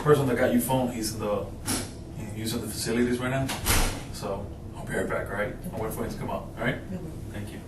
person that got you phone, he's using the facilities right now. So I'll be right back, all right? I'll wait for him to come up, all right? Thank you.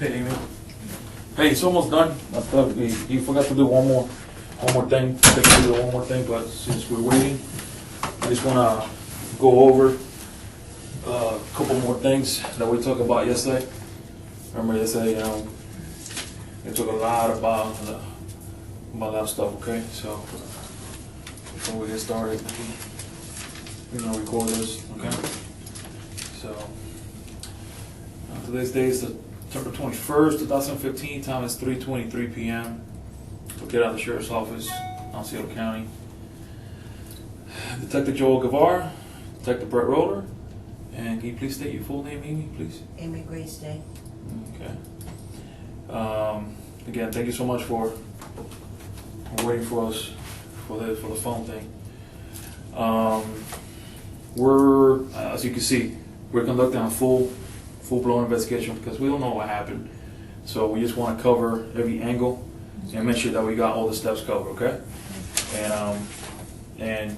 Hey, Amy. Hey, it's almost done. I thought you forgot to do one more thing. I think we do one more thing, but since we're waiting, I just want to go over a couple more things that we talked about yesterday. Remember yesterday, we talked a lot about that stuff. Okay, so before we get started, record this. Okay, so today's day is September 21st, 2015. Time is 3:23 p.m. Located at the Sheriff's Office, Osceola County. Detective Joel Guevara, Detective Brett Roller, and can you please state your full name, Amy, please? Amy Grace Day. Okay. Again, thank you so much for waiting for us for the phone thing. We're, as you can see, we're conducting a full-blown investigation because we don't know what happened. So we just want to cover every angle and make sure that we got all the steps covered, okay? And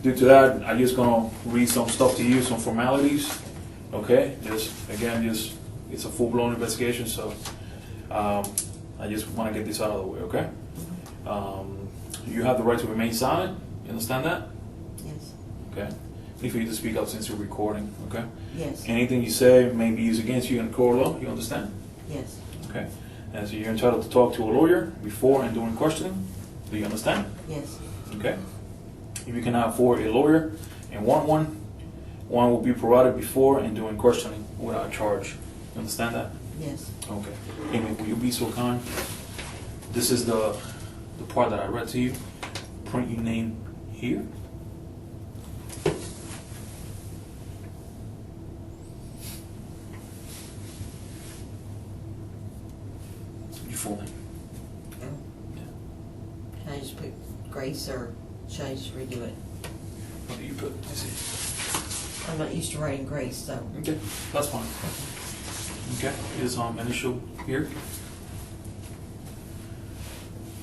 due to that, I'm just gonna read some stuff to you, some formalities, okay? It's a full-blown investigation, so I just want to get this out of the way, okay? You have the right to remain silent. You understand that? Yes. Okay. Need for you to speak up since you're recording, okay? Yes. Anything you say may be used against you in court of law. You understand? Yes. Okay. And so you're entitled to talk to a lawyer before and during questioning. Do you understand? Yes. Okay. If you cannot afford a lawyer and want one will be provided before and during questioning without charge. You understand that? Yes. Okay. Amy, will you be so kind? This is the part that I read to you. Print your name here. Your full name. Oh. Yeah. Can I just put Grace or should I just redo it? What do you put? I see. I'm not used to writing Grace, so. Okay, that's fine. Okay, here's initial here.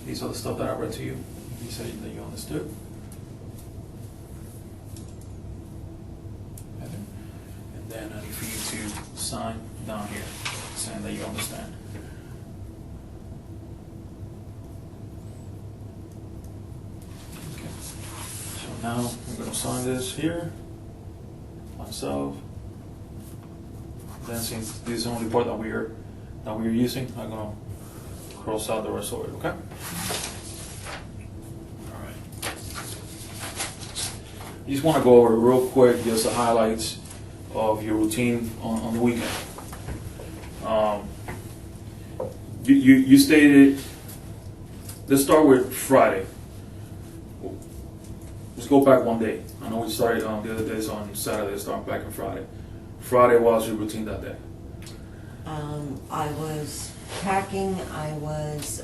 These are the stuff that I read to you. You said that you understood. And then I need for you to sign down here, saying that you understand. Okay. So now I'm going to sign this here myself. Then since this is the only part that we're using, I'm going to cross out the rest of it, okay? All right. I just want to go over real quick just the highlights of your routine on the weekend. You stated, let's start with Friday. Let's go back one day. I know we started the other days on Saturday, starting back on Friday. Friday, what was your routine that day? I was packing. I was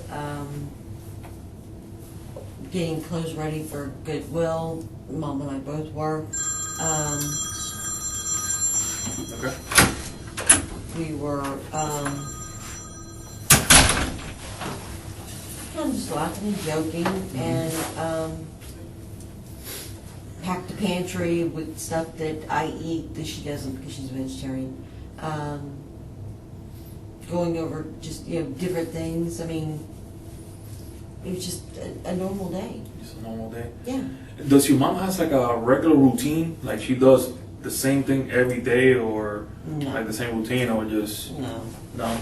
getting clothes ready for Goodwill. Mom and I both were. Okay. We were kind of just laughing and joking, and packed the pantry with stuff that I eat that she doesn't because she's a vegetarian. Going over just different things. I mean, it was just a normal day. Just a normal day. Yeah. Does your mom has like a regular routine? Like she does the same thing every day, or No. like the same routine, or just No. no?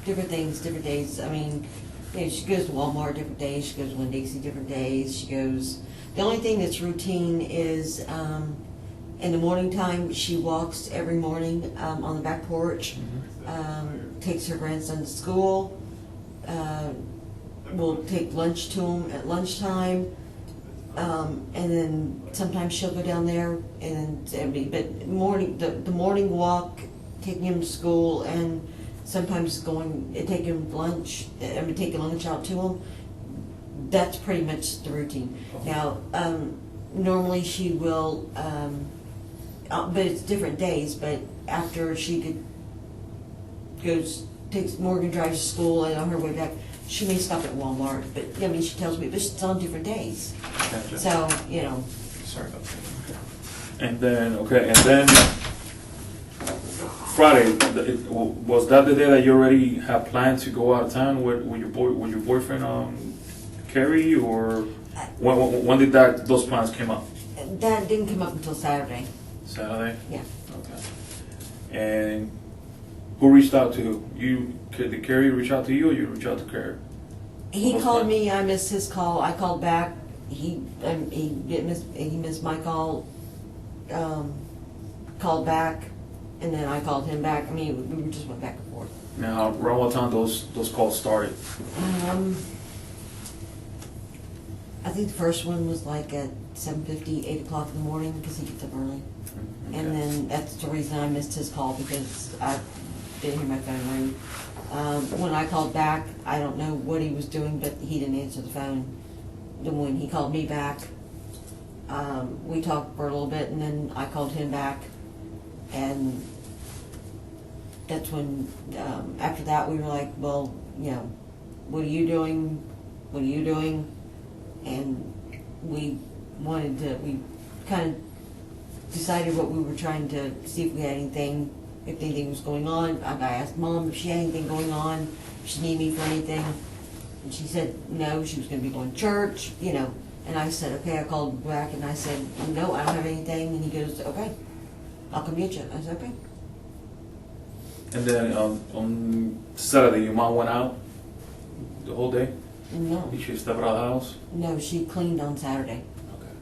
Different things, different days. I mean, she goes to Walmart different days. She goes to Winn-Dixie different days. She goes. The only thing that's routine is in the morning time. She walks every morning on the back porch. Takes her grandson to school. We'll take lunch to him at lunchtime. And then sometimes she'll go down there and but the morning walk, taking him to school, and sometimes taking lunch. Taking lunch out to him. That's pretty much the routine. Now, normally she will, but it's different days. But after she takes Morgan drives to school, and on her way back, she may stop at Walmart. But she tells me, but it's on different days. Gotcha. So Sorry about that. And then Friday, was that the day that you already had planned to go out of town with your boyfriend, Carrie, or when did those plans came up? That didn't come up until Saturday. Saturday? Yeah. Okay. And who reached out to you? Did Carrie reach out to you, or you reach out to Carrie? He called me. I missed his call. I called back. He missed my call. Called back, and then I called him back. I mean, we just went back and forth. Now, around what time those calls started? I think the first one was like at 7:50, 8 o'clock in the morning because he gets up early. Okay. And then that's the reason I missed his call because I didn't hear my phone ring. When I called back, I don't know what he was doing, but he didn't answer the phone. Then when he called me back, we talked for a little bit, and then I called him back. And that's when, after that, we were like, well, you know, what are you doing? What are you doing? And we kind of decided what we were trying to see if we had anything, if anything was going on. I asked Mom if she had anything going on, if she needed me for anything. And she said no, she was going to be going to church, you know. And I said, okay, I called back and I said, no, I don't have anything. And he goes, okay, I'll come get you. I said, okay. And then on Saturday, your mom went out the whole day? No. Did she step out of the house? No, she cleaned on Saturday. Okay.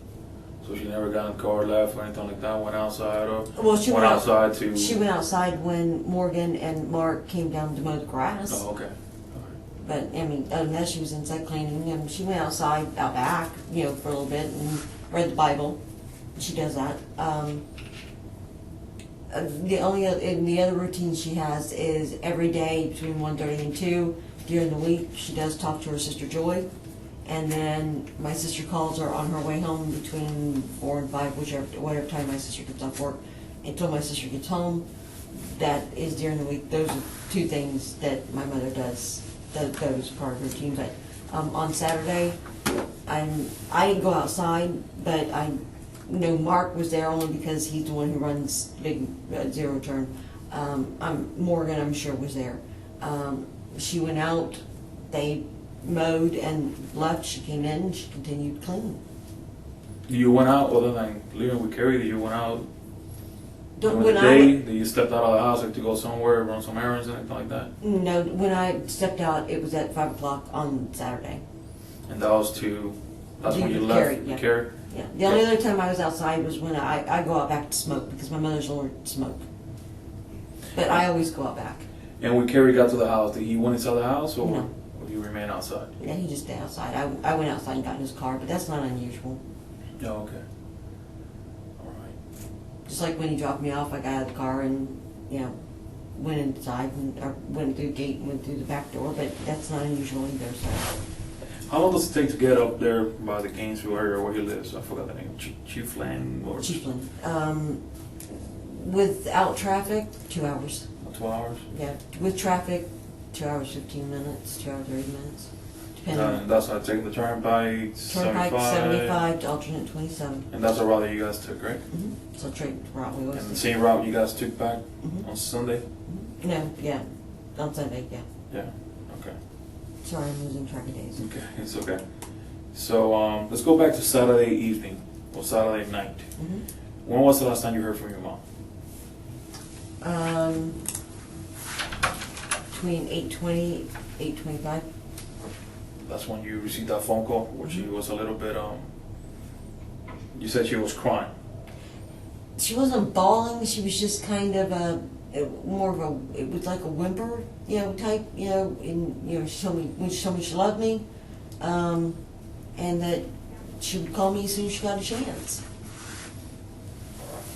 So she never got in the car, left, or anything like that? Went outside, or She went outside to... She went outside when Morgan and Mark came down to mow the grass. Oh, okay. But, I mean, other than that, she was inside cleaning, and she went outside, out back, you know, for a little bit, and read the Bible. She does that. The other routine she has is every day between 1:30 and 2, during the week, she does talk to her sister Joy. And then my sister calls her on her way home between 4 and 5, whatever time my sister gets off work, until my sister gets home. That is during the week. Those are two things that my mother does. That is part of her routine. But on Saturday, I didn't go outside, but I know Mark was there only because he's the one who runs Big Zero Turn. Morgan, I'm sure, was there. She went out. They mowed and left. She came in and she continued cleaning. You went out, other than living with Carrie, you went out during When the day? That you stepped out of the house like to go somewhere, run some errands, anything like that? No, when I stepped out, it was at 5 o'clock on Saturday. And that's when you left Carrie, yeah. Carrie? Yeah. The only other time I was outside was when I go out back to smoke because my mother's allergic to smoke. But I always go out back. And when Carrie got to the house, did he went inside the house, or No. would he remain outside? Yeah, he just stayed outside. I went outside and got in his car, but that's not unusual. Oh, okay. All right. Just like when he dropped me off, I got out of the car and, you know, went inside or went through the gate and went through the back door, but that's not unusual either. So. How long does it take to get up there by the Gainesville area where he lives? I forgot the name. Chiefland or Chiefland. Without traffic, 2 hours. 2 hours? Yeah, with traffic, 2 hours 15 minutes, 2 hours 30 minutes, depending. And that's how taking the turnpike 75 to alternate 27. And that's the route that you guys took, right? Mm-hmm. So trade route we always And the take. same route you guys took back Mhm. on Sunday? Mm-hmm. No, yeah, on Sunday, yeah. Yeah. Okay. Sorry, I'm losing track of days. Okay, it's okay. So let's go back to Saturday evening or Saturday night. Mm-hmm. When was the last time you heard from your mom? Between 8:20, 8:25. That's when you received that phone call, where she was a little bit, you said she was crying. She wasn't bawling. She was just kind of more of a. It was like a whimper, you know, type, you know. And you know, she told me she loved me, and that she would call me as soon as she got a chance.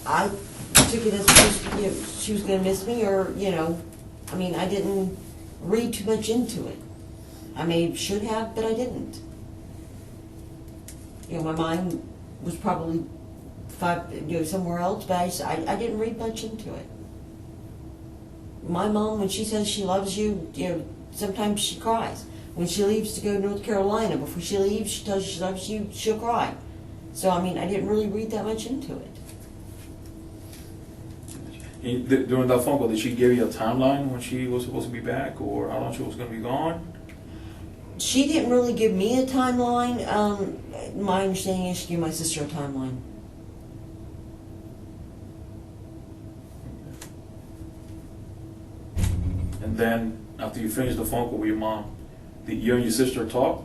I took it as she was going to miss me, or you know, I mean, I didn't read too much into it. I should have, but I didn't. You know, my mind was probably somewhere else, but I didn't read much into it. My mom, when she says she loves you, you know, sometimes she cries. When she leaves to go to North Carolina, before she leaves, she tells you she loves you, she'll cry. So, I didn't really read that much into it. During that phone call, did she give you a timeline when she was supposed to be back, or how long she was going to be gone? She didn't really give me a timeline. My understanding is she gave my sister a timeline. And then after you finished the phone call with your mom, did you and your sister talk?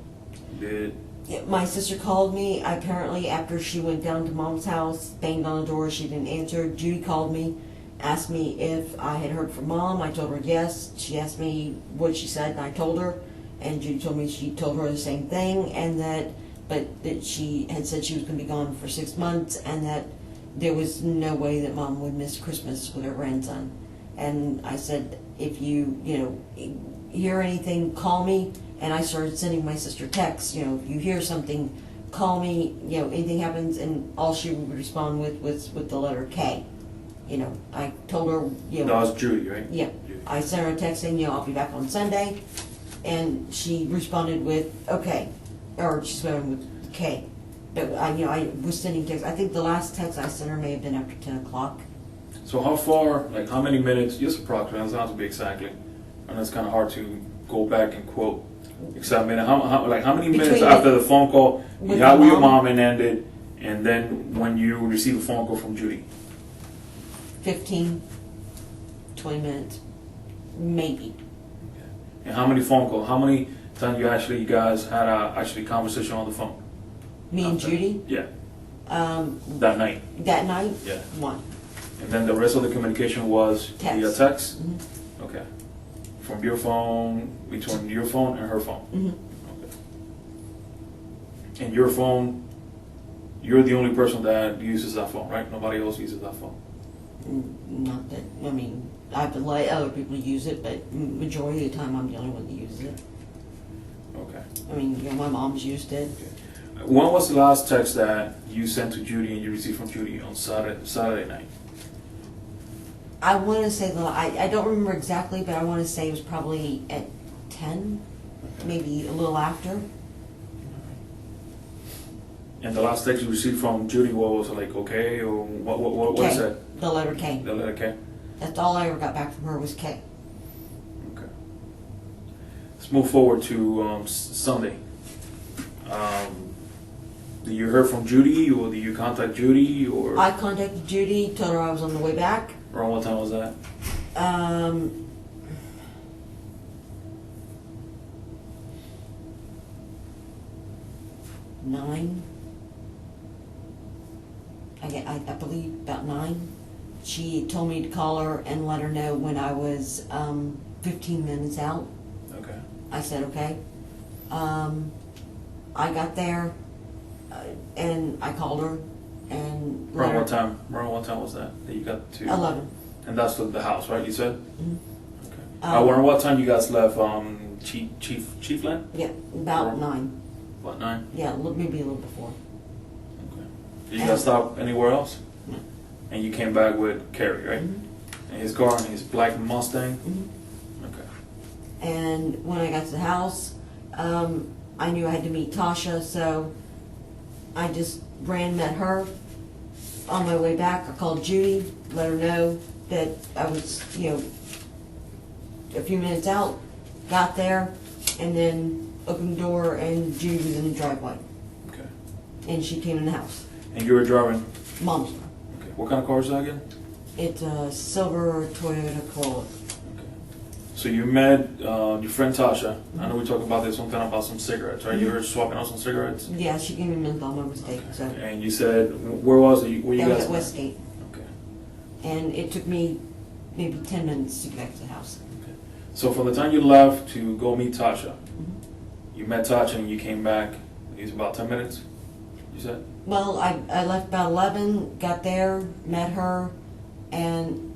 Yeah, my sister called me. Apparently, after she went down to Mom's house, banged on the door, she didn't answer. Judy called me, asked me if I had heard from Mom. I told her yes. She asked me what she said, and I told her. And Judy told me she told her the same thing, and that she had said she was going to be gone for 6 months, and that there was no way that Mom would miss Christmas with her grandson. And I said, if you hear anything, call me. And I started sending my sister texts, if you hear something, call me, anything happens. And all she would respond with was with the letter K. I told her, That was Judy, right? Yeah. Judy. I sent her a text saying, I'll be back on Sunday. And she responded with, okay. Or she responded with K. But I was sending texts. I think the last text I sent her may have been after 10 o'clock. So how far, like how many minutes, just approximately, it doesn't have to be exactly, and it's kind of hard to go back and quote exactly, how many minutes Between after the phone call you with had my with your mom? mom and ended, and then when you received a phone call from Judy? 15, 20 minutes, maybe. And how many phone calls, how many times you guys had a actually conversation on the phone? Me and After? Judy, Yeah, that night. that night, Yeah. 1. And then the rest of the communication was via text? Mhm. Okay. From your phone, between your phone and her phone? Mhm. Okay. And your phone, you're the only person that uses that phone, right? Nobody else uses that phone? Not that, I've been let other people use it, but majority of the time I'm the only one that uses it. Okay. My mom's used it. Okay. When was the last text that you sent to Judy and you received from Judy on Saturday night? I want to say, I don't remember exactly, but I want to say it was probably at 10, maybe a little after. And the last text you received from Judy, what was it, like, okay, or what K. is that? The letter K. The letter K? That's all I ever got back from her was K. Okay. Let's move forward to Sunday. Did you hear from Judy, or did you contact Judy, or I contacted Judy, told her I was on the way back. around what time was that? 9. I believe about 9. She told me to call her and let her know when I was 15 minutes out. Okay. I said okay. I got there and I called her and let Around her. what time? Around what time was that you got to? 11. And that's the house, right? You said. Mhm. Okay. Around what time you guys left? Chiefland? Yeah, about Around- 9. About 9. Yeah, maybe a little before. Okay. Did you guys stop anywhere else? No. And you came back with Kerry, right? Mhm. And his car, and his black Mustang. Mhm. Okay. And when I got to the house, I knew I had to meet Tasha, so I just ran, met her. On my way back, I called Judy, let her know that I was, a few minutes out, got there, and then opened the door, and Judy was in the driveway, Okay. and she came in the house. And you were driving. Mom's car. Okay. What kind of car is that again? It's a silver Toyota Corolla. Okay. So you met your friend Tasha. I know we talked about this one time about some cigarettes, right? You were swapping out some cigarettes. Yeah, she gave me menthol, my mistake, so. And you said, where was it? Where you That was guys at met? Westgate. Okay. And it took me maybe 10 minutes to get back to the house. Okay. So from the time you left to go meet Tasha, Mhm. you met Tasha and you came back. It was about 10 minutes. You said. Well, I left about 11, got there, met her, and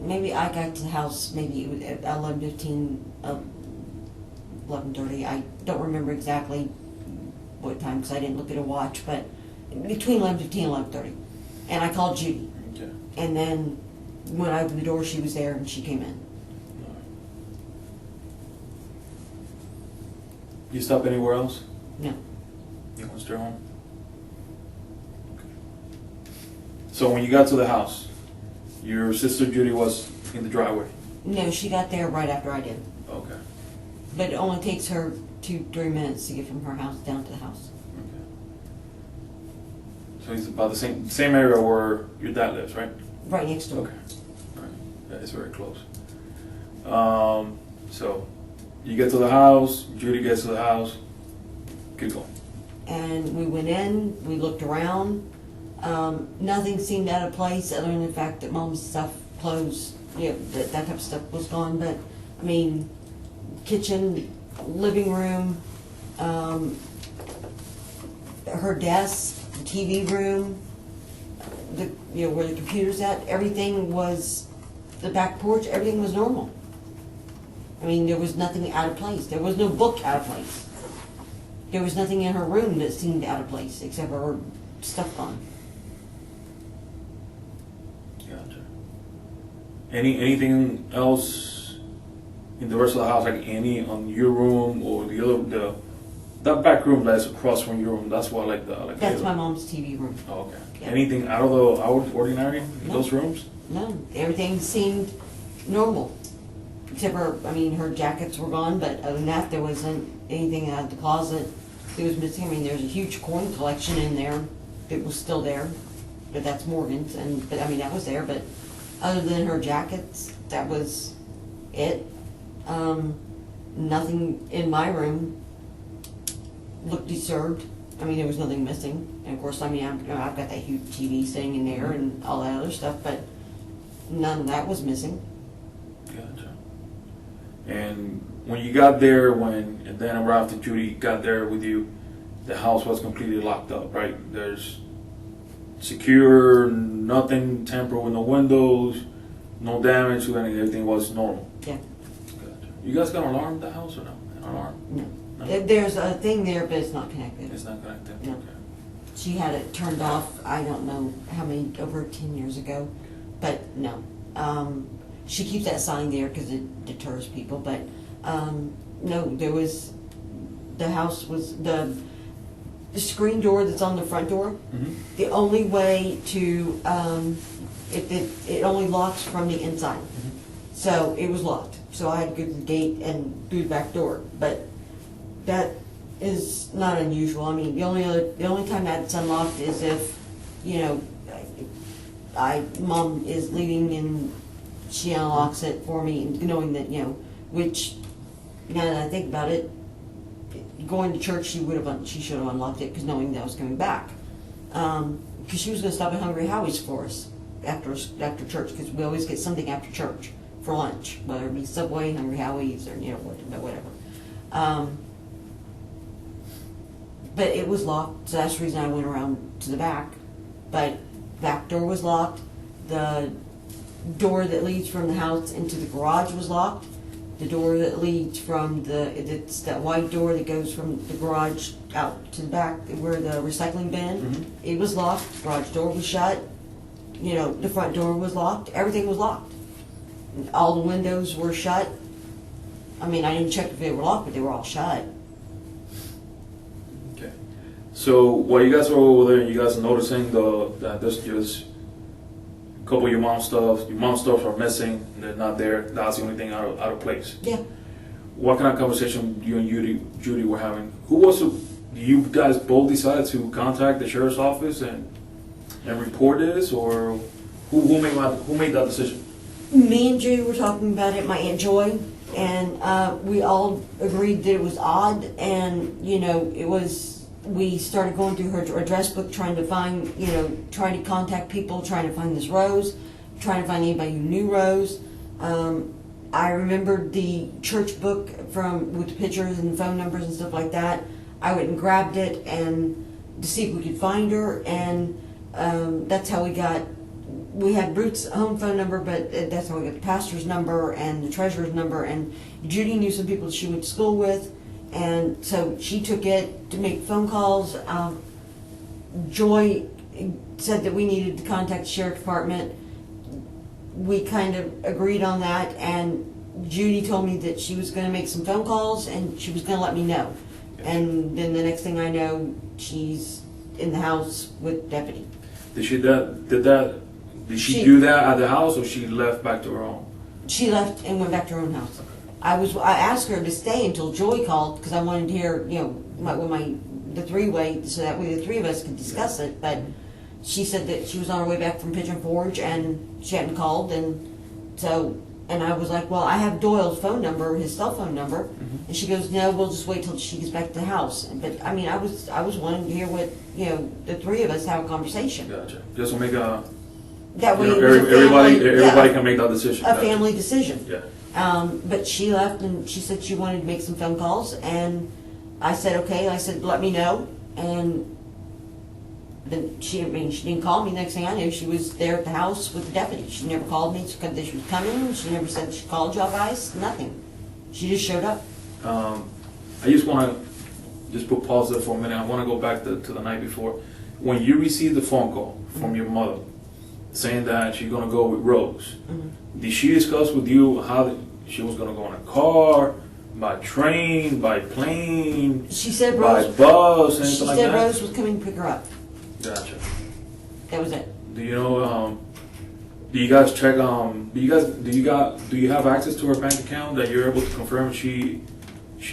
maybe I got to the house maybe at 11:15, 11:30. I don't remember exactly what time because I didn't look at a watch, but between 11:15 and 11:30. And I called Judy. Okay. And then when I opened the door, she was there and she came in. You stop anywhere else? No. You went straight home? Okay. So when you got to the house, Your sister Judy was in the driveway. No, she got there right after I did. Okay. But it only takes her 2-3 minutes to get from her house down to the house. Okay. So it's about the same area where your dad lives, right? Right next door. Okay. All right. That is very close. So you get to the house, Judy gets to the house, keep going. And we went in, we looked around. Nothing seemed out of place other than the fact that Mom's stuff, clothes, that type of stuff was gone. But, I mean, kitchen, living room, her desk, the TV room, where the computer's at, everything was, the back porch, everything was normal. I mean, there was nothing out of place. There was no book out of place. There was nothing in her room that seemed out of place except for her stuff gone. Gotcha. Anything else in the rest of the house, like any on your room or that back room that's across from your room? That's what That's my mom's TV room. Oh, okay. Yeah. Anything out of the ordinary in those rooms? No, everything seemed normal. Except for, I mean, her jackets were gone, but other than that, there wasn't anything out of the closet that was missing. I mean, there's a huge coin collection in there that was still there, but that's Morgan's, but I mean, that was there, but other than her jackets, that was it. Nothing in my room looked disturbed. I mean, there was nothing missing. And of course, I mean, I've got that huge TV sitting in there and all that other stuff, but none of that was missing. Gotcha. And when you got there, and then right after Judy got there with you, the house was completely locked up, right? There's secure, nothing tampered with, no windows, no damage to anything. Everything was normal. Yeah. Gotcha. You guys got an alarm at the house or no? An alarm? No. No? There's a thing there, but it's not connected. It's not connected? No. Okay. She had it turned off, I don't know how many, over 10 years ago, but no. She keeps that sign there because it deters people, but no, there was, the house was, the screen door that's on the front door, the only way to, it only locks from the inside. So it was locked. So I had to go to the gate and through the back door, but that is not unusual. I mean, the only time that's unlocked is if, Mom is leaving and she unlocks it for me, knowing that, which, now that I think about it, going to church, she should have unlocked it, because knowing that I was coming back. Because she was going to stop at Hungry Howie's for us after church, because we always get something after church for lunch, whether it be Subway, Hungry Howie's, or, whatever. But it was locked, so that's the reason I went around to the back. But back door was locked. The door that leads from the house into the garage was locked. The door that leads from it's that white door that goes from the garage out to the back where the recycling bin, it was locked. The garage door was shut. The front door was locked. Everything was locked. All the windows were shut. I mean, I didn't check if they were locked, but they were all shut. Okay. So while you guys were over there, you guys are noticing that there's just a couple of your mom's stuff are missing, and they're not there. That's the only thing out of place. Yeah. What kind of conversation you and Judy were having? You guys both decided to contact the sheriff's office and report this, or who made that decision? Me and Judy were talking about it, my Aunt Joy, and we all agreed that it was odd, and we started going through her address book trying to find, trying to contact people, trying to find this Rose, trying to find anybody who knew Rose. I remembered the church book with the pictures and phone numbers and stuff like that. I went and grabbed it and to see if we could find her, and that's how we had Ruth's home phone number, but that's how we got the pastor's number and the treasurer's number, and Judy knew some people she went to school with, and so she took it to make phone calls. Joy said that we needed to contact the sheriff department. We kind of agreed on that, and Judy told me that she was going to make some phone calls and she was going to let me know. And then the next thing I know, she's in the house with deputy. Did that Did she do that at the house, or she left back to her home? She left and went back to her own house. I asked her to stay until Joy called because I wanted to hear, the three-way, so that way the three of us could discuss it. But she said that she was on her way back from Pigeon Forge and she hadn't called, and I was like, well, I have Doyle's phone number, his cell phone number, and she goes, no, we'll just wait till she gets back to the house. But I mean, I was wanting to hear what the three of us have a conversation. Gotcha. Just to make a that way everybody can make that decision. A family decision. Yeah. But she left and she said she wanted to make some phone calls, and I said okay. I said let me know, and then she didn't call me. Next thing I knew, she was there at the house with the deputy. She never called me because she was coming. She never said she called y'all guys. Nothing. She just showed up. I just want to just put pause there for a minute. I want to go back to the night before. When you received the phone call from your mother saying that she's going to go with Rose, did she discuss with you how she was going to go in a car, by train, by plane, she said by Rose, bus, anything like that? She said Rose was coming to pick her up. Gotcha. That was it. Do you know? Do you guys check? Do you have access to her bank account that you're able to confirm she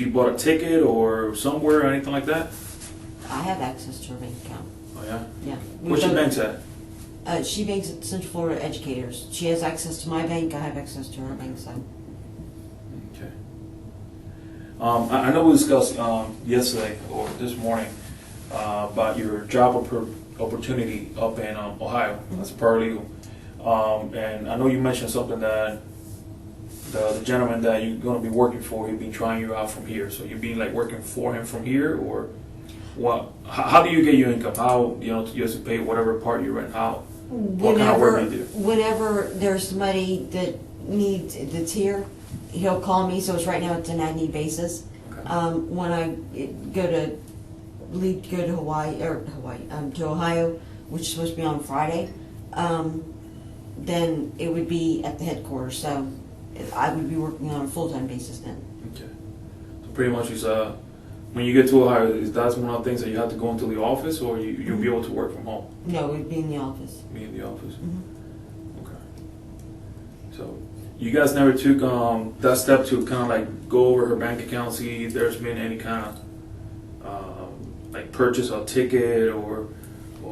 bought a ticket or somewhere or anything like that? I have access to her bank account. Oh yeah. Yeah. What's your bank's at? She banks at Central Florida Educators. She has access to my bank. I have access to her bank side. Okay. I know we discussed yesterday or this morning about your job opportunity up in Ohio. That's paralegal. And I know you mentioned something that the gentleman that you're going to be working for, he's been trying you out from here. So you've been like working for him from here, or what? How do you get your income? How you have to pay whatever part you're in? How? What kind of work do you do? Whenever there's somebody that's here, he'll call me. So it's right now it's an ad need basis. Okay. When I go to to Ohio, which is supposed to be on Friday, then it would be at the headquarters. So I would be working on a full-time basis then. Okay. So pretty much it's when you get to Ohio, is that one of the things that you have to go into the office, or you'll be able to work from home? No, it would be in the office. Be in the office. Mm-hmm. Okay. So you guys never took that step to kind of like go over her bank account, see if there's been any kind of like purchase a ticket or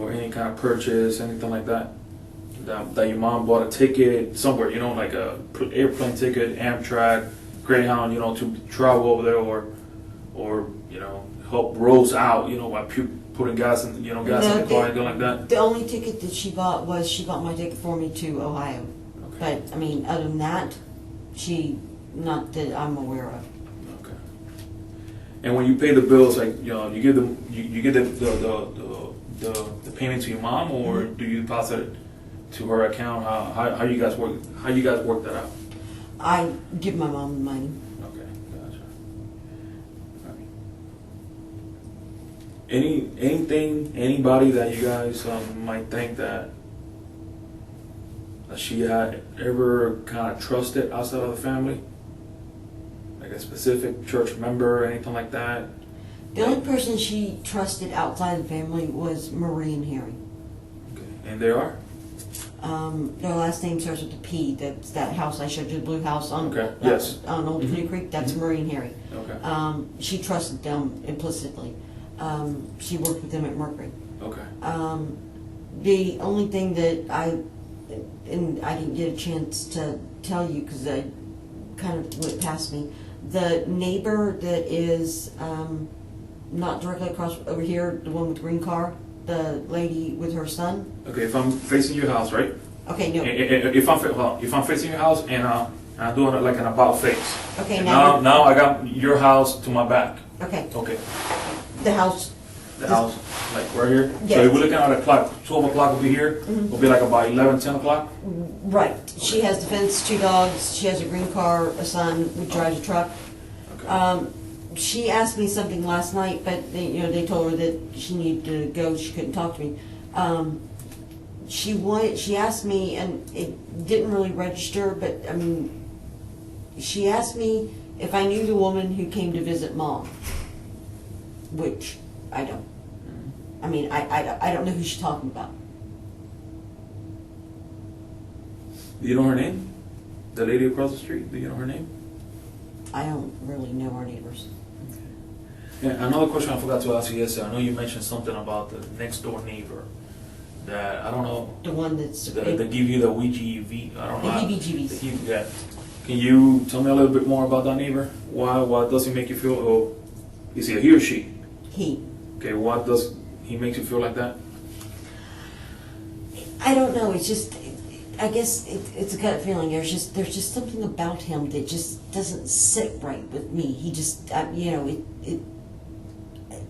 any kind of purchase, anything like that. That your mom bought a ticket somewhere, like a airplane ticket, Amtrak, Greyhound, to travel over there, or help Rose out, by putting gas in, gas in the car, anything like that. The only ticket that she bought was she bought my ticket for me to Ohio. Okay. But I mean, other than that, not that I'm aware of. Okay. And when you pay the bills, like you give them, you get the payment to your mom, or do you deposit it to her account? How you guys work? How you guys work that out? I give my mom the money. Okay, gotcha. Anybody that you guys might think that she had ever kind of trusted outside of the family, like a specific church member or anything like that? The only person she trusted outside the family was Marie and Harry. Okay, and there are. Their last name starts with a P. That's that house I showed you, the blue house on Yes. on Old Pretty Creek. That's Marie and Harry. Okay. She trusted them implicitly. She worked with them at Mercury. Okay. The only thing that I didn't get a chance to tell you because I kind of went past me. The neighbor that is not directly across over here, the one with the green car, the lady with her son. Okay, if I'm facing your house, right? Okay, no. If I'm facing your house and I'm doing it like an about face. Okay, and now. now I got your house to my back. Okay. Okay. The house. The house, like right here? Yes. So if we're looking at a clock, 12 o'clock will be here. It'll be like about 11, 10 o'clock? Right. She has the fence, 2 dogs. She has a green car, a son who drives a truck. Okay. She asked me something last night, but they told her that she needed to go. She couldn't talk to me. She asked me, and it didn't really register, but I mean, she asked me if I knew the woman who came to visit Mom, which I don't. I mean, I don't know who she's talking about. Do you know her name? The lady across the street, do you know her name? I don't really know our neighbors. Yeah, another question I forgot to ask you yesterday. I know you mentioned something about the next door neighbor. That I don't know. The one that's They give you the WGV. I don't the know. heebie-jeebies. Yeah. Can you tell me a little bit more about that neighbor? Why does he make you feel? Oh, is he a he or she? He. Okay. What does he make you feel like that? I don't know. It's just, I guess it's a gut feeling. There's just something about him that just doesn't sit right with me. He just,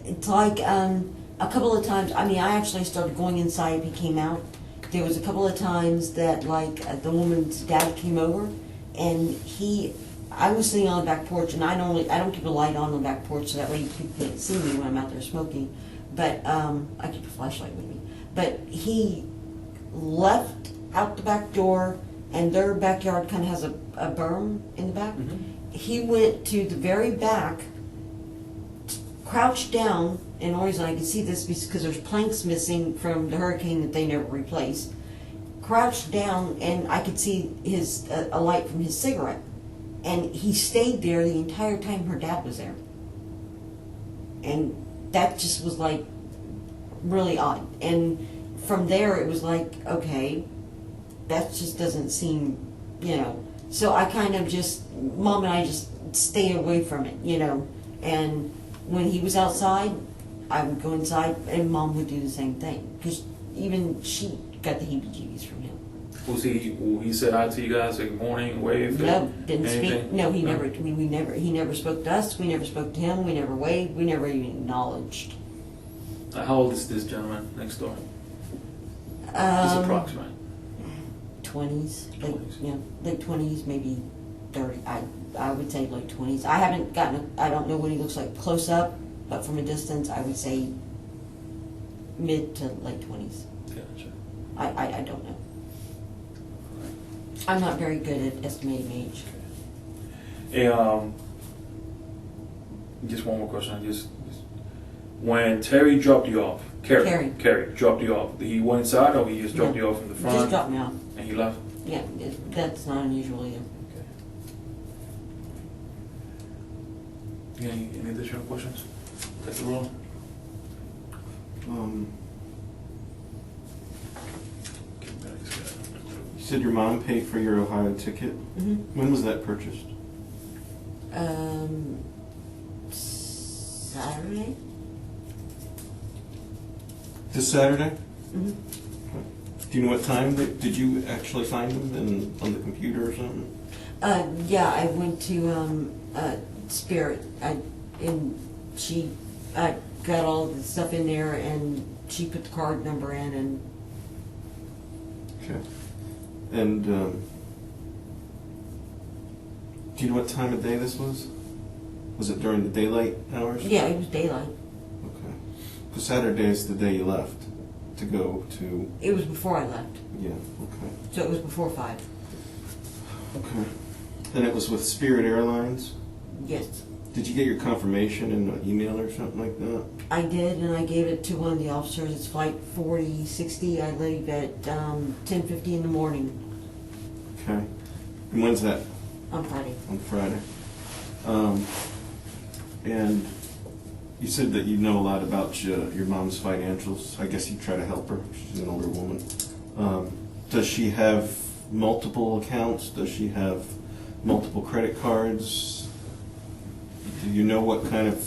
it's like a couple of times. I mean, I actually started going inside. He came out. There was a couple of times that the woman's dad came over, and I was sitting on the back porch, and I don't keep a light on the back porch so that way people can't see me when I'm out there smoking. But I keep a flashlight with me. But he left out the back door, and their backyard kind of has a berm in the back. Mm-hmm. He went to the very back, crouched down, and the only reason I can see this is because there's planks missing from the hurricane that they never replaced. Crouched down, and I could see a light from his cigarette. And he stayed there the entire time her dad was there. And that just was like really odd. And from there it was like, okay, that just doesn't seem, So I kind of Mom and I just stay away from it, And when he was outside, I would go inside, and Mom would do the same thing. Because even she got the heebie-jeebies from him. He said hi to you guys, like, good morning, waved? No, didn't anything? speak. No, he never. He never spoke to us. We never spoke to him. We never waved. We never even acknowledged. How old is this gentleman next door? Just approximate. 20s, like 20s. late 20s, maybe 30. I would say late 20s. I haven't I don't know what he looks like close up, but from a distance, I would say mid to late 20s. Gotcha. I don't know. I'm not very good at estimating age. Hey, just one more question. Just when Terry dropped you off, Carrie dropped you off. Did he went inside, or he just dropped you off in the front? Just dropped me off. And he left. Yeah, that's not unusual either. Okay. Any additional questions? Take the roll. You said your mom paid for your Ohio ticket. Mm-hmm. When was that purchased? Saturday. This Saturday? Mm-hmm. Do you know what time did you actually find them on the computer or something? Yeah, I went to Spirit, she got all the stuff in there, and she put the card number in, and Okay. And do you know what time of day this was? Was it during the daylight hours? yeah, it was daylight. Okay. Because Saturday is the day you left to go to. It was before I left, Yeah. Okay. so it was before 5. Okay. And it was with Spirit Airlines. Yes, Did you get your confirmation in an email or something like that? I did, and I gave it to one of the officers. It's flight 4060. I leave at 10:50 in the morning Okay. And when's that? on Friday. On Friday. And you said that you know a lot about your mom's financials. I guess you try to help her. She's an older woman. Does she have multiple accounts? Does she have multiple credit cards? Do you know what kind of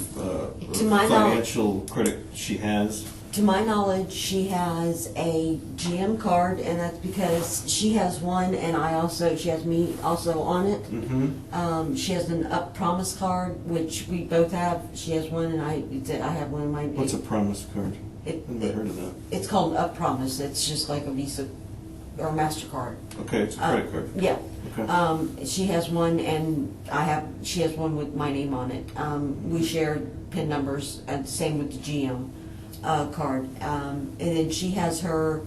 To my financial credit she has? To my knowledge, she has a GM card, and that's because she has one, and she has me also on it. Mm-hmm. She has an Up Promise card, which we both have. She has one, and I have one of mine. What's a promise card? It, I've never heard of that. It's called Up Promise. It's just like a Visa or MasterCard. Okay, it's a credit card. Yeah. Okay. She has one, and she has one with my name on it. We share PIN numbers, and same with the GM card. And then she has her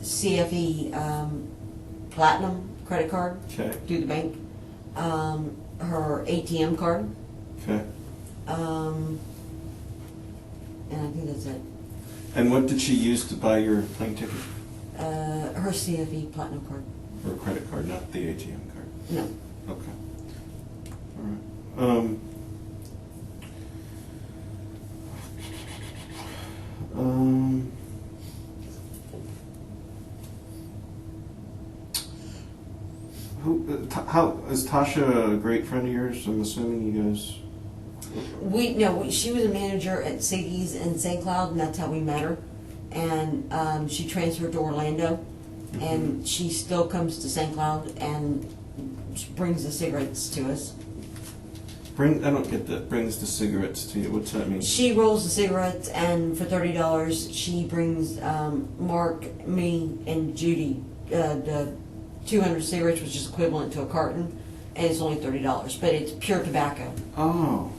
CFE Platinum credit card Okay. through the bank. Her ATM card. Okay. And I think that's it. And what did she use to buy your plane ticket? Her CFE Platinum card. Or a credit card, not the ATM card? No. Okay. All right. How is Tasha a great friend of yours? I'm assuming you guys. She was a manager at Siggy's in St. Cloud, and that's how we met her. And she transferred to Orlando, and she still comes to St. Cloud and she brings the cigarettes to us. I don't get that. Brings the cigarettes to you. What's that mean? She rolls the cigarettes, and for $30, she brings Mark, me, and Judy the 200 cigarettes, which is equivalent to a carton, and it's only $30, but it's pure tobacco. Oh,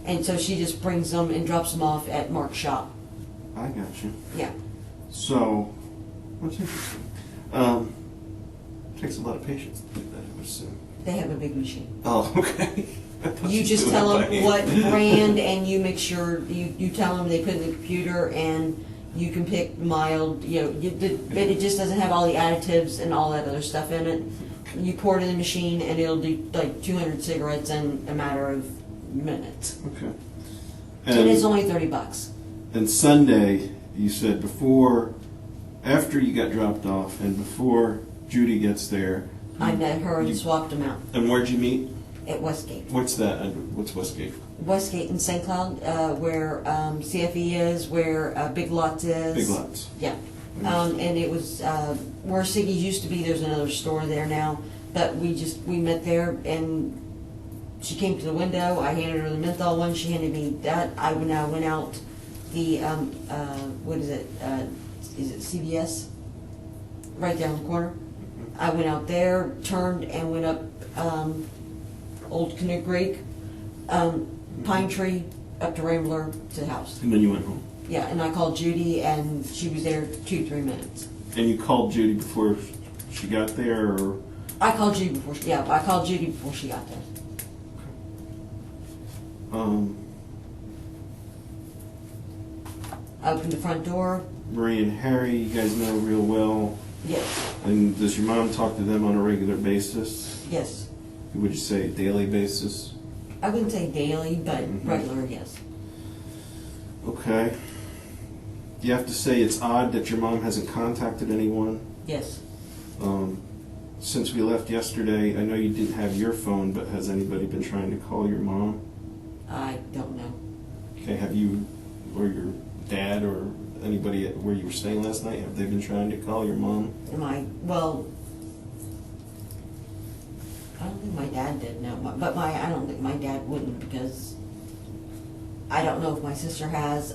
And so she just brings them and drops them off at Mark's shop. I got you. Yeah. So, what's interesting? Takes a lot of patience to do that, I would assume. They have a big machine. Oh, okay. You just tell them what brand, and you make sure you tell them they put in the computer, and you can pick mild, but it just doesn't have all the additives and all that other stuff in it. You pour it in the machine, and it'll do like 200 cigarettes in a matter of minutes. Okay. And it's only $30. And Sunday, you said after you got dropped off, and before Judy gets there. I met her and swapped them out And where'd you meet? at Westgate. What's that? What's Westgate? Westgate in St. Cloud, where CFE is, where Big Lots is. Big Lots. Yeah. And it was where Siggy's used to be. There's another store there now, but we met there, and she came to the window. I handed her the menthol one. She handed me that. I now went out the what is it? Is it CVS? Right down the corner. I went out there, turned, and went up Old Canoe Creek, Pine Tree, up to Rambler to the house. And then you went home. Yeah, and I called Judy, and she was there 2-3 minutes. And you called Judy before she got there, or? I called Judy before she got there. I opened the front door. Marie and Harry, you guys know real well. Yes. And does your mom talk to them on a regular basis? Yes. Would you say daily basis? I wouldn't say daily, but regular, yes. Okay. You have to say it's odd that your mom hasn't contacted anyone. Yes. Since we left yesterday, I know you didn't have your phone, but has anybody been trying to call your mom? I don't know. Okay, have you, or your dad, or anybody where you were staying last night, have they been trying to call your mom? Well, I don't think my dad did, no. But I don't think my dad wouldn't, because I don't know if my sister has.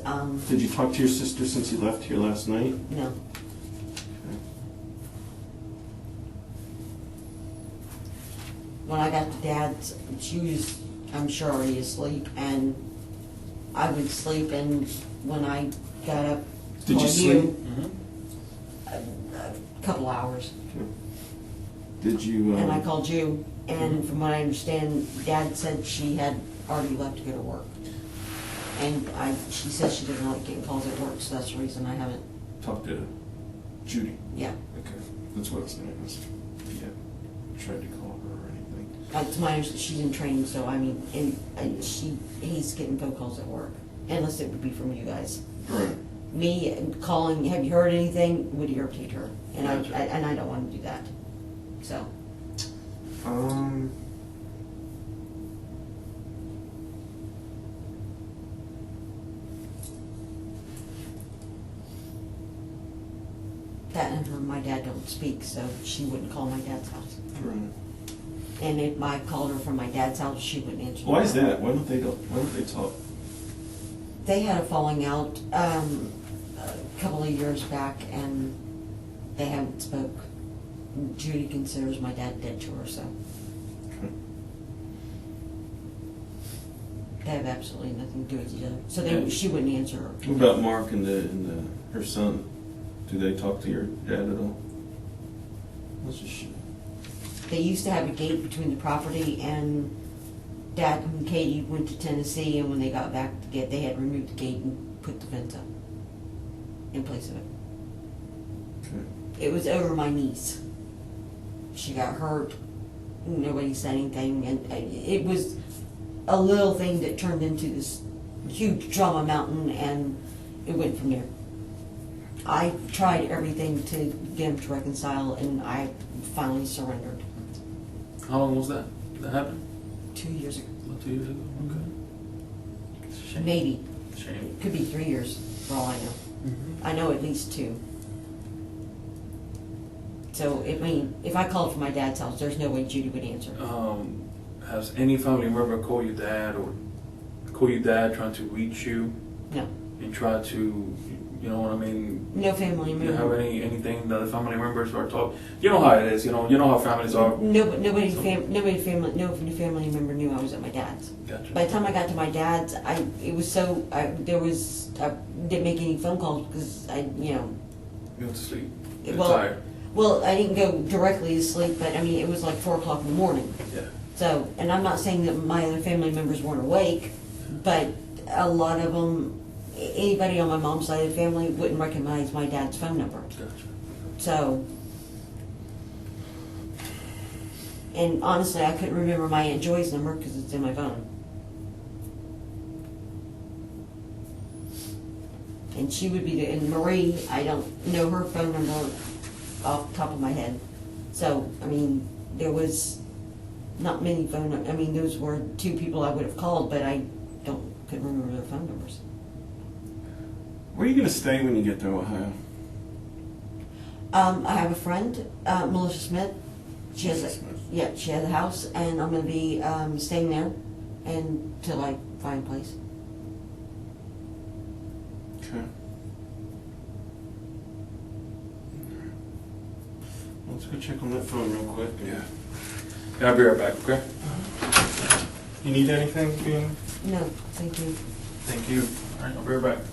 Did you talk to your sister since you left here last night? No. When I got to Dad's, she was, I'm sure, already asleep, and I would sleep, and when I got up, Did you sleep? A couple hours. Okay. Did you? And I called you, and from what I understand, Dad said she had already left to go to work. And she says she doesn't like getting calls at work, so that's the reason I haven't. Talked to Judy? Yeah. Okay, that's what I was going to ask. If you had tried to call her or anything. To my understanding, she's in training, so I mean, and he's getting phone calls at work, unless it would be from you guys. Right. Me calling, have you heard anything, would irritate her, and Gotcha. I don't want to do that. So. That and my dad don't speak, so she wouldn't call my dad's house. Right. And if I called her from my dad's house, she wouldn't answer. Why is that? Why don't they talk? They had a falling out a couple of years back, and they haven't spoke. Judy considers my dad dead to her, so Okay. they have absolutely nothing to do with each other. So she wouldn't answer her. What about Mark and her son? Do they talk to your dad at all? That's a shame. They used to have a gate between the property, and Dad and Katie went to Tennessee, and when they got back to they had removed the gate and put the fence up in place of it. Okay. It was over my niece. she got hurt. Nobody said anything, and it was a little thing that turned into this huge drama mountain, and it went from there. I tried everything to get him to reconcile, and I finally surrendered How long was that? That happened? 2 years ago. About 2 years ago? Okay. It's a shame. Maybe. Shame. It could be 3 years, for all I know. I know at least 2. So, I mean, if I called from my dad's house, there's no way Judy would answer. Has any family member called your dad or call your dad trying to reach you No. and try to, you know what I mean? No family You have member. anything that the family members are talking? You know how it is. You know how families are. No family member knew I was at my dad's. Gotcha. By the time I got to my dad's, I didn't make any phone calls because You went to sleep. You're Well, tired. well, I didn't go directly to sleep, but I mean, it was like 4 o'clock in the morning. Yeah. So, and I'm not saying that my other family members weren't awake, but a lot of them, anybody on my mom's side of the family wouldn't recognize my dad's phone number. Gotcha. So, and honestly, I couldn't remember my Aunt Joy's number because it's in my phone. And she would be and Marie, I don't know her phone number off the top of my head. So, I mean, there was not many I mean, those were 2 people I would have called, but I couldn't remember their phone numbers. Where are you going to stay when you get to Ohio? I have a friend, Melissa Smith. She has she has a house, and I'm going to be staying there until I find a place. Okay. Let's go check on that phone real quick. Yeah. I'll be right back, okay? You need anything, Dean? No, thank you. Thank you. All right, I'll be right back.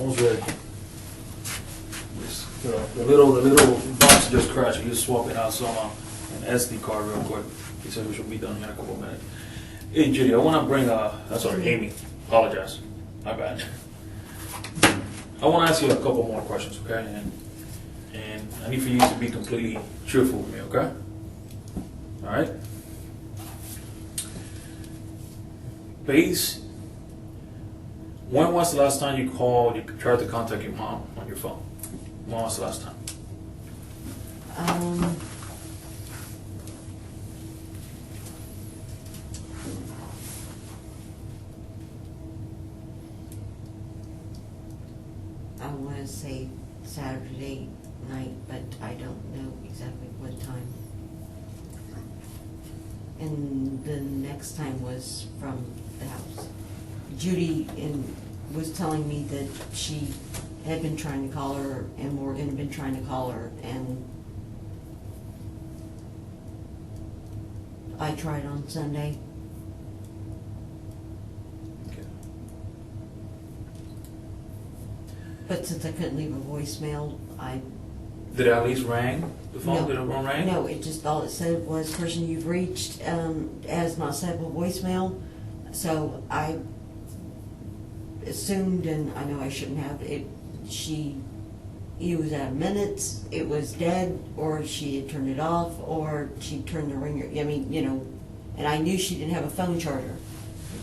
Almost ready. The little box just crashed. We just swap it out some an SD card real quick. He said we should be done here in a couple of minutes. Hey Judy, I want to bring sorry, Amy. Apologize. My bad. I want to ask you a couple more questions, okay? And I need for you to be completely truthful with me, okay? All right. Base. When was the last time you called? You tried to contact your mom on your phone. When was the last time? I want to say Saturday night, but I don't know exactly what time. And the next time was from the house. Judy was telling me that she had been trying to call her, and Morgan had been trying to call her, and I tried on Sunday. Okay. But since I couldn't leave a voicemail, Did it at least ring? The phone? No. Did it ring? No, it just, all it said was, person you've reached has not set up a voicemail. So I assumed, and I know I shouldn't have, it was out of minutes, it was dead, or she had turned it off, or she turned the ringer, I mean, and I knew she didn't have a phone charger.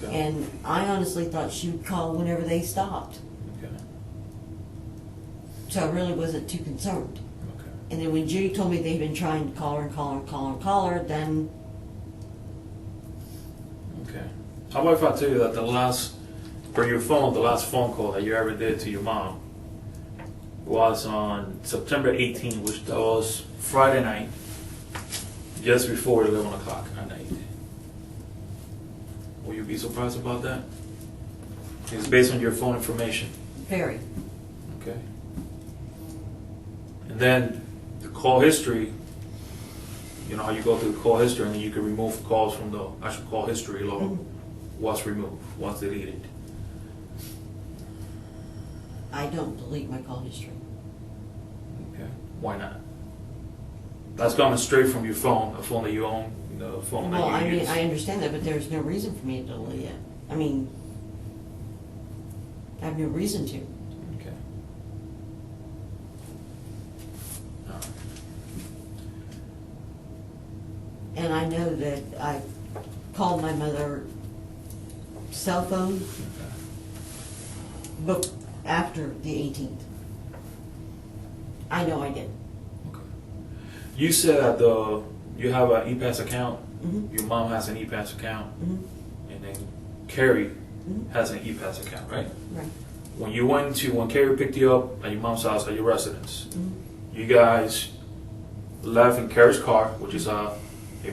Okay. And I honestly thought she would call whenever they stopped. Okay. So I really wasn't too concerned. Okay. And then when Judy told me they'd been trying to call her and call her and call her and call her, then Okay. How about if I tell you that the last phone call that you ever did to your mom was on September 18th, which that was Friday night, just before 11 o'clock at night. Will you be surprised about that? It's based on your phone information. very. Okay. And then the call history, you know how you go through the call history and then you can remove calls from the actual call history log. What's removed, what's deleted. I don't delete my call history. Okay. Why not? That's coming straight from your phone, a phone that you own, the phone Well, that you use. I understand that, but there's no reason for me to delete it. I mean, I have no reason to. Okay. All right. And I know that I called my mother's cell phone Okay. book after the 18th. I know I did. Okay. You said that you have an E-Pass account. Mhm. Your mom has an E-Pass account, Mhm. and then Carrie Mhm. has an E-Pass account, right? Right. When Carrie picked you up at your mom's house at your residence, Mhm. you guys left in Carrie's car, which is a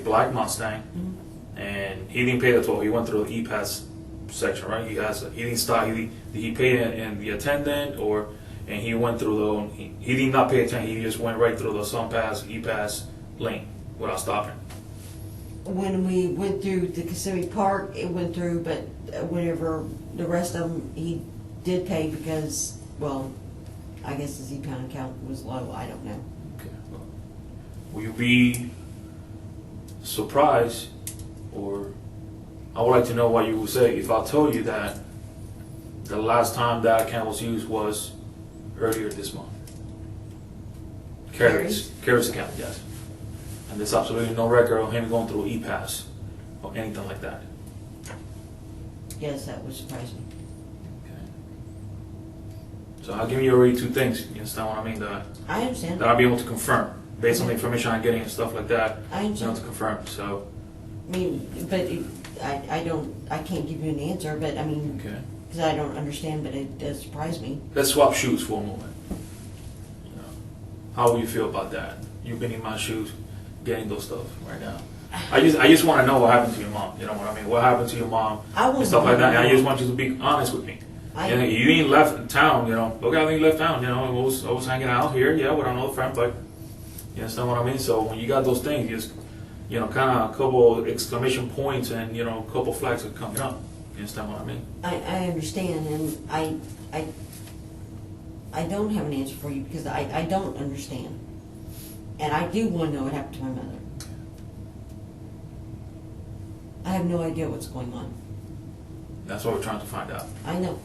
black Mustang, Mhm. and he didn't pay the toll. He went through the E-Pass section, right? He didn't stop. Did he pay in the attendant, and he went through he did not pay attention. He just went right through the SunPass E-Pass lane without stopping. When we went through the Kissimmee Park, it went through, but whenever the rest of them, he did pay because, well, I guess his e-pound account was low. I don't know. Okay. Will you be surprised, or I would like to know what you would say if I told you that the last time that account was used was earlier this month? Carrie's account, yes. And there's absolutely no record of him going through E-Pass or anything like that. Yes, that would surprise me. Okay. So I'll give you already two things. You understand what I mean? I understand. That I'll be able to confirm based on the information I'm getting and stuff like that. I I'll be understand. able to confirm. So I mean, but I can't give you an answer, but I mean, okay. because I don't understand, but it does surprise me. Let's swap shoes for a moment. You know, how will you feel about that? You've been in my shoes, getting those stuff right now. I just want to know what happened to your mom. You know what I mean? What happened to your mom I and stuff like wouldn't that. And I know. just want you to be honest with me. I- And you ain't left town. You know, look, I ain't left town. You know, I was hanging out here, yeah, with another friend, but you understand what I mean? So when you got those things, just kind of a couple exclamation points and a couple flags are coming up. You understand what I mean? I understand, and I don't have an answer for you because I don't understand. And I do want to know what happened to my mother. I have no idea what's going on. That's what we're trying to find out. I know.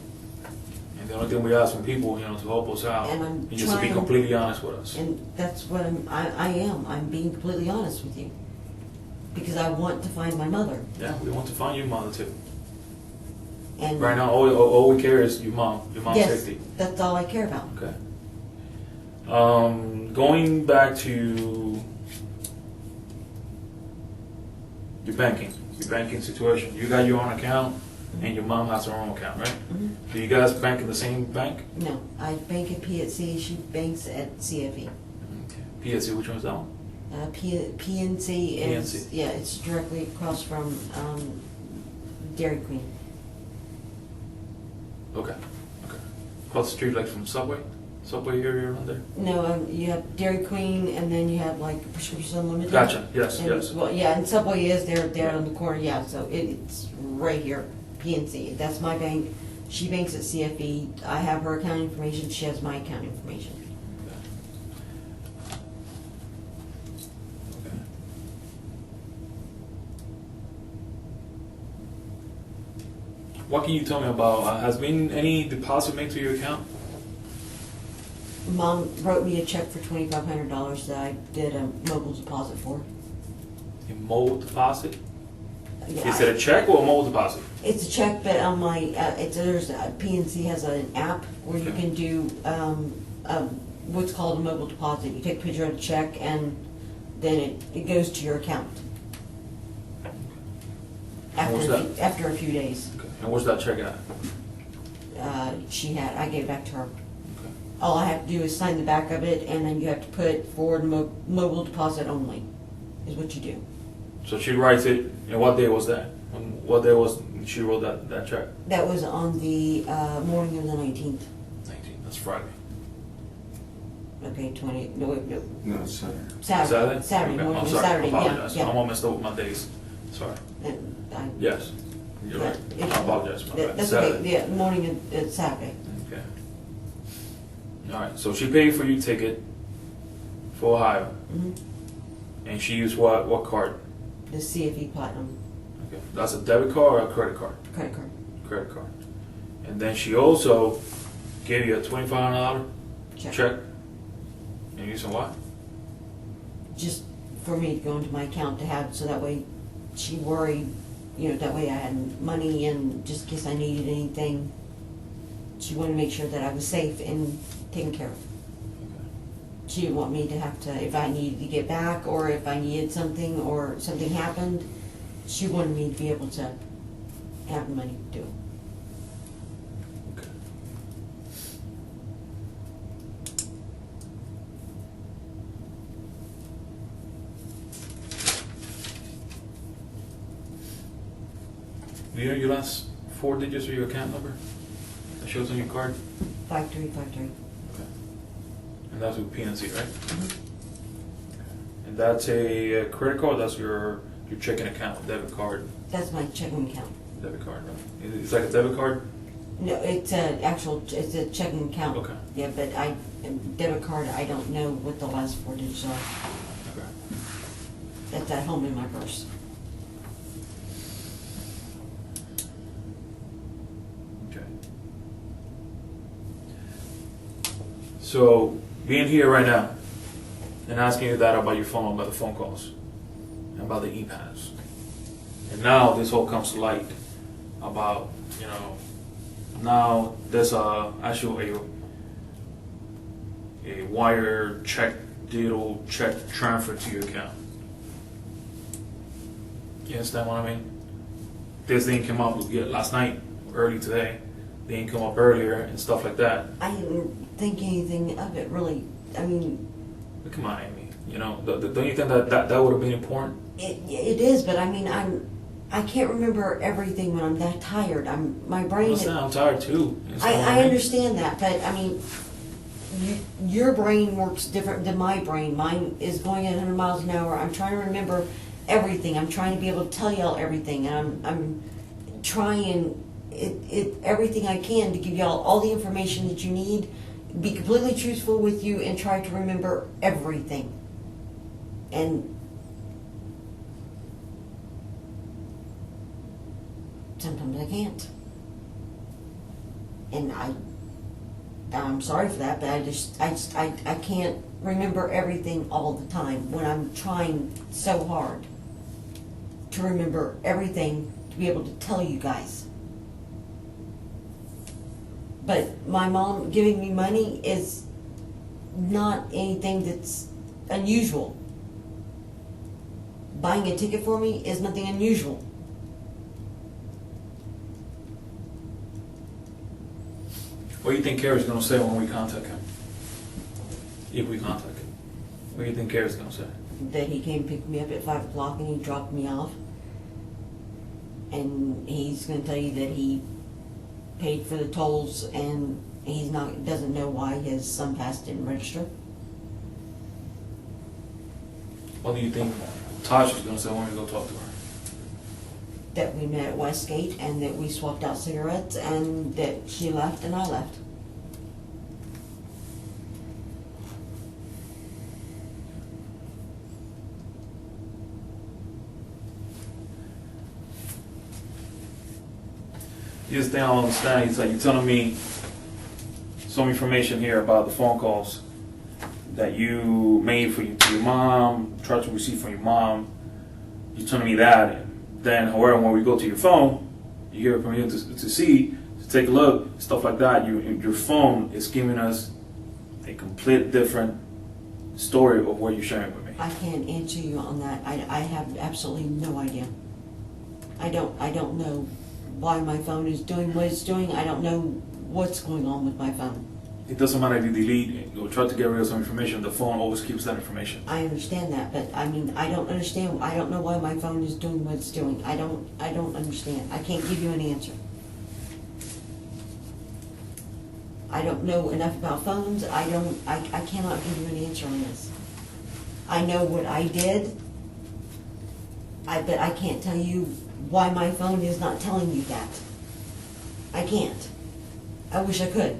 And the only thing we ask from people, to help us out, And I'm is just to be trying- completely honest with us. And that's what I am. I'm being completely honest with you. Because I want to find my mother. Yeah, we want to find your mother too. And Right now, all we care is your mom's yes, safety. that's all I care about. Okay. Going back to your banking situation. You got your own account, and your mom has her own account, right? Mhm. Do you guys bank in the same bank? No, I bank at PNC. She banks at CFE. Okay. PNC, which one's that one? PNC is PNC. yeah, it's directly across from Dairy Queen. Okay. Okay. Across the street, like from Subway area around there. No, you have Dairy Queen, and then you have like Prescription Unlimited. Gotcha. Yes. And, Yes. well, yeah, and Subway is there on the corner. Yeah, so it's right here. PNC. That's my bank. She banks at CFE. I have her account information. She has my account information. Okay. What can you tell me about? Has been any deposit made to your account? Mom wrote me a check for $2,500 that I did a mobile deposit for. A mobile deposit? Yeah, Is it a check or a mobile deposit? It's a check, but on my PNC has an app where you Okay. can do what's called a mobile deposit. You take a picture of the check and then it goes to your account What's that? after a few days. Okay. And where's that check at? I gave it back to her. Okay. All I have to do is sign the back of it, and then you have to put forward mobile deposit only, is what you do. So she writes it, and what day was that? What day was she wrote that check? That was on the morning of the 19th. 19. That's Friday. Okay, 20. No, wait, no. No, it's Saturday. Saturday. Saturday Okay. morning. I'm sorry. Saturday. I apologize. Yeah. I'm all messed up with my days. Sorry. And I, Yes. You're right. Yeah. I apologize. My bad. That's Saturday. okay. Yeah, morning of Saturday. Okay. All right. So she paid for your ticket for Ohio, Mm-hmm. and she used what card? The CFE Platinum Okay. That's a debit card or a credit card? credit card. Credit card. And then she also gave you a $2,500 check. And using what? Just for me to go into my account to have, so that way she worried, that way I had money, and just in case I needed anything, she wanted to make sure that I was safe and taken care of. She didn't want me to have to, if I needed to get back, or if I needed something, or something happened, she wanted me to be able to have the money to do it. Okay. Do you know your last 4 digits of your account number that shows on your card? 5353. Okay. And that's with PNC, right? Mhm. And that's a credit card. That's your checking account, debit card, That's my checking account. right? It's like a debit card. No, it's it's a checking account. Okay. Yeah, but debit card, I don't know what the last 4 digits are. Okay. That's at home in my purse. Okay. So being here right now and asking you that about your phone, about the phone calls, and about the e-pass, and now this all comes to light about now there's actually a wire check, digital check transfer to your account. You understand what I mean? This didn't come up yet last night, early today. They didn't come up earlier and stuff like that. I didn't think anything of it, really. I mean, But come on, Amy. Don't you think that would have been important? it is, but I mean, I can't remember everything when I'm that tired. My brain. I'm tired too. You know what I mean? understand that, but I mean, your brain works different than my brain. Mine is going at 100 miles an hour. I'm trying to remember everything. I'm trying to be able to tell y'all everything, and I'm trying everything I can to give y'all all the information that you need be completely truthful with you and try to remember everything. And sometimes I can't. And I'm sorry for that, but I can't remember everything all the time when I'm trying so hard to remember everything to be able to tell you guys. But my mom giving me money is not anything that's unusual. Buying a ticket for me is nothing unusual. What do you think Carrie's gonna say when we contact him? If we contact him, what do you think Carrie's gonna say? That he came pick me up at 5 o'clock and he dropped me off. And he's going to tell you that he paid for the tolls and doesn't know why his son pass didn't register. What do you think Tasha's gonna say when we go talk to her? That we met at Westgate and that we swapped out cigarettes and that she left and I left. Here's the thing I don't understand. He's like, you're telling me some information here about the phone calls that you made for your mom, tried to receive from your mom. You're telling me that. Then, however, when we go to your phone, you hear it from you to see, to take a look, stuff like that. Your phone is giving us a complete different story of what you're sharing with me. I can't answer you on that. I have absolutely no idea. I don't know why my phone is doing what it's doing. I don't know what's going on with my phone. It doesn't matter if you delete or try to get rid of some information, the phone always keeps that information. I understand that, but I mean, I don't understand. I don't know why my phone is doing what it's doing. I don't understand. I can't give you an answer. I don't know enough about phones. I cannot give you an answer on this. I know what I did. But I can't tell you why my phone is not telling you that. I can't. I wish I could.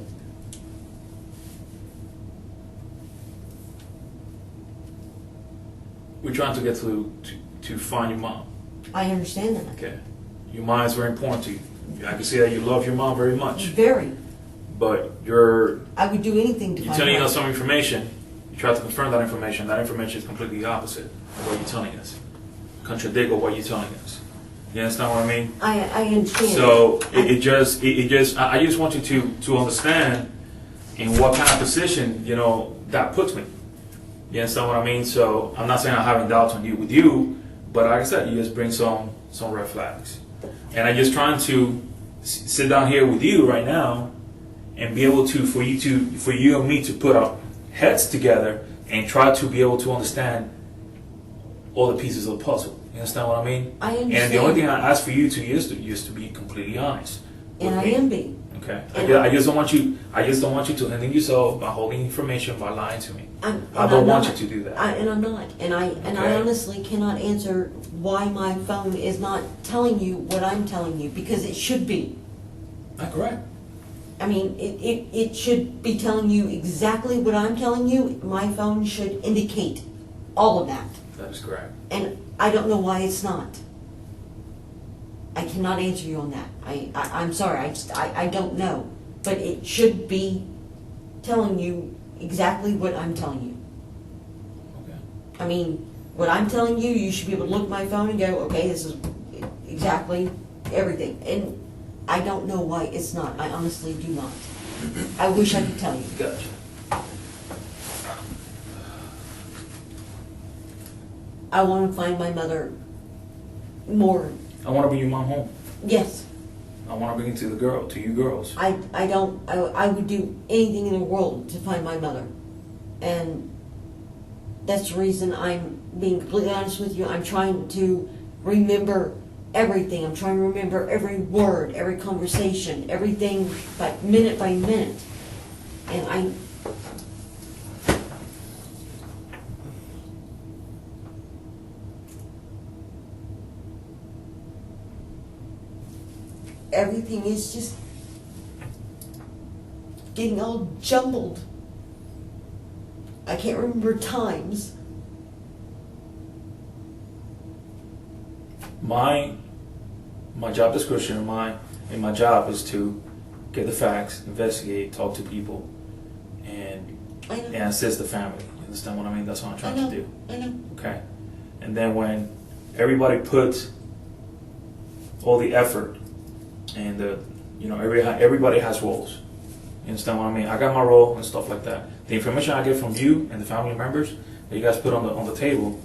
We're trying to get to find your mom. I understand that. Okay. Your mom is very important to you. I can see that you love your mom very much. Very. But I would do anything to you're find telling out. us some information. You try to confirm that information. That information is completely the opposite of what you're telling us. Contradict of what you're telling us. You understand what I mean? I understand. So I just want you to understand in what kind of position that puts me. You understand what I mean? So I'm not saying I'm having doubts on you with you, but like I said, you just bring some red flags, and I'm just trying to sit down here with you right now and be able for you and me to put our heads together and try to be able to understand all the pieces of the puzzle. You understand what I mean? I understand. And the only thing I ask for you is to be completely honest. And I me. am being. Okay. I just don't want you to hinder yourself by holding information, by lying to me. I don't want you to do that. I'm not. And I honestly cannot answer why my phone is not telling you what I'm telling you, because it should be. Not correct. I mean, it should be telling you exactly what I'm telling you. My phone should indicate all of that. That is correct. And I don't know why it's not. I cannot answer you on that. I'm sorry, I don't know. But it should be telling you exactly what I'm telling you. Okay. I mean, what I'm telling you, you should be able to look at my phone and go, okay, this is exactly everything. And I don't know why it's not. I honestly do not. I wish I could tell you. Gotcha. I want to find my mother more. I want to bring your mom home. Yes. I want to bring it to you girls. I would do anything in the world to find my mother. And that's the reason I'm being completely honest with you. I'm trying to remember everything. I'm trying to remember every word, every conversation, everything by minute. And everything is just, getting all jumbled. I can't remember times. My job description in my job is to get the facts, investigate, talk to people, and I know. assist the family. You understand what I mean? That's what I'm trying to do. I know. Okay? And then when everybody puts all the effort and everybody has roles. You understand what I mean? I got my role and stuff like that. The information I get from you and the family members that you guys put on the table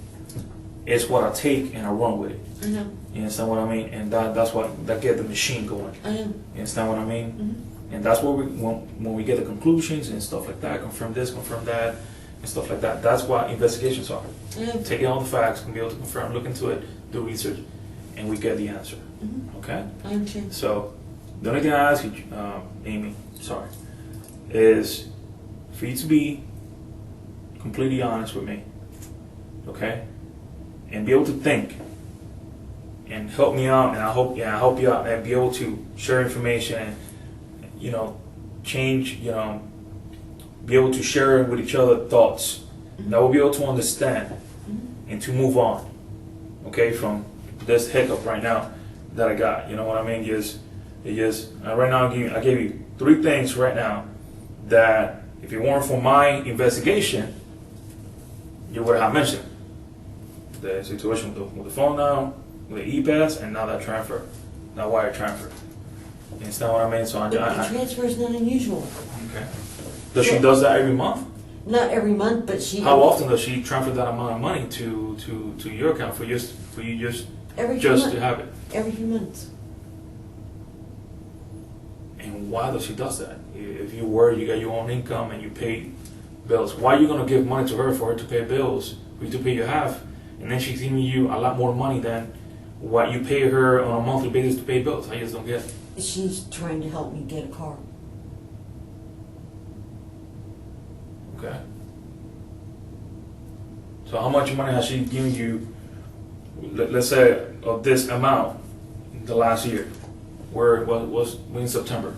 is what I take and I run with it. I know. You understand what I mean? And that's what that get the machine going. I know. You understand what I mean? Mm-hmm. And that's what when we get the conclusions and stuff like that, confirm this, confirm that, and stuff like that. That's what investigations are. I know. Taking all the facts, can be able to confirm, look into it, do research, and we get the answer. Mm-hmm. Okay? I understand. So the only thing I ask you, Amy, sorry, is for you to be completely honest with me, okay, and be able to think and help me out, and I hope you out and be able to share information and change, be able to share with each other thoughts that we'll be able to understand and to move on, okay, from this hiccup right now that I got. You know what I mean? Right now I gave you 3 things right now that if it weren't for my investigation, you would have mentioned the situation with the phone now, with the e-pass, and now that transfer, that wire transfer. You understand what I mean? So The transfer is not unusual. okay. Does she does that every month? Not every month, but she. How often does she transfer that amount of money to your account for you Every to have it? Every few months. And why does she does that? If you got your own income and you pay bills, why are you gonna give money to her for her to pay bills, for you to pay your half, and then she's giving you a lot more money than what you pay her on a monthly basis to pay bills? I just don't get it. She's trying to help me get a car. Okay. So how much money has she given you? Let's say of this amount the last year, where it was in September,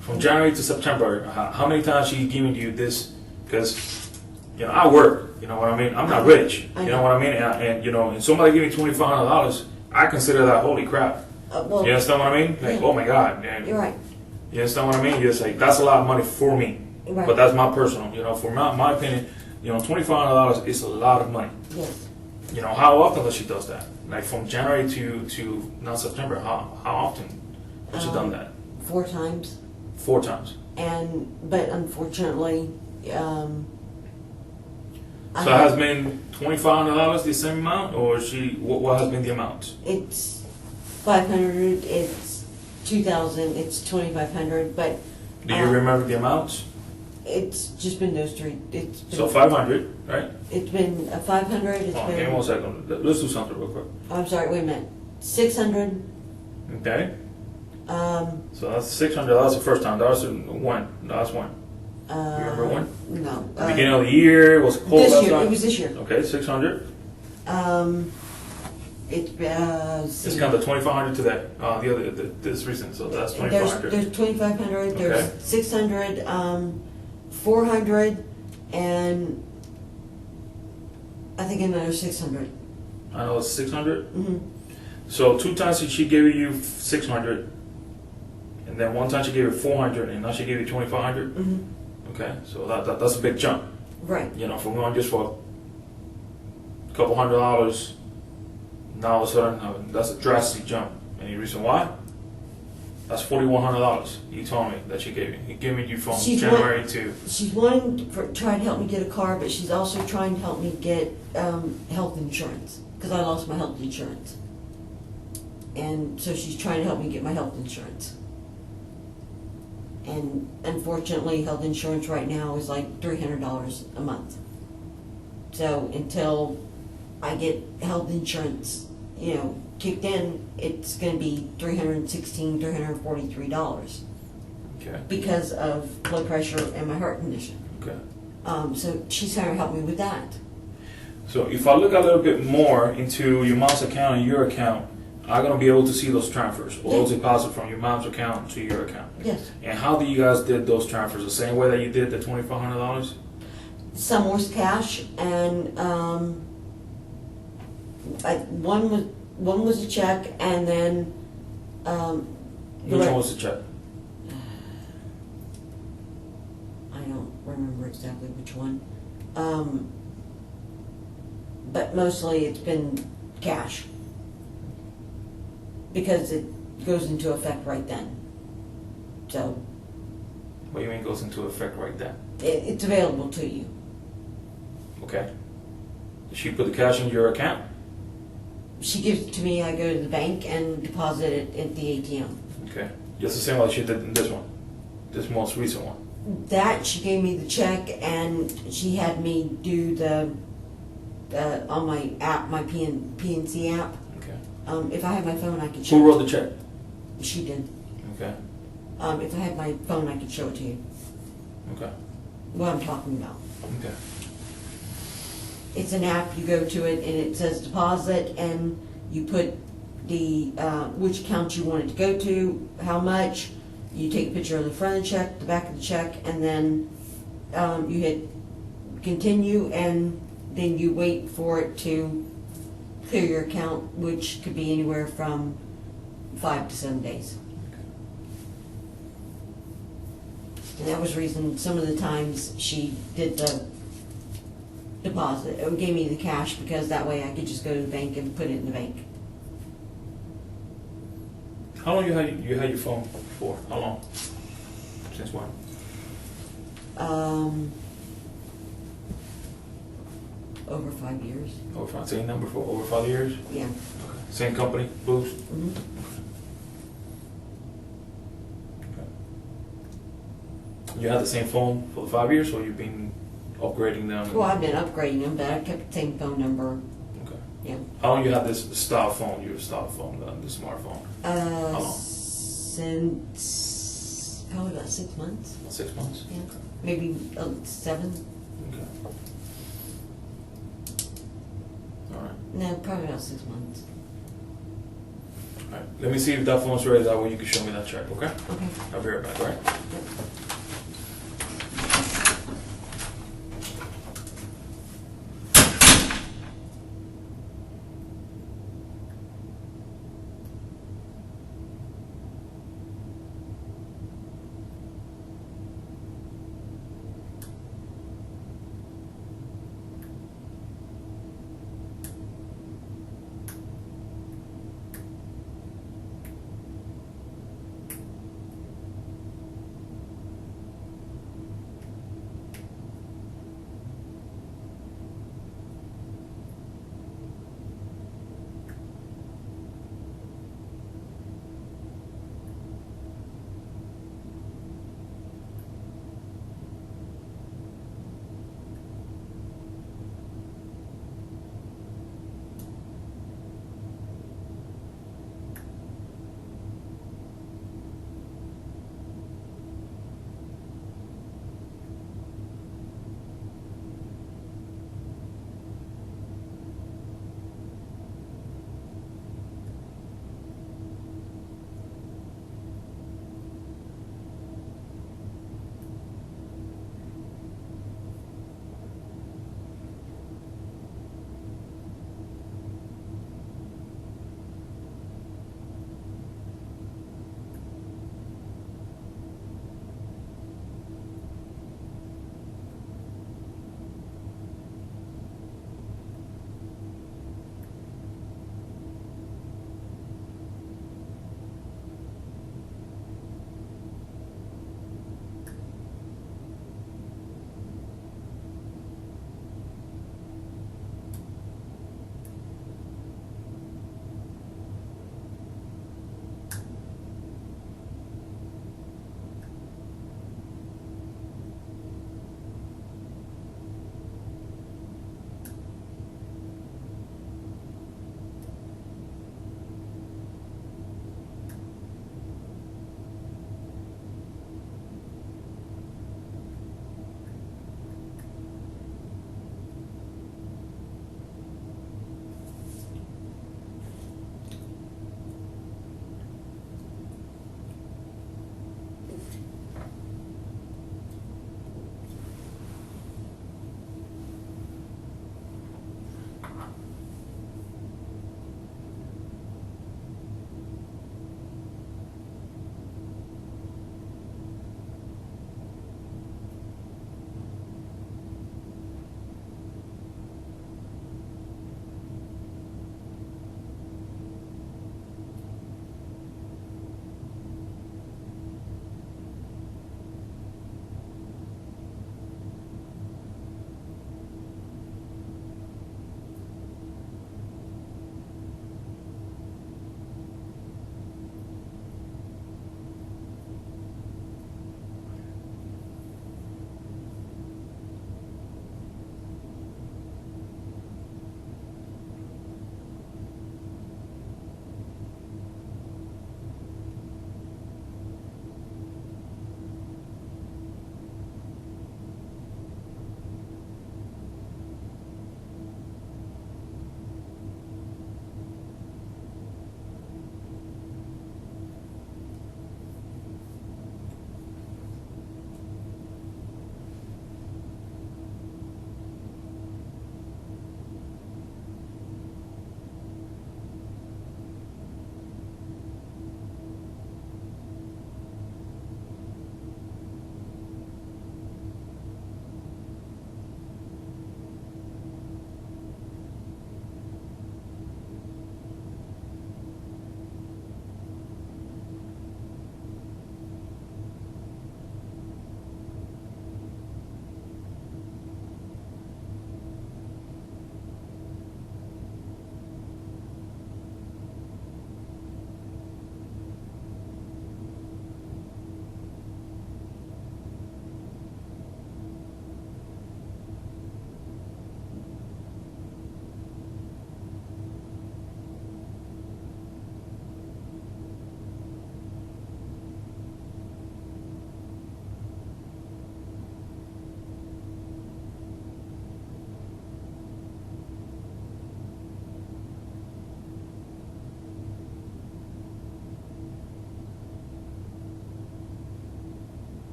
from January to September. How many times she given you this? Because I work. You know what I mean? I'm not rich. You know what I mean? And somebody giving me $2,500, I consider that holy crap. Well, You understand what I mean? Like, yeah. oh my God, man. You're right. You understand what I mean? It's like that's a lot of money for me. Right. But that's my personal. For my opinion, $2,500 is a lot of money. Yes. How often does she does that? Like from January to now September. How often has she done that? 4 times. 4 times. But unfortunately, So it has been $2,500 the same amount, or what has been the amount? It's 500. It's 2,000. It's 2,500. But Do you remember the amounts? it's just been those 3. It's been, So 500, right? It's been a 500. It's Hold on, been. give me 1 second. Let's do something real quick. I'm sorry. Wait a minute. 600. Okay. Um. So that's 600. That was the first time. That was when? That was when? You remember when? No. The beginning of the year was cold. This year. outside? It was this year. Okay, 600. It's It's kind of 2,500 to that. The other this recent, so that's 2,500. There's 2,500. Okay. There's 600. 400, and I think another 600. I know it's 600. Mm-hmm. So 2 times she gave you 600, and then 1 time she gave you 400, and now she gave you 2,500. Mm-hmm. Okay, so that's a big jump. Right. From going just for a couple $100, now all of a sudden that's a drastic jump. Any reason why? That's $4,100. You told me that she gave you. He gave me you from January to. She's wanting to try to help me get a car, but she's also trying to help me get health insurance because I lost my health insurance, and so she's trying to help me get my health insurance. And unfortunately, health insurance right now is like $300 a month. So until I get health insurance, kicked in, it's going to be $316, $343 Okay. because of blood pressure and my heart condition. Okay. So she's trying to help me with that. So if I look a little bit more into your mom's account and your account, are gonna be able to see those transfers or those deposits from your mom's account to your account. Yes. And how do you guys did those transfers? The same way that you did the $2,500? Some was cash, and one was a check, and then Which one was the check? I don't remember exactly which one. But mostly it's been cash. Because it goes into effect right then. So What do you mean goes into effect right then? it's available to you. Okay. Did she put the cash in your account? She gives it to me, I go to the bank and deposit it at the ATM. Okay. Just the same like she did in this one, this most recent one. That, she gave me the check, and she had me do the on my app, my PNC app. Okay. If I had my phone, I could show Who it. wrote the check? She did. Okay. If I had my phone, I could show it to you. Okay. What I'm talking about. Okay. It's an app, you go to it, and it says deposit, and you put the, which account you want it to go to, how much. You take a picture of the front of the check, the back of the check, and then you hit continue, and then you wait for it to clear your account, which could be anywhere from 5 to 7 days. And that was the reason some of the times she did the deposit, or gave me the cash, because that way I could just go to the bank and put it in the bank. How long you had your phone for? How long? Since when? Over 5 years. Same number for over 5 years? Yeah. Okay. Same company, Boost? Mm-hmm. Okay. You had the same phone for 5 years, or you've been upgrading them? Well, I've been upgrading them, but I kept the same phone number. Okay. Yeah. How long you had this style phone, your style phone, the smartphone? How long? Since probably about 6 months. 6 months? Yeah. Maybe 7. Okay. All right. No, probably about 6 months. All right. Let me see if that phone's ready. That way you can show me that check, okay? Okay. I'll be right back, all right? Yep.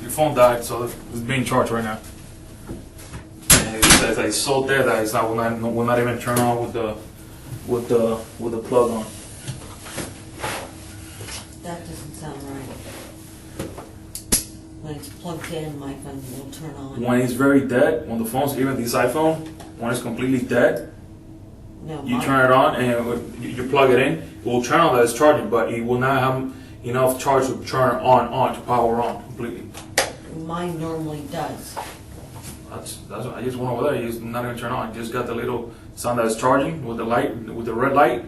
Your phone died, so it's being charged right now. And it says that it's so dead that it's not will not even turn on with the plug on. That doesn't sound right. When it's plugged in, my phone will turn on. When it's very dead, when the phone's, even this iPhone, when it's completely dead, No, you turn it on and you plug it in, it will turn on that it's charging, but it will not have enough charge to turn on to power on completely. mine normally does. That's what I just went over there. It's not even turn on. It just got the little sound that it's charging with the light, with the red light,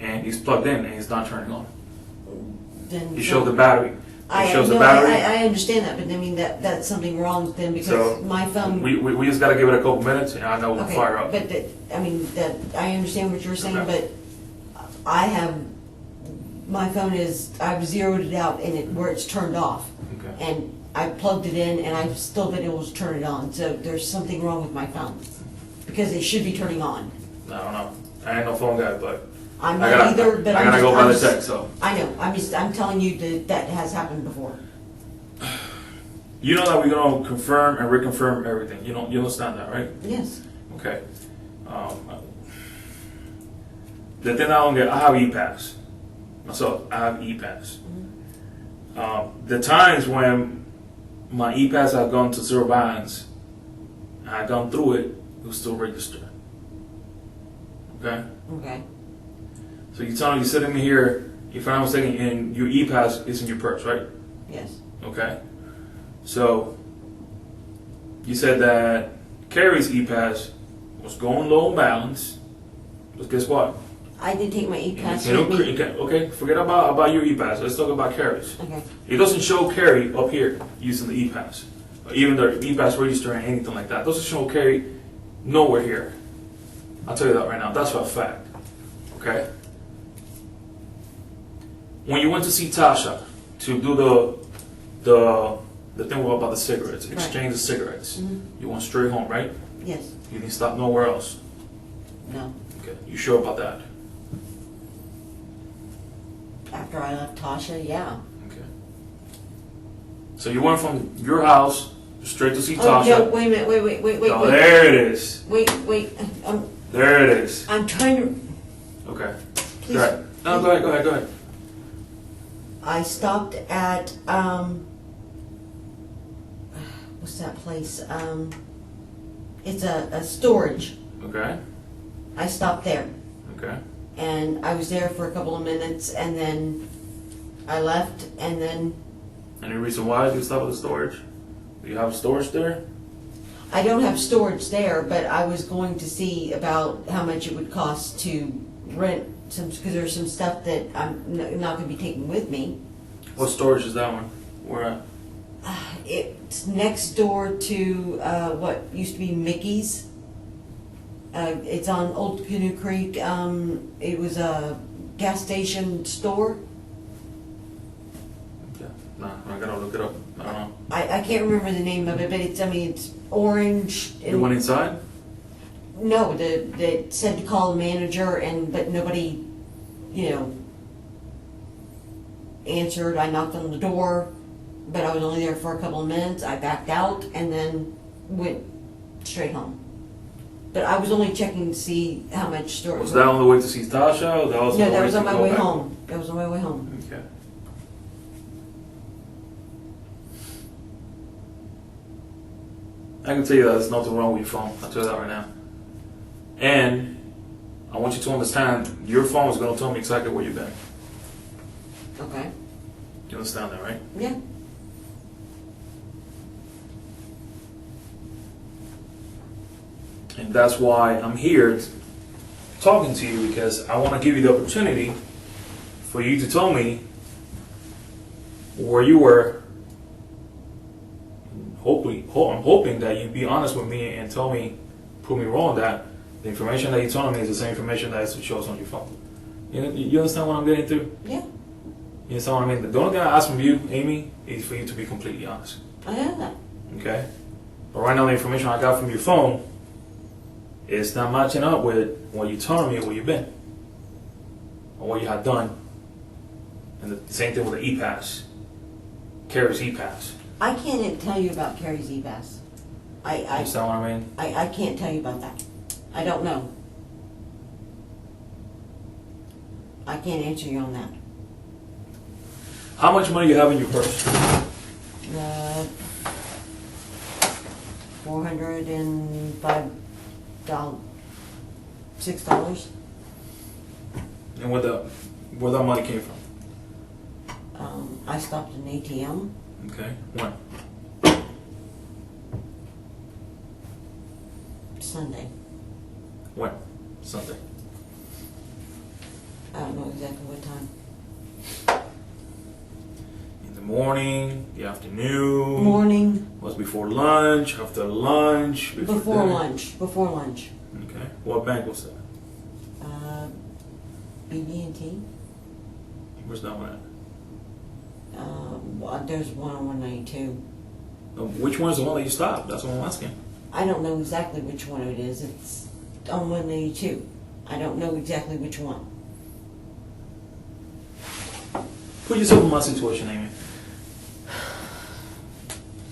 and it's plugged in and it's not turning on. Then It shows the battery. I shows the know, battery. I understand that, but I mean that's something wrong then because So, my phone. We just got to give it a couple minutes, and I know we'll Okay, fire up. but I mean that I understand what you're saying, Okay. but I have my phone is I've zeroed it out and it where it's turned off, Okay. and I plugged it in and I've still been able to turn it on. So there's something wrong with my phone because it should be turning on. I don't know. I ain't no phone guy, but I'm I not gotta, either, but I I'm gotta just, go by I'm the just- tech. So I know. I'm telling you that has happened before. you know that we're gonna confirm and reconfirm everything. You understand that, right? Yes. Okay. The thing I don't get, I have E-Pass. Myself, I have E-Pass. The times when my E-Pass have gone to zero balance, and I've gone through it, it was still registered. Okay? Okay. So you tell me you're sitting here, if I'm not mistaken, and your E-Pass is in your purse, right? Yes. Okay. So you said that Carrie's E-Pass was going low on balance, but guess what? I did take my E-Pass You with me. okay, forget about your E-Pass. Let's talk about Carrie's. Okay. It doesn't show Carrie up here using the E-Pass, or even the E-Pass register and anything like that. It doesn't show Carrie nowhere here. I'll tell you that right now. That's for a fact. Okay. When you went to see Tasha to do the thing about the cigarettes, Right. exchange the cigarettes, Mhm. you went straight home, right? Yes. You didn't stop nowhere else. No. Okay. You sure about that? After I left Tasha, yeah. Okay. So you went from your house straight to see Oh, Tasha. no, wait a minute, wait. Oh, there it is. Wait, There it is. I'm trying to, Okay. please. Go ahead. No, go ahead. I stopped at, what's that place? It's a storage. Okay. I stopped there. Okay. And I was there for a couple of minutes and then I left and then Any reason why you stop at the storage? Do you have storage there? I don't have storage there, but I was going to see about how much it would cost to rent some, because there's some stuff that I'm not going to be taking with me. What storage is that one? Where at? It's next door to what used to be Mickey's. It's on Old Canoe Creek. It was a gas station store. Okay. Nah, I gotta look it up. I don't know. I can't remember the name of it, but it's orange. You went inside? No, they said to call the manager, but nobody, answered. I knocked on the door, but I was only there for a couple of minutes. I backed out and then went straight home. But I was only checking to see how much storage. Was that on the way to see Tasha? Or that was No, that was to on my go way back? home. That was on my way home. Okay. I can tell you that there's nothing wrong with your phone. I'll tell you that right now. And I want you to understand, your phone is going to tell me exactly where you've been. Okay. You understand that, right? Yeah. And that's why I'm here talking to you, because I want to give you the opportunity for you to tell me where you were. I'm hoping that you be honest with me and tell me, prove me wrong, that the information that you're telling me is the same information that shows on your phone. You understand what I'm getting to? Yeah. You understand what I mean? The only thing I ask from you, Amy, is for you to be completely honest. I know that. Okay? But right now, the information I got from your phone is not matching up with what you're telling me where you've been or what you have done. And the same thing with the E-Pass. Carrie's E-Pass. I can't tell you about Carrie's e-pass. Understand what I mean? I can't tell you about that. I don't know. I can't answer you on that. How much money you have in your purse? $405, $6. And where that money came from? I stopped at an ATM. Okay. When? Sunday. When? Sunday. I don't know exactly what time. In the morning, the afternoon. Morning. Was before lunch, after lunch, Before dinner? lunch. Before lunch. Okay. What bank was that? BB&T. Where's that one at? There's one on 192. Which one is the one that you stopped? That's what I'm asking. I don't know exactly which one it is. It's on 182. I don't know exactly which one. Put yourself in my situation, Amy.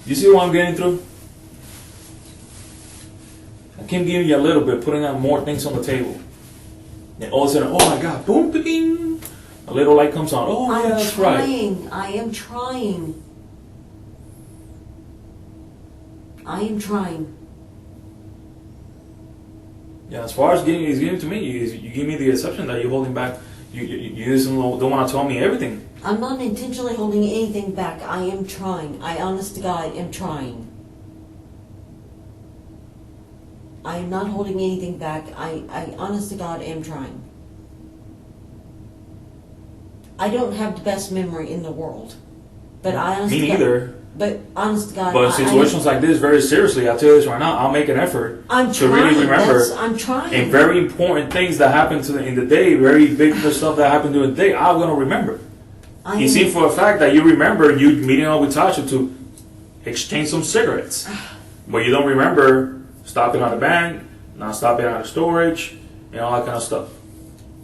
You see what I'm getting through? I keep giving you a little bit, putting out more things on the table. And all of a sudden, oh my God, boom, bing, a little light comes on. Oh yeah, that's right. I am trying. I am trying. Yeah, as far as he's giving to me, you give me the exception that you're holding back. You just don't want to tell me everything. I'm not intentionally holding anything back. I am trying. I honest to God am trying. I am not holding anything back. I honest to God am trying. I don't have the best memory in the world. But I honest Me to God, neither. but honest to God, But situations like this, very seriously, I'll tell you this right now, I'll make an effort I'm to trying. really remember. I'm trying. And very important things that happen in the day, very big stuff that happened during the day, I'm going to remember. You see for a fact that you remember you meeting up with Tasha to exchange some cigarettes. But you don't remember stopping at the bank, not stopping at the storage, and all that kind of stuff.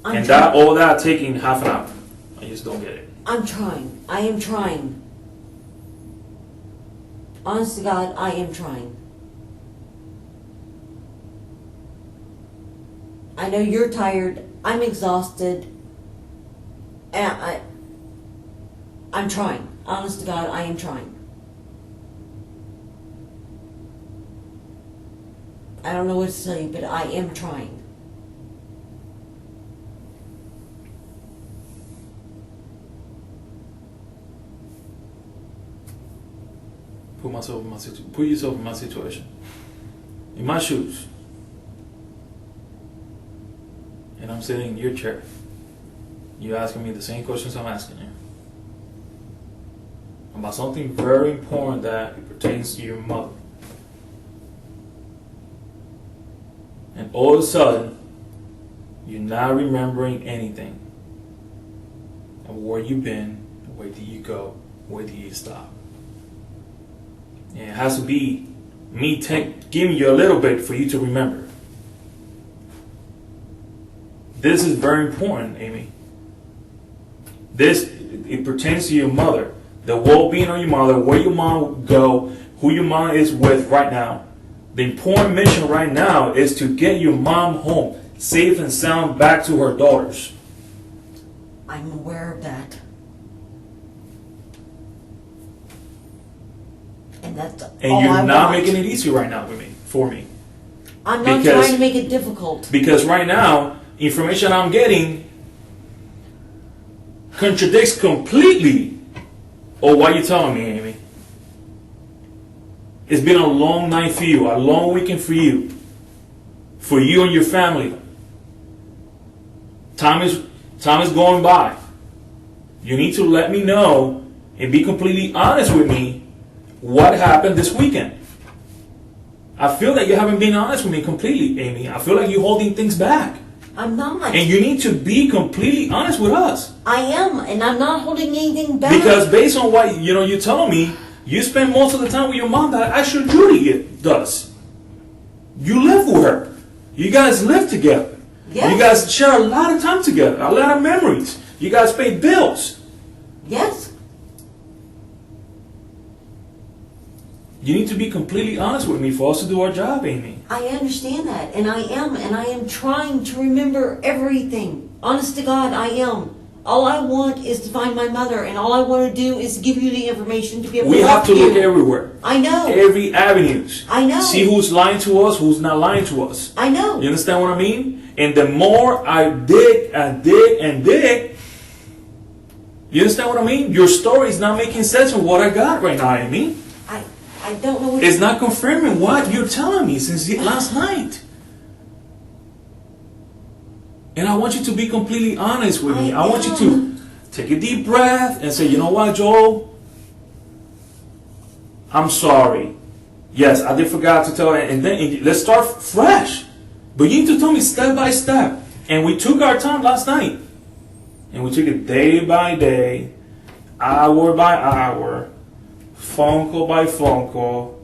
I'm That all that taking half an hour. I just don't get it. I'm trying. I am trying. Honest to God, I am trying. I know you're tired. I'm exhausted. And I'm trying. Honest to God, I am trying. I don't know what to tell you, but I am trying. Put yourself in my situation. In my shoes. And I'm sitting in your chair. You're asking me the same questions I'm asking you. About something very important that pertains to your mother. And all of a sudden, you're not remembering anything. And where you've been, where did you go, where did you stop? And it has to be me giving you a little bit for you to remember. This is very important, Amy. It pertains to your mother. The well-being of your mother, where your mom will go, who your mom is with right now. The important mission right now is to get your mom home, safe and sound, back to her daughters. I'm aware of that. And that's And all you're I not want. making it easy right now for me. I'm not because- trying to make it difficult. Because right now, information I'm getting contradicts completely of what you're telling me, Amy. It's been a long night for you, a long weekend for you and your family. Time is going by. You need to let me know and be completely honest with me what happened this weekend. I feel that you haven't been honest with me completely, Amy. I feel like you're holding things back. I'm not. And you need to be completely honest with us. I am, and I'm not holding anything back. Because based on what you're telling me, you spend most of the time with your mom that actually Judy does. You live with her. You guys live together. Yes. You guys share a lot of time together, a lot of memories. You guys pay bills. Yes. You need to be completely honest with me for us to do our job, Amy. I understand that, and I am trying to remember everything. Honest to God, I am. All I want is to find my mother, and all I want to do is give you the information to be able We to have help to you. look everywhere. I know. Every avenues. I know. See who's lying to us, who's not lying to us. I know. You understand what I mean? And the more I dig and dig and dig, you understand what I mean? Your story is not making sense with what I got right now, Amy. I don't know what It's not confirming what you're telling me since last night. And I want you to be completely honest with me. I want you to take a deep breath and say, you know what, Joel? I'm sorry. Yes, I did forget to tell you. And then let's start fresh. But you need to tell me step by step. And we took our time last night. And we took it day by day, hour by hour, phone call by phone call,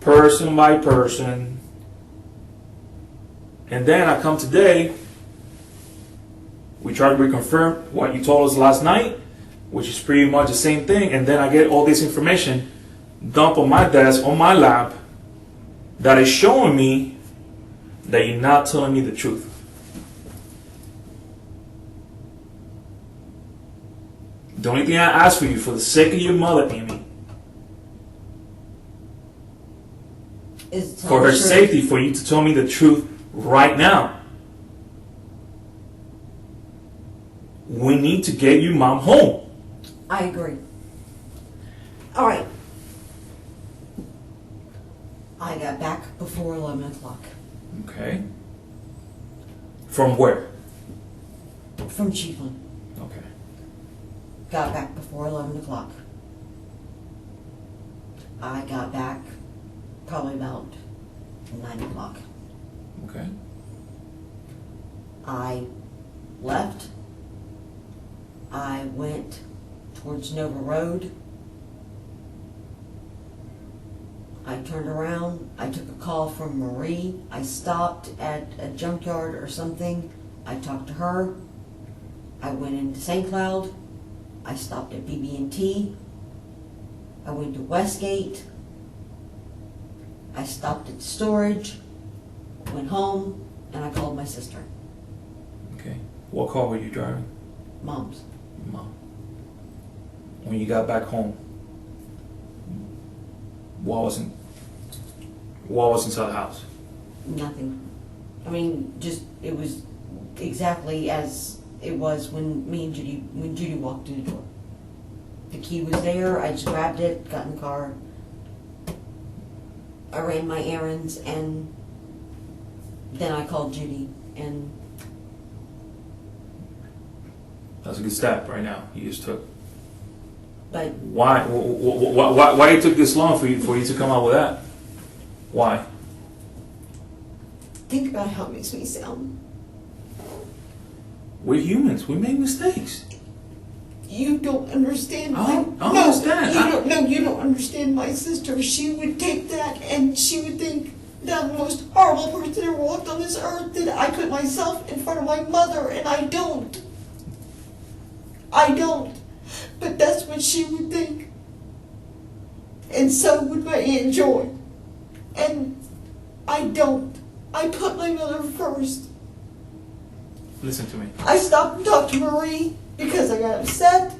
person by person. And then I come today, we try to reconfirm what you told us last night, which is pretty much the same thing. And then I get all this information dumped on my desk, on my lap, that is showing me that you're not telling me the truth. The only thing I ask for you, for the sake of your mother, Amy, is to tell for the her truth. safety, for you to tell me the truth right now. We need to get your mom home. I agree. All right. I got back before 11 o'clock Okay. From where? from Chiefland. Okay. Got back before 11 o'clock. I got back probably about 9 o'clock. Okay. I left. I went towards Nova Road. I turned around. I took a call from Marie. I stopped at a junkyard or something. I talked to her. I went into St. Cloud. I stopped at BB&T. I went to Westgate. I stopped at storage. Went home, and I called my sister. Okay. What car were you driving? Mom's. Mom. When you got back home, what was inside the house? Nothing. I mean, just, it was exactly as it was when Judy walked through the door. The key was there, I just grabbed it, got in the car. I ran my errands, and then I called Judy, and That's a good step right now. You just took. but Why it took this long for you to come out with that? Why? think about how it makes me sound. We're humans. We make mistakes. You don't understand I understand. You don't understand my sister. She would take that and she would think that the most horrible person ever walked on this earth, that I put myself in front of my mother, and I don't. I don't. But that's what she would think. And so would my Aunt Joy. And I don't. I put my mother first. Listen to me. I stopped and talked to Marie because I got upset,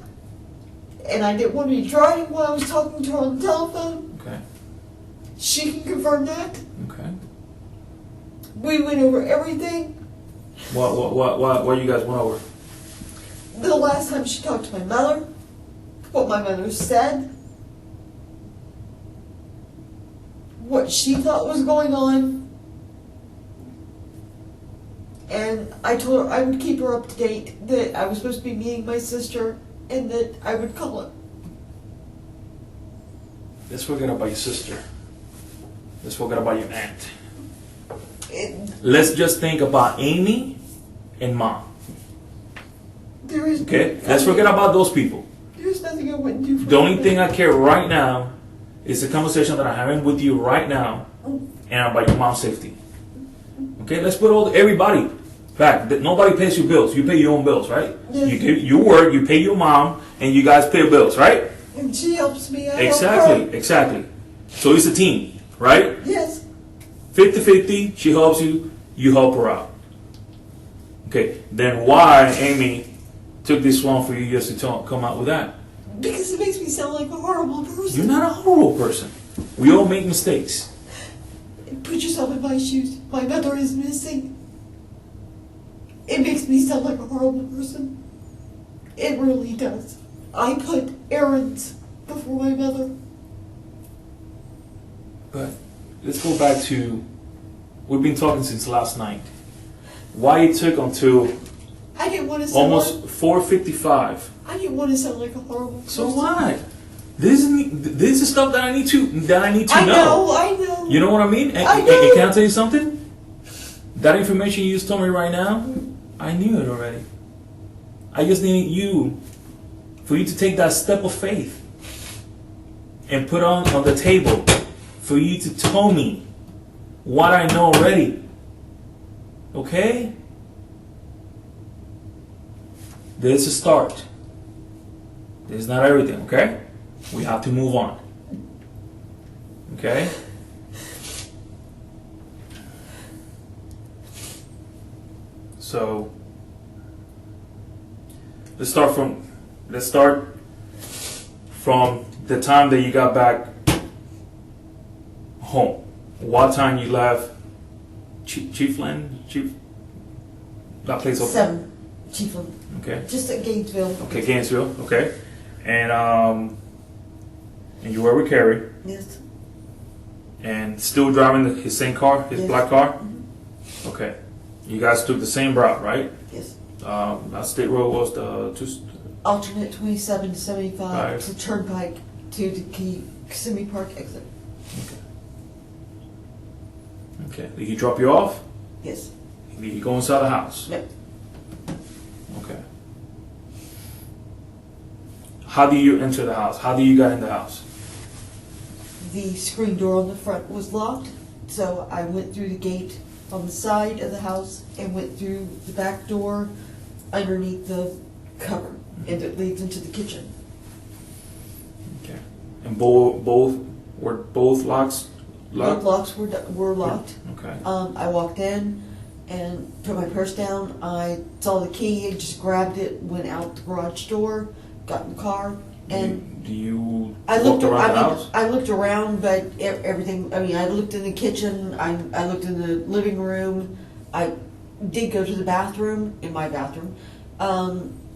and I didn't want to be driving while I was talking to her on the telephone. Okay. She can confirm that. Okay. We went over everything. What you guys went over? The last time she talked to my mother, what my mother said, what she thought was going on, and I told her I would keep her up to date, that I was supposed to be meeting my sister, and that I would call her. Let's forget about your sister. Let's forget about your aunt. Let's just think about Amy and Mom. There is Okay? Let's forget about those people. There's nothing I wouldn't do for The only her. thing I care right now is the conversation that I'm having with you right now and about your mom's safety. Okay? Let's put everybody back. Nobody pays your bills. You pay your own bills, right? Yes. You work, you pay your mom, and you guys pay bills, right? And she helps me out. Exactly, exactly. So it's a team, right? Yes. 50-50, she helps you, you help her out. Okay, then why, Amy, took this long for you just to come out with that? Because it makes me sound like a horrible person. You're not a horrible person. We all make mistakes. Put yourself in my shoes. My mother is missing. It makes me sound like a horrible person. It really does. I put errands before my mother. But let's go back to, we've been talking since last night. Why it took until I didn't want to sound almost 4:55. I didn't want to sound like a horrible person. So what? This is stuff that I need to I know. You know what I mean? And, I and know. can I tell you something? That information you just told me right now, I knew it already. I just needed for you to take that step of faith and put on the table for you to tell me what I know already. Okay? This is a start. This is not everything, okay? We have to move on. Okay? So let's start from the time that you got back home. What time you left Chiefland? That place open? 7. Chiefland. Okay. Just at Gainesville. Okay, Gainesville. Okay. And you were with Carrie Yes. and still driving his same car, his Yes. black car? Mhm. Okay. You guys took the same route, right? Yes. That state road was the Alternate 27 to 75 Right. to Turnpike to the Kissimmee Park exit. Okay. Did he drop you off? Yes. Did he go inside the house? Yep. Okay. How do you enter the house? How do you get in the house? The screen door on the front was locked, so I went through the gate on the side of the house and went through the back door underneath the cover, and it leads into the kitchen. Okay. And both locks Both locked? locks were locked. Okay. I walked in and put my purse down. I saw the key and just grabbed it, went out the garage door, got in the car, and Do you I walk looked around the around. house? I looked around, but everything. I mean, I looked in the kitchen. I looked in the living room. I did go to the bathroom, in my bathroom,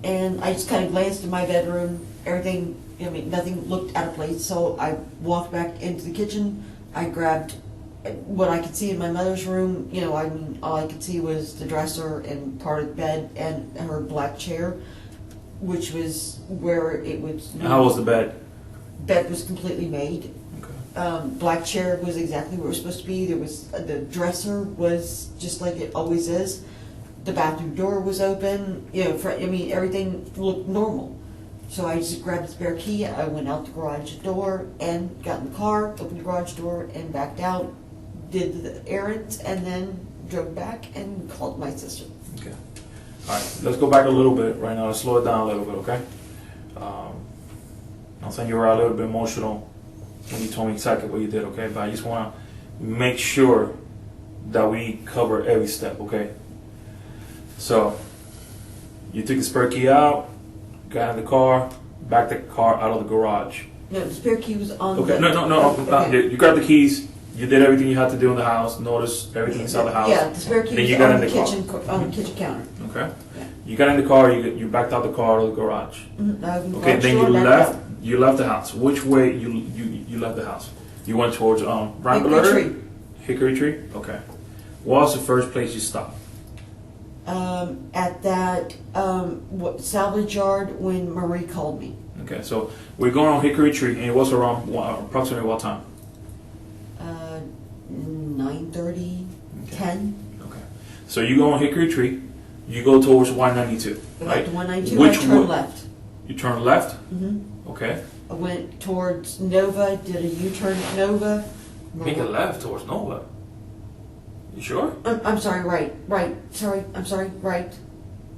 and I just kind of glanced in my bedroom. Everything. I mean, nothing looked out of place. So I walked back into the kitchen. I grabbed what I could see in my mother's room. You know, I mean, all I could see was the dresser and part of the bed and her black chair, which was where it was. How was the bed? Bed was completely made. Okay. Black chair was exactly where it was supposed to be. There was the dresser was just like it always is. The bathroom door was open. You know, I mean, everything looked normal. So I just grabbed the spare key. I went out the garage door and got in the car, opened the garage door, and backed out. Did the errands, and then drove back and called my sister. Okay. All right. Let's go back a little bit right now. Let's slow it down a little bit, okay? I'm saying you were a little bit emotional when you told me exactly what you did, okay? But I just want to make sure that we cover every step, okay? So, you took the spare key out, got in the car, backed the car out of the garage. No, the spare key was on Okay, the... no. Okay. You grabbed the keys, you did everything you had to do in the house, noticed everything inside the house. Yeah, the spare key Then you was got on in the the car. kitchen, on the kitchen counter. Okay. Yeah. You got in the car, you backed out the car out of the garage. Mm-hmm. I opened the Okay, garage then door, you backed left. out. You left the house. Which way you left the house? You went towards Hickory Rambler? Tree. Hickory Tree. Okay. What was the first place you stopped? At that salvage yard when Marie called me. Okay, so we're going on Hickory Tree, and it was around approximately what time? 9:30, Okay. 10. Okay. So you go on Hickory Tree. You go towards 192, I right? got to 192. Which I turned way? left. You turn left. hmm Okay. I went towards Nova. Did a U-turn at Nova. Make a left towards Nova. You sure? I'm sorry. Right. Sorry. I'm sorry. Right.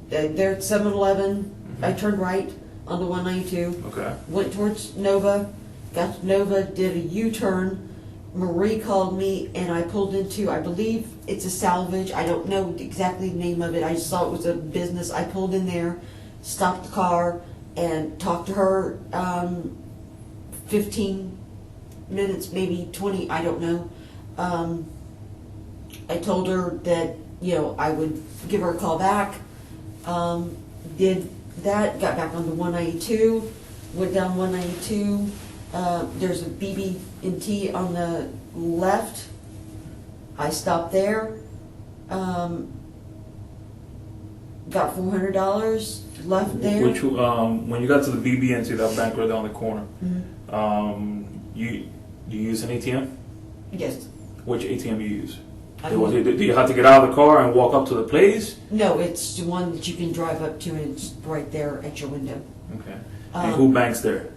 There at 7-Eleven. I turned right on the 192. Okay. Went towards Nova. got to Nova, did a U-turn. Marie called me and I pulled into, I believe it's a salvage. I don't know exactly the name of it. I just saw it was a business. I pulled in there, stopped the car, and talked to her 15 minutes, maybe 20, I don't know. I told her that, I would give her a call back. Did that, got back onto 192, went down 192. There's a BB&T on the left. I stopped there. Got $400 left there. Which, when you got to the BB&T, that bank right down the corner, you use an ATM? Yes. Which ATM you use? I Do mean- you have to get out of the car and walk up to the place? No, it's the one that you can drive up to and it's right there at your window. Okay. And who banks there?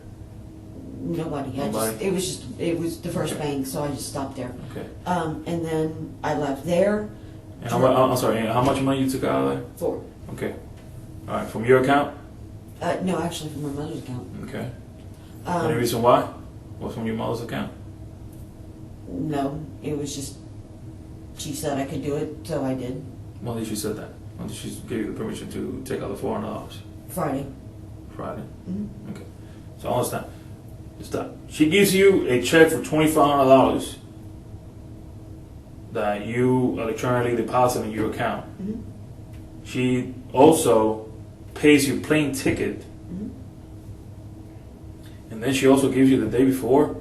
Nobody. Nobody? It was the first Okay. bank, so I just stopped there. Okay. And then I left there. And I'm sorry, and how much money you took out of there? For, Okay. All right, from your account? no, actually from my mother's account. Okay. Any reason why? Was from your mother's account? No, it was just, she said I could do it, so I did. When did she say that? When did she give you the permission to take out the $400? Friday. Friday? Mhm. Okay. So I understand. Stop. She gives you a check for $2,500 that you electronically deposit in your account. Mhm. She also pays your plane ticket, Mhm. and then she also gives you the day before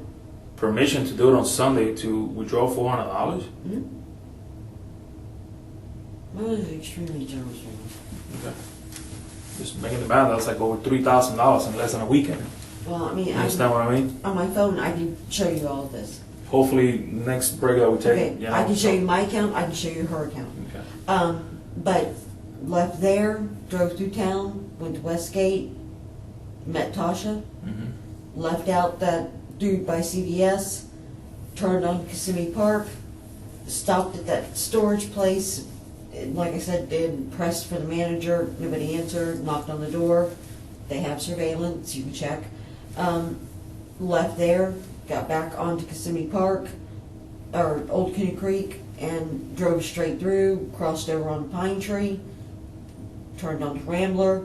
permission to do it on Sunday to withdraw $400. Mhm. My mother's extremely generous right now. Okay. Just making the math, that's like over $3,000 in less than a weekend. Well, I mean, You understand what I mean? on my phone, I can show you all of this. Hopefully, next break that we take. Okay, I can show you my account, I can show you her account. Okay. But left there, drove through town, went to Westgate, met Tasha, Mhm. left out that dude by CVS, turned on Kissimmee Park, stopped at that storage place. Like I said, did pressed for the manager, nobody answered, knocked on the door. They have surveillance, you can check. Left there, got back onto Kissimmee Park, or Old Cooney Creek, and drove straight through, crossed over on Pine Tree, turned onto Rambler,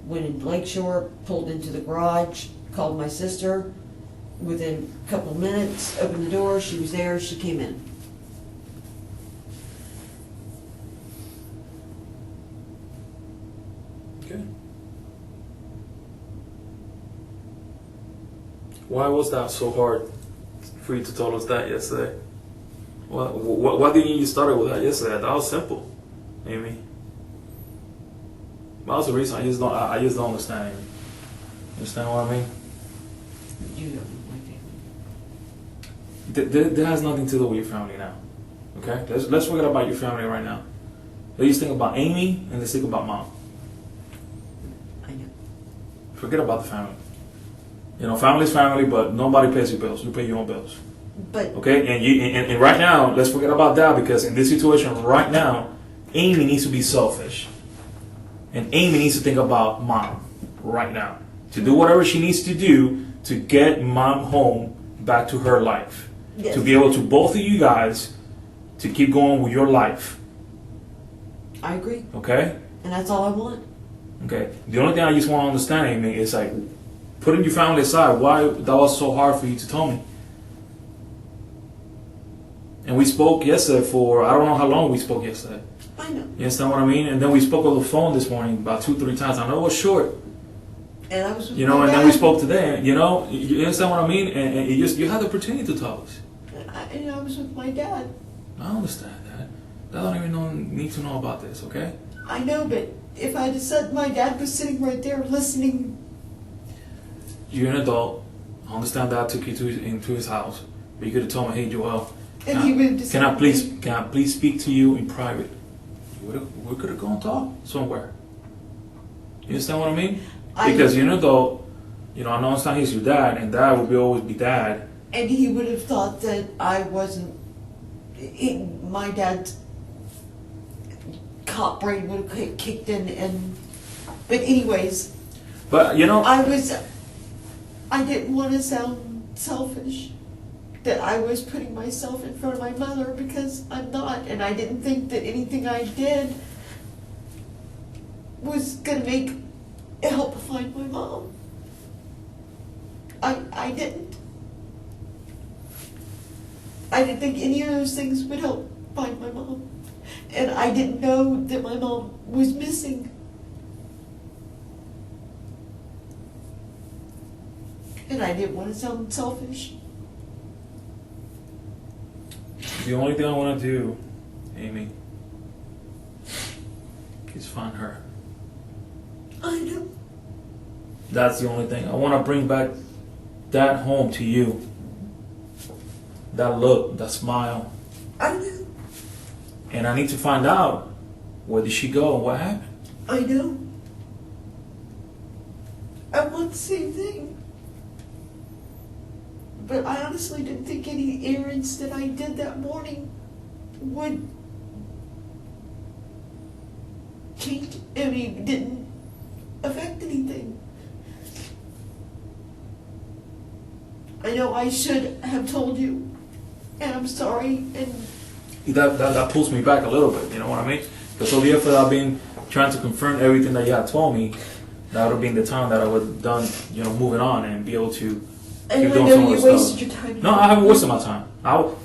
went into Lakeshore, pulled into the garage, called my sister. Within a couple of minutes, opened the door, she was there, she came in. Okay. Why was that so hard for you to tell us that yesterday? Why didn't you start with that yesterday? That was simple, Amy. That was the reason. I just don't understand, Amy. Understand what I mean? You don't know my family. That has nothing to do with your family now. Okay? Let's forget about your family right now. Let's just think about Amy and let's think about Mom. I know. Forget about the family. Family's family, but nobody pays your bills. You pay your own bills. But Okay? And right now, let's forget about that because in this situation right now, Amy needs to be selfish. And Amy needs to think about Mom right now. To do whatever she needs to do to get Mom home back to her life. Yes. To be able to, both of you guys, to keep going with your life. I agree, Okay? and that's all I want. Okay. The only thing I just want to understand, Amy, is like putting your family aside, why that was so hard for you to tell me. And we spoke yesterday for, I don't know how long we spoke yesterday. I know. You understand what I mean? And then we spoke on the phone this morning about 2-3 times. I know it was short, And I was with and my then we dad. spoke today. You understand what I mean? And you had the opportunity to tell us. And I was with my dad. I understand that. I don't even need to know about this, okay? I know, but if I had said my dad was sitting right there listening. You're an adult. I understand that I took you into his house, but you could have told me, hey, Joel, And he would have decided. can I please speak to you in private? We could have gone talk somewhere. You understand what I mean? Because you're an adult. I know understand he's your dad, and dad will always be dad. And he would have thought that I wasn't. My dad's cop brain would have kicked in, but anyways, But I was. I didn't want to sound selfish, that I was putting myself in front of my mother, because I'm not, and I didn't think that anything I did was gonna help find my mom. I didn't. I didn't think any of those things would help find my mom. And I didn't know that my mom was missing. And I didn't want to sound selfish. The only thing I want to do, Amy, is find her. I know. That's the only thing. I want to bring back that home to you. That look, that smile. I know. And I need to find out, where did she go and what happened? I know. I want the same thing. But I honestly didn't think any errands that I did that morning would change, didn't affect anything. I know I should have told you, and I'm sorry, and That pulls me back a little bit, you know what I mean? Because all the effort I've been trying to confirm everything that you had told me, that would have been the time that I would have done, moving on and be able to I keep doing know some of you the stuff. wasted your time. No, I haven't wasted my time.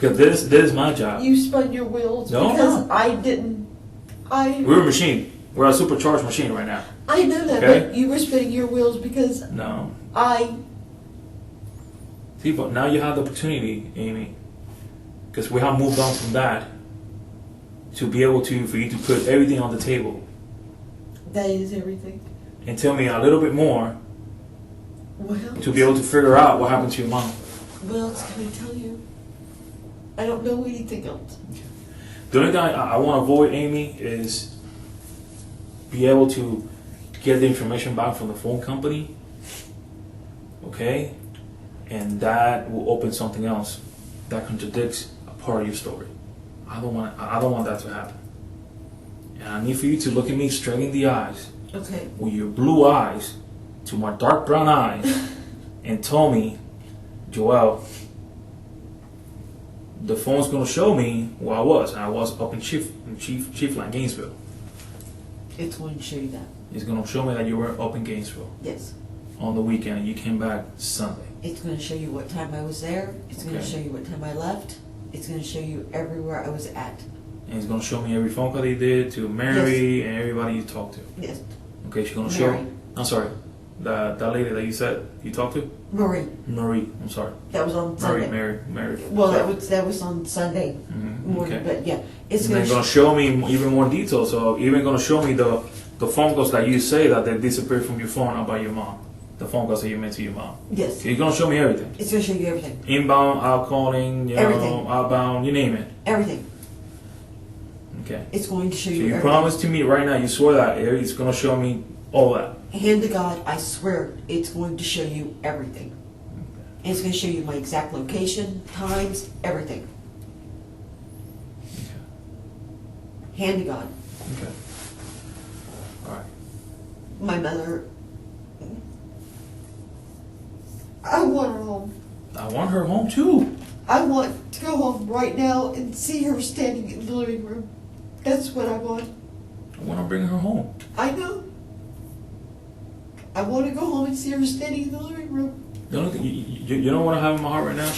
Because this is my job. You spun your wheels No, because no. I didn't. We're a machine. We're a supercharged machine right now. I know that, Okay. but you were spinning your wheels because No. I. See, but now you have the opportunity, Amy, because we have moved on from that, to be able to, for you to put everything on the table That is everything. and tell me a little bit more Well, to be able to figure out what happened to your mom. Well, it's going to tell you. I don't know anything else. The only thing I want to avoid, Amy, is be able to get the information back from the phone company, okay? And that will open something else that contradicts a part of your story. I don't want that to happen. And I need for you to look at me straight in the eyes, Okay. with your blue eyes to my dark brown eyes, and tell me, Joel, the phone's gonna show me where I was. And I was up in Chiefland, Gainesville. It's going to show you that. It's gonna show me that you were up in Gainesville Yes. on the weekend and you came back Sunday. It's going to show you what time I was there. It's going to Okay. show you what time I left. It's going to show you everywhere I was at. And it's gonna show me every phone call they did to Mary and everybody you talked to. Yes. Okay, she's gonna Mary. show. I'm sorry, that lady that you said you talked to, Marie. Marie. I'm sorry, That was on Sunday. Mary. Well, that was on Sunday morning, Okay. but yeah, it's And going they're gonna show me even more details. So even gonna show me the phone calls that you say that they disappeared from your phone about your mom. The phone calls that you made to your mom. Yes, So you're gonna show me everything. it's going to show you everything. Inbound, outcalling, Everything. outbound, you name it. Everything. Okay. It's going to show So you you everything. promised to me right now. You swore that it's gonna show me all that. Hand to God, I swear it's going to show you everything. And it's going to show you my exact location, times, everything. Hand to God. Okay. All right. My mother, I want her home. I want her home too. I want to go home right now and see her standing in the living room. That's what I want. I want to bring her home. I know. I want to go home and see her standing in the living room. The only thing, you know what I have in my heart right now?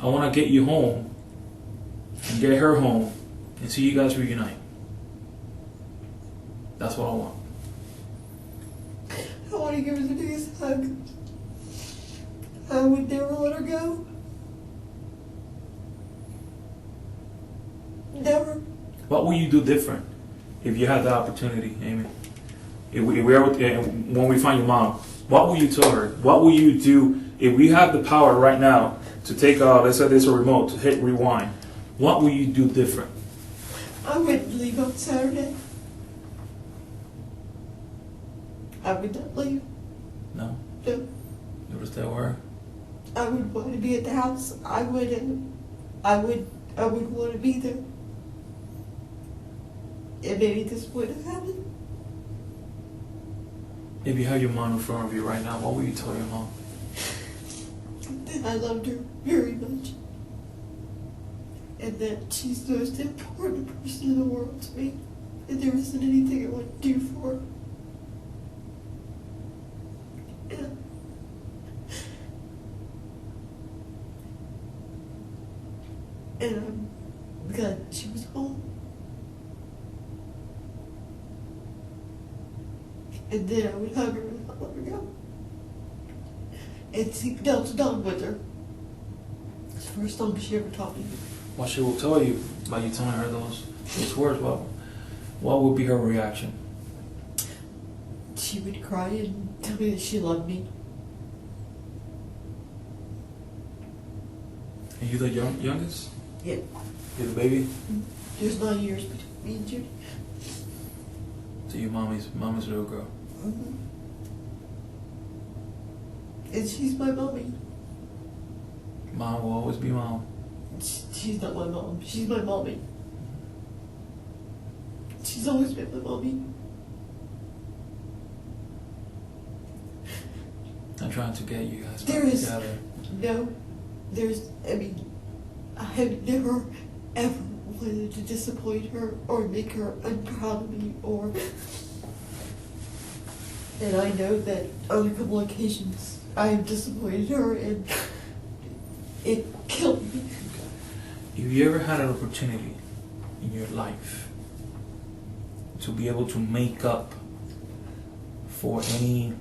I want to get you home and get her home and see you guys reunite. That's what I want. I want to give her the biggest hug. I would never let her go. Never. What will you do different if you had the opportunity, Amy? If we ever, when we find your mom, what will you tell her? What will you do if we have the power right now to take, let's say there's a remote, to hit rewind? What will you do different? I wouldn't leave on Saturday. I would not leave. No? No. You would stay with her? I would want to be at the house. I would want to be there. And maybe this would have happened. If you have your mom in front of you right now, what will you tell your mom? that I loved her very much. And that she's the most important person in the world to me. And there isn't anything I would do for her. And I'm glad she was home. And then I would hug her and let her go. And sing Delta Dawn with her. It's the first song she ever taught me. What she will tell you by you telling her those words, what would be her reaction? She would cry and tell me that she loved me. And you the youngest? Yeah. You're the baby? There's 9 years between me and Judy. So your mommy's little girl. Mm-hmm. And she's my mommy. Mom will always be mom. She's not my mom. She's my mommy. She's always been my mommy. I'm trying to get you guys There back is together. no, I have never ever wanted to disappoint her or make her unproud of me and I know that on a couple occasions I have disappointed her and it killed me. If you ever had an opportunity in your life to be able to make up for any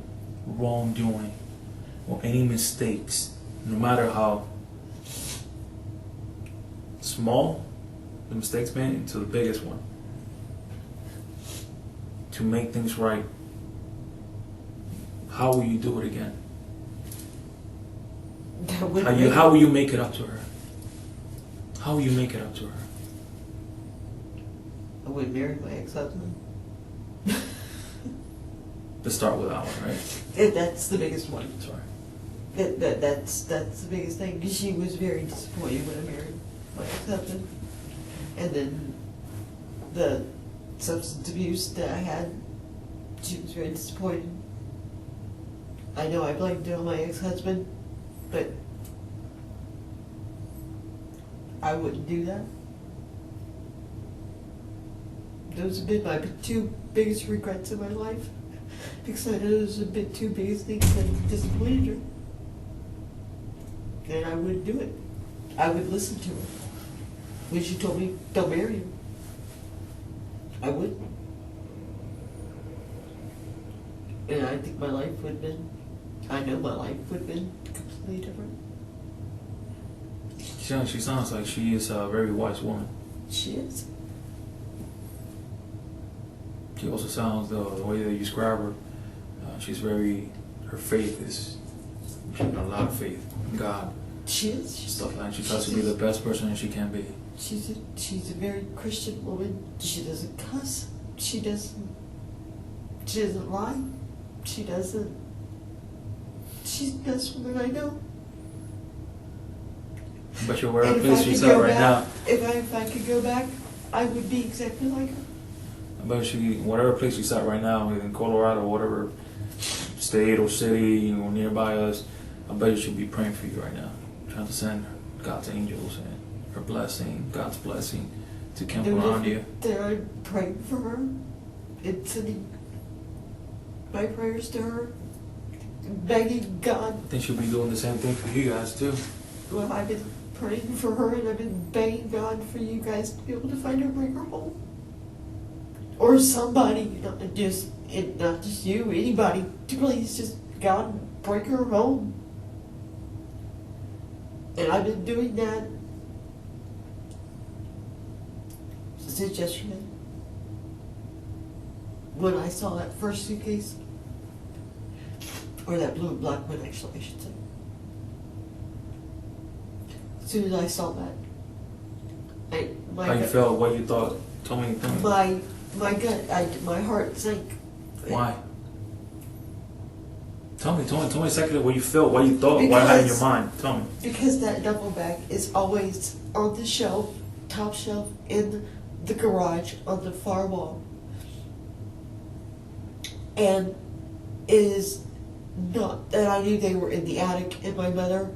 wrongdoing or any mistakes, no matter how small the mistakes been into the biggest one, to make things right, how will you do it again? How will you make it up to her? How will you make it up to her? I would marry my ex-husband. Let's start with that one, right? That's the biggest one. Sorry. That's the biggest thing. She was very disappointed when I married my ex-husband. And then the substance abuse that I had, she was very disappointed. I know I blamed it on my ex-husband, but I wouldn't do that. Those have been my two biggest regrets in my life, because I know those have been two biggest things that disappointed her. And I wouldn't do it. I would listen to her when she told me, don't marry him. I wouldn't. And I think my life would have been, I know my life would have been completely different. She sounds like she is a very wise woman. She is. She also sounds, the way that you describe her, she's very, her faith is, she has a lot of faith in God. She is. Stuff like that. She tries to be the best person that she can be. She's a very Christian woman. She doesn't cuss. She doesn't lie. She's the best woman I know. But you're wherever And place she's at right now. If I could go back, I would be exactly like her. But whatever place she's at right now, in Colorado, whatever state or city, nearby us, I bet you she'll be praying for you right now. Trying to send God's angels and her blessing, God's blessing to camp around you. They're praying for her and sending my prayers to her, begging God. I think she'll be doing the same thing for you guys too. Well, I've been praying for her and I've been begging God for you guys to be able to find her, bring her home. Or somebody, not just you, anybody, to please just God bring her home. And I've been doing that since yesterday. When I saw that first suitcase, or that blue and black one actually, I should say. As soon as I saw that, How you felt, what you thought, tell me. My gut, my heart sank. Why? Tell me exactly what you felt, what you thought, what you had in your mind. Tell me. Because that duffel bag is always on the shelf, top shelf, in the garage on the far wall. And it is not that I knew they were in the attic, and my mother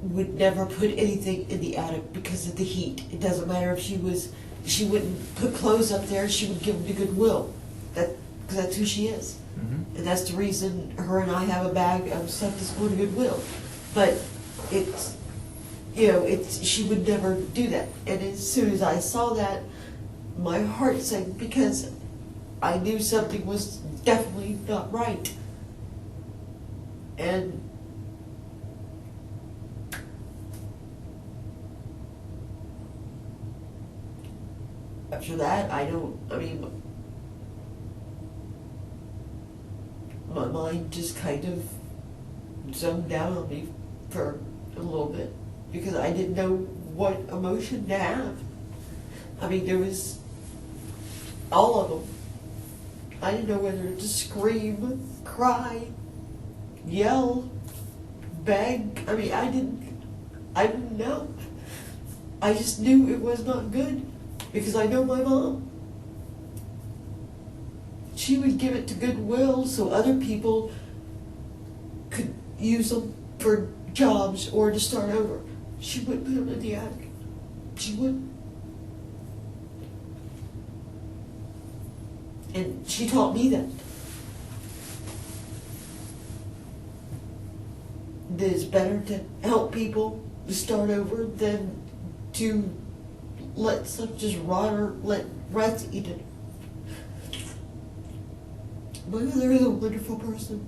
would never put anything in the attic because of the heat. It doesn't matter if she wouldn't put clothes up there, she would give them to Goodwill. Because that's who she is. Mm-hmm. And that's the reason her and I have a bag of stuff that's going to Goodwill. But it's, she would never do that. And as soon as I saw that, my heart sank because I knew something was definitely not right. And after that, my mind just kind of zoned out on me for a little bit because I didn't know what emotion to have. There was all of them. I didn't know whether to scream, cry, yell, beg. I didn't know. I just knew it was not good because I know my mom. She would give it to Goodwill so other people could use them for jobs or to start over. She wouldn't put them in the attic. She wouldn't. And she taught me that. That it's better to help people to start over than to let stuff just rot or let rats eat it. My mother is a wonderful person.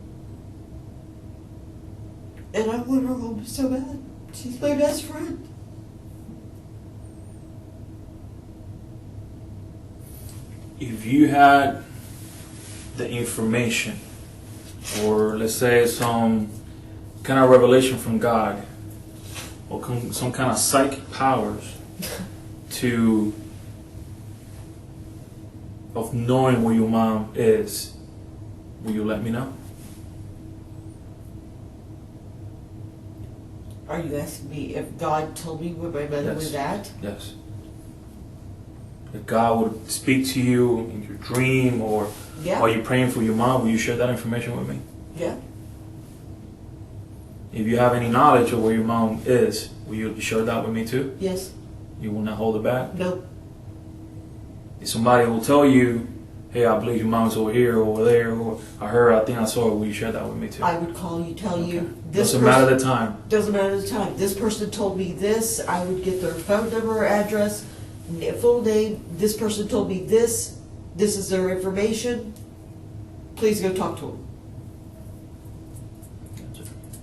And I want her home so bad. She's my best friend. If you had the information, or let's say some kind of revelation from God, or some kind of psychic powers of knowing where your mom is, will you let me know? Are you asking me if God told me where my mother was at? Yes. If God would speak to you in your dream, or while you're praying for your mom, will you share that information with me? Yeah. If you have any knowledge of where your mom is, will you share that with me too? Yes. You will not hold it back? No. If somebody will tell you, hey, I believe your mom's over here or over there, or I think I saw her, will you share that with me too? I would call you, tell you. Doesn't matter the time. Doesn't matter the time. This person told me this. I would get their phone number, address, full name. This person told me this. This is their information. Please go talk to them.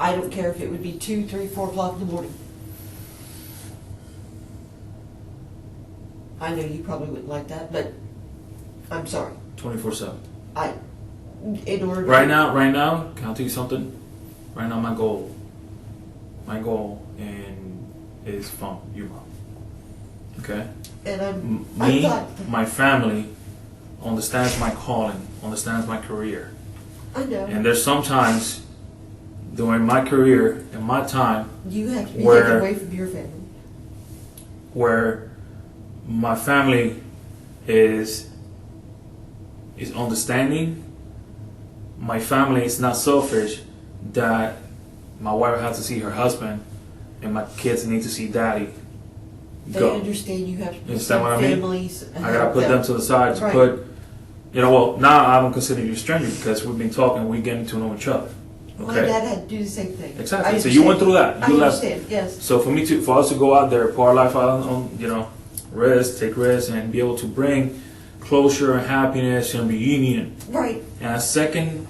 I don't care if it would be 2, 3, 4 o'clock in the morning. I know you probably wouldn't like that, but I'm sorry. 24/7. In order to... Right now, can I tell you something? Right now, my goal is from your mom. Okay? And my family understands my calling, understands my career. I know. And there's sometimes during my career and my time you have to be taken away from your family. Where my family is understanding. My family is not selfish that my wife has to see her husband and my kids need to see daddy. They understand you have to put understand what I mean? families. I gotta put them to the side to put, now I don't consider you a stranger because we've been talking, we're getting to know each other. Okay? My dad had to do the same thing. Exactly. So you went through that. I understand, yes. So for us to go out there, pour our life out on, take risks and be able to bring closure and happiness and reunion. Right. And a second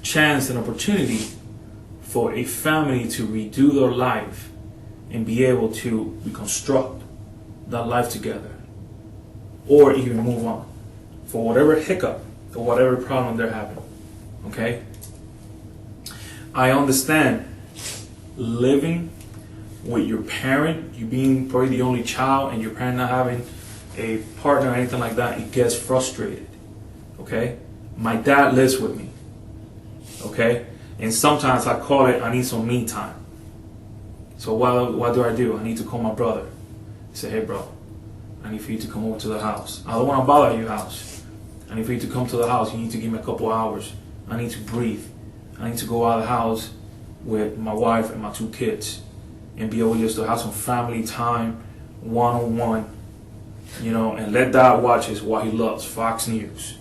chance and opportunity for a family to redo their life and be able to reconstruct that life together, or even move on for whatever hiccup or whatever problem they're having. Okay? I understand living with your parent, you being probably the only child and your parent not having a partner or anything like that, it gets frustrated. Okay? My dad lives with me. Okay? And sometimes I call it, I need some me time. So what do? I need to call my brother. Say, hey bro, I need for you to come over to the house. I don't want to bother your house. I need for you to come to the house. You need to give me a couple hours. I need to breathe. I need to go out of the house with my wife and my 2 kids. and be able just to have some family time, one-on-one, you know, and let Dad watch what he loves, Fox News.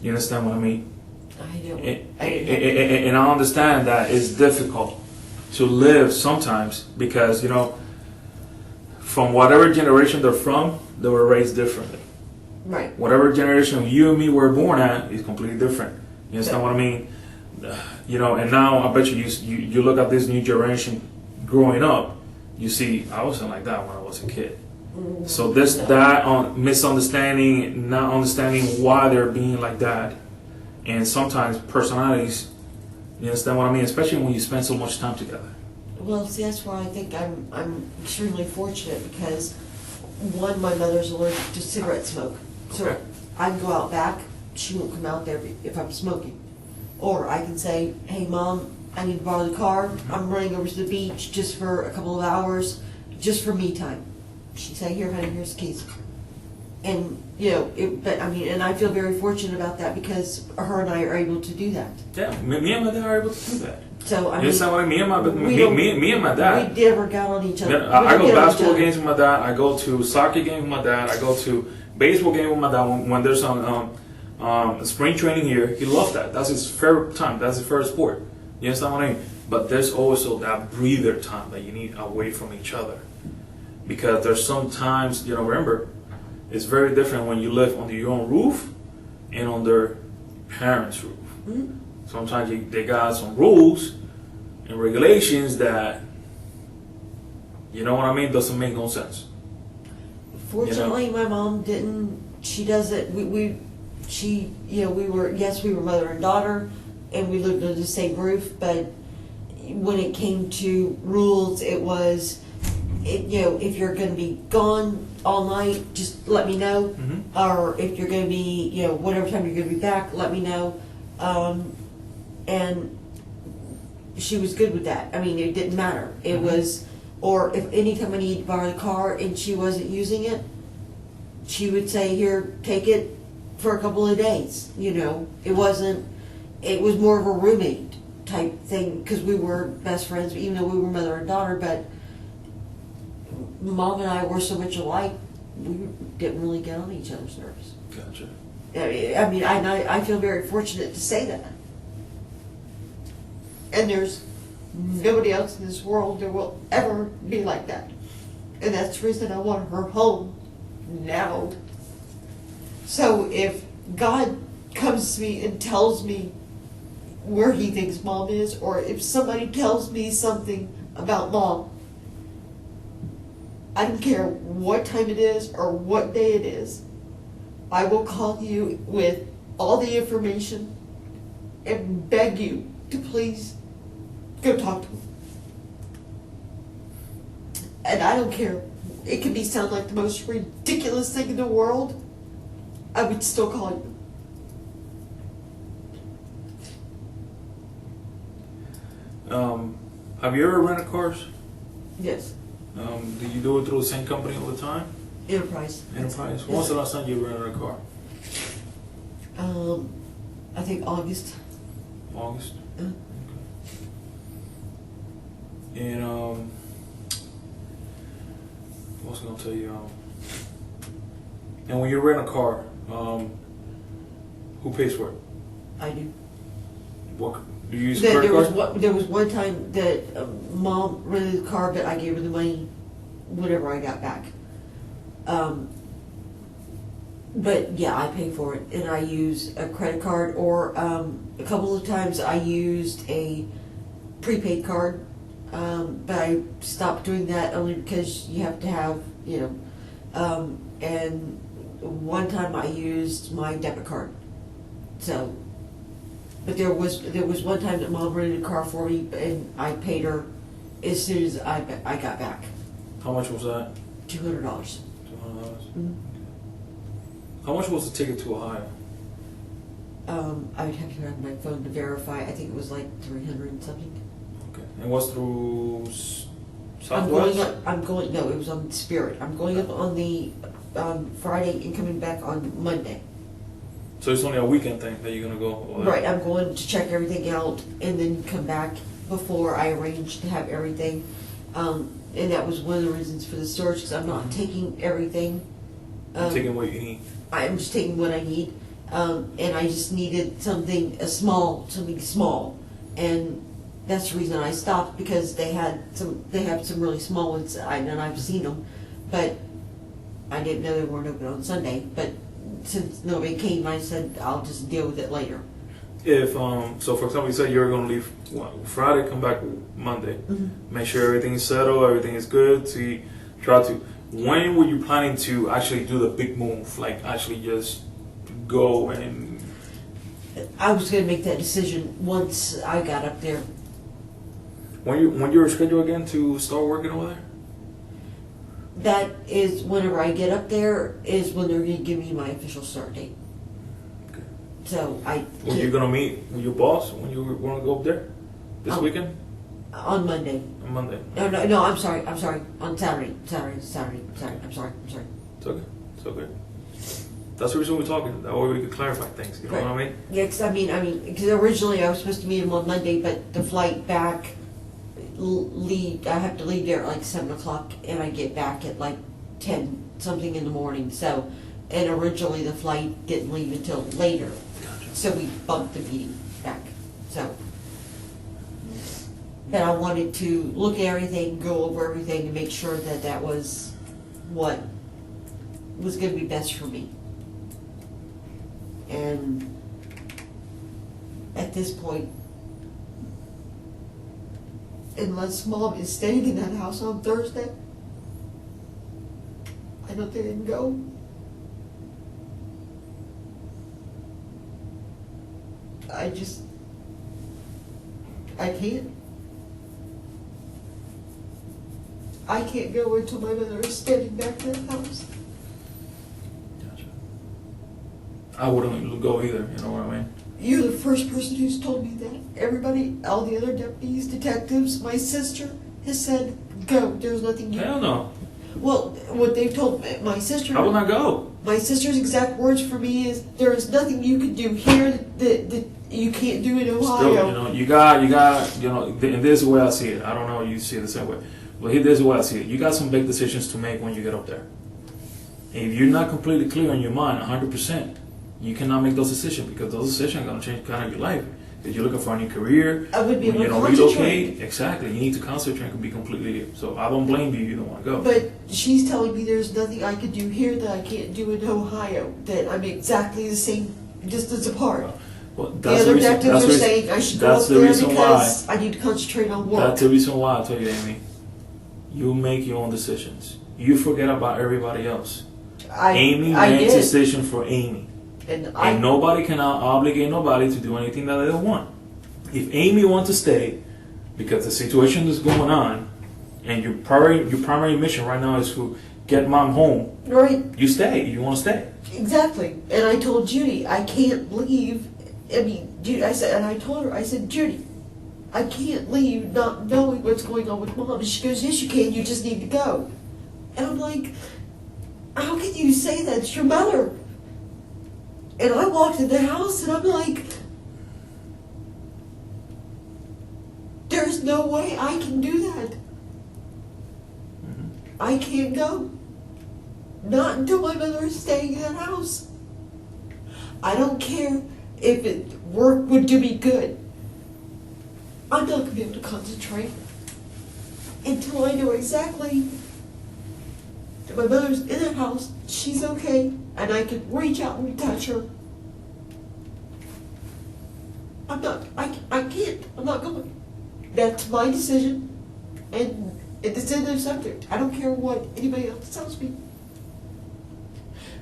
You understand what I mean? I don't. And I understand that it's difficult to live sometimes because, you know, from whatever generation they're from, they were raised differently. Right. Whatever generation you and me were born at is completely different. You understand what I mean? You know, and now I bet you look at this new generation growing up, you see, I wasn't like that when I was a kid. So that misunderstanding, not understanding why they're being like that, and sometimes personalities, you understand what I mean? Especially when you spend so much time together. Well, see, that's why I think I'm extremely fortunate because, one, my mother's allergic to cigarette smoke. So Okay. I can go out back, she won't come out there if I'm smoking. Or I can say, hey Mom, I need to borrow the car, I'm running over to the beach just for a couple of hours, just for me time. She'd say, here honey, here's the keys. And, you know, but I mean, and I feel very fortunate about that because her and I are able to do that. Yeah, me and my dad are able to do that. So, I You mean, understand what I mean? Me and my dad. we never got on each other. I We go didn't get on each basketball other. games with my dad. I go to soccer games with my dad. I go to baseball game with my dad when there's spring training here. He loves that. That's his favorite time. That's his favorite sport. You understand what I mean? But there's also that breather time that you need away from each other. Because there's sometimes, you know, remember, it's very different when you live under your own roof and on their parents' roof. Mhm. Sometimes they got some rules and regulations that, you know what I mean, doesn't make no sense. Fortunately, my mom didn't. She doesn't. We were mother and daughter, and we lived under the same roof. But when it came to rules, it was, if you're going to be gone all night, just let me know. Mm-hmm. Or if you're going to be, whatever time you're going to be back, let me know. And she was good with that. I mean, it didn't matter. It Mm-hmm. was. Or if anytime I needed to borrow the car and she wasn't using it, she would say, here, take it for a couple of days. It wasn't, it was more of a roommate type thing because we were best friends, even though we were mother and daughter, but Mom and I were so much alike, we didn't really get on each other's nerves. Gotcha. I mean, I feel very fortunate to say that. And there's nobody else in this world that will ever be like that. And that's the reason I want her home now. So if God comes to me and tells me where he thinks Mom is, or if somebody tells me something about Mom, I don't care what time it is or what day it is, I will call you with all the information and beg you to please go talk to him. And I don't care. It could sound like the most ridiculous thing in the world. I would still call you. Have you ever rented cars? Yes. Do you do it through the same company all the time? Enterprise. Enterprise. When was the last time you rented a car? I think August. August. Uh, And what was I gonna tell you? And when you rent a car, who pays for it? I do. What do you use? There Credit was card? there was one time that Mom rented the car, but I gave her the money whenever I got back. But yeah, I pay for it, and I use a credit card, or a couple of times I used a prepaid card. But I stopped doing that only because you have to have, and one time I used my debit card. So, but there was one time that Mom rented a car for me, and I paid her as soon as I got back. How much was that? $200. $200. Mm-hmm. How much was the ticket to Ohio? I would have to have my phone to verify. I think it was like 300 and something. Okay. And what's through I'm Southwest? no, it was on Spirit. I'm going up on the Friday and coming back on Monday. So it's only a weekend thing that you're gonna go over there? Right, I'm going to check everything out and then come back before I arrange to have everything. and that was one of the reasons for the storage, because I'm not taking everything. Taking what you need. I'm just taking what I need, and I just needed something small, and that's the reason I stopped, because they have some really small ones, and I've seen them, but I didn't know they weren't open on Sunday. But since nobody came, I said I'll just deal with it later. If so, for example, you said you were gonna leave Friday, come back Monday. Mm-hmm. Make sure everything is settled, everything is good. Try to. When were you planning to actually do the big move? Like actually just go and. I was going to make that decision once I got up there. When you're scheduled again to start working over there? That is whenever I get up there is when they're going to give me my official start date. Okay. So I. When you gonna meet with your boss? When you want to go up there? This weekend? On Monday. On Monday. No, I'm sorry. On Saturday. I'm sorry. It's okay. It's okay. That's the reason we're talking. That way we can clarify things. You know what I mean? Yeah, because originally I was supposed to meet him on Monday, but the flight back, I have to leave there at like 7 o'clock, and I get back at like 10 something in the morning. So, and originally the flight didn't leave until later, Gotcha. so we bumped the meeting back. So, but I wanted to look at everything, go over everything, and make sure that that was what was going to be best for me. And at this point, unless Mom is staying in that house on Thursday, I don't think I can go. I can't. I can't go until my mother is standing back in the house. Gotcha. I wouldn't go either. You know what I mean? You're the first person who's told me that. Everybody, all the other deputies, detectives, my sister has said, go. There's nothing you Hell no. Well, what they've told my sister. I will not go. My sister's exact words for me is, there is nothing you can do here that you can't do in Ohio. Still, you got, and this is the way I see it. I don't know if you see it the same way. But this is the way I see it. You got some big decisions to make when you get up there. And if you're not completely clear on your mind, 100%, you cannot make those decisions, because those decisions are going to change kind of your life. If you're looking for a new career, I would be when you able don't to concentrate. relocate, exactly, you need to concentrate and be completely. So I don't blame you. You don't want to go. But she's telling me there's nothing I can do here that I can't do in Ohio. That I'm exactly the same distance apart. Well, The that's other reason, detectives are saying I should go that's up the there reason because I need to concentrate on work. That's the reason why I tell you, Amy. You make your own decisions. You forget about everybody else. Amy makes a decision for Amy. And nobody can obligate nobody to do anything that they don't want. If Amy wants to stay, because the situation is going on, and your primary mission right now is to get Mom home, right. You stay. You want to stay. Exactly. And I told Judy, I can't leave. I mean, Judy, I said, Judy, I can't leave not knowing what's going on with Mom. And she goes, yes, you can. You just need to go. And I'm like, how can you say that? It's your mother. And I walked in the house and I'm like, there's no way I can do that. Mm-hmm. I can't go. Not until my mother is staying in that house. I don't care if work would do me good. I'm not going to be able to concentrate until I know exactly that my mother's in that house, she's okay, and I can reach out and touch her. I can't. I'm not going. That's my decision, and it's in their subject. I don't care what anybody else tells me.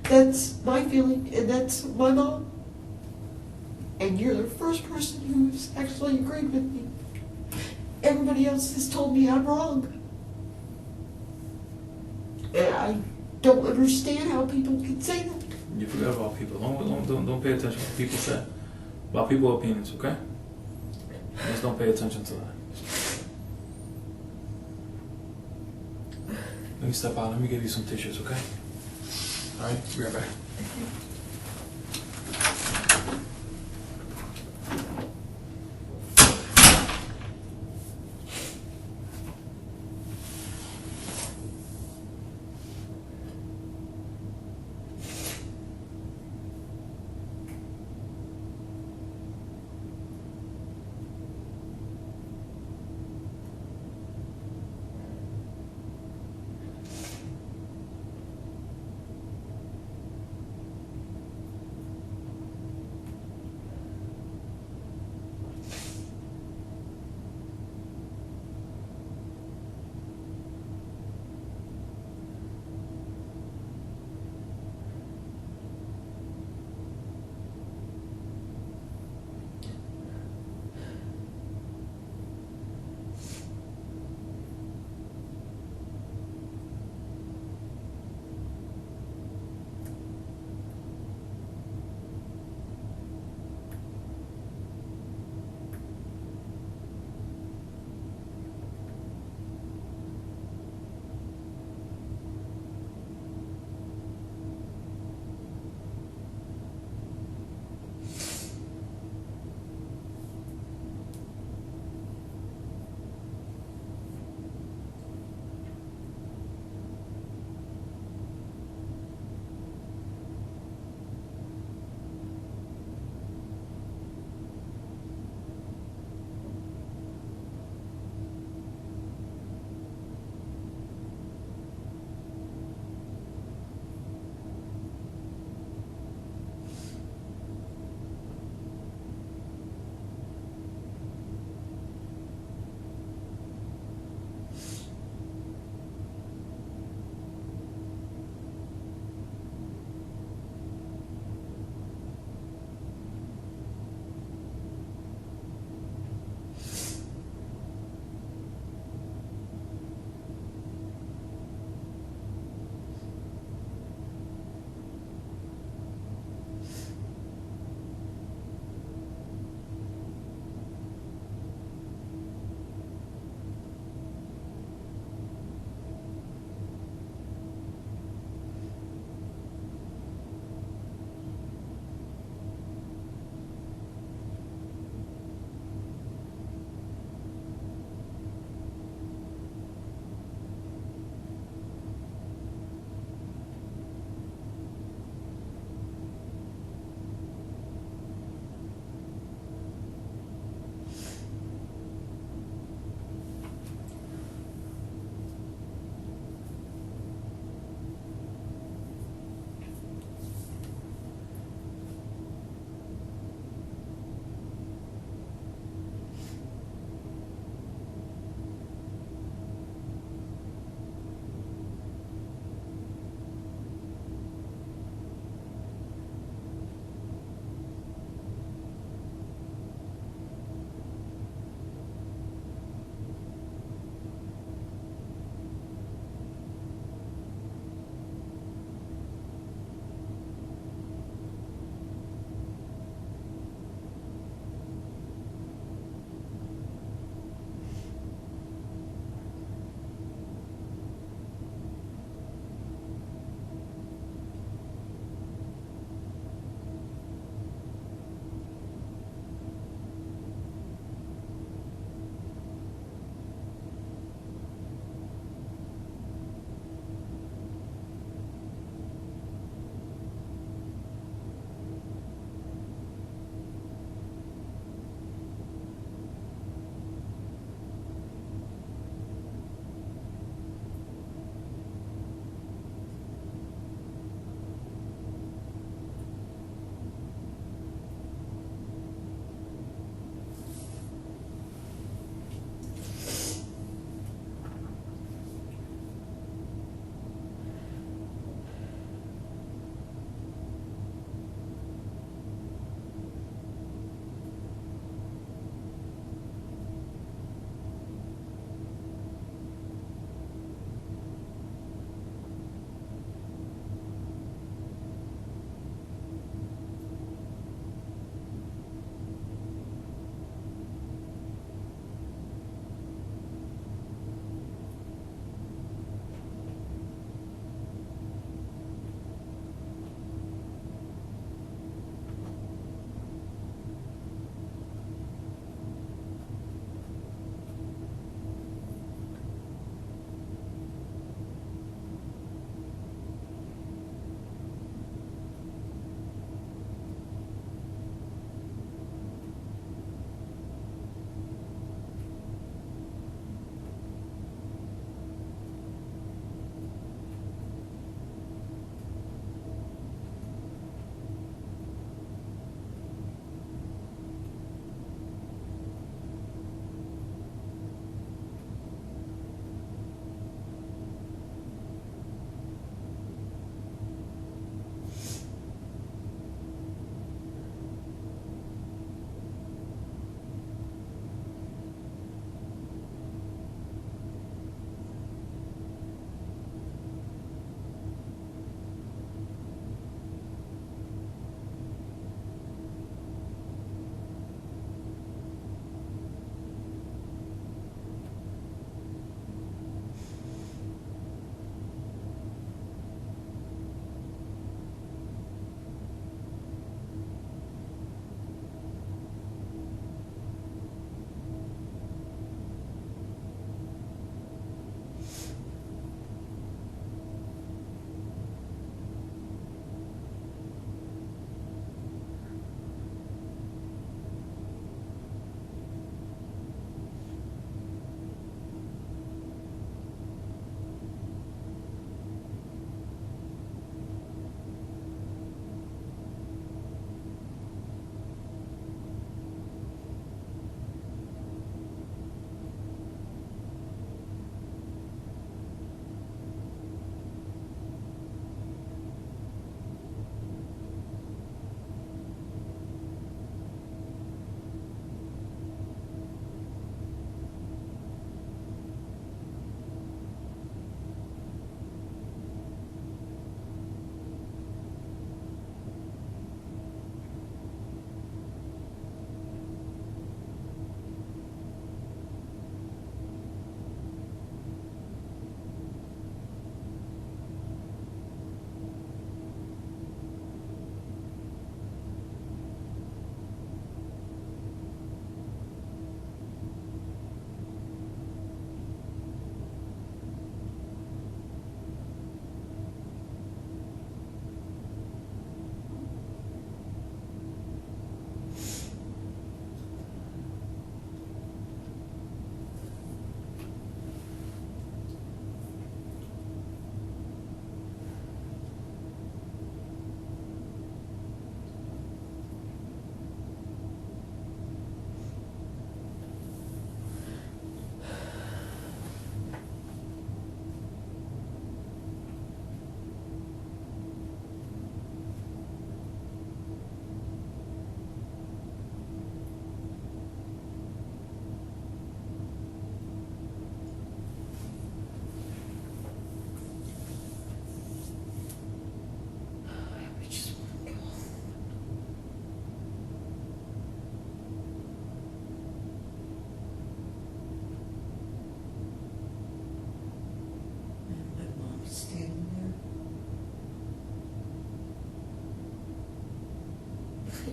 That's my feeling, and that's my mom. And you're the first person who's actually agreed with me. Everybody else has told me I'm wrong. And I don't understand how people can say that. You forgot about people. Don't pay attention to what people say. About people's opinions, okay? Just don't pay attention to that. Let me step out. Let me give you some tissues, okay? All right, be right back.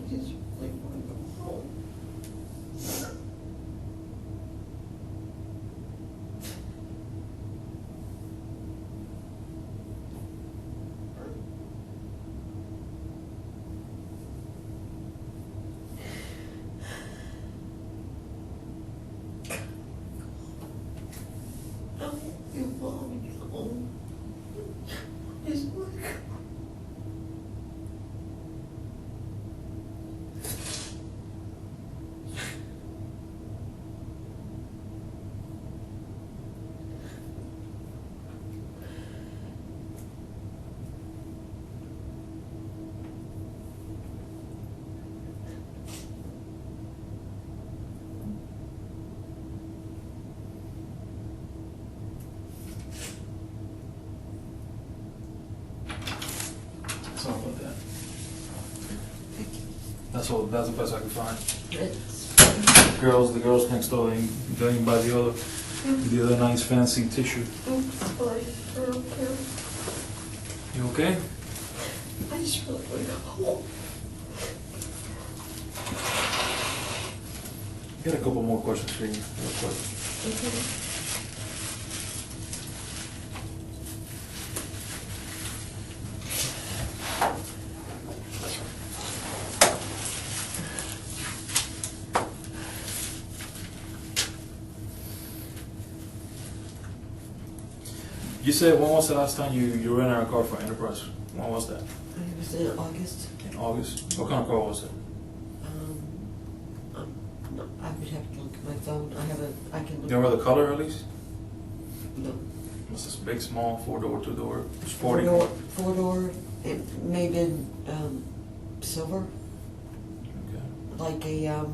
just really want to go home. I want your mom to go home. Just want to go. Sorry about that. That's all. That's the best I can find. It's The girls next door, they didn't buy the other nice fancy tissue. sorry. I don't care. You okay? I just really want to go home. Got a couple more questions for you, real quick. Okay. You said, when was the last time you rented a car for Enterprise? When was that? It was in August. In August? What kind of car was it? I would have to look at my phone. I can Do look. you remember the color at least? No. Was this big, small, 4-door, 2-door, Four sporty? door. Four door. It may have been silver, Okay. like a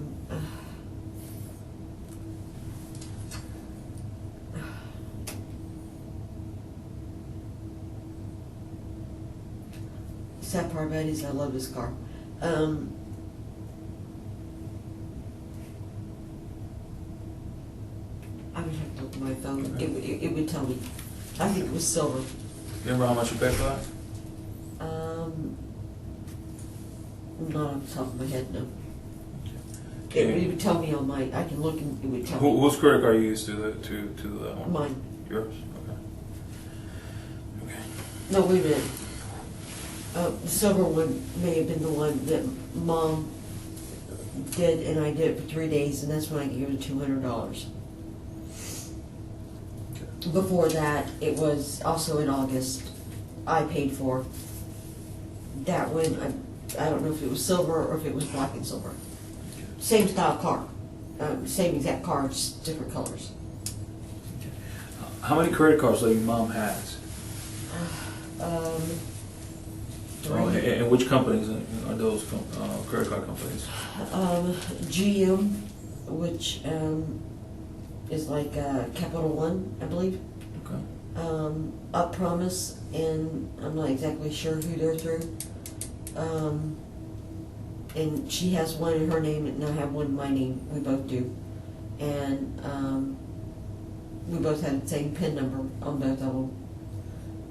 sad part about it is I love this car. I would have to look at my phone. Okay. It would tell me. I think it was silver. You remember how much you paid for that? Not on the top of my head, no. Okay. It would tell me on my. I can look and it would tell me. Whose credit card you used to that one? Mine. Yours? Okay. Okay. No, wait a minute. The silver one may have been the one that Mom did, and I did it for 3 days, and that's when I gave her $200. Before that, it was also in August. I paid for that one. I don't know if it was silver or if it was black and silver. Same style car, same exact car, just different colors. How many credit cards that your mom has? Three. And which companies are those credit card companies? GM, which is like Capital One, I believe. Okay. Up Promise, and I'm not exactly sure who they're through. And she has one in her name, and I have one in my name. We both do, and we both have the same PIN number on both of them.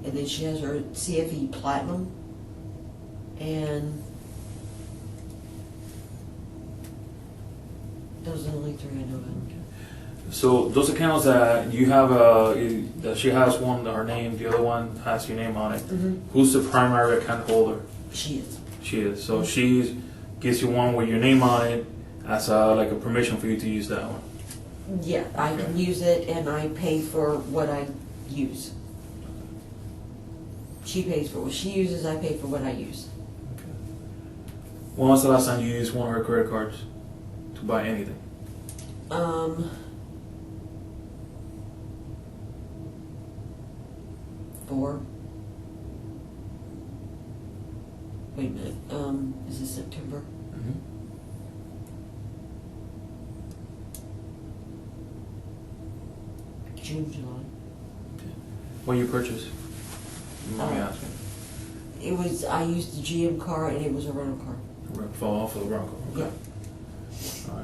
And then she has her CFE Platinum, and those are the only three I know of. So those accounts that you have, that she has one, her name, the other one has your name on it. Mm-hmm. Who's the primary account holder? She is. She is. So she gives you one with your name on it as like a permission for you to use that one. Yeah, I can use it, and I pay for what I use. She pays for what she uses, I pay for what I use. Okay. When was the last time you used one of her credit cards to buy anything? Four. Wait a minute, is this September? Mm-hmm. June, July. When you purchased? You mind me asking? It was, I used the GM car, and it was a rental car. Fall off of the Bronco. Okay. Yeah. All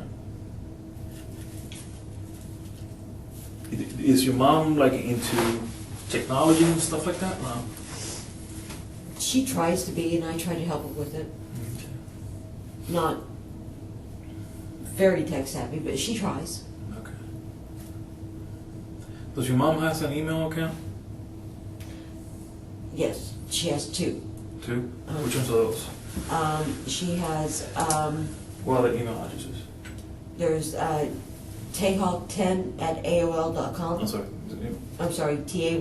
right. Is your mom like into technology and stuff like that? No. She tries to be, and I try to help her with it. Okay. not very tech savvy, but she tries. Okay. Does your mom have an email account? Yes, she has two. Two? Which ones are those? She has, What are the email addresses? there's tayhawk10@aol.com. I'm sorry. I'm sorry, TAY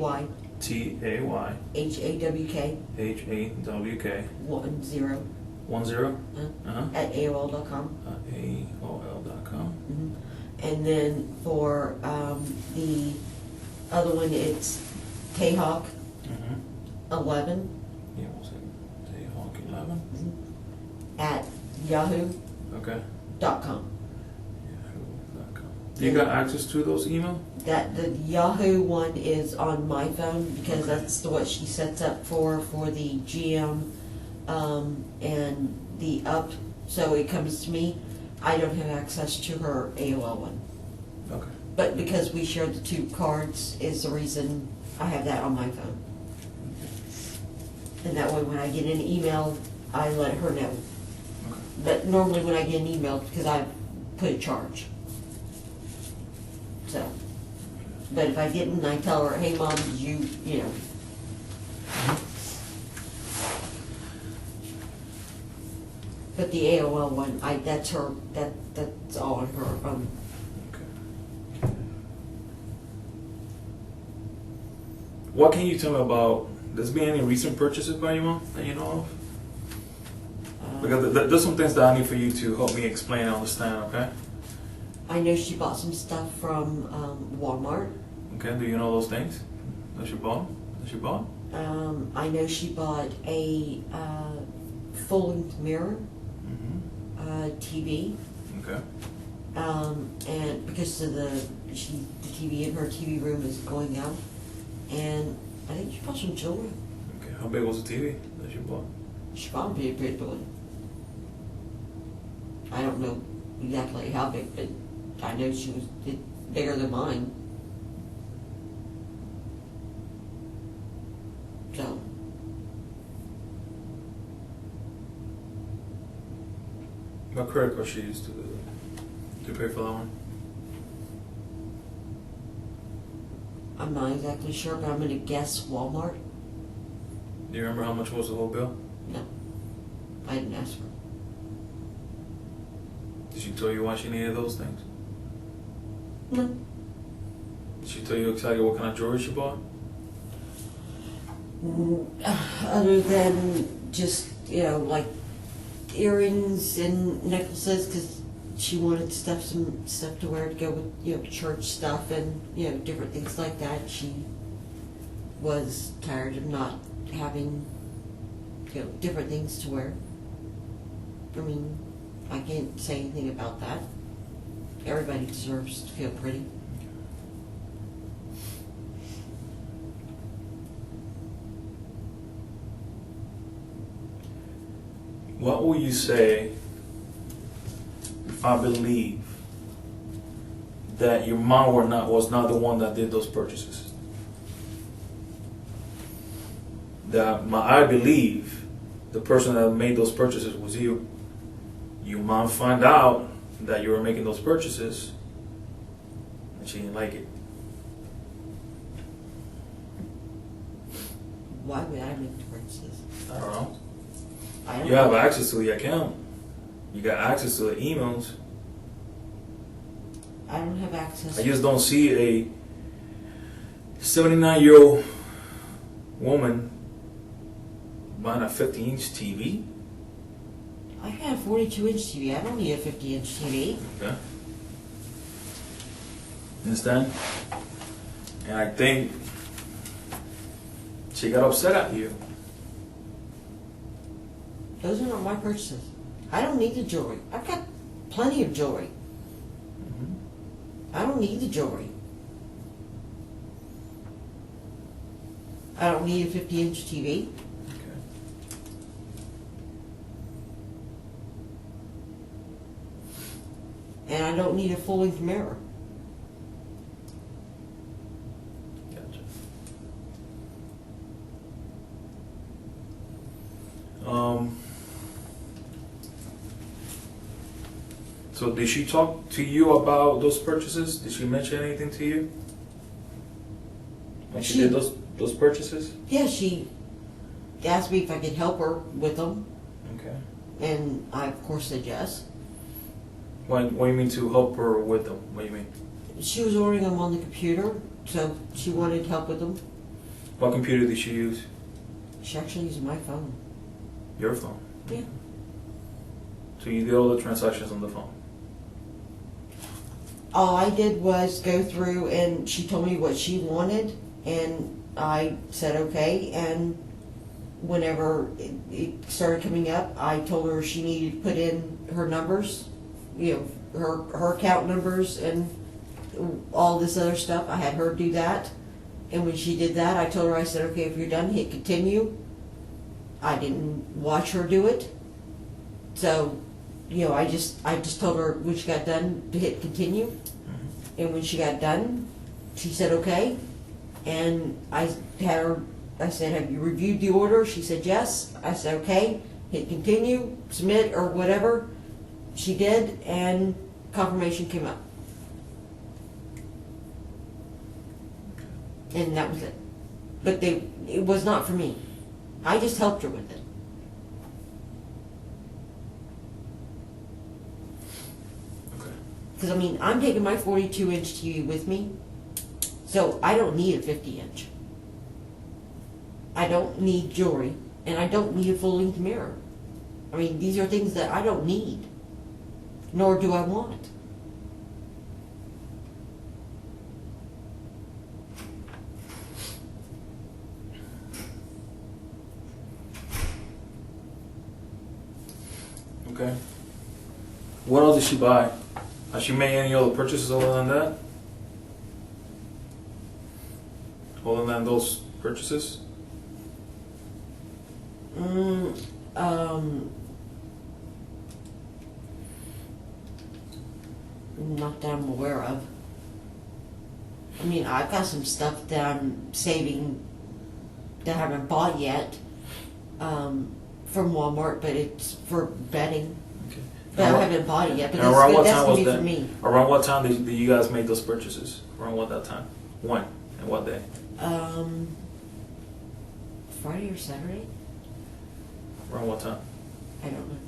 TAY HAWK HAWK 10 10 at AOL.com. AOL.com. And then for the other one, it's Tayhawk 11 Yeah, we'll say Tayhawk 11. at yahoo.com. Okay. Yahoo.com. Do you got access to those email? That the Yahoo one is on my phone because that's what she sets up for the GM and the up. So it comes to me. I don't have access to her AOL one. Okay. But because we share the two cards is the reason I have that on my phone. And that way when I get an email, I let her know. Okay. But normally when I get an email, because I put a charge. So, but if I didn't, I tell her, hey mom, did you know. But the AOL one, that's her, that's all on her phone. Okay. What can you tell me about, there's been any recent purchases by your mom that you know of? Because there's some things that I need for you to help me explain and understand, okay? I know she bought some stuff from Walmart. Okay, do you know those things that she bought? I know she bought a full-length mirror, TV, Okay. and because of the TV in her TV room is going out, and I think she bought some jewelry. Okay, how big was the TV that she bought? She bought a big one. I don't know exactly how big, but I know she was bigger than mine. So. What credit card she used to pay for that one? I'm not exactly sure, but I'm going to guess Walmart. Do you remember how much was the whole bill? No, I didn't ask her. Did she tell you why she needed those things? No. Did she tell you exactly what kind of jewelry she bought? Other than just, like earrings and necklaces, because she wanted some stuff to wear to go with, church stuff and, different things like that. She was tired of not having, different things to wear. I mean, I can't say anything about that. Everybody deserves to feel pretty. What will you say if I believe that your mom was not the one that did those purchases? I believe the person that made those purchases was you. Your mom found out that you were making those purchases and she didn't like it. Why would I make the purchases? I don't know. I don't You have access to the account. You got access to the emails. I don't have access. I just don't see a 79-year-old woman buying a 50-inch TV. I got a 42-inch TV. I don't need a 50-inch TV. Okay. Understand? And I think she got upset at you. Those are not my purchases. I don't need the jewelry. I've got plenty of jewelry. I don't need the jewelry. I don't need a 50-inch TV. Okay. And I don't need a full-length mirror. Gotcha. So did she talk to you about those purchases? Did she mention anything to you? When she did those purchases? Yeah, she asked me if I could help her with them, Okay. and I of course said yes. What do you mean to help her with them? What do you mean? She was ordering them on the computer, so she wanted help with them. What computer did she use? She actually used my phone. Your phone. Yeah. So you did all the transactions on the phone. All I did was go through, and she told me what she wanted, and I said okay, and whenever it started coming up, I told her she needed to put in her numbers, her account numbers and all this other stuff. I had her do that, and when she did that, I told her, I said, okay, if you're done, hit continue. I didn't watch her do it, so I just told her when she got done to hit continue, and when she got done, she said okay, and I said, have you reviewed the order? She said yes. I said okay, hit continue, submit, or whatever. She did, and confirmation came up. And that was it. But it was not for me. I just helped her with it. Okay. Because, I'm taking my 42-inch TV with me, so I don't need a 50-inch. I don't need jewelry, and I don't need a full-length mirror. These are things that I don't need, nor do I want. Okay. What else did she buy? Has she made any other purchases other than that? Other than those purchases? Not that I'm aware of. I've got some stuff that I'm saving that I haven't bought yet from Walmart, but it's for bedding. Okay. But I haven't bought it yet, but And around what that's time going was to be that? for me. Around what time did you guys make those purchases? Around what that time? When? And what day? Friday or Saturday? Around what time? I don't know.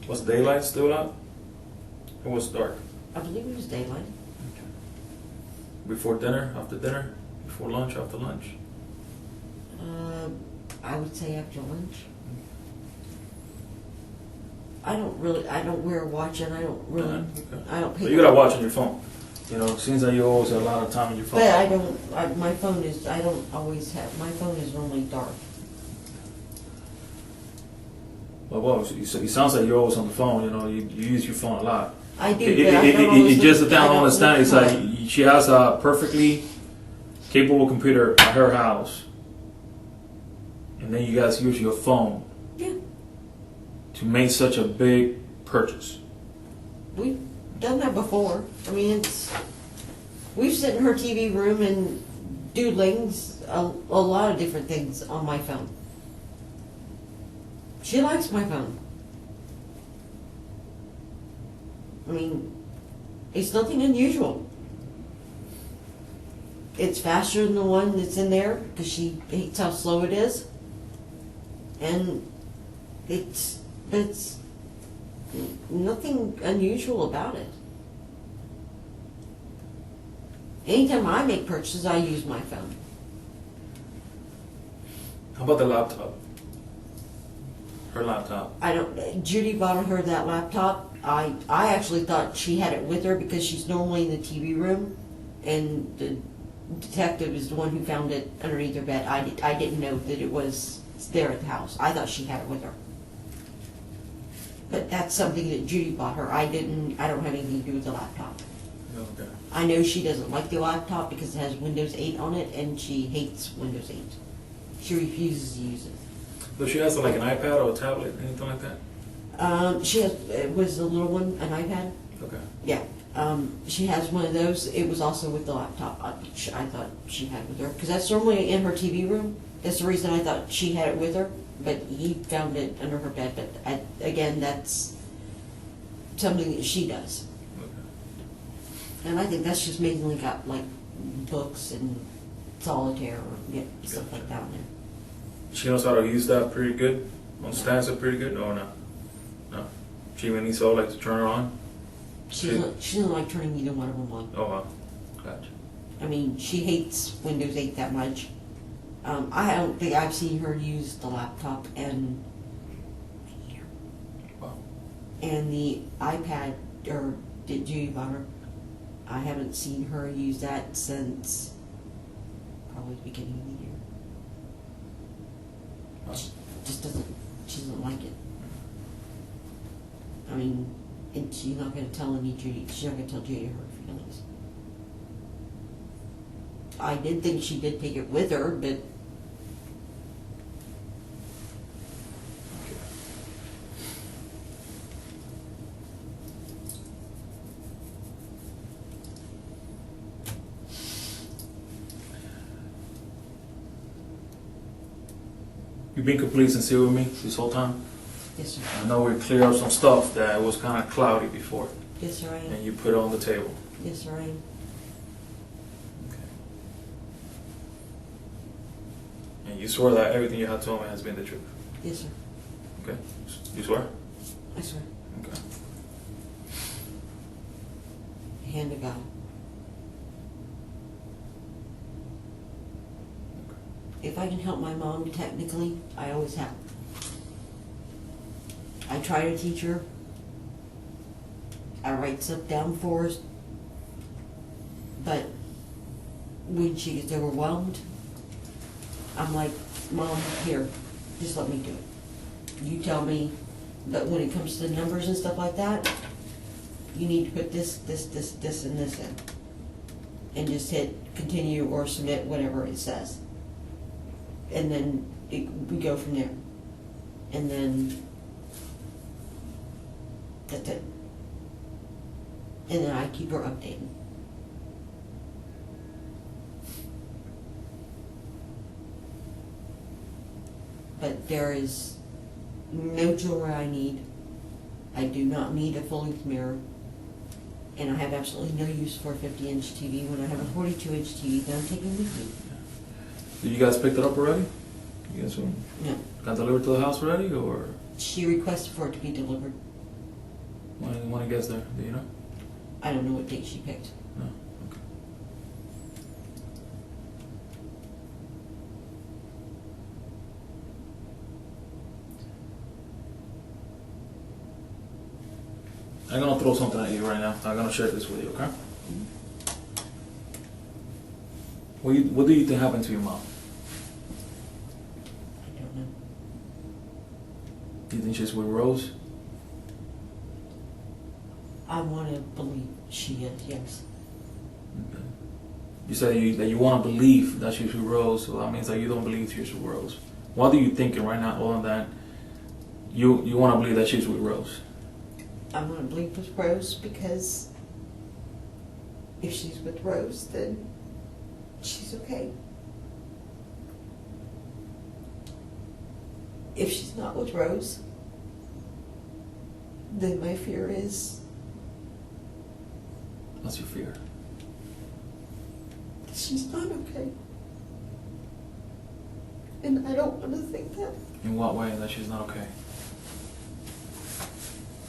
Was daylight still out? It was dark. I believe it was daylight. Before dinner? After dinner? Before lunch? After lunch? I would say after lunch. I don't wear a watch, and I don't really, Okay. I don't pay. But you gotta watch on your phone. It seems like you always have a lot of time on your phone. But I don't, my phone is, I don't always have, my phone is normally dark. Well, it sounds like you're always on the phone. You use your phone a lot. I do, but I don't always It just look- the thing I don't understand is look like she has a perfectly capable computer at her house, and then you guys use your phone Yeah, to make such a big purchase. we've done that before. We've sit in her TV room and doodlings a lot of different things on my phone. She likes my phone. It's nothing unusual. It's faster than the one that's in there because she hates how slow it is. And it's nothing unusual about it. Anytime I make purchases, I use my phone. How about the laptop? Her laptop. Judy bought her that laptop. I actually thought she had it with her because she's normally in the TV room, and the detective is the one who found it underneath her bed. I didn't know that it was there at the house. I thought she had it with her. But that's something that Judy bought her. I don't have anything to do with the laptop. Okay. I know she doesn't like the laptop because it has Windows 8 on it, and she hates Windows 8. She refuses to use it. Does she has like an iPad or a tablet, anything like that? It was a little one, an iPad. Okay. Yeah. She has one of those. It was also with the laptop. I thought she had with her because that's normally in her TV room. That's the reason I thought she had it with her. But he found it under her bed. But again, that's something that she does. And I think that's just mainly got like books and solitaire or stuff like that in there. She knows how to use that pretty good? Understands it pretty good? Or no? No? She even needs to like to turn her on? She doesn't like turning either one of them on. Oh, wow. Gotcha. I mean, she hates Windows 8 that much. I don't think I've seen her use the laptop and Wow. the iPad, or did you bought her? I haven't seen her use that since probably the beginning of the year. She just she doesn't like it. I mean, and she's not going to tell Judy, she's not going to tell Judy her feelings. I did think she did take it with her, but You've been completely sincere with me this whole time? yes, sir. I know we cleared up some stuff that was kind of cloudy before, Yes, sir, I am. and you put it on the table. Yes, sir, I am. Okay. And you swear that everything you have told me has been the truth? Yes, sir. Okay? You swear? I swear. Okay. Hand to God. If I can help my mom, technically, I always have. I try to teach her. I write stuff down for her. But when she gets overwhelmed, I'm like, Mom, here, just let me do it. You tell me. But when it comes to the numbers and stuff like that, you need to put this, and this in. And just hit continue or submit, whatever it says. And then we go from there. And then that's it. And then I keep her updated. But there is no jewelry I need. I do not need a full-length mirror. And I have absolutely no use for a 50-inch TV when I have a 42-inch TV that I'm taking with me. Did you guys pick it up already? You guys No. got delivered to the house already, or She requested for it to be delivered. when it gets there? Do you know? I don't know what date she picked. No. Okay. I'm gonna throw something at you right now. I'm gonna share this with you, okay? What do you think happened to your mom? I don't know. Do you think she's with Rose? I want to believe she is, yes. Okay. You said that you want to believe that she's with Rose, so that means that you don't believe she's with Rose. What are you thinking right now, other than you want to believe that she's with Rose? I want to believe with Rose because if she's with Rose, then she's okay. If she's not with Rose, then my fear is What's your fear? that she's not okay. And I don't want to think that In what way that she's not okay?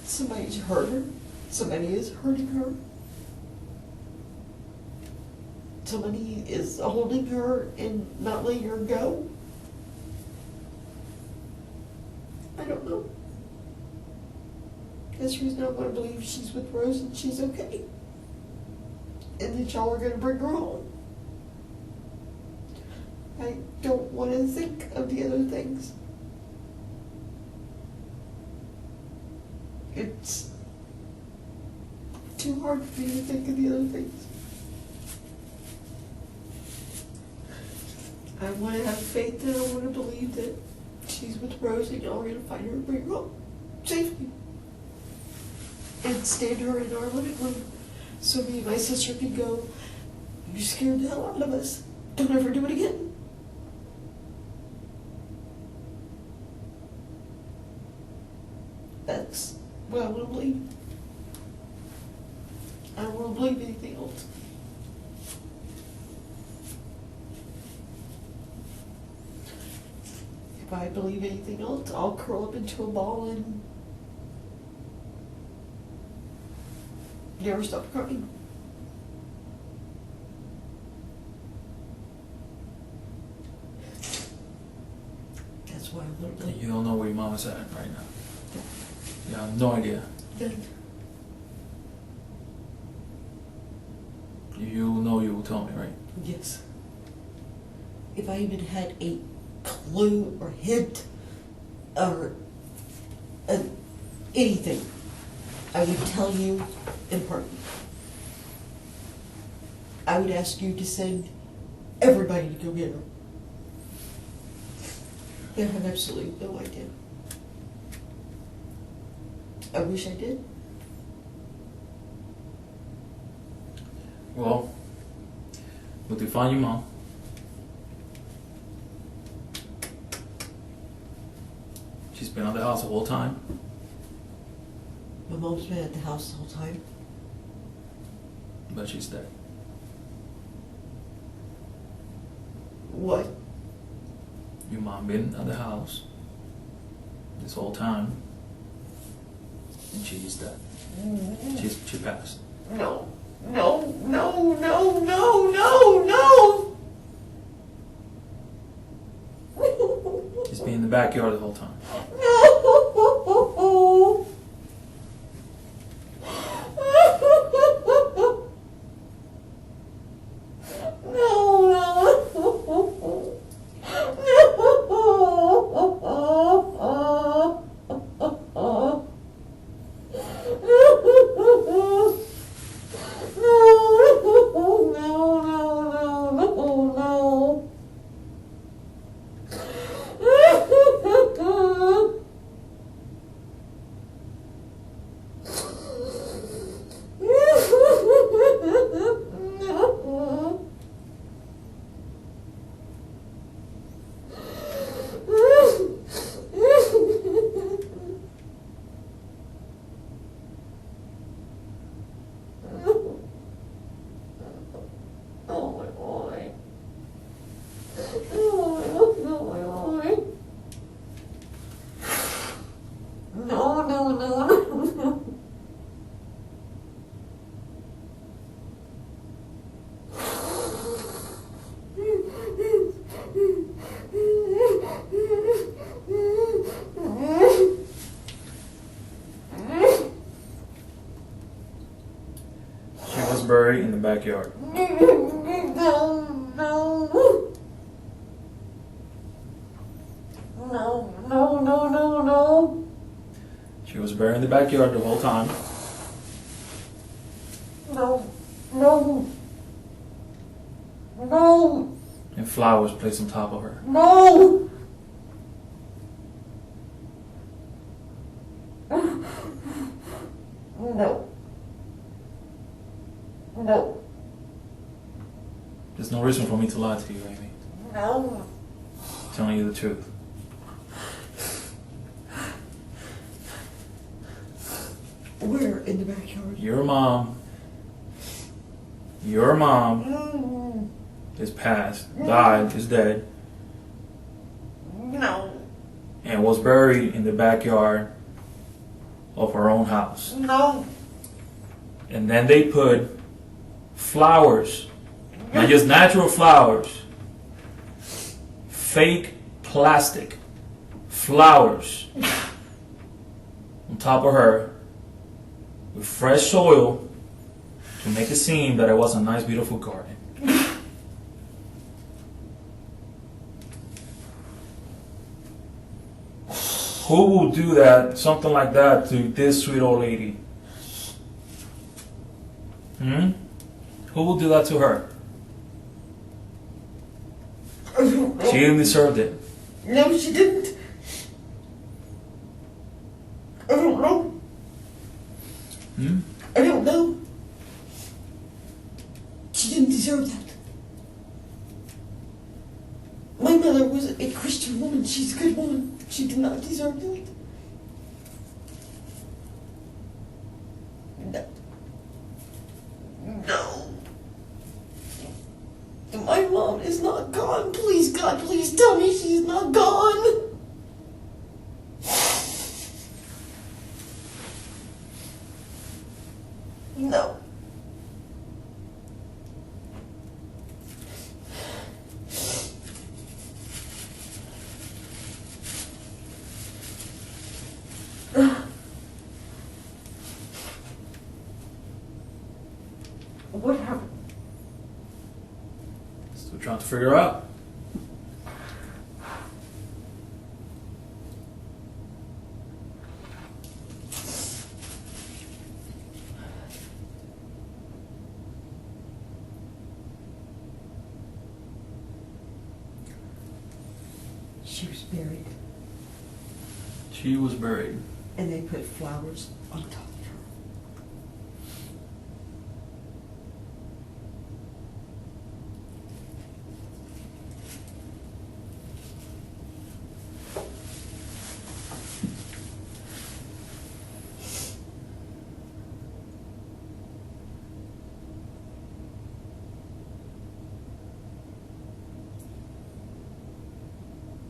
somebody's hurt her, somebody is hurting her, somebody is holding her and not letting her go. I don't know. That's the reason I want to believe she's with Rose and she's okay. And that y'all are going to bring her home. I don't want to think of the other things. It's too hard for me to think of the other things. I want to have faith and I want to believe that she's with Rose and y'all are going to find her and bring her home safely. And stand her in our living room so me and my sister can go, you scared the hell out of us. Don't ever do it again. That's what I want to believe. I don't want to believe anything else. If I believe anything else, I'll curl up into a ball and never stop crying. That's why I'm literally You don't know where your mom is at right now. You have no idea. done. You know you will tell me, right? Yes. If I even had a clue or hint or anything, I would tell you in person. I would ask you to send everybody to go get her. I have absolutely no idea. I wish I did. Well, we'll define your mom. She's been at the house the whole time. My mom's been at the house the whole time. But she's dead. What? Your mom been at the house this whole time, and she's dead. She passed. No. No, no, no, no, no, no! She's been in the backyard the whole time. No! She was buried in the backyard. No. She was buried in the backyard the whole time. No. And flowers placed on top of her. No. There's no reason for me to lie to you, Amy. No. I'm telling you the truth. Where in the backyard? Your mom is passed, died, is dead, No. and was buried in the backyard of her own house. No. And then they put flowers, not just natural flowers, fake plastic flowers on top of her with fresh soil to make it seem that it was a nice, beautiful garden. Who will do that, something like that, to this sweet old lady? Who will do that to her? She didn't deserve it. No, she didn't. I don't know. I don't know. She didn't deserve that. My mother was a Christian woman. She's a good woman. She did not deserve that. No. she's not gone. Please, God, please tell me she's not gone. No. What happened? Still trying to figure out. She was buried, She was buried. and they put flowers on top of her.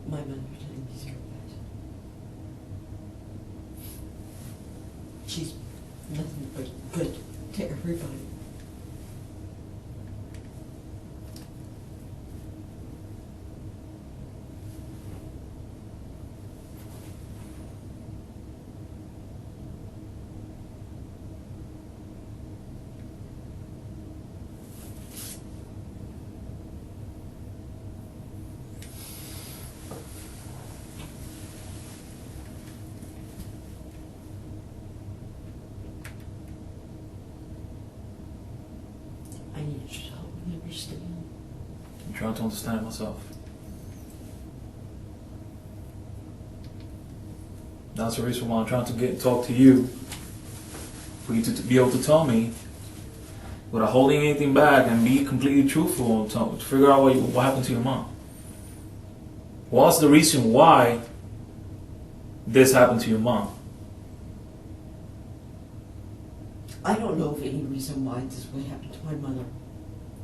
My mother didn't deserve that. She's nothing but good to everybody. I need you to help me understand. I'm trying to understand myself. That's the reason why I'm trying to talk to you, for you to be able to tell me without holding anything back and be completely truthful and to figure out what happened to your mom. What's the reason why this happened to your mom? I don't know of any reason why this would happen to my mother.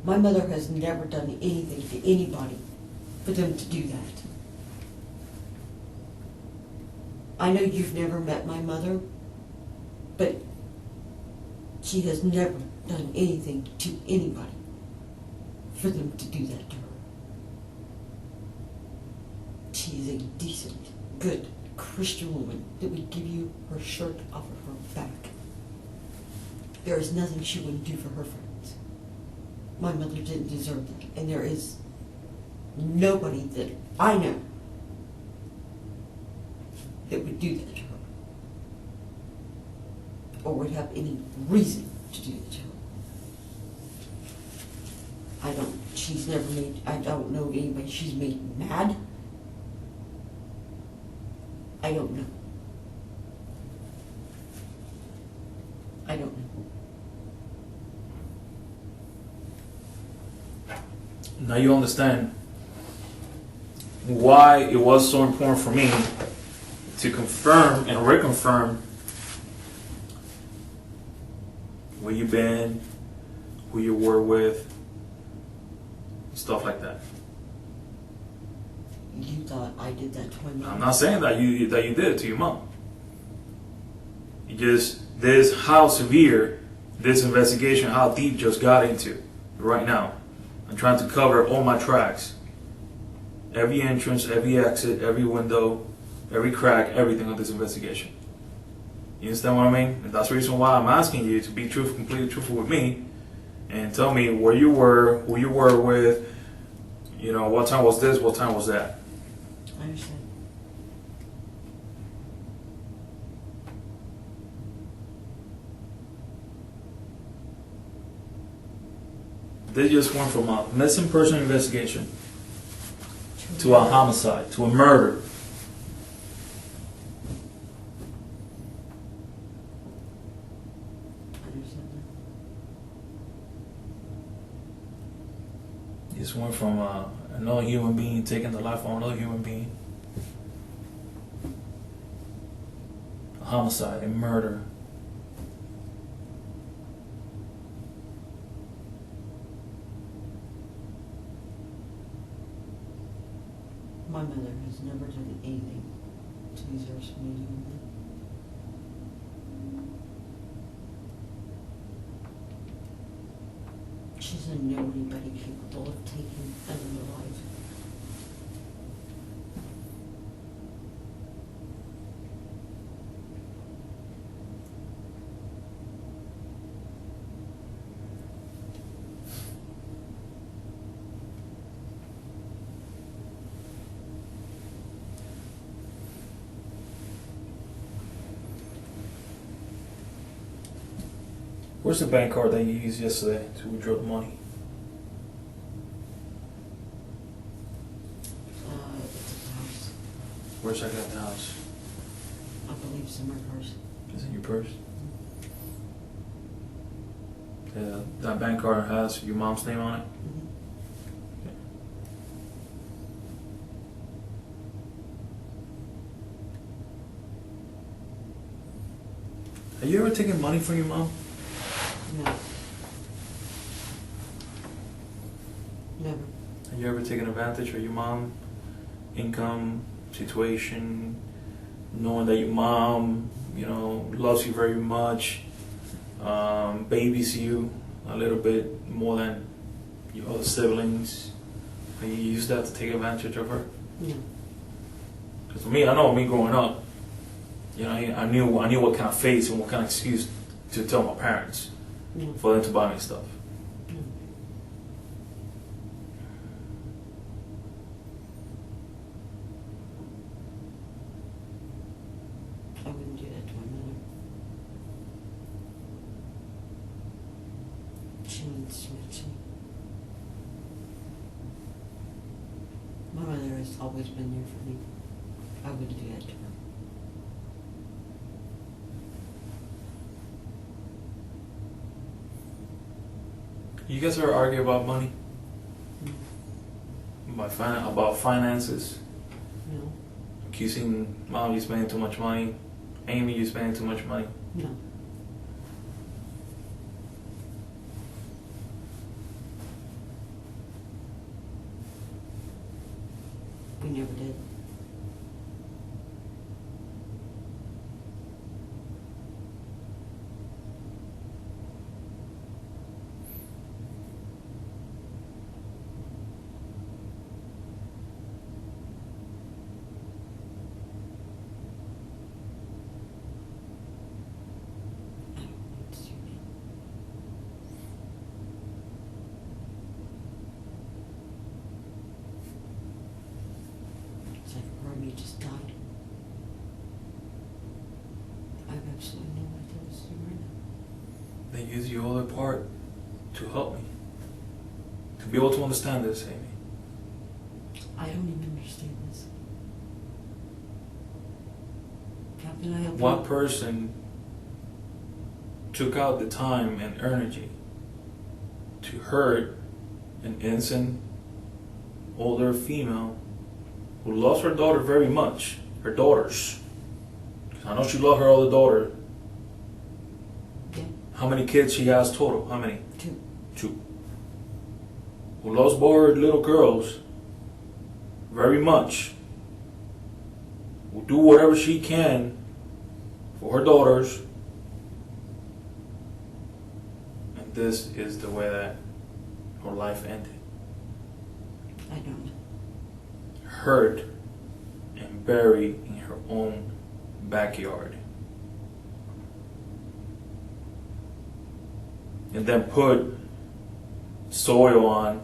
My mother has never done anything to anybody for them to do that. I know you've never met my mother, but she has never done anything to anybody for them to do that to her. She is a decent, good Christian woman that would give you her shirt off of her back. There is nothing she wouldn't do for her friends. My mother didn't deserve that, and there is nobody that I know that would do that to her, or would have any reason to do that to her. I don't know of anybody she's made mad. I don't know. I don't know. Now you understand why it was so important for me to confirm and reconfirm where you've been, who you were with, stuff like that. You thought I did that to my mom? I'm not saying that you did it to your mom. It just this how severe this investigation, how deep just got into right now. I'm trying to cover all my tracks. Every entrance, every exit, every window, every crack, everything of this investigation. You understand what I mean? And that's the reason why I'm asking you to be completely truthful with me and tell me where you were, who you were with, what time was this, what time was that. I understand. They just went from a missing person investigation to a homicide, to a murder. I understand that. Just went from another human being taking the life of another human being. A homicide, a murder. My mother has never done anything to deserve somebody doing that. She doesn't know anybody capable of taking another life. Where's the bank card that you used yesterday to withdraw the money? It's at the house. Where's that at the house? I believe it's in my purse. Is it in your purse? Yeah, that bank card has your mom's name on it? Mhm. Have you ever taken money from your mom? No. Never. Have you ever taken advantage of your mom income situation, knowing that your mom, loves you very much, babies you a little bit more than your other siblings? Have you used that to take advantage of her? No. Because for me, I know me growing up, I knew what kind of face and what kind of excuse to tell my parents No. for them to buy me stuff. No. I wouldn't do that to my mother. She means too much to me. My mother has always been there for me. I wouldn't do that to her. You guys ever argue about money? No. About finances? No. Accusing mom you spending too much money, Amy you spending too much money. No. We never did. I don't know what to do now. It's like a Romy just died. I have absolutely no idea what to do right now. They use your other part to help me. To be able to understand this, Amy. I don't even understand this. How can I help What you? person took out the time and energy to hurt an innocent older female who loves her daughter very much, her daughters? 'Cause I know she loved her other daughter. Yeah, How many kids she has total? How many? 2. Two. Who loves both her little girls very much. Will do whatever she can for her daughters. And this is the way that her life ended. I don't know. Hurt and buried in her own backyard. And then put soil on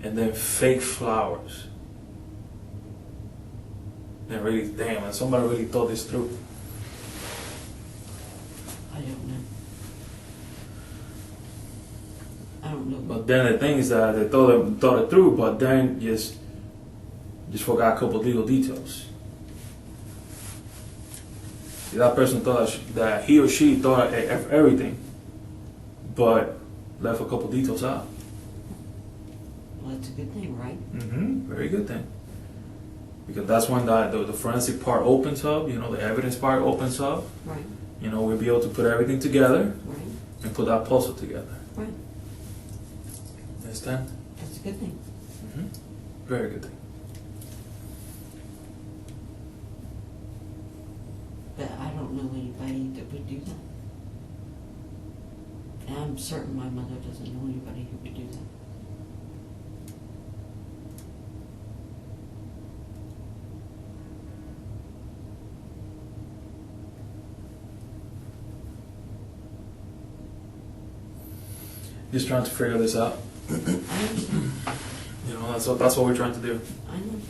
and then fake flowers. And really, damn, and somebody really thought this through. I don't know. I don't know. But then the thing is that they thought it through, but then just forgot a couple of legal details. That person thought that he or she thought of everything, but left a couple of details out. Well, that's a good thing, right? Very good thing. Because that's when the forensic part opens up, the evidence part opens up. Right. We'll be able to put everything together Right. and put that puzzle together. Right. Understand? That's a good thing. Very good thing. know anybody that would do that. And I'm certain my mother doesn't know anybody who would do that. Just trying to figure this out. I understand. You know, that's what we're trying to do. I know.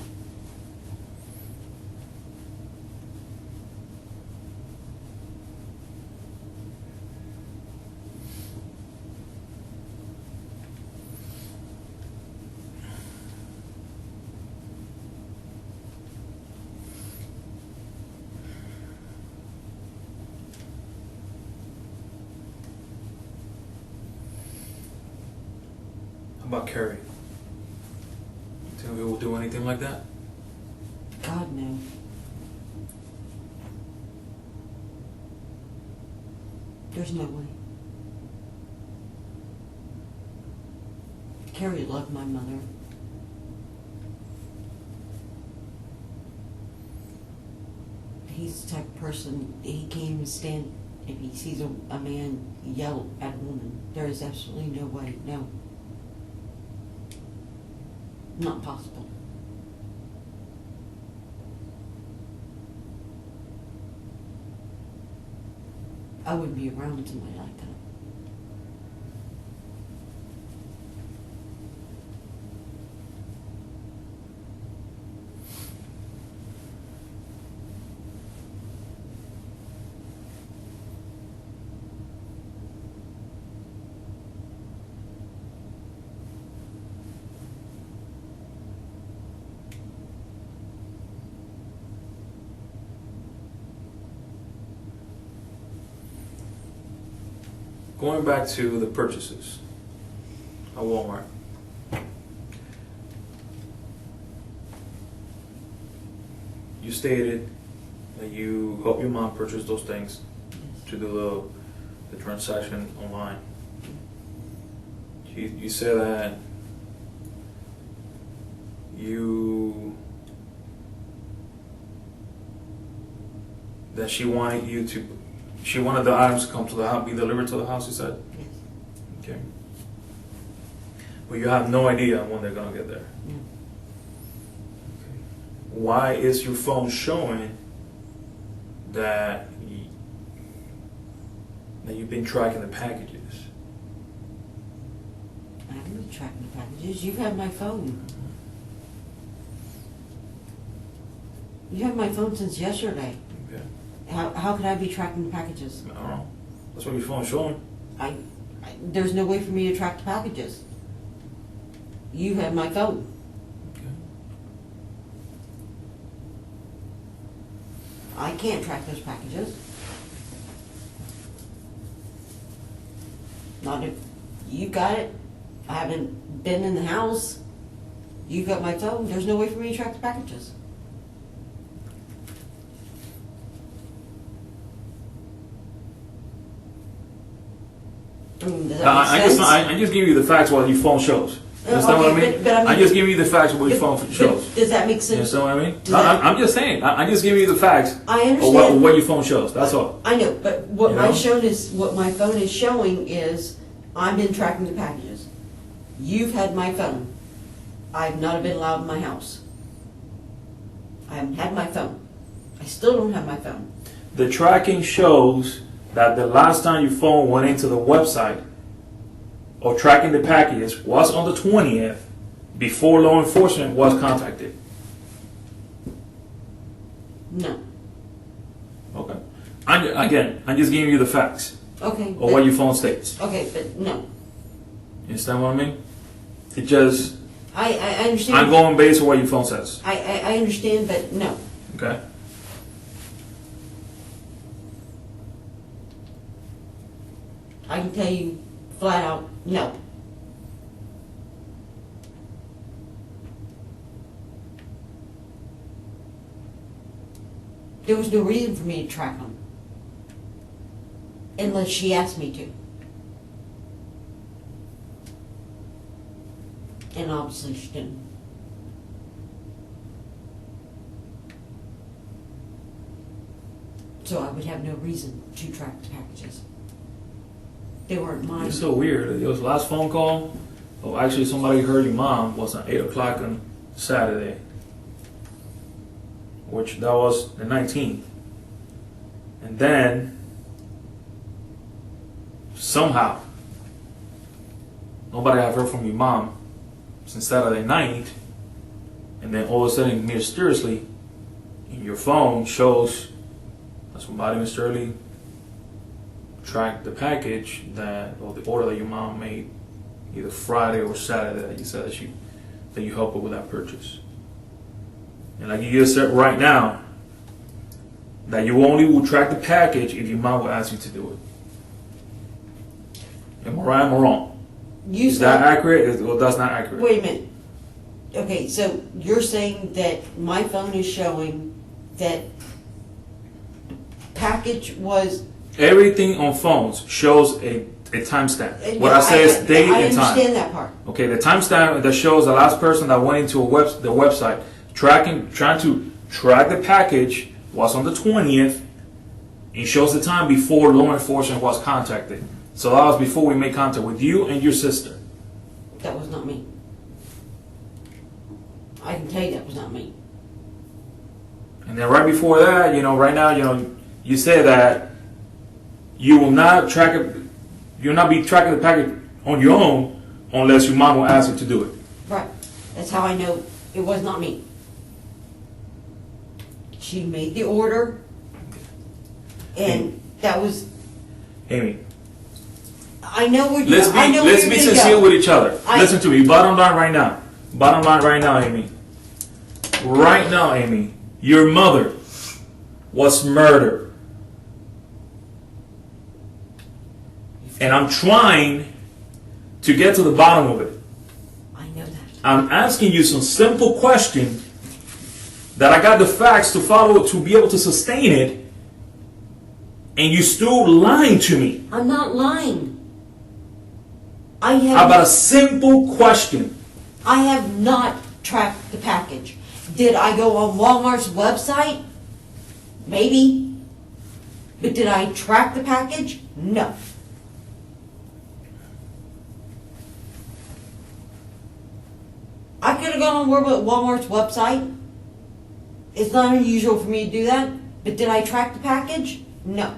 How about Carrie? Think we will do anything like that? God, no. There's no way. Carrie loved my mother. He's the type of person, he can't even stand if he sees a man yell at a woman. There is absolutely no way, no. Not possible. I wouldn't be around somebody like that. Going back to the purchases at Walmart. You stated that you help your mom purchase those things to do the transaction online. You said that she wanted the items to come to the house, be delivered to the house, you said? Yes. Okay. Well, you have no idea when they're gonna get there. No. Okay. Why is your phone showing that you've been tracking the packages? I haven't been tracking the packages. You have my phone. You have my phone since yesterday. Okay. How could I be tracking the packages? I don't know. That's what your phone's showing. There's no way for me to track the packages. You have my phone. Okay. I can't track those packages. Not if you got it. I haven't been in the house. You've got my phone. There's no way for me to track the packages. Does that make sense? I just give you the facts what your phone shows. You understand what I mean? but I mean- I just give you the facts what your phone shows. Does that make You sense? understand what I mean? Does that- I'm just saying. I just give you the facts I of understand. what your phone shows. That's all. I know, but what You my know? what my phone is showing is I've been tracking the packages. You've had my phone. I've not been allowed in my house. I haven't had my phone. I still don't have my phone. The tracking shows that the last time your phone went into the website or tracking the packages was on the 20th before law enforcement was contacted. No. Okay. I'm just giving you the facts Okay. of what your phone states. Okay, but no. You understand what I mean? It just, I understand. I'm going based on what your phone says. I understand, but no. Okay? I can tell you flat out, no. There was no reason for me to track them. Unless she asked me to. And obviously she didn't. So I would have no reason to track the packages. They weren't mine. It's so weird. It was last phone call. Oh, actually, somebody heard your mom was at 8 o'clock on Saturday, which that was the 19th. And then, somehow, nobody have heard from your mom since Saturday night. And then all of a sudden, mysteriously, in your phone shows that somebody mysteriously tracked the package or the order that your mom made either Friday or Saturday that you said that you helped her with that purchase. And like you just said right now, that you only will track the package if your mom will ask you to do it. Am I right or am I wrong? Is that accurate? Well, that's not accurate. Wait a minute. Okay, so you're saying that my phone is showing that package was... Everything on phones shows a timestamp. What Yeah, I say is date and time. I understand that part. Okay, the timestamp that shows the last person that went into the website trying to track the package was on the 20th. It shows the time before law enforcement was contacted. So that was before we made contact with you and your sister. That was not me. I can tell you that was not me. And then right before that, right now, you say that you will not track it. You'll not be tracking the package on your own unless your mom will ask you to do it. Right. That's how I know it was not me. She made the order, and that was... Amy, I know where let's be sincere with each other. Listen to me. Bottom line right now. Bottom line right now, Amy. Right now, Amy, your mother was murdered. And I'm trying to get to the bottom of it. I know that. I'm asking you some simple question that I got the facts to follow to be able to sustain it, and you still lying to me. I'm not lying. How about a simple question? I have not tracked the package. Did I go on Walmart's website? Maybe. But did I track the package? No. I could have gone on Walmart's website. It's not unusual for me to do that. But did I track the package? No.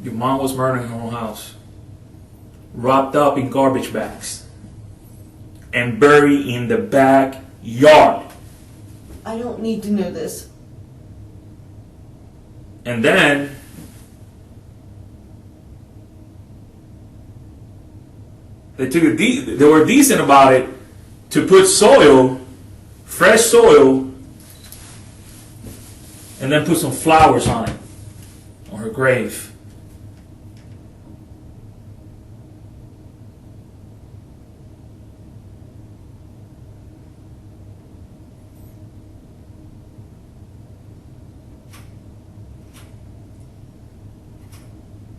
Your mom was murdered in her own house, wrapped up in garbage bags, and buried in the backyard. I don't need to know this. And then they were decent about it to put soil, fresh soil, and then put some flowers on it, on her grave.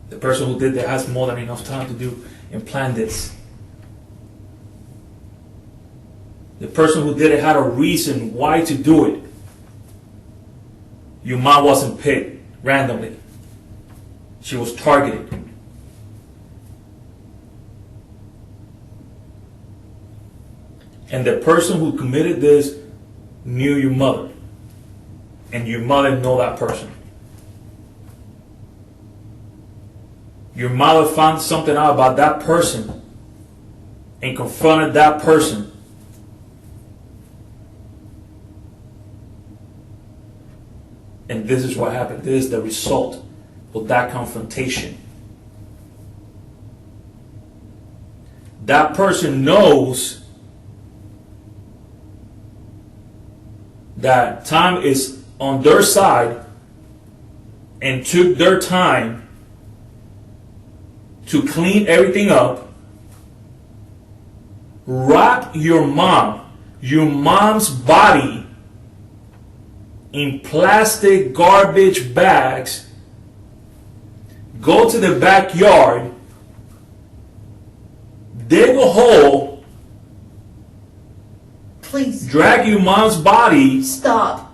The person who did that has more than enough time to do and plan this. The person who did it had a reason why to do it. Your mom wasn't picked randomly. She was targeted. And the person who committed this knew your mother. And your mother knew that person. Your mother found something out about that person and confronted that person. And this is what happened. This is the result of that confrontation. That person knows that time is on their side and took their time to clean everything up, wrap your mom's body in plastic garbage bags, go to the backyard, dig a hole, Please. drag your mom's body, Stop.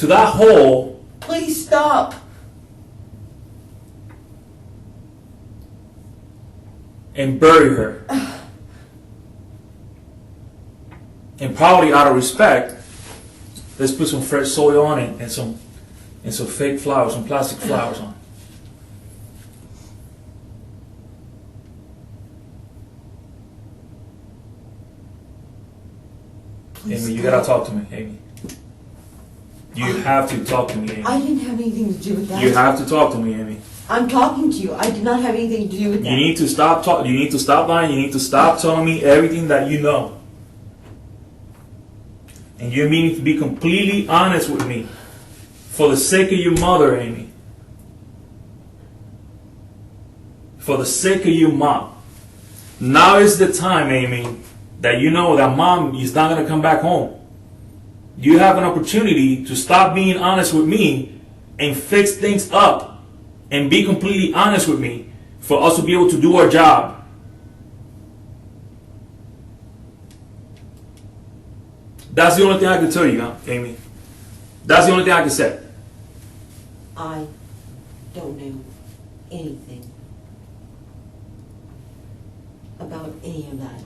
to that hole Please stop. and bury her. And probably out of respect, let's put some fresh soil on it and some fake flowers, some plastic flowers on it. Please Amy, you stop. gotta talk to me, Amy. You have to talk to me, Amy. I didn't have anything to do with that. You have to talk to me, Amy. I'm talking to you. I did not have anything to do with that. You need to stop talking. You need to stop lying. You need to stop telling me everything that you know. And you need to be completely honest with me, for the sake of your mother, Amy. For the sake of your mom. Now is the time, Amy, that you know that mom is not going to come back home. You have an opportunity to stop being honest with me and fix things up and be completely honest with me for us to be able to do our job. That's the only thing I can tell you, Amy. That's the only thing I can say. I don't know anything about any of that.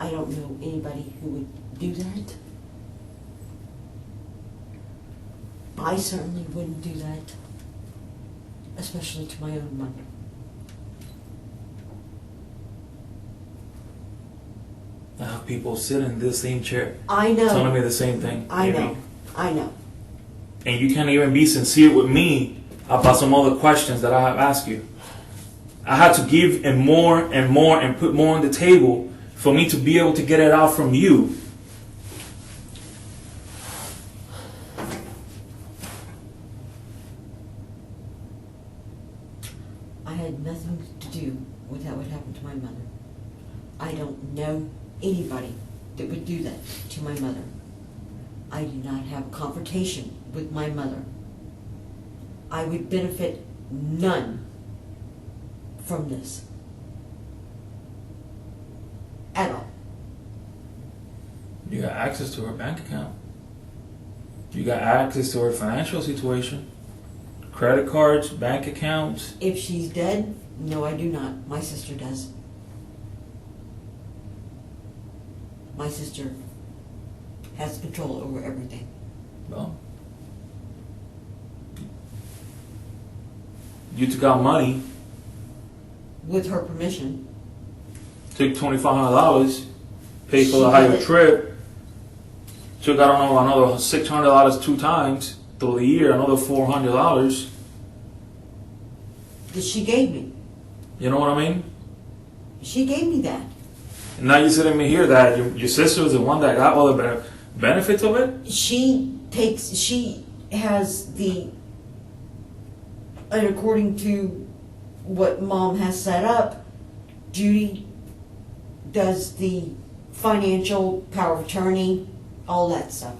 I don't know anybody who would do that. I certainly wouldn't do that, especially to my own mother. I have people sitting in this same chair I know. telling me the same thing. I Amy. know. I know. And you can't even be sincere with me about some other questions that I have asked you. I had to give and more and put more on the table for me to be able to get it out from you. I had nothing to do with what happened to my mother. I don't know anybody that would do that to my mother. I do not have a confrontation with my mother. I would benefit none from this. At all. You got access to her bank account. You got access to her financial situation. Credit cards, bank accounts. If she's dead, no, I do not. My sister does. My sister has control over everything. Well, you took out money, With her permission. took $2,500, paid for She the higher did it. trip, took, I don't know, another $600 2 times through the year, another $400. That she gave me. You know what I mean? She gave me that. And now you're sitting me here that your sister was the one that got all the benefits of it? She has and according to what Mom has set up, Judy does the financial power of attorney, all that stuff.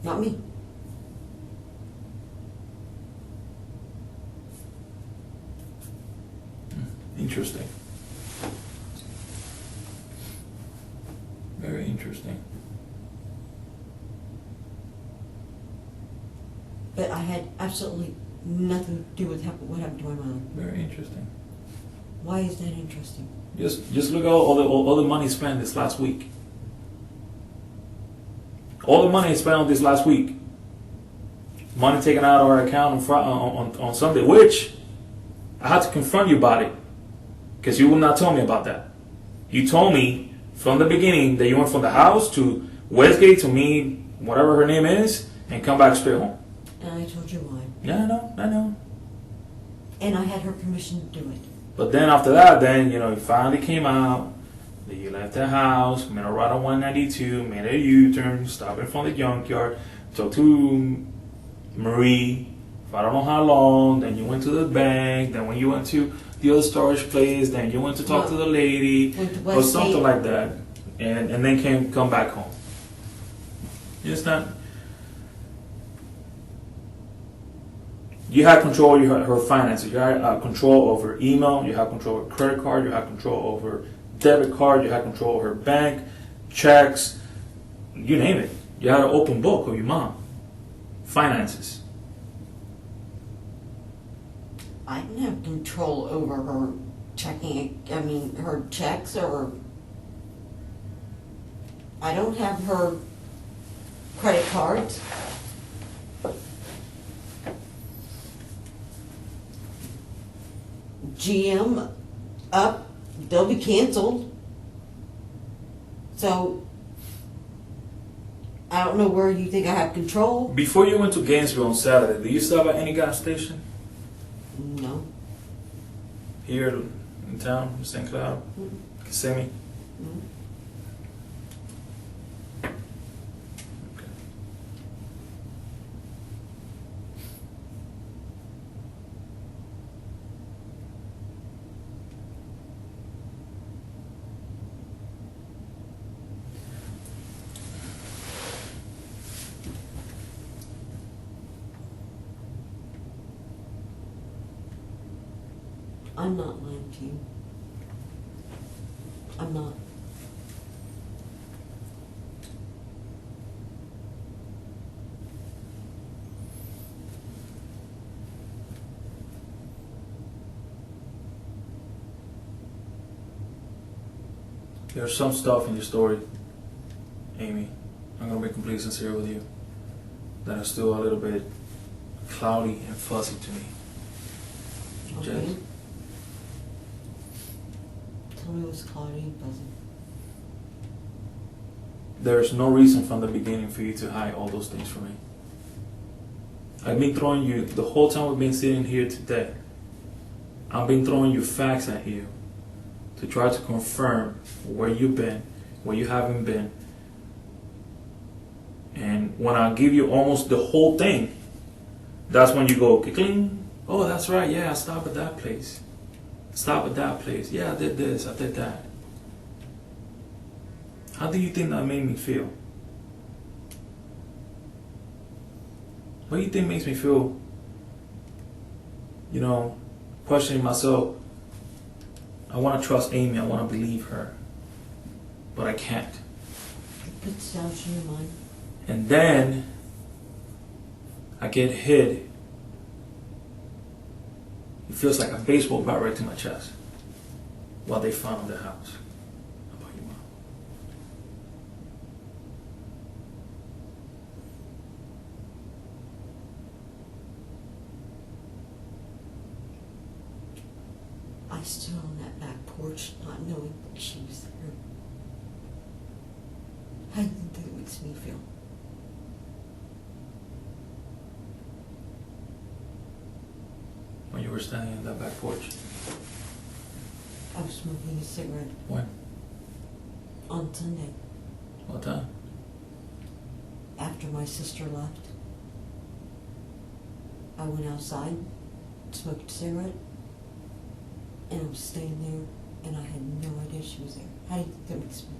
Not me. Interesting. Very interesting. But I had absolutely nothing to do with what happened to my mother. Very interesting. Why is that interesting? Just look at all the money spent this last week. All the money spent on this last week. Money taken out of our account on Sunday, which I had to confront you about it. Because you would not tell me about that. You told me from the beginning that you went from the house to Westgate to meet whatever her name is and come back straight home. And I told you why. Yeah, I know. And I had her permission to do it. But then after that, you finally came out. That you left the house, made a right on 192, made a U-turn, stopped in front of the junkyard, talked to Marie for I don't know how long. Then you went to the bank. Then when you went to the other storage place, then you went to talk to the lady Went to or something Westgate. like that, and then come back home. It's not. You had control over her finances. You had control over email. You had control over credit card. You had control over debit card. You had control over bank checks, you name it. You had an open book of your mom. Finances. I didn't have control over her her checks, or I don't have her credit cards. GM up, they'll be canceled. So I don't know where you think I have control. Before you went to Gainesville on Saturday, did you stop at any gas station No. here in town, in St. Cloud, Kissimmee? Mm. Okay. I'm not lying to you. I'm not. There's some stuff in your story, Amy, I'm gonna be completely sincere with you, that is still a little bit cloudy and fuzzy to me. Okay. Just- Tell me what's cloudy and fuzzy. There's no reason from the beginning for you to hide all those things from me. I've been throwing you, the whole time we've been sitting here today, I've been throwing you facts at you to try to confirm where you've been, where you haven't been. And when I give you almost the whole thing, that's when you go, cling. Oh, that's right, yeah, I stopped at that place. Stop at that place. Yeah, I did this, I did that. How do you think that made me feel? What do you think makes me feel, questioning myself? I want to trust Amy, I want to believe her, but I can't. It puts doubts in your mind. And then I get hit. It feels like a baseball bat right to my chest while they found the house. How about you, Mom? I stood on that back porch not knowing that she was there. How do you think it makes me feel? When you were standing on that back porch. I was smoking a cigarette When? on Sunday What time? after my sister left. I went outside, smoked a cigarette, and I was staying there, and I had no idea she was there. How do you think that makes me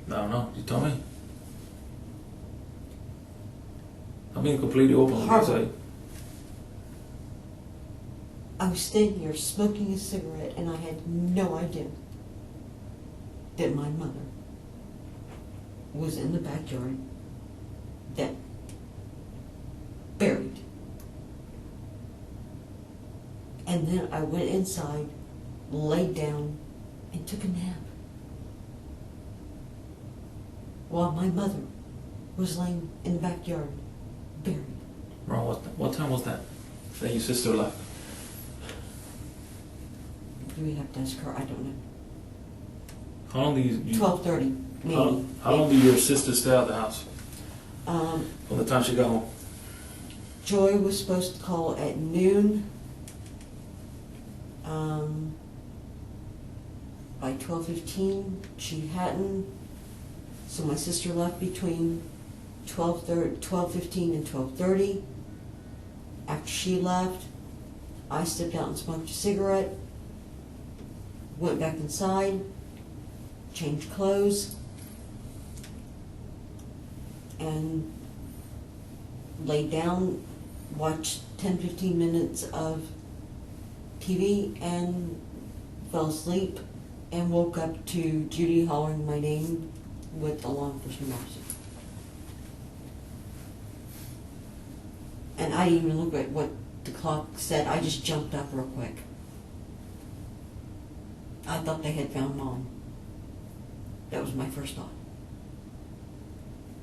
feel? I don't know. You tell me. I'm being completely open with you. Horrible. So I was standing here smoking a cigarette, and I had no idea that my mother was in the backyard, dead, buried. And then I went inside, laid down, and took a nap while my mother was laying in the backyard, buried. Ron, what time was that? That your sister left? Do we have to ask her? I don't know. How long do you 12:30, maybe. how long did your sister stay at the house? Um, From the time she got home? Joy was supposed to call at noon. By 12:15, she hadn't. So my sister left between 12:15 and 12:30. After she left, I stepped out and smoked a cigarette. Went back inside, changed clothes, and laid down, watched 10-15 minutes of TV, and fell asleep and woke up to Judy hollering my name with a law enforcement officer. And I didn't even look at what the clock said. I just jumped up real quick. I thought they had found Mom. That was my first thought.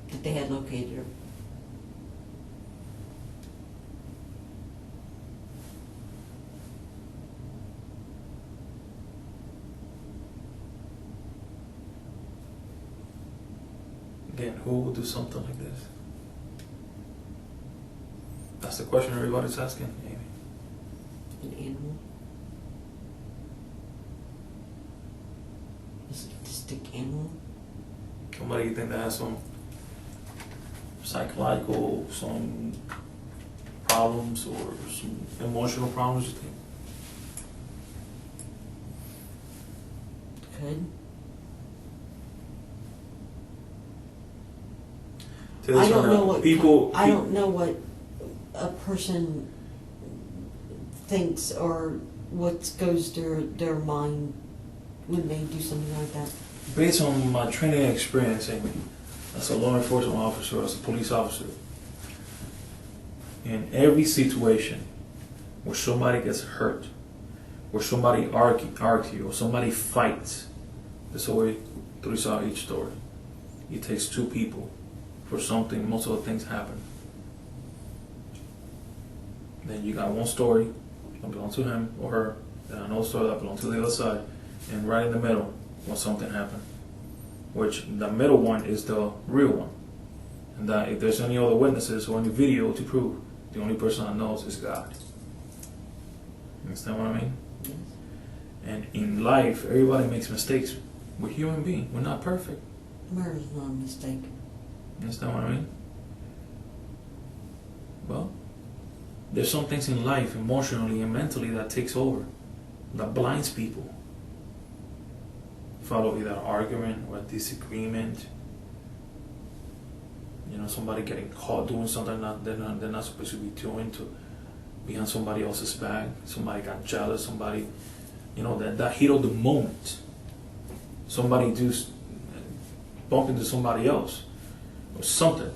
That they had located her. Again, who would do something like this? That's the question everybody's asking, Amy. An animal. A sadistic animal. Somebody you think that has some psychological, some problems or some emotional problems, you think? Could. To this I don't one, know what people. I don't know what a person thinks or what goes through their mind when they do something like that. Based on my training experience, Amy, as a law enforcement officer, as a police officer, in every situation where somebody gets hurt, where somebody argue, or somebody fights, there's always three sides of each story. It takes two people for something. Most of the things happen. Then you got one story that belongs to him or her, and another story that belongs to the other side, and right in the middle, when something happened, which the middle one is the real one, and that if there's any other witnesses or any video to prove, the only person that knows is God. You understand what I mean? Yes. And in life, everybody makes mistakes. We're human beings. We're not perfect. Murder is not a mistake. You understand what I mean? Well, there's some things in life, emotionally and mentally, that takes over, that blinds people. Follow either an argument or a disagreement. You know, somebody getting caught doing something they're not supposed to be doing, to be on somebody else's back. Somebody got jealous. Somebody, you know, that heat of the moment. Somebody bump into somebody else or something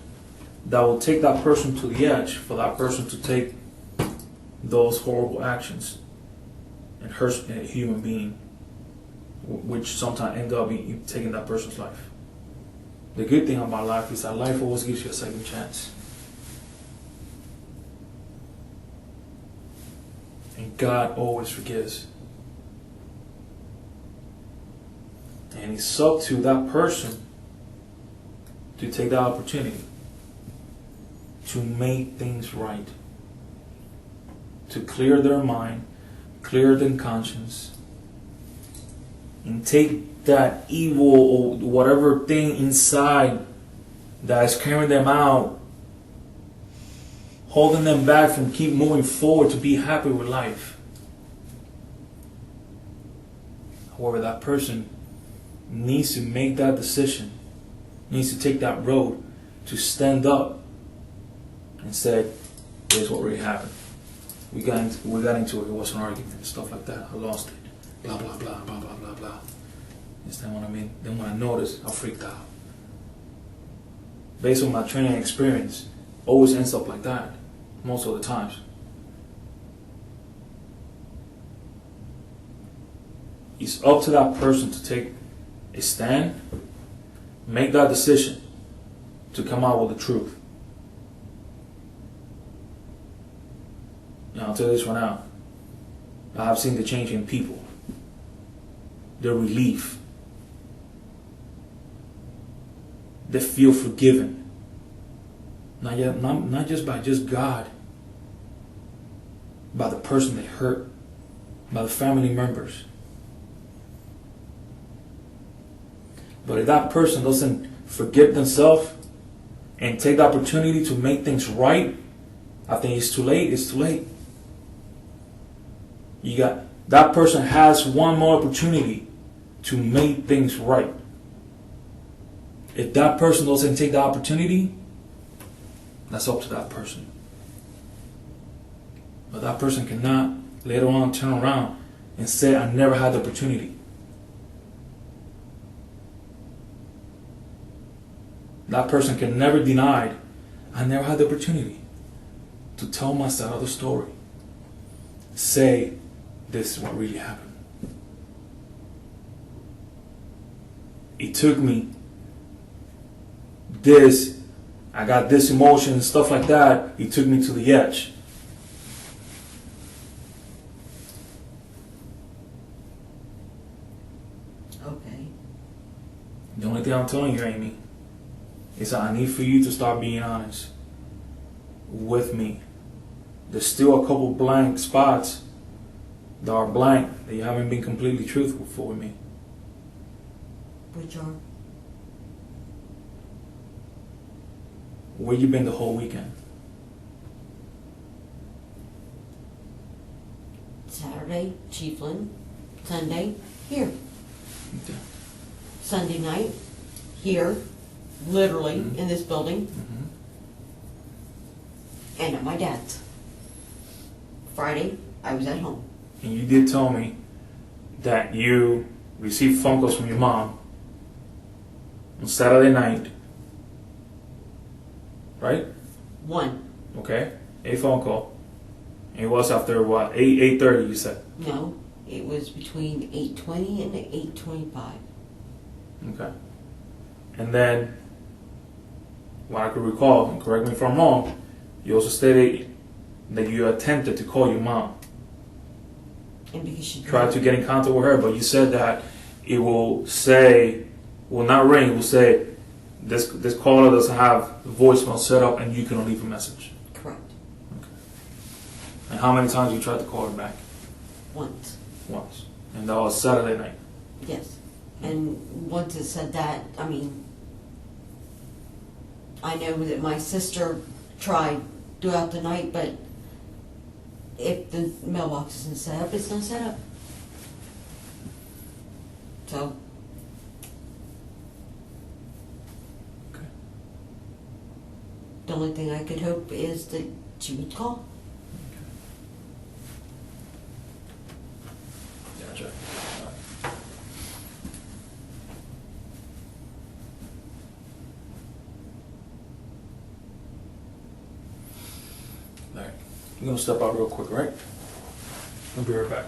that will take that person to the edge, for that person to take those horrible actions and hurt a human being, which sometimes end up taking that person's life. The good thing about life is that life always gives you a second chance. And God always forgives. And it's up to that person to take that opportunity to make things right, to clear their mind, clear their conscience, and take that evil or whatever thing inside that is carrying them out, holding them back from keep moving forward to be happy with life. However, that person needs to make that decision, needs to take that road to stand up and say, here's what really happened. We got into it. It was an argument and stuff like that. I lost it. Blah, blah, blah, blah, blah, blah, blah. You understand what I mean? Then when I noticed, I freaked out. Based on my training experience, always ends up like that, most of the times. It's up to that person to take a stand, make that decision to come out with the truth. Now, I'll tell you this one out. I have seen the change in people. The relief. They feel forgiven. Not just by just God, by the person they hurt, by the family members. But if that person doesn't forgive themselves and take the opportunity to make things right, I think it's too late. It's too late. That person has one more opportunity to make things right. If that person doesn't take the opportunity, that's up to that person. But that person cannot later on turn around and say, I never had the opportunity. that person can never deny I never had the opportunity to tell my side of the story. Say, this is what really happened. It took me this, I got this emotion and stuff like that. It took me to the edge. Okay. The only thing I'm telling you, Amy, is that I need for you to start being honest with me. There's still a couple blank spots that are blank that you haven't been completely truthful for me. Which are? Where you been the whole weekend? Saturday, Chiefland. Sunday, here. Okay. Sunday night, here. Literally, in this building. Mm-hmm. And at my dad's. Friday, I was at home. And you did tell me that you received phone calls from your mom on Saturday night, right? One. Okay, a phone call. And it was after what, 8:30 you said? No, it was between 8:20 and 8:25. Okay. And then, what I could recall, and correct me if I'm wrong, you also stated that you attempted to call your mom. And because she Tried to get in contact with her, but you said that it will say, will not ring, it will say, this caller doesn't have voicemail set up and you cannot leave a message. Correct. And how many times you tried to call her back? Once. Once. And that was Saturday night. Yes. And once it said that, I mean, I know that my sister tried throughout the night, but if the mailbox isn't set up, it's not set up. So, Okay. the only thing I could hope is that she would call. Gotcha. All right. I'm gonna step out real quick, all right? I'll be right back.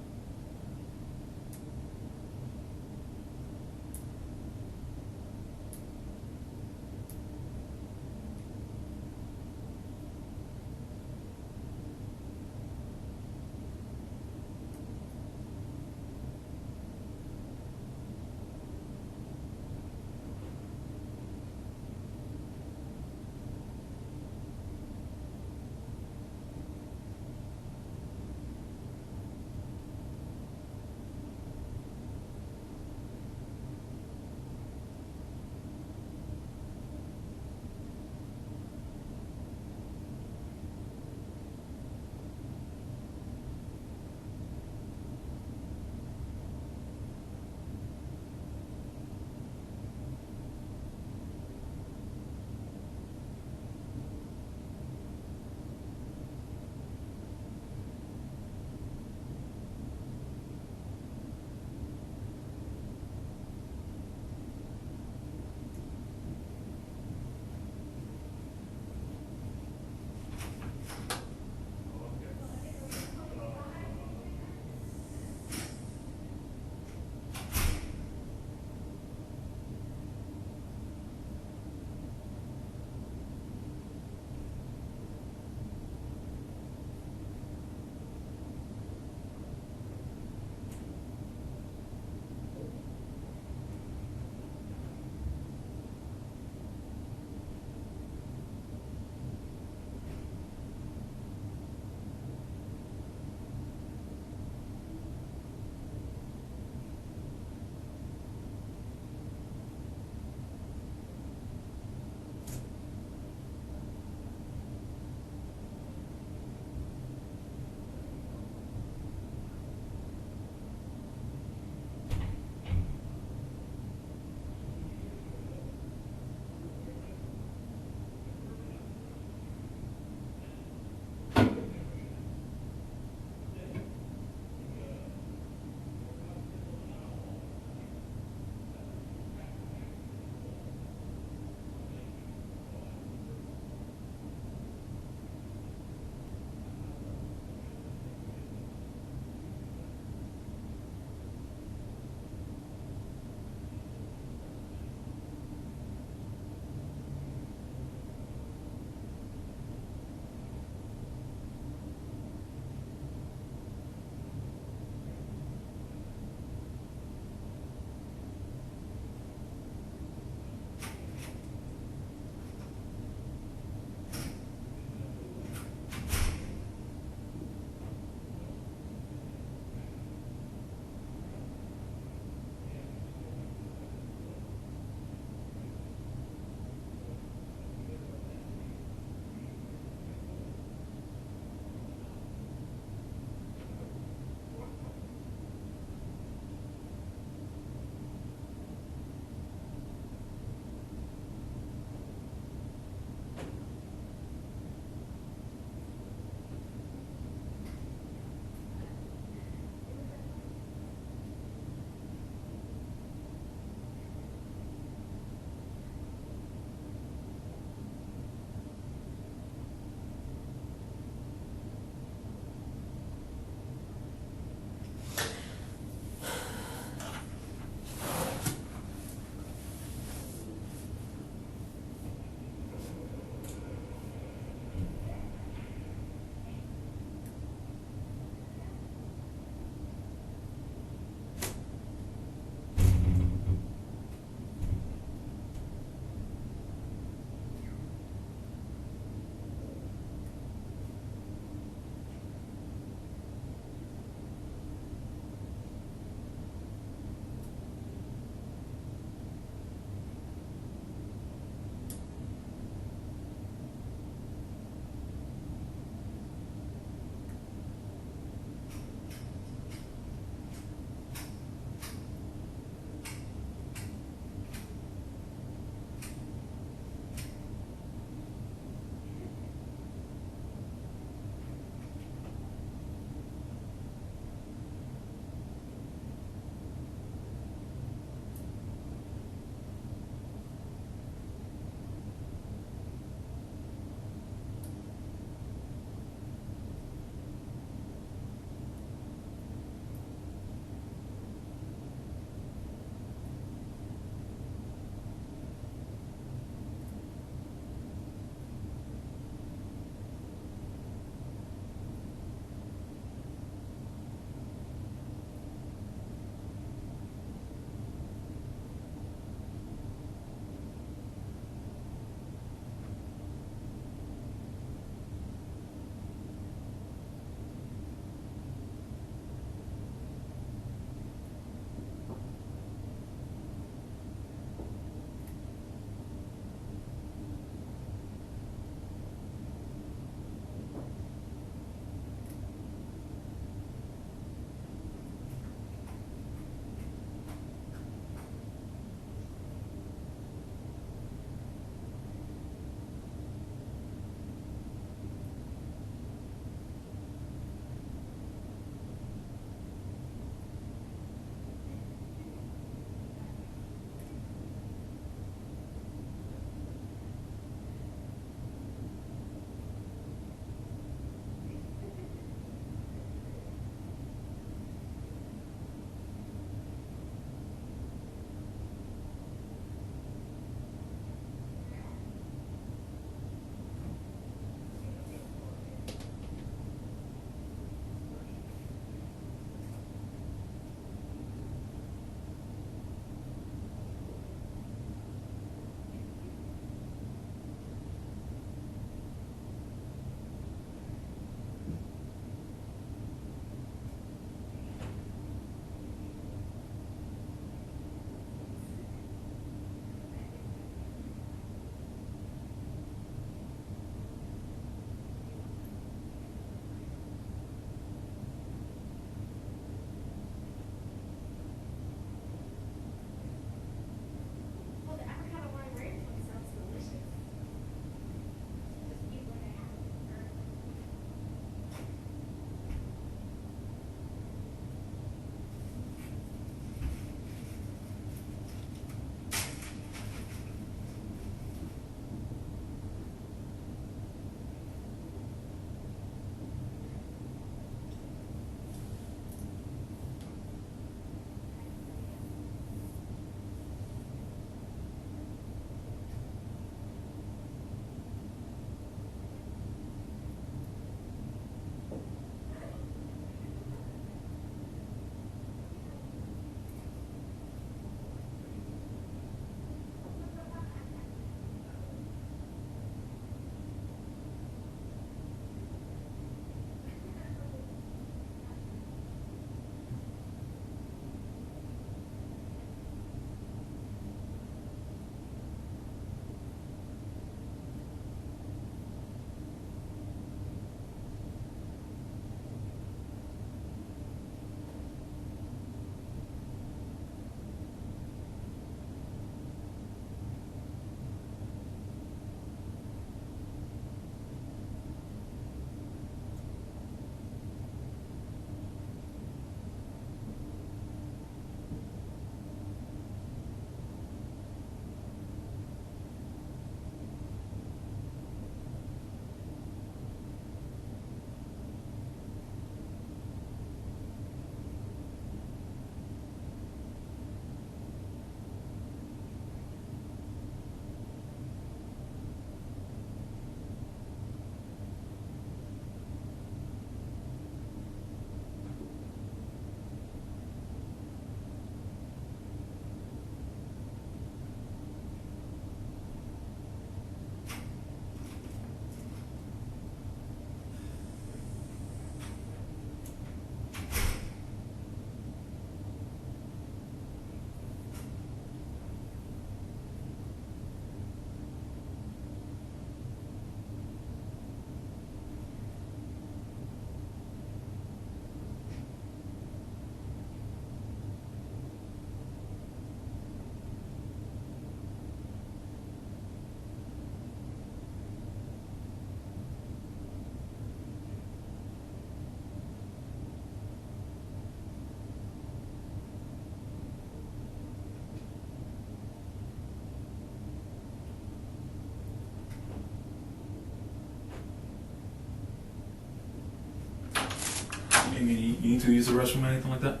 mean, you need to use the restroom or anything like that?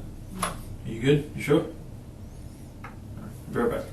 You good? You sure? All right, be right back.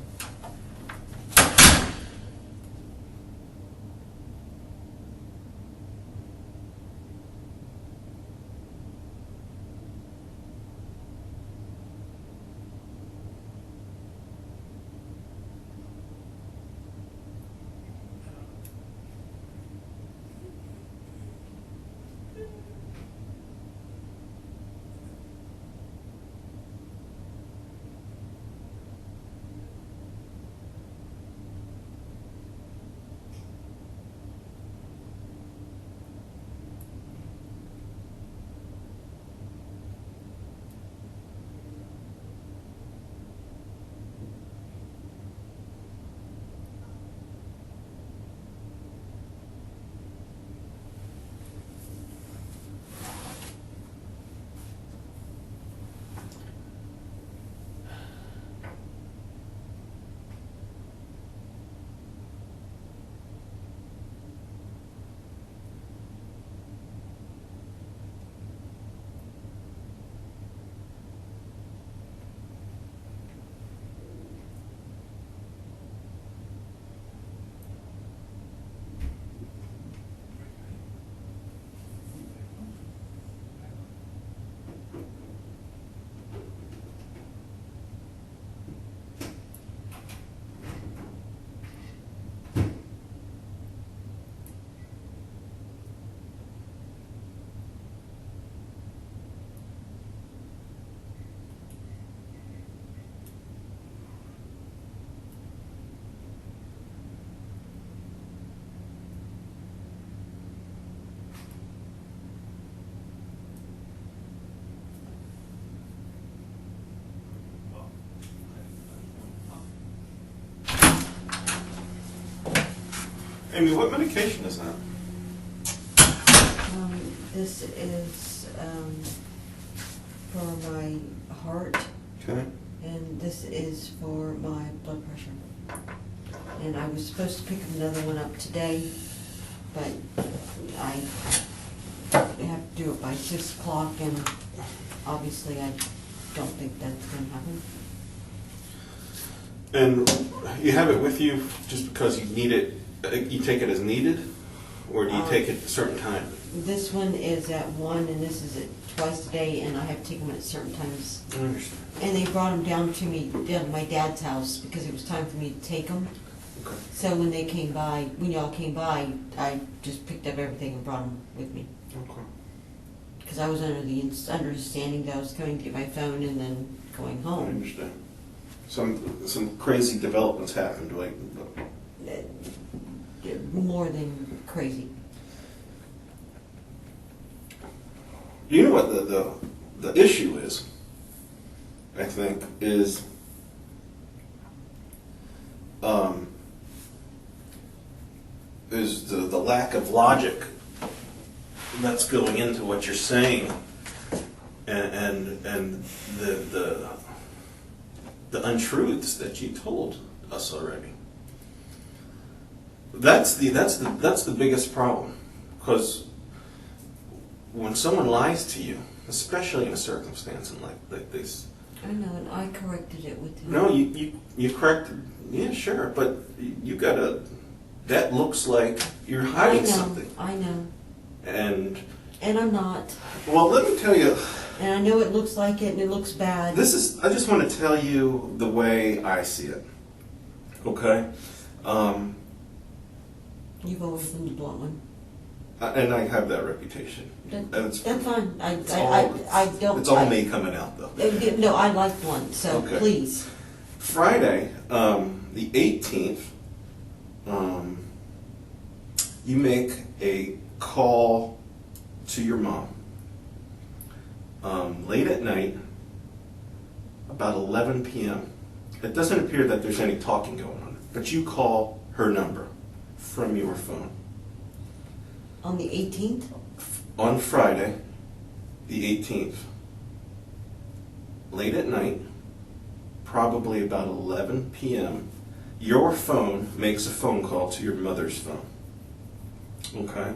Amy, what medication is that? This is for my heart, Okay. and this is for my blood pressure. And I was supposed to pick another one up today, but I have to do it by 6 o'clock, and obviously I don't think that's going to happen. And you have it with you just because you need it, you take it as needed? Or do you take it at a certain time? This one is at 1, and this is at twice a day, and I have to take them at certain times. I understand. And they brought them down to me, down to my dad's house, because it was time for me to take them. Okay. So when they came by, when y'all came by, I just picked up everything and brought them with me. Okay. Because I was under the understanding that I was going to get my phone and then going I home. understand. Some crazy developments happened, like. More than crazy. You know what the issue is, I think, is the lack of logic that's going into what you're saying, and the untruths that you told us already. That's the biggest problem, because when someone lies to you, especially in a circumstance like this. I know, and I corrected it with him. No, you corrected. Yeah, sure, but you gotta. That looks like you're hiding something. I know. And I'm not. well, let me tell you. And I know it looks like it, and it looks bad. I just want to tell you the way I see it. Okay. You've always been the blunt one. And I have that reputation. That's fine. I don't. It's all me coming out, though. No, I like blunt, so Okay. please. Friday, the 18th, you make a call to your mom. Late at night, about 11 p.m. It doesn't appear that there's any talking going on, but you call her number from your phone. On the 18th? On Friday, the 18th, late at night, probably about 11 p.m., your phone makes a phone call to your mother's phone. Okay?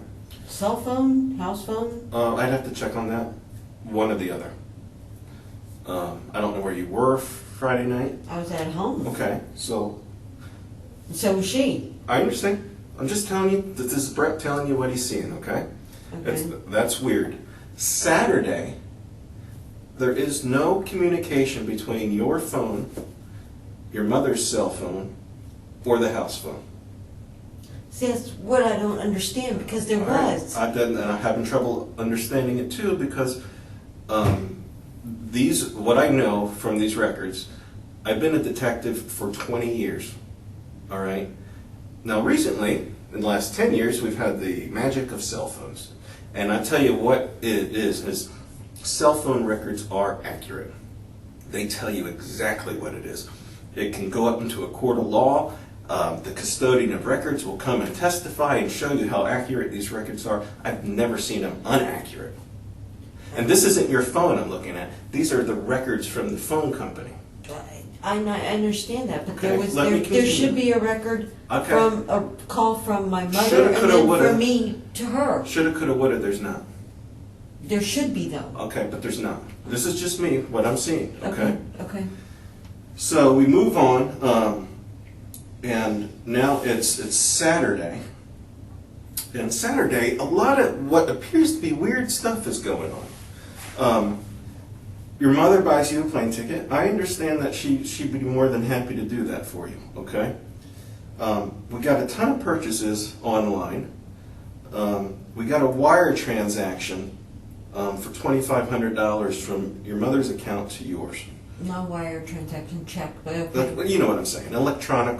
Cell phone? House phone? I'd have to check on that. one or the other. I don't know where you were Friday night. I was at home. Okay, so So was she. I understand. I'm just telling you that this is Brett telling you what he's seeing, okay? Okay. That's weird. Saturday, there is no communication between your phone, your mother's cell phone, or the house phone. See, that's what I don't understand, because there was. And I'm having trouble understanding it too, because what I know from these records, I've been a detective for 20 years, all right? Now recently, in the last 10 years, we've had the magic of cell phones. And I tell you what it is cell phone records are accurate. They tell you exactly what it is. It can go up into a court of law. The custodian of records will come and testify and show you how accurate these records are. I've never seen them inaccurate. And this isn't your phone I'm looking at. These are the records from the phone company. I understand that, but Okay, there should be a record Okay. from a call from my mother Shoulda, and coulda, then woulda. from me to her. Shoulda, coulda, woulda, there's not. There should be though. Okay, but there's not. This is just me, what I'm seeing, okay? Okay. So we move on, and now it's Saturday. And Saturday, a lot of what appears to be weird stuff is going on. Your mother buys you a plane ticket. I understand that she'd be more than happy to do that for you, okay? We got a ton of purchases online. We got a wire transaction for $2,500 from your mother's account to yours. No wire transaction check, but okay. You know what I'm saying, electronic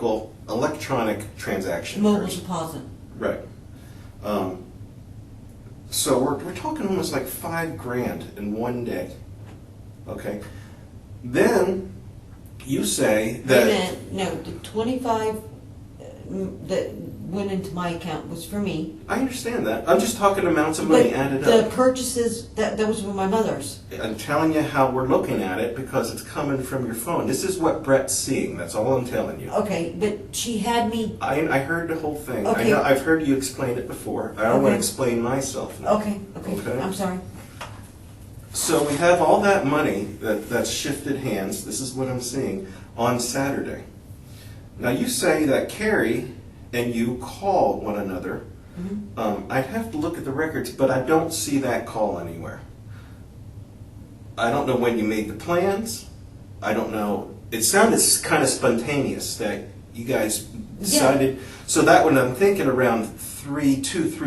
transaction. Mobile first. deposit. Right. So we're talking almost like $5,000 in one day. Okay. Then you say that. Wait a minute, no, the 25 that went into my account was for me. I understand that. I'm just talking amounts of money But added the up. purchases, that was with my mother's. I'm telling you how we're looking at it because it's coming from your phone. This is what Brett's seeing. That's all I'm telling you. Okay, but she had me. I heard the whole thing. Okay. I've heard you explain it before. I don't want to Okay. explain myself now. Okay, Okay. I'm sorry. So we have all that money that's shifted hands. This is what I'm seeing on Saturday. Now you say that Carrie and you called one another. Mm-hmm. I'd have to look at the records, but I don't see that call anywhere. I don't know when you made the plans. I don't know. It sounded kind of spontaneous that you guys decided. So that when I'm thinking around 3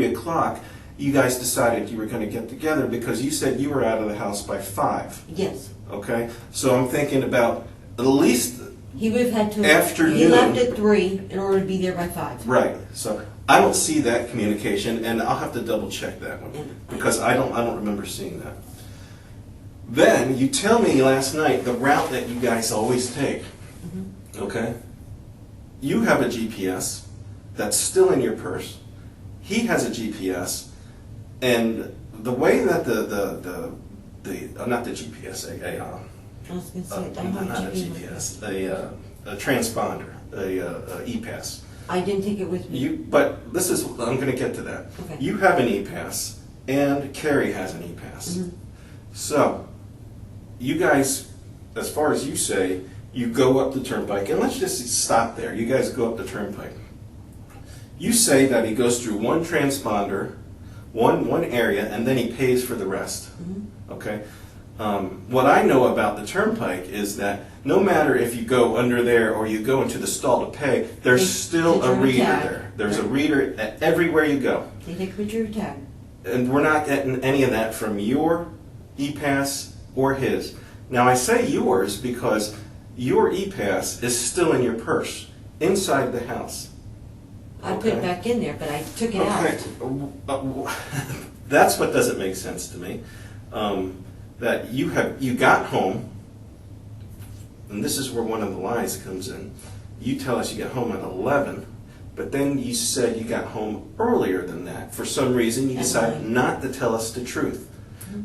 o'clock, you guys decided you were going to get together because you said you were out of the house by 5. Yes. Okay? So I'm thinking about at least, He would have had to. Afternoon. He left at 3 in order to be there by 5. right. So I don't see that communication, and I'll have to double check that one because I don't remember seeing that. Then you tell me last night the route that you guys always take. Mm-hmm. Okay? You have a GPS that's still in your purse. He has a GPS. And the way that not the GPS, I was going to say, I don't not have a GPS. GPS, a transponder, a e-pass. I didn't take it with me. But this is, I'm going to get to that. Okay. You have an e-pass, and Carrie has an e-pass. Mhm. So, you guys, as far as you say, you go up the turnpike, and let's just stop there. You guys go up the turnpike. You say that he goes through one transponder, one area, and then he pays for the rest. Mm-hmm. Okay? What I know about the turnpike is that no matter if you go under there or you go into the stall to pay, there's still a reader there. There's a reader at everywhere you go. They take a picture of your tag. And we're not getting any of that from your e-pass or his. Now I say yours because your e-pass is still in your purse, inside the house. I put it back in there, but I took it out. That's what doesn't make sense to me. That you got home, and this is where one of the lies comes in. You tell us you got home at 11, but then you said you got home earlier than that. For some reason, you At decided 9. not to tell us the truth.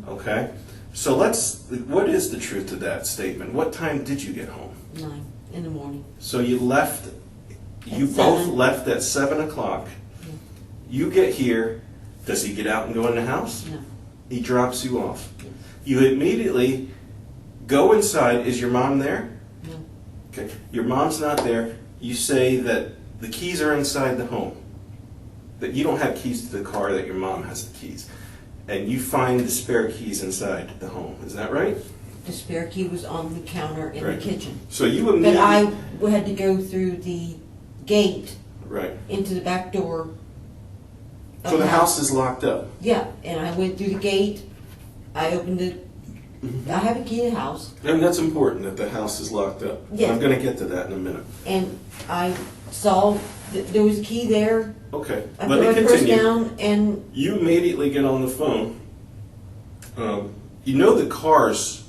Okay? So what is the truth to that statement? What time did you get home? 9 in the morning. So you left, you At both 7. left at 7 o'clock. Yeah. You get here, does he get out and go in the house? No. He drops you off. Yeah. You immediately go inside. Is your mom there? No. Okay. Your mom's not there. You say that the keys are inside the home. That you don't have keys to the car, that your mom has the keys. And you find the spare keys inside the home. Is that right? The spare key was on the counter in Right. the kitchen. So you But immediately... I had to go through the gate Right. into the back door. of So the house is locked up. Yeah, and I went through the gate, I opened it, I have a key to the house, And that's important, that the house is locked up. Yeah. I'm going to get to that in a minute. and I saw that there was a key there. Okay. I Let put me my purse continue. down and, You immediately get on the phone. You know the car's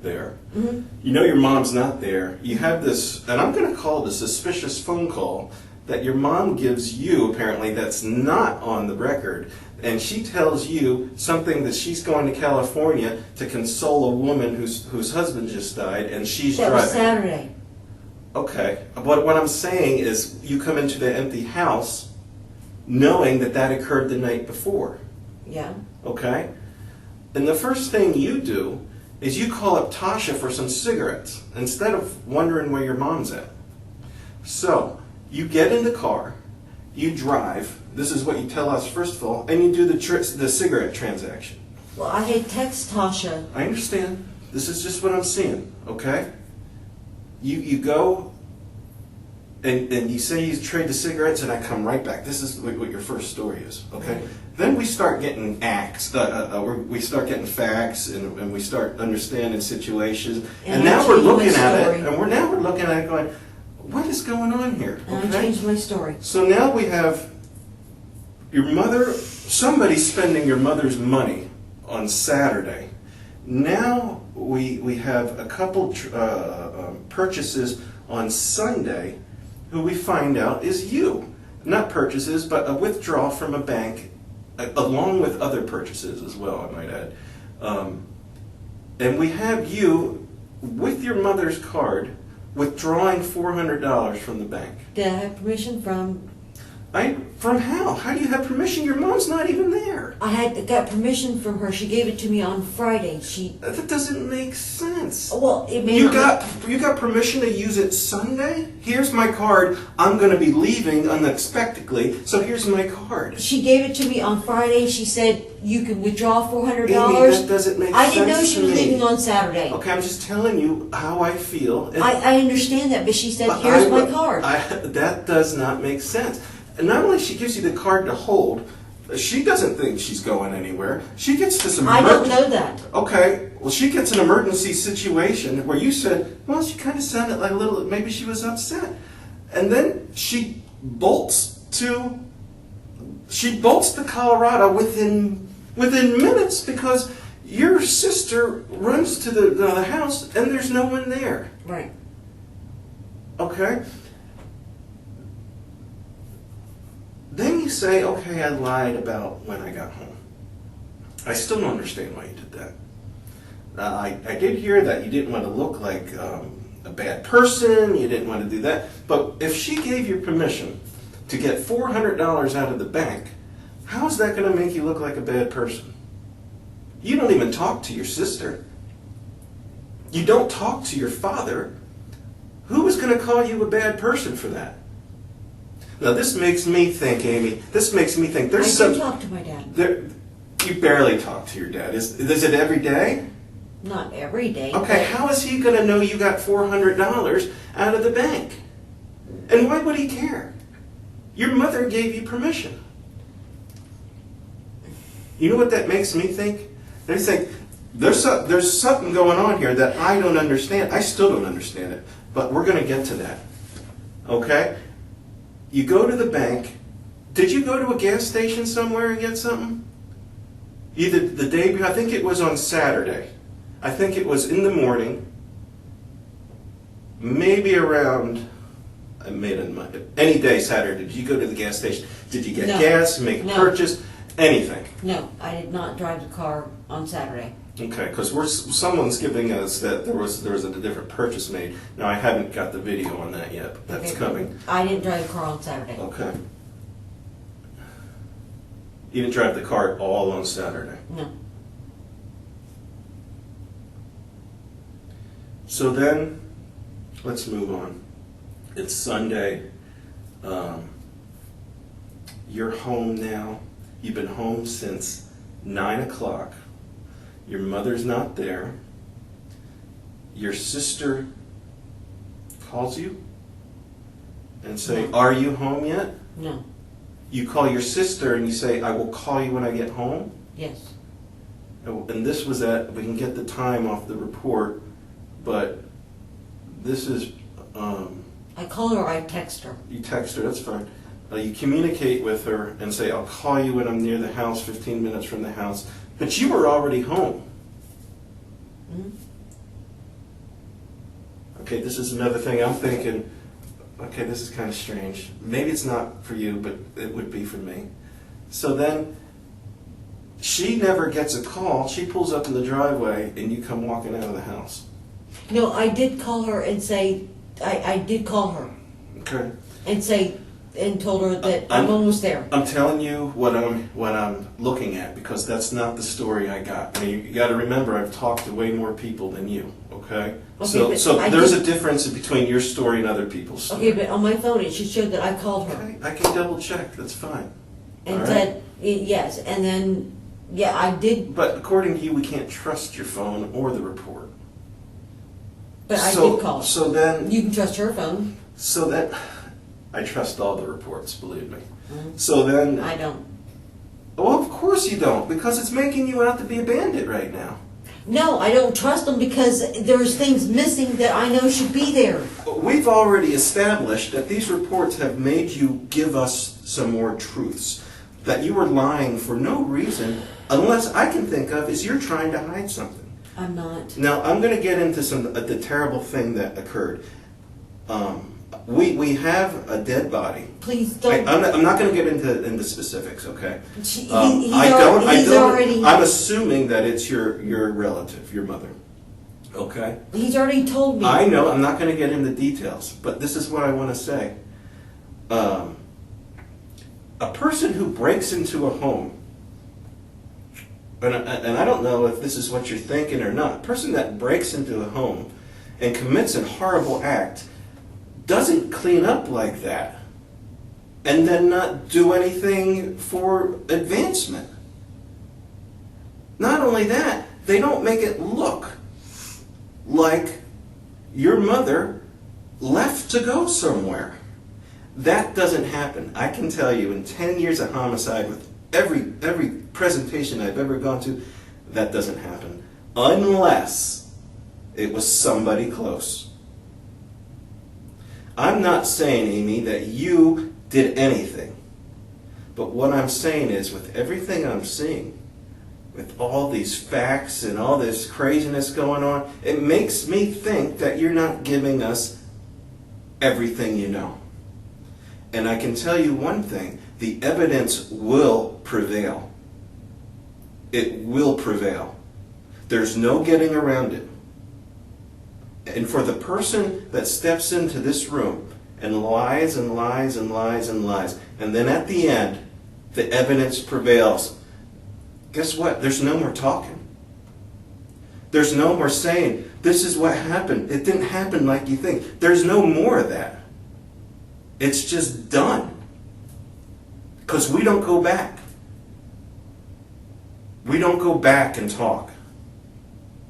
there. mhm, You know your mom's not there. You have this, and I'm going to call it a suspicious phone call that your mom gives you, apparently, that's not on the record. And she tells you something that she's going to California to console a woman whose husband just died, and she's that driving. was Saturday. Okay. But what I'm saying is you come into the empty house knowing that that occurred the night before. Yeah, Okay? And the first thing you do is you call up Tasha for some cigarettes instead of wondering where your mom's at. So, you get in the car, you drive, this is what you tell us first of all, and you do the cigarette transaction. well, I had text Tasha, I understand. This is just what I'm seeing, okay? You go and you say you trade the cigarettes, and I come right back. This is what your first story is, okay? Right. Then we start getting we start getting facts, and we start understanding situations. And And I now we're changed my looking at story. it, and now we're looking at it going, what is going on here? and I Okay? changed my story. So now we have your mother, somebody spending your mother's money on Saturday. Now we have a couple purchases on Sunday who we find out is you. Not purchases, but a withdrawal from a bank, along with other purchases as well, I might add. And we have you, with your mother's card, withdrawing $400 from the bank. Did I have permission from, From how? How do you have permission? Your mom's not even there. got permission from her, she gave it to me on Friday, That doesn't make sense. well, it may You not. got permission to use it Sunday? Here's my card. I'm going to be leaving unexpectedly, so here's my card. She gave it to me on Friday. She said you can withdraw $400. Amy, that doesn't make I sense didn't know she to was me. leaving on Saturday. Okay, I'm just telling you how I feel. And I understand that, but she said, "Here's my card." That does not make sense. And not only she gives you the card to hold, she doesn't think she's going anywhere. She gets this I emergency. don't know that. Okay, well, she gets an emergency situation where you said, well, she kind of sounded like a little, maybe she was upset. And then she bolts to Colorado within minutes because your sister runs to the house and there's no one there. Right. Okay? Then you say, okay, I lied about when I got home. I still don't understand why you did that. I did hear that you didn't want to look like a bad person, you didn't want to do that. But if she gave you permission to get $400 out of the bank, how is that going to make you look like a bad person? You don't even talk to your sister. You don't talk to your father. Who is going to call you a bad person for that? Now this makes me think, Amy, there's I some... do talk to my dad. You barely talk to your dad. Is it every day? Not every day. Okay, how is he going to know you got $400 out of the bank? And why would he care? Your mother gave you permission. You know what that makes me think? I think there's something going on here that I don't understand. I still don't understand it, but we're going to get to that. Okay? You go to the bank. Did you go to a gas station somewhere and get something? Either the day before, I think it was on Saturday. I think it was in the morning. Maybe around, any day Saturday. Did you go to the gas station? Did you get No. gas, make a No. purchase, anything? No, I did not drive the car on Saturday. Okay, because someone's giving us that there was a different purchase made. Now I haven't got the video on that yet, but that's Okay. coming. I didn't drive the car on Saturday. Okay. You didn't drive the car at all on Saturday. No. So then, let's move on. It's Sunday. You're home now. You've been home since 9 o'clock. Your mother's not there. Your sister calls you and say, No. are you home yet? No. You call your sister and you say, I will call you when I get home? Yes. And this was we can get the time off the report, but this is, I call her or I text her. you text her, that's fine. You communicate with her and say, I'll call you when I'm near the house, 15 minutes from the house. But you were already home. Hmm? Okay, this is another thing I'm thinking, okay, this is kind of strange. Maybe it's not for you, but it would be for me. So then, she never gets a call. She pulls up in the driveway and you come walking out of the house. No, I did call her and say, I did call her Okay. and say, and told her that I'm almost there. I'm telling you what I'm looking at, because that's not the story I got. I mean, you got to remember, I've talked to way more people than you. Okay. Okay, So but there's I a difference between your story and other people's story. Okay, but on my phone it should show that I called her. Okay, I can double check. That's fine. And All right. said, yes, and then, yeah, I did, But according to you, we can't trust your phone or the report. but I did call her. So then, You can trust her phone. so that I trust all the reports. Believe me. Mhm. So then, I don't. well, of course you don't, because it's making you out to be a bandit right now. No, I don't trust them because there's things missing that I know should be there. We've already established that these reports have made you give us some more truths. That you were lying for no reason, unless I can think of is you're trying to hide something. I'm not. Now, I'm going to get into the terrible thing that occurred. We have a dead body. Please don't. I'm not going to get into specifics, okay? He's I'm already. assuming that it's your relative, your mother. Okay? He's already told me. I know, I'm not going to get into details, but this is what I want to say. A person who breaks into a home, and I don't know if this is what you're thinking or not, a person that breaks into a home and commits a horrible act doesn't clean up like that and then not do anything for advancement. Not only that, they don't make it look like your mother left to go somewhere. That doesn't happen. I can tell you, in 10 years of homicide, with every presentation I've ever gone to, that doesn't happen. Unless it was somebody close. I'm not saying, Amy, that you did anything. But what I'm saying is, with everything I'm seeing, with all these facts and all this craziness going on, it makes me think that you're not giving us everything you know. And I can tell you one thing, the evidence will prevail. It will prevail. There's no getting around it. And for the person that steps into this room and lies and lies and lies and lies, and then at the end, the evidence prevails, guess what? There's no more talking. There's no more saying, this is what happened. It didn't happen like you think. There's no more of that. It's just done. Because we don't go back. We don't go back and talk.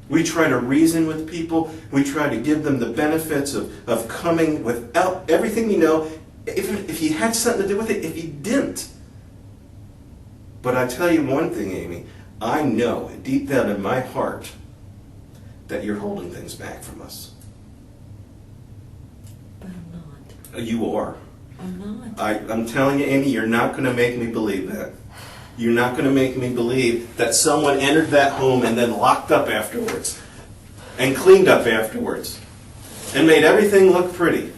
We try to reason with people. We try to give them the benefits of coming without everything you know. If he had something to do with it, if he didn't. But I tell you one thing, Amy. I know deep down in my heart that you're holding things back from us. But I'm not. You are. I'm not. I'm telling you, Amy, you're not going to make me believe that. You're not going to make me believe that someone entered that home and then locked up afterwards and cleaned up afterwards and made everything look pretty.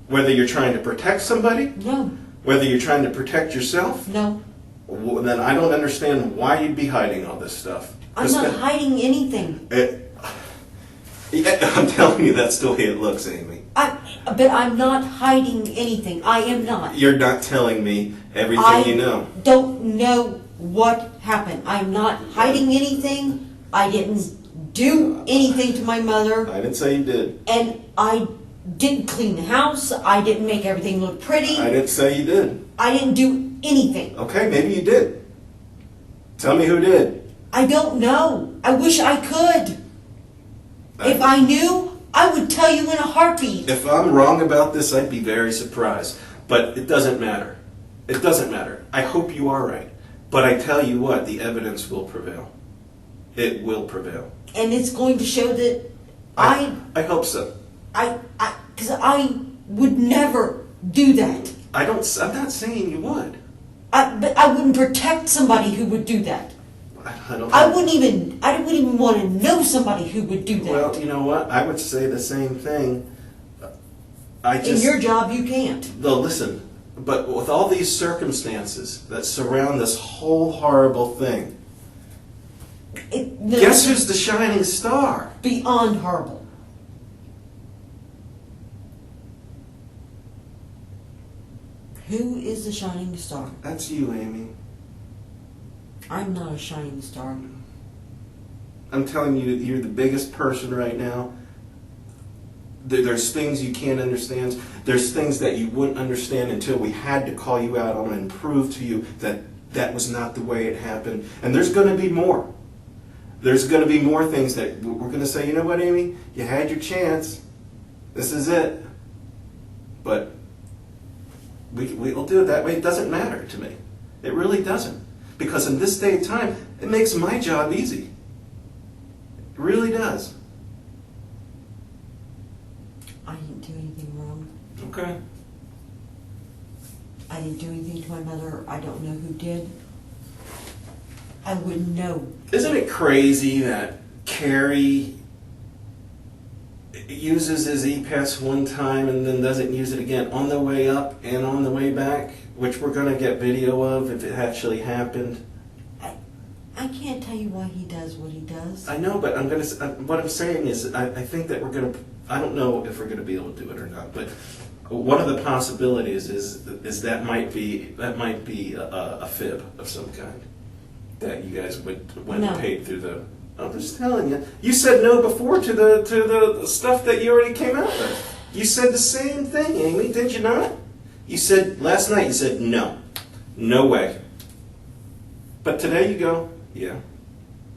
Whether you're trying to protect somebody, No. whether you're trying to protect yourself, No. then I don't understand why you'd be hiding all this stuff. I'm not hiding anything. I'm telling you, that's the way it looks, Amy. But I'm not hiding anything. I am not. You're not telling me everything you know. I don't know what happened. I'm not hiding anything. I didn't do anything to my mother, I didn't say you did. and I didn't clean the house. I didn't make everything look pretty. I didn't say you did. I didn't do anything. Okay, maybe you did. Tell me who did. I don't know. I wish I could. If I knew, I would tell you in a heartbeat. If I'm wrong about this, I'd be very surprised. But it doesn't matter. It doesn't matter. I hope you are right. But I tell you what, the evidence will prevail. It will prevail. And it's going to show that I hope so. because I would never do that. I'm not saying you would. But I wouldn't protect somebody who would do that. I wouldn't even want to know somebody who would do that. Well, you know what? I would say the same thing. In your job, you can't. No, listen. But with all these circumstances that surround this whole horrible thing, guess who's the shining star? Beyond horrible. Who is the shining star? That's you, Amy. I'm not a shining star. I'm telling you, you're the biggest person right now. There's things you can't understand. There's things that you wouldn't understand until we had to call you out on and prove to you that that was not the way it happened. And there's going to be more. There's going to be more things that we're going to say, you know what, Amy? You had your chance. This is it. But we'll do it that way. It doesn't matter to me. It really doesn't. Because in this day and time, it makes my job easy. It really does. I didn't do anything wrong. Okay. I didn't do anything to my mother. I don't know who did. I wouldn't know. Isn't it crazy that Carrie uses his e-pass one time and then doesn't use it again on the way up and on the way back, which we're going to get video of if it actually happened? I can't tell you why he does what he does. I know, but what I'm saying is I think that we're going to, I don't know if we're going to be able to do it or not, but one of the possibilities is that might be a fib of some kind that you guys went and paid through the. I'm just telling you. You said no before to the stuff that you already came out with. You said the same thing, Amy, did you not? You said last night. You said no way. But today you go, yeah,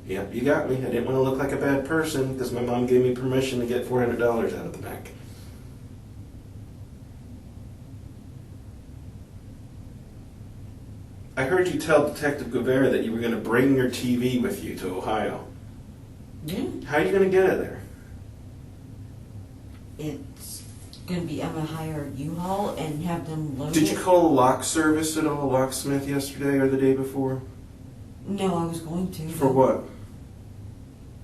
you got me. I didn't want to look like a bad person because my mom gave me permission to get $400 out of the bank. I heard you tell Detective Guevara that you were going to bring your TV with you to Ohio. Yeah. How are you going to get it there? It's going to be, I'm going to hire a U-Haul and have them load it. Did you call a lock service at all, locksmith, yesterday or the day before? No, I was going to. For what?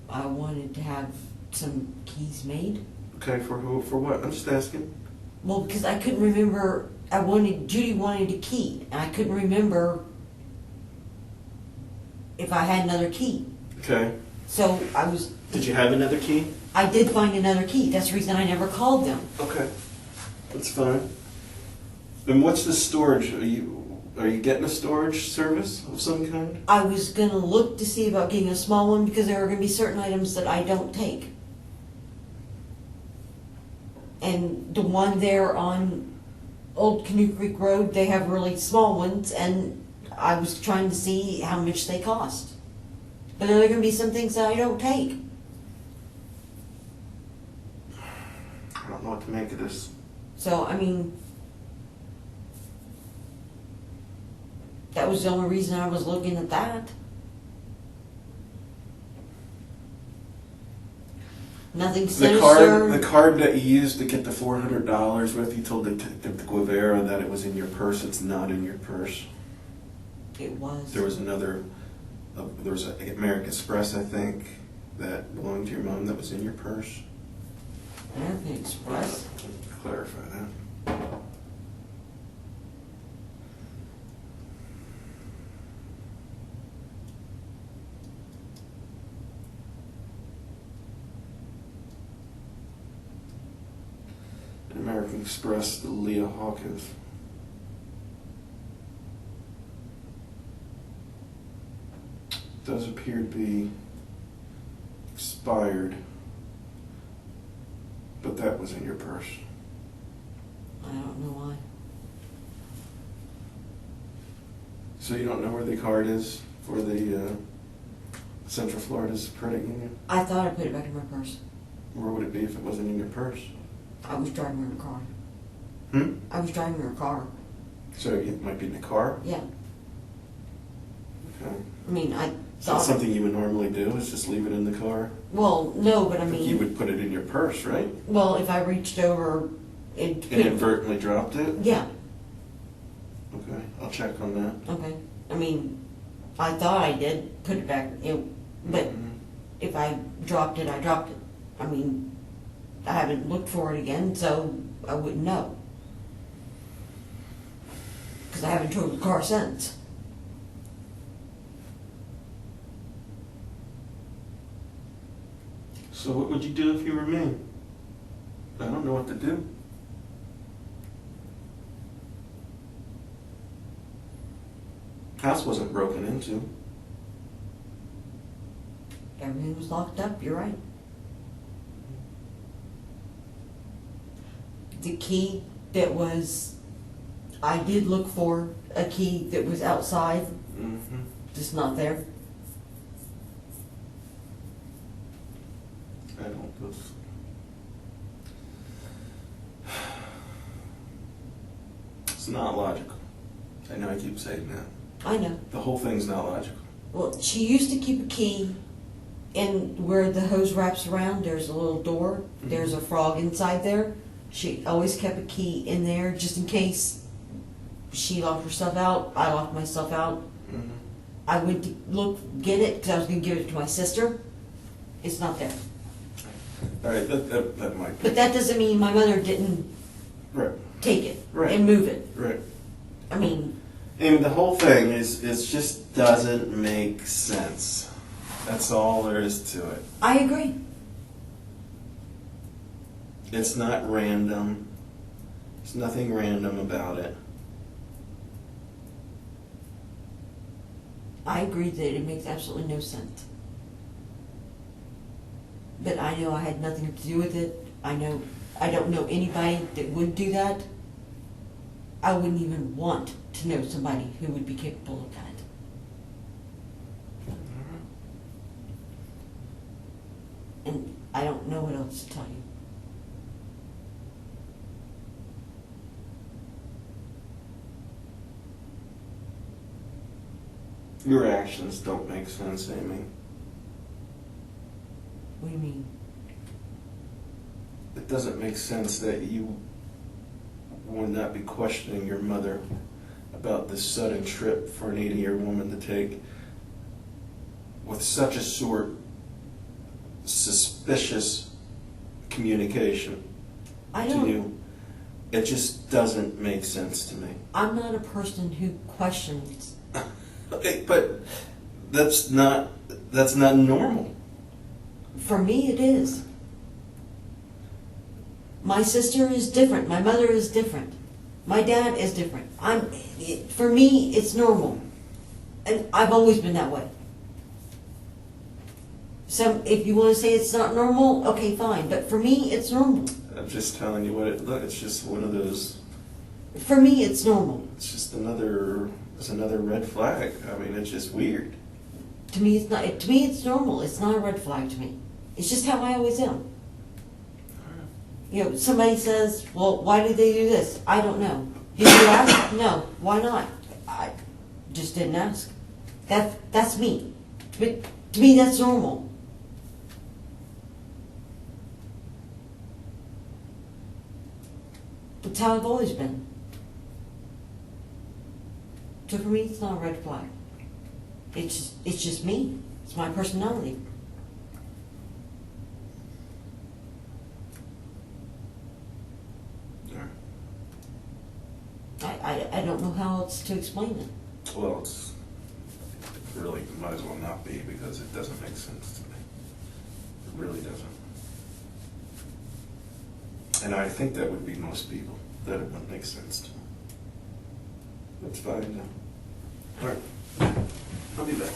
I wanted to have some keys made. Okay, for who? For what? I'm just asking. Well, because I couldn't remember. Judy wanted a key, and I couldn't remember if I had another key. Okay. So I was. Did you have another key? I did find another key. That's the reason I never called them. Okay, that's fine. And what's the storage? Are you getting a storage service of some kind? I was gonna look to see about getting a small one because there are gonna be certain items that I don't take. And the one there on Old Canoe Creek Road, they have really small ones, and I was trying to see how much they cost. But there are gonna be some things that I don't take. I don't know what to make of this. So, I mean, that was the only reason I was looking at that. Nothing sinister. The card that you used to get the $400 with, you told Detective Guevara that it was in your purse. It's not in your purse. It was. There was another, there was an American Express, I think, that belonged to your mom that was in your purse. American Express? Clarify that. American Express, the Leah Hawkins. Does appear to be expired, but that was in your purse. I don't know why. So you don't know where the card is for the Central Florida's credit union? I thought I put it back in my purse. Where would it be if it wasn't in your purse? I was driving in a car. I was driving in a car. So it might be in the car? Yeah. Okay. I mean, I So that's thought. something you would normally do, is just leave it in the car? Well, no, but I You mean, would put it in your purse, right? well, if I reached over and Inadvertently dropped it? yeah. Okay, I'll check on that. Okay. I mean, I thought I did put it back, but if I dropped it, I dropped it. I mean, I haven't looked for it again, so I wouldn't know. Because I haven't drove the car since. So what would you do if you were me? I don't know what to do. House wasn't broken into. Everything was locked up, you're right. The key that was, I did look for a key that was outside, Mm-hmm. just not there. I don't know. It's not logical. I know I keep saying that. I know. The whole thing's not logical. Well, she used to keep a key in where the hose wraps around, there's a little door, there's a frog inside there. She always kept a key in there just in case she locked herself out, I locked myself out. Mm-hmm. I went to get it because I was going to give it to my sister. It's not there. All right, that might be. But that doesn't mean my mother didn't Right, take it Right. and move it. right. I mean, And the whole thing is just doesn't make sense. That's all there is to it. I agree. It's not random. There's nothing random about it. I agree that it makes absolutely no sense. But I know I had nothing to do with it. I don't know anybody that would do that. I wouldn't even want to know somebody who would be capable of that. And I don't know what else to tell you. Your actions don't make sense, Amy. What do you mean? It doesn't make sense that you would not be questioning your mother about this sudden trip for an 80-year woman to take with such a suspicious communication I to don't. you. It just doesn't make sense to me. I'm not a person who questions. Okay, but that's not normal. For me, it is. My sister is different. My mother is different. My dad is different. For me, it's normal. And I've always been that way. So if you want to say it's not normal, okay, fine. But for me, it's normal. I'm just telling you what it look. It's just one of those. For me, it's normal. It's just another red flag. I mean, it's just weird. To me, it's not. To me, it's normal. It's not a red flag to me. It's just how I always am. You know, somebody says, well, why did they do this? I don't know. Did you ask? No. Why not? I just didn't ask. That's me. To me, that's normal. It's how I've always been. So for me, it's not a red flag. It's just me. It's my personality. I don't know how else to explain it. Well, it's really might as well not be because it doesn't make sense to me. It really doesn't. And I think that would be most people, that it wouldn't make sense to them. That's fine now. All right, I'll be back.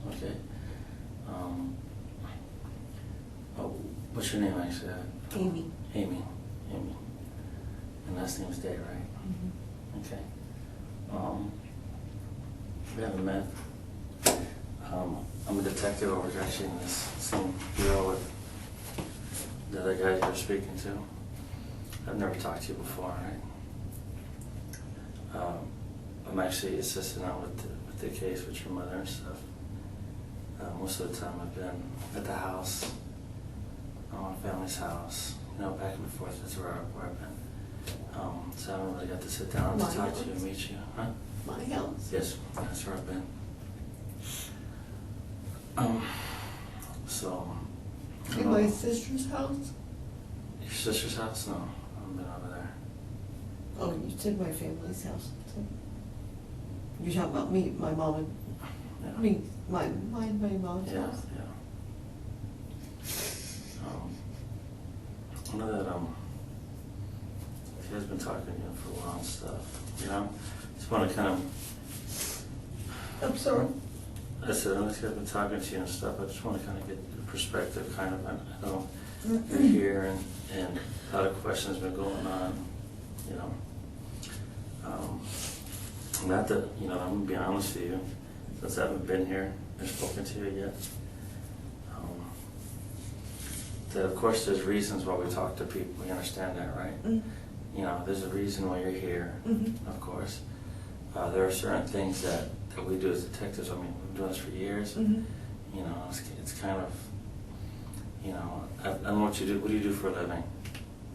Okay. Oh, what's your name actually? Amy. Amy. Amy. And last name's Day, right? Mhm. Okay. We haven't met. I'm a detective over actually in this same bureau with the other guys you're speaking to. I've never talked to you before, right? I'm actually assisting out with the case with your mother and stuff. Most of the time I've been at the house, my family's house, you know, back and forth. That's where I've been. So I haven't really got to sit down and My talk to you and house? meet you, huh? My house. Yes, that's where I've been. So. In my sister's house? Your sister's house? No, I haven't been over there. Oh, you said my family's house. You're talking about me, my mom and, Yeah. me, my mom's Yeah, house? yeah. I know that she has been talking to you for a while and stuff, you know? Just want to kind of, I'm sorry. I said, I just been talking to you and stuff. I just want to kind of get the perspective, kind of. I know you're here and a lot of questions been going on, you know. Not that, you know, I'm going to be honest with you, since I haven't been here and spoken to you yet. That of course there's reasons why we talk to people, you understand that, right? Mm. You know, there's a reason why you're here, Mhm. of course. There are certain things that we do as detectives. I mean, we've been doing this for years. Mhm. You know, it's kind of, you know, I don't know what you do. What do you do for a living?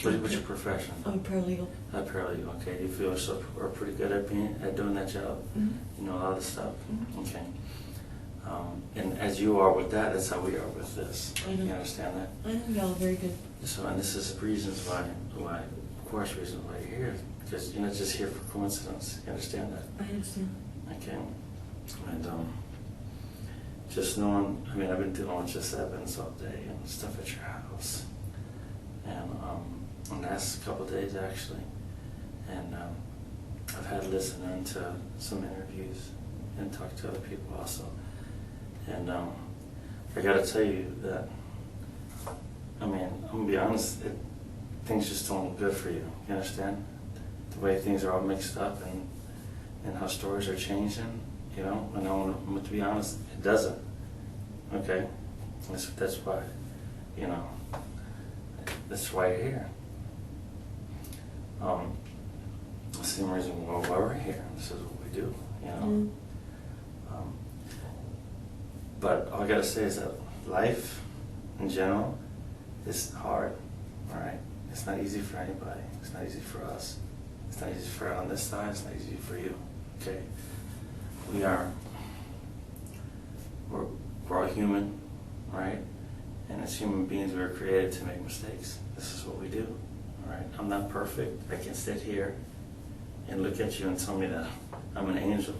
What's your profession? I'm a paralegal. A paralegal, okay. Do you feel yourself are pretty good at doing that job? Mhm. You know a lot of stuff? Mhm. Okay. And as you are with that, that's how we are with this. I know. You understand that? I know y'all are very good. So, and this is reasons why, of course, reasons why you're here. Because you're not just here for coincidence. You understand that? I understand. Okay. And just knowing, I mean, I've been dealing with just Evans all day and stuff at your house. And the last couple of days, actually. And I've had to listen into some interviews and talk to other people also. And I got to tell you that, I mean, I'm going to be honest, things just don't look good for you. You understand? The way things are all mixed up and how stories are changing, you know? And I'm to be honest, it doesn't. Okay? That's why, you know, that's why you're here. The same reason why we're here. This is what we do, you know? Mm. But all I gotta say is that life, in general, is hard, all right? It's not easy for anybody. It's not easy for us. It's not easy for on this side. It's not easy for you, okay? We're all human, right? And as human beings, we were created to make mistakes. This is what we do, all right? I'm not perfect. I can sit here and look at you and tell me that I'm an angel,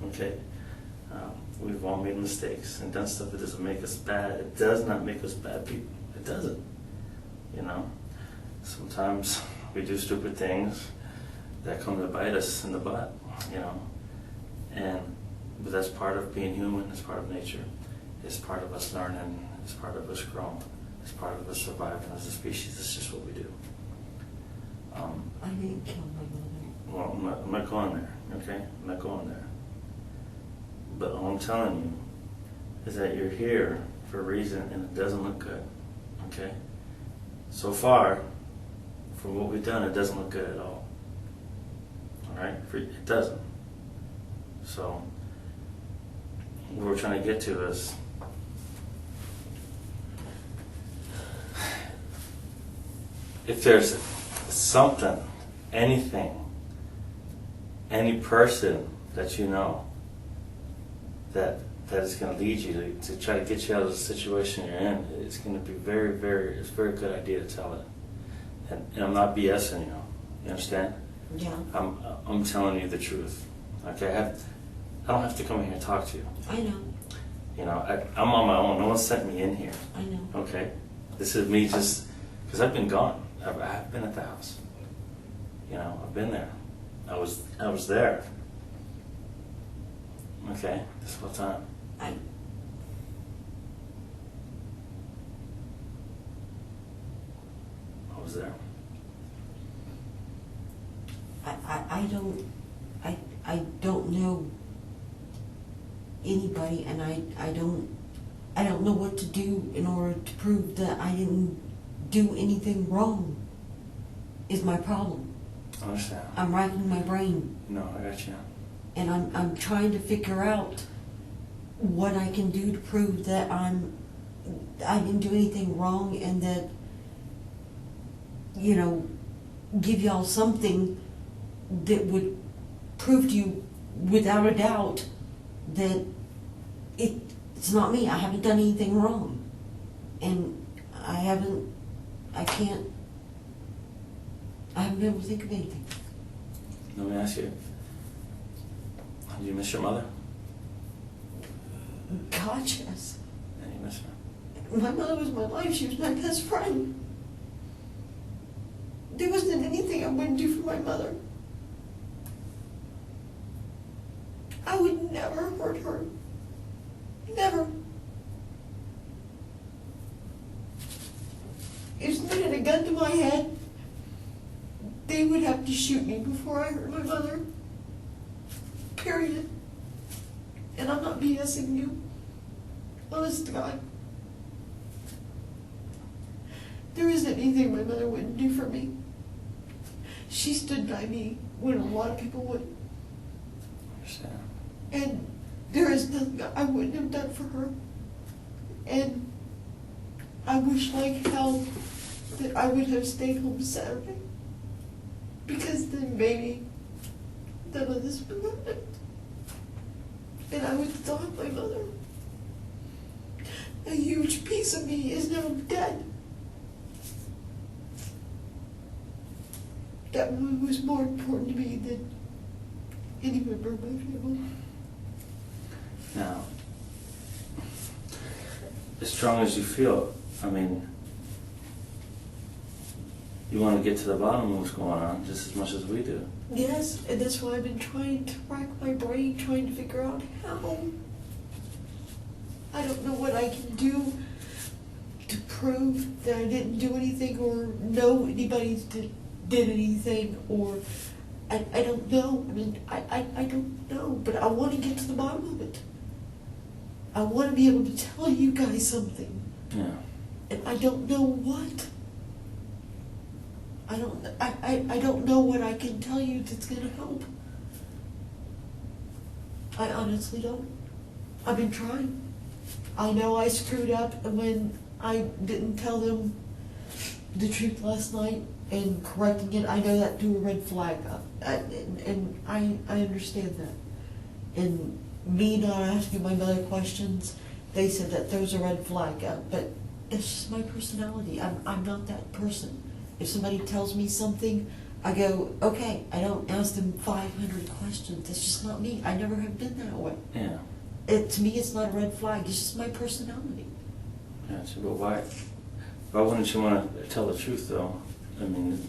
okay? We've all made mistakes and done stuff that doesn't make us bad. It does not make us bad people. It doesn't, you know? Sometimes we do stupid things that come to bite us in the butt, you know? But that's part of being human. It's part of nature. It's part of us learning. It's part of us growing. It's part of us surviving as a species. It's just what we do. I didn't kill my mother. Well, I'm not going there, okay? I'm not going there. But all I'm telling you is that you're here for a reason and it doesn't look good, okay? So far, from what we've done, it doesn't look good at all. All right? It doesn't. So, what we're trying to get to is if there's something, anything, any person that you know that is going to lead you to try to get you out of the situation you're in, it's going to be it's a very good idea to tell it. And I'm not BSing you. You understand? Yeah. I'm telling you the truth. Okay? I don't have to come in here and talk to you. I know. You know, I'm on my own. No one sent me in here. I know. Okay? This is me just because I've been gone. I've been at the house. You know, I've been there. I was there. Okay, this whole time. was there. I don't know anybody, and I don't know what to do in order to prove that I didn't do anything wrong, is my problem. I understand. I'm racking my brain, No, I got you. and I'm trying to figure out what I can do to prove that I didn't do anything wrong, and that, you know, give y'all something that would prove to you without a doubt that it's not me. I haven't done anything wrong. And I haven't been able to think of anything. Let me ask you, do you miss your mother? God, yes. And you miss her? My mother was my life. She was my best friend. There wasn't anything I wouldn't do for my mother. I would never hurt her. Never. If somebody had a gun to my head, they would have to shoot me before I hurt my mother. Period. And I'm not BSing you. Honest to God. There isn't anything my mother wouldn't do for me. She stood by me when a lot of people wouldn't. I understand. And there is nothing I wouldn't have done for her. And I wish like hell that I would have stayed home Saturday. Because then maybe none of this would have happened. And I would still have my mother. A huge piece of me is now dead. That woman was more important to me than any member of my family. Now, as strong as you feel, I mean, you want to get to the bottom of what's going on just as much as we do. Yes, and that's why I've been trying to rack my brain, trying to figure out how. I don't know what I can do to prove that I didn't do anything or know anybody did anything, or I don't know. I mean, I don't know, but I want to get to the bottom of it. I want to be able to tell you guys something. Yeah. And I don't know what. I don't know what I can tell you that's going to help. I honestly don't. I've been trying. I know I screwed up when I didn't tell them the truth last night and correcting it. I know that threw a red flag up. And I understand that. And me not asking my mother questions, they said that throws a red flag up. But that's just my personality. I'm not that person. If somebody tells me something, I go, okay. I don't ask them 500 questions. That's just not me. I never have been that way. Yeah. To me, it's not a red flag. It's just my personality. Gotcha. But why wouldn't you want to tell the truth, though? I mean,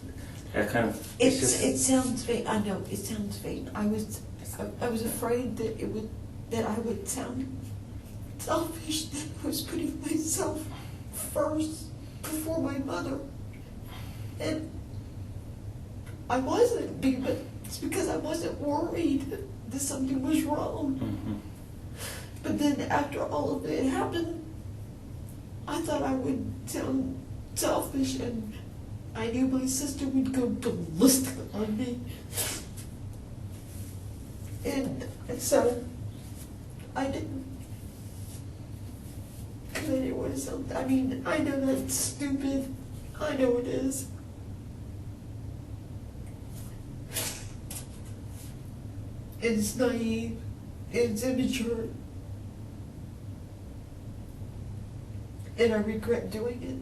that kind of... It sounds vain. I know, it sounds vain. I was afraid that I would sound selfish, that I was putting myself first before my mother. And I wasn't, but it's because I wasn't worried that something was wrong. Mm-hmm. But then after all of it happened, I thought I would sound selfish, and I knew my sister would go ballistic on me. And so I didn't. Because I didn't want to sound, I mean, I know that's stupid. I know it is. It's naive. It's immature. And I regret doing it.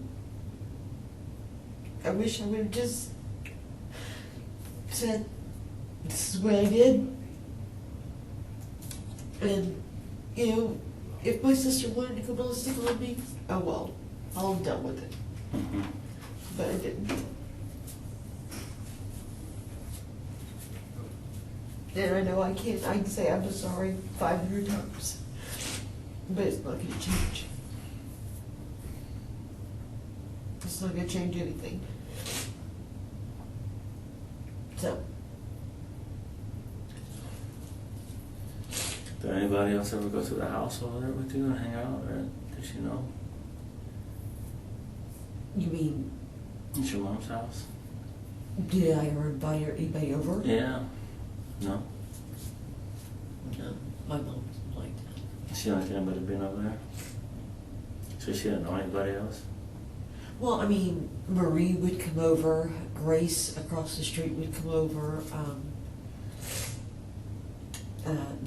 I wish I would have just said, this is what I did. And, you know, if my sister wanted to go ballistic on me, oh well, I'll deal with it. Mm-hmm. But I didn't. And I know I can say I'm sorry 500 times, but it's not going to change. It's not going to change anything. anybody else ever go to the house over there with you and hang out, or did she know? You mean, It's your mom's house? did I ever invite anybody over? Yeah. No? No, my mom doesn't like that. She don't like anybody being over there? So she didn't know anybody else? Well, I mean, Marie would come over, Grace across the street would come over,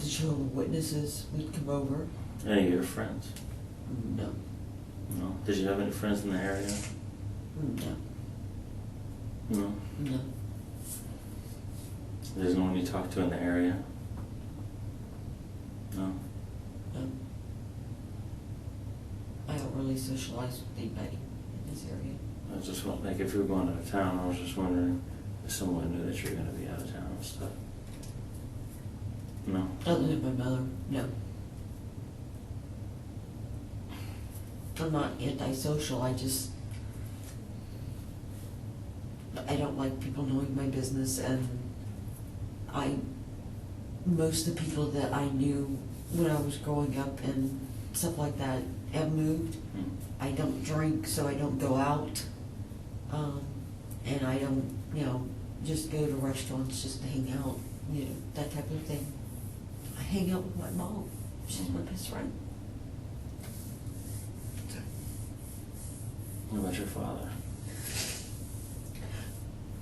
the Jehovah's Witnesses would come over. Any of your friends? No, No. Did you have any friends in the area? no, No. no. There's no one you talk to in the area? No. No. I don't really socialize with anybody in this area. I was just wondering, like, if you were going out of town, I was just wondering if someone knew that you were going to be out of town and stuff. No. Other than my mother, no. I'm not antisocial, I don't like people knowing my business, and most of the people that I knew when I was growing up and stuff like that have moved. Hmm. I don't drink, so I don't go out. And I don't, just go to restaurants just to hang out, that type of thing. I hang out with my mom. She's my best friend. What about your father?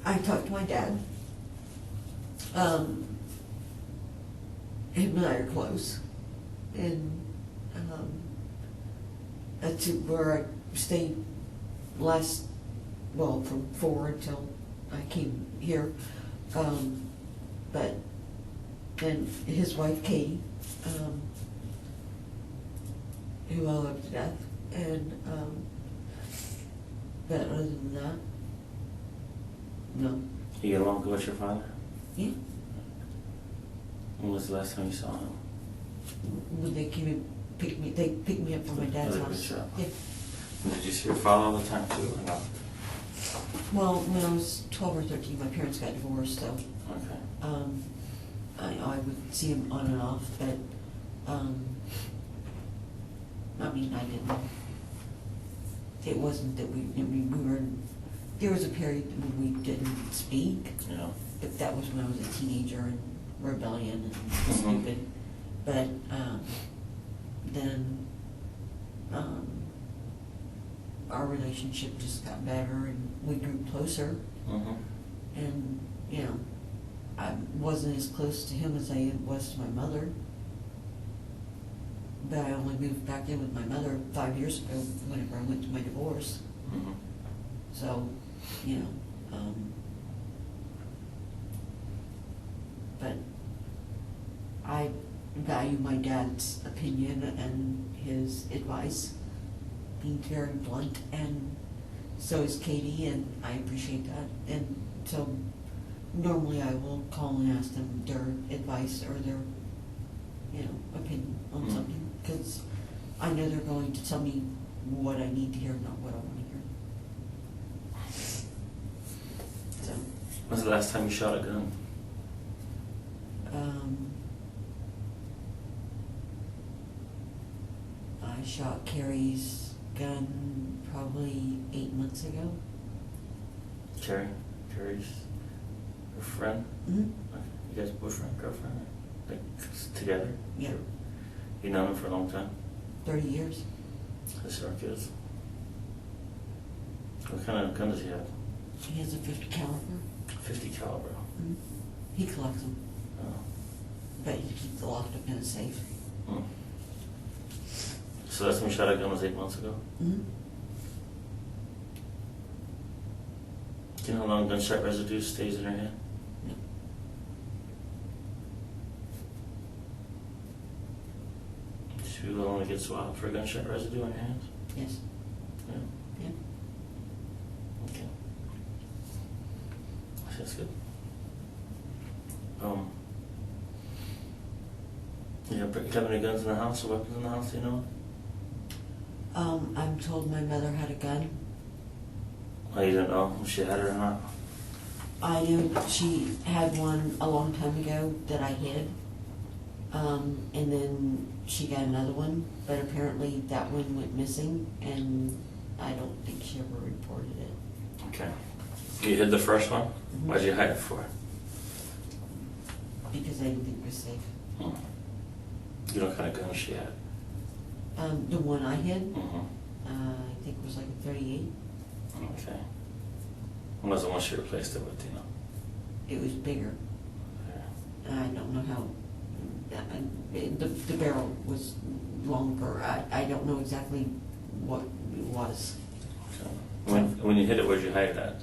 I talked to my dad. Him and I are close. And that's where I stayed from 4 until I came here. But then his wife Katie, who I love to death, and but other than that, no. You get along good with your father? Yeah. When was the last time you saw him? When they came and they picked me up from my dad's Oh, house. good job. Yeah. And did you see your father all the time too, or no? Well, when I was 12 or 13, my parents got divorced, so Okay. I would see him on and off, but I didn't. It wasn't that we were. There was a period when we didn't speak, Yeah. but that was when I was a teenager and rebellion and Mhm. stupid. But then our relationship just got better and we grew closer. Mm-hmm. And, I wasn't as close to him as I was to my mother. But I only moved back in with my mother 5 years ago whenever I went to my divorce. Mm-hmm. So, but I value my dad's opinion and his advice, being very blunt, and so is Katie, and I appreciate that. And so normally I will call and ask them their advice or their, opinion on Mhm. something, because I know they're going to tell me what I need to hear, not what I want to hear. So, When's the last time you shot a gun? I shot Carrie's gun probably 8 months ago. Carrie? Carrie's her friend? Mm-hmm. Okay. You guys boyfriend, girlfriend? Like together? Yeah. You known him for a long time? 30 years. This our kids. What kind of gun does he have? He has a 50 caliber. 50 caliber. Mm-hmm. He collects them, Oh. but he keeps it locked up in a safe. Hmm. So last time you shot a gun was 8 months ago? Mm-hmm. Do you know how long gunshot residue stays in your hand? No. Do you only get swabbed for gunshot residue on your hands? Yes. Yeah. Yeah. Okay. That's good. You have any guns in the house or weapons in the house, do you know? I'm told my mother had a gun. Oh, you don't know if she had it or not? I know she had one a long time ago that I hid. And then she got another one, but apparently that one went missing, and I don't think she ever reported it. Okay. You hid the first one? Mhm. Why'd you hide it for? Because I didn't think it was safe. Hmm. You know what kind of gun she had? The one I hid, Mm-hmm. I think it was like a 38. Okay. When was the one she replaced it with, do you know? It was bigger. Okay. I don't know how, the barrel was longer. I don't know exactly what it was. Okay. When you hit it, where'd you hide it at?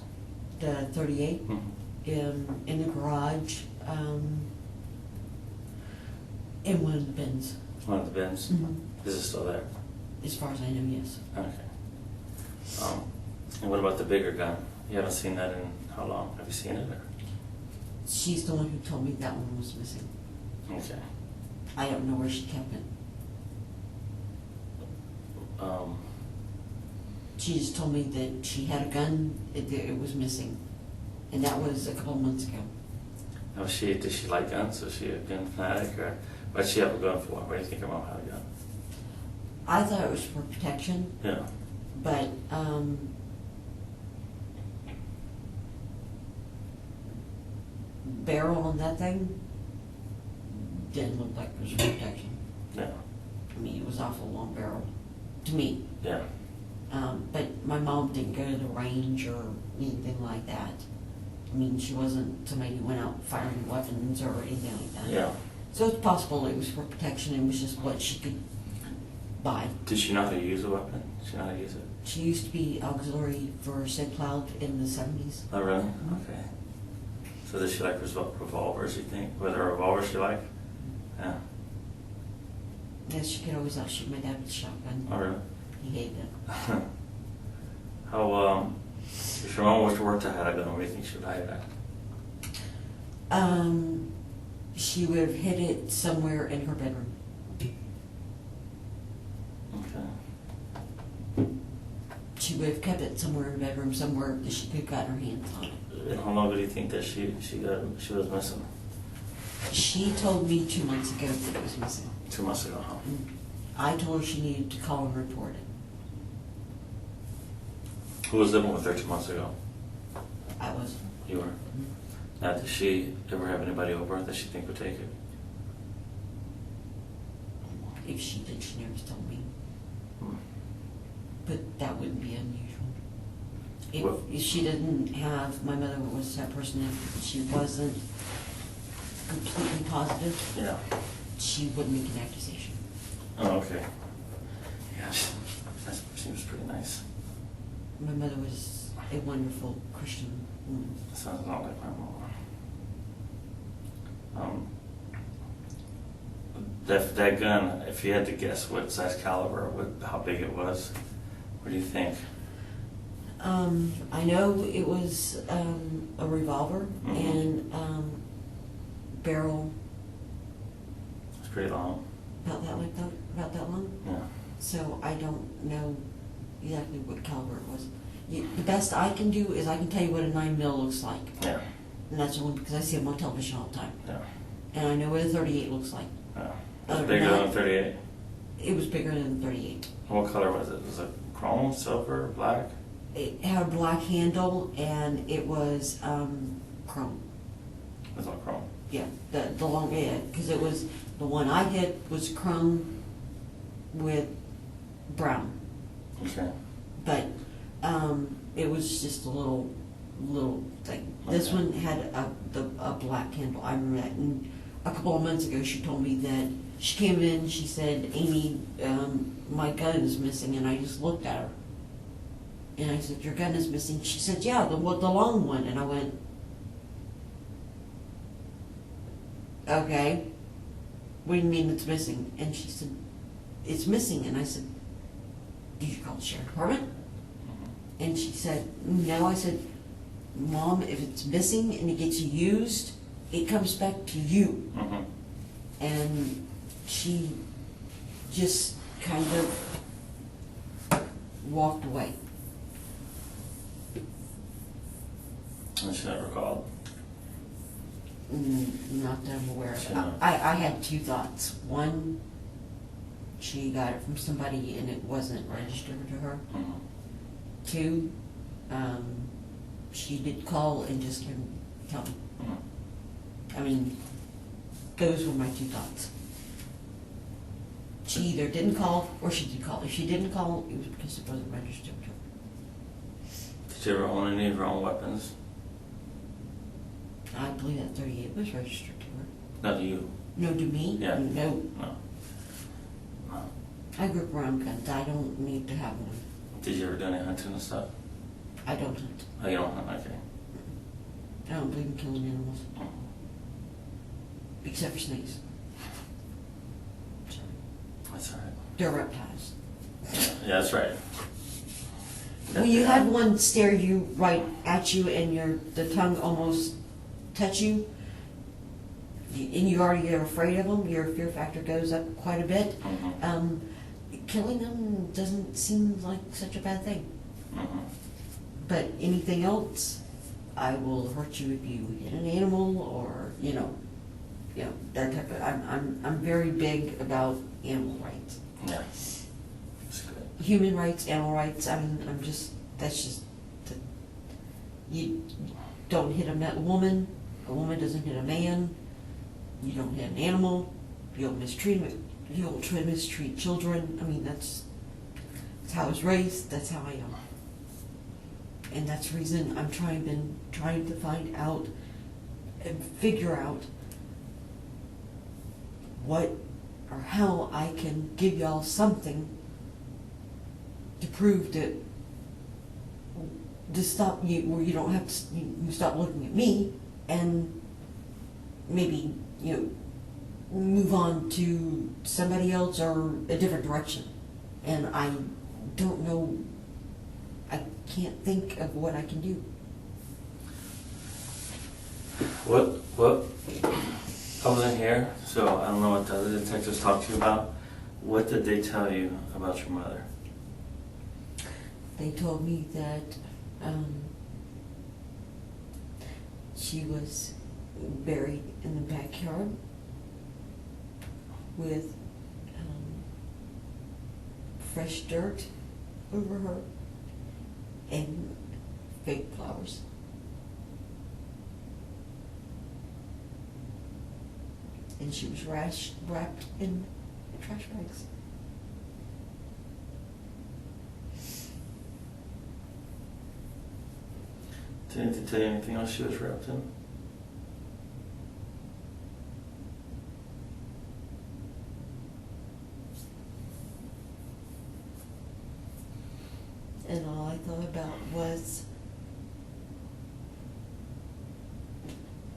The 38 Mm-hmm. in the garage, in one of the bins. One of the bins? Mm-hmm. Is it still there? As far as I know, yes. Okay. And what about the bigger gun? You haven't seen that in how long? Have you seen it? Or? She's the one who told me that one was missing. Okay. I don't know where she kept it. She just told me that she had a gun, it was missing. And that was a couple of months ago. Now, did she like guns? Was she a gun fanatic? Or what'd she have a gun for? Why do you think her mom had a gun? I thought it was for protection, Yeah. but, barrel on that thing didn't look like it was for protection. Yeah. I mean, it was awful long barrel, to me. Yeah. But my mom didn't go to the range or anything like that. I mean, she wasn't somebody who went out firing weapons or anything like that. Yeah. So it's possible it was for protection, it was just what she could buy. Did she know how to use a weapon? Did she know how to use it? She used to be auxiliary for St. Cloud in the 70s. Oh, really? Okay. So does she like revolvers, you think? Were there revolvers she liked? Yeah. Yes, she could always outshoot my dad with a shotgun. Oh, really? He hated it. How, if your mom was to work to hide a gun, where do you think she would hide it at? She would have hid it somewhere in her bedroom. Okay. She would have kept it somewhere in her bedroom, somewhere that she could have gotten her hands on it. And how long do you think that she was missing? She told me 2 months ago that it was missing. 2 months ago, huh? I told her she needed to call and report it. Who was living with her 2 months ago? I was. You were? Now, did she ever have anybody over that she think would take it? If she did, she never told me. Hmm. But that wouldn't be unusual. What- If she didn't have, my mother was that person, if she wasn't completely positive, Yeah. she wouldn't make an accusation. Oh, okay. Yeah, that seems pretty nice. My mother was a wonderful Christian woman. Sounds not like my mom. That gun, if you had to guess what size caliber, how big it was, what do you think? I know it was a revolver Mhm. and barrel It's pretty long. about that long. Yeah. So I don't know exactly what caliber it was. The best I can do is I can tell you what a 9mm looks like, Yeah. and that's only because I see them on television all the time. Yeah. And I know what a 38 looks like. Yeah. Other It's than bigger that- than 38. It was bigger than the 38. What color was it? Was it chrome, silver, black? It had a black handle and it was chrome. It was all chrome. Yeah, the long because it was the one I hit was chrome with brown, Okay. but it was just a little thing. This Okay. one had a black handle. I remember that. And a couple of months ago, she told me that she came in. She said, "Amy, my gun is missing," and I just looked at her. And I said, "Your gun is missing?" She said, "Yeah, the long one." And I went, "Okay, what do you mean it's missing?" And she said, "It's missing." And I said, "Did you call the sheriff department?" Mhm. And she said, "No." I said, "Mom, if it's missing and it gets used, it comes back to you." Mhm. And she just kind of walked away. And she never called. Not that I'm aware of. Sure. I had two thoughts. One, she got it from somebody and it wasn't registered to her. Mhm. Two, she did call and just couldn't tell me. Mhm. I mean, those were my two thoughts. She either didn't call or she did call. If she didn't call, it was because it wasn't registered to her. Did you ever own any of your own weapons? I believe that 38 was registered to her. Not you. No, to me? Yeah. No. No. No. I grew up around guns. I don't need to have one. Did you ever do any hunting and stuff? I don't hunt. Oh, you don't hunt, okay. I don't believe in killing animals, Mhm. except for snakes. Sorry. That's all right. They're reptiles. Yeah, that's right. When you had one stare you right at you and the tongue almost touch you, and you already are afraid of them, your fear factor goes up quite a bit. Mhm. Killing them doesn't seem like such a bad thing. Mhm. But anything else, I will hurt you if you hit an animal or that type of. I'm very big about animal rights, Yeah. That's good. human rights, animal rights. I mean, that's just you don't hit a woman. A woman doesn't hit a man. You don't hit an animal. You don't mistreat them. You don't mistreat children. I mean, that's how I was raised. That's how I am. And that's the reason I'm trying to find out and figure out what or how I can give y'all something to prove that to stop you, where you don't have to, you stop looking at me and maybe move on to somebody else or a different direction. And I don't know. I can't think of what I can do. What I wasn't here, so I don't know what the other detectives talked to you about. What did they tell you about your mother? They told me that she was buried in the backyard with fresh dirt over her and fake flowers. And she was wrapped in trash bags. Didn't they tell you anything else she was wrapped in? And all I thought about was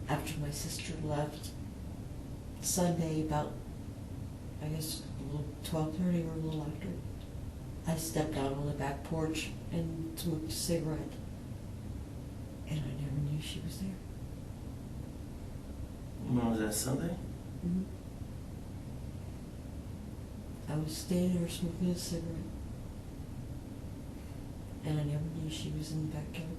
after my sister left Sunday about, I guess, 12:30 or a little after, I stepped out on the back porch and smoked a cigarette. And I never knew she was there. When was that, Sunday? Mm-hmm. I was standing there smoking a cigarette. And I never knew she was in the backyard.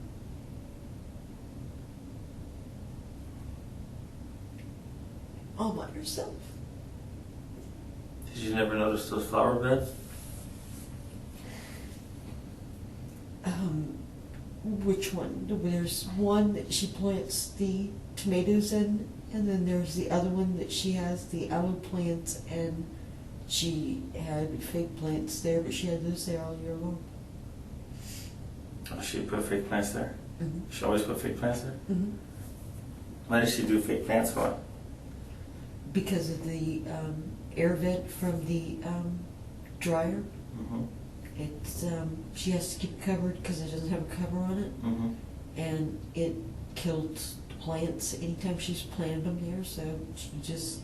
All by herself. Did you never notice those flower beds? Which one? There's one that she plants the tomatoes in, and then there's the other one that she has the aloe plants, and she had fake plants there, but she had those there all year long. Oh, she put fake plants there? Mm-hmm. She always put fake plants there? Mm-hmm. Why did she do fake plants for? Because of the air vent from the dryer. Mm-hmm. It's she has to keep it covered because it doesn't have a cover on it, Mm-hmm. and it killed the plants anytime she's planted them there. So she just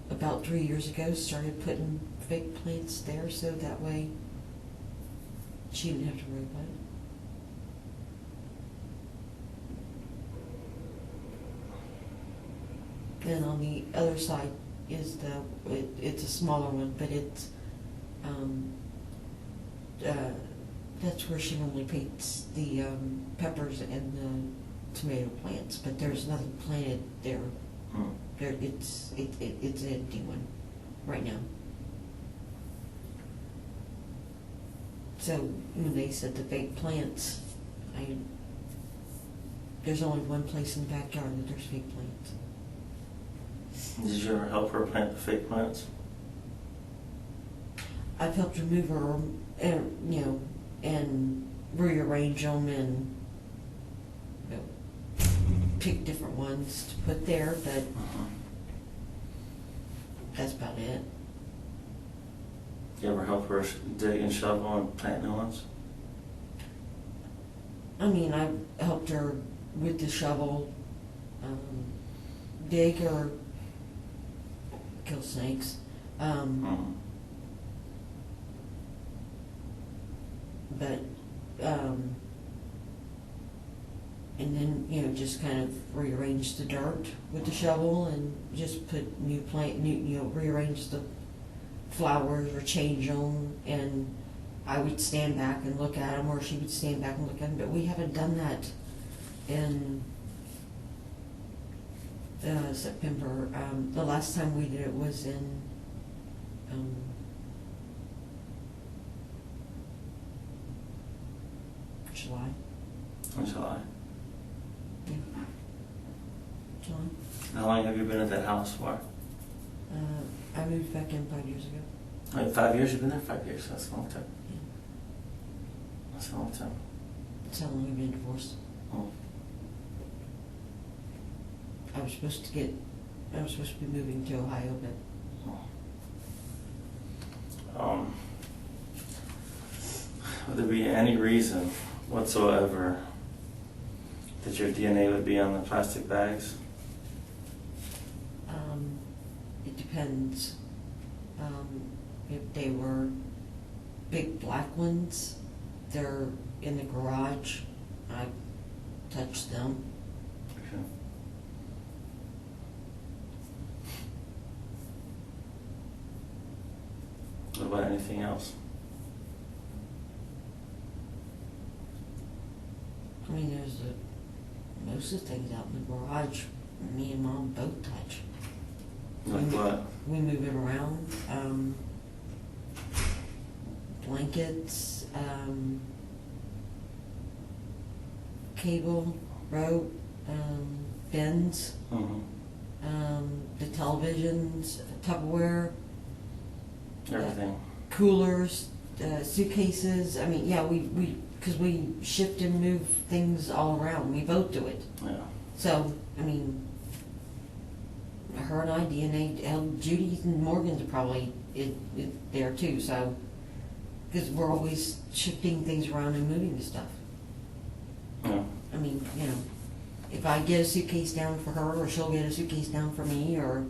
about 3 years ago started putting fake plants there, so that way she didn't have to worry about it. And on the other side is it's a smaller one, but it's that's where she normally paints the peppers and the tomato plants, but there's nothing planted there. Hmm. It's an empty one right now. So when they said the fake plants, there's only one place in the backyard that there's fake plants. Did you ever help her plant the fake plants? I've helped remove her, and and rearrange them and pick different ones to put there, but that's about it. You ever help her dig and shovel and plant new ones? I mean, I helped her with the shovel, dig or kill snakes. But, and then, just kind of rearrange the dirt with the shovel and just put rearrange the flowers or change them. And I would stand back and look at them, or she would stand back and look at them. But we haven't done that in September. The last time we did it was in July. In July. Yeah. July. How long have you been at that house for? I moved back in 5 years ago. Like 5 years? You've been there 5 years. That's a long time. Yeah. That's a long time. That's how long we've been divorced. Oh. I was supposed to be moving to Ohio, but Would there be any reason whatsoever that your DNA would be on the plastic bags? it depends. If they were big black ones, they're in the garage. I touched them. Okay. What about anything else? I mean, most of the things out in the garage, me and Mom both touch. Like what? We move it around. Blankets, cable, rope, bins, the televisions, Tupperware, Everything. coolers, suitcases. I mean, yeah, because we shift and move things all around. We both do it. Yeah. So, I mean, her and I, DNA, Judy and Morgan's are probably there too, so, because we're always shifting things around and moving the stuff. Yeah. I mean, if I get a suitcase down for her, or she'll get a suitcase down for me, or,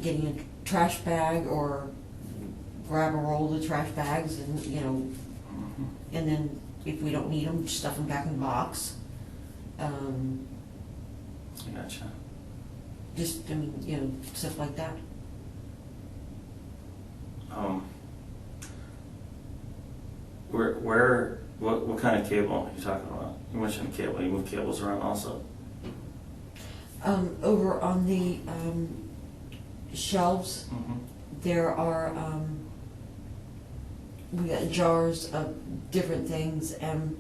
getting a trash bag, or grab a roll of the trash bags, and, and then if we don't need them, stuff them back in the box. I gotcha. Just, stuff like that. What kind of cable are you talking about? You mentioned cable. You move cables around also? Over on the shelves, there are, we got jars of different things, and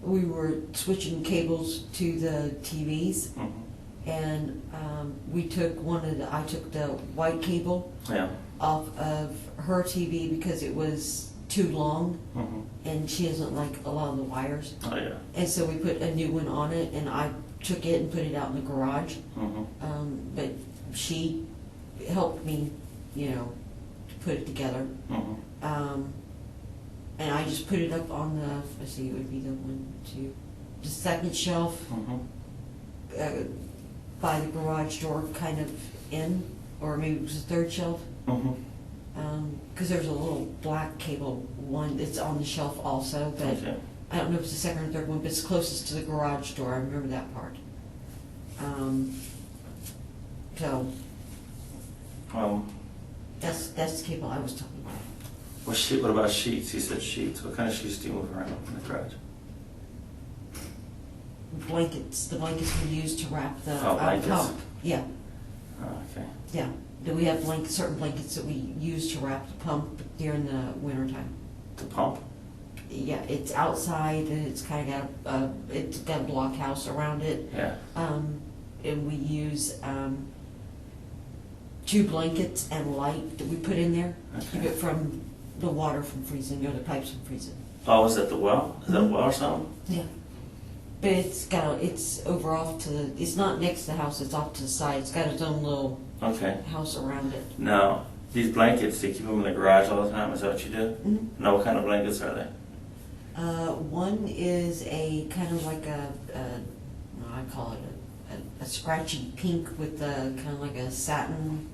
we were switching cables to the TVs, and I took the white cable off of her TV because it was too long, and she doesn't like a lot of the wires. Oh yeah. And so we put a new one on it, and I took it and put it out in the garage. But she helped me, to put it together. And I just put it up on the, let's see, it would be the second shelf by the garage door, kind of in, or maybe it was the third shelf. Because there's a little black cable one that's on the shelf also, but I don't know if it's the second or third one, but it's closest to the garage door. I remember that part. So that's the cable I was talking about. What about sheets? You said sheets. What kind of sheets do you move around in the garage? blankets, the blankets we use to wrap the blankets. pump. Yeah, Oh, okay. yeah. Do we have certain blankets that we use to wrap the pump during the winter time? The pump? Yeah, it's outside and it's kind of got it's got a blockhouse around it. Yeah. And we use 2 blankets and light that we put in there to keep Okay. it from the water from freezing or the pipes from freezing. Oh, is that the well? Is that a well or something? Yeah. But it's over off to the, it's not next to the house, it's off to the side. It's got its own little Okay. house around it. Now, these blankets, they keep them in the garage all the time? Is that what you do? Mhm. No, what kind of blankets are they? One is a kind of like I call it a scratchy pink with a kind of like a satin,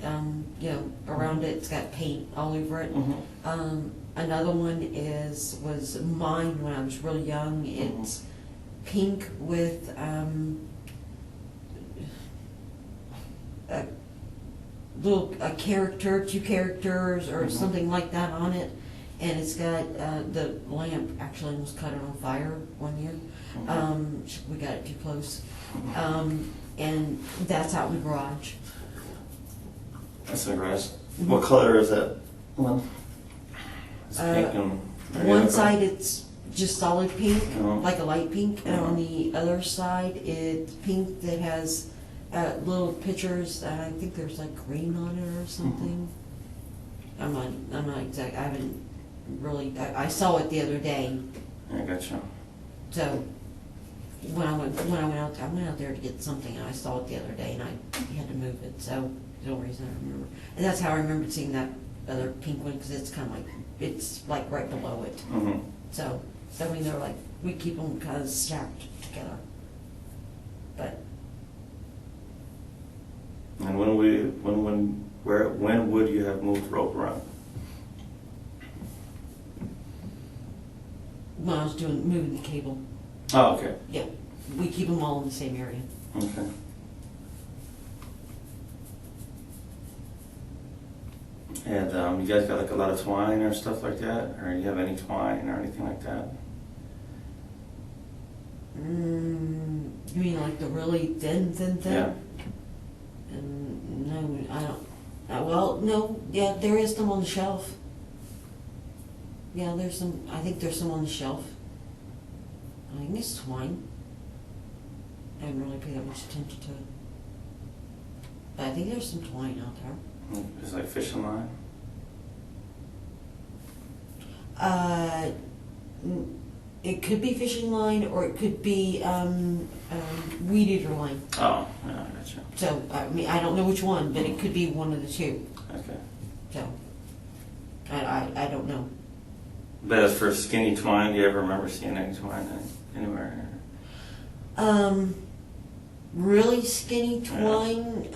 around it. It's got paint all over it. Mm-hmm. Another one was mine when I was really young. It's pink with a character, 2 characters or something like that on it. And it's got, the lamp actually almost caught it on fire one year. We got it too close. And that's out in the garage. That's in the garage. What color is that one? It's pink and... One side it's just solid pink, Uh-huh. like a light pink, and on the other side it's pink that has little pictures. I think there's like green on it or something. I'm not exact. I haven't really. I saw it the other day. I gotcha. So when I went out there to get something, and I saw it the other day, and I had to move it. So there's no reason I remember. And that's how I remembered seeing that other pink one, because it's kind of like it's like right below it. Mm-hmm. So I mean, they're like we keep them kind of stacked together. But And when would you have moved rope around? when I was moving the cable, Oh, okay. yeah, we keep them all in the same area. Okay. And you guys got like a lot of twine or stuff like that? Or you have any twine or anything like that? You mean like the really thin thing? Yeah. No, I don't. Well, no, yeah, there is some on the shelf. Yeah, there's some. I think there's some on the shelf. I think it's twine. I haven't really paid that much attention to it, but I think there's some twine out there. It's like fishing line? It could be fishing line, or it could be weed eater line. Oh, yeah, I gotcha. So I mean, I don't know which one, but it could be one of the 2. Okay. So I don't know. But as for skinny twine, do you ever remember seeing any twine anywhere? Really skinny twine.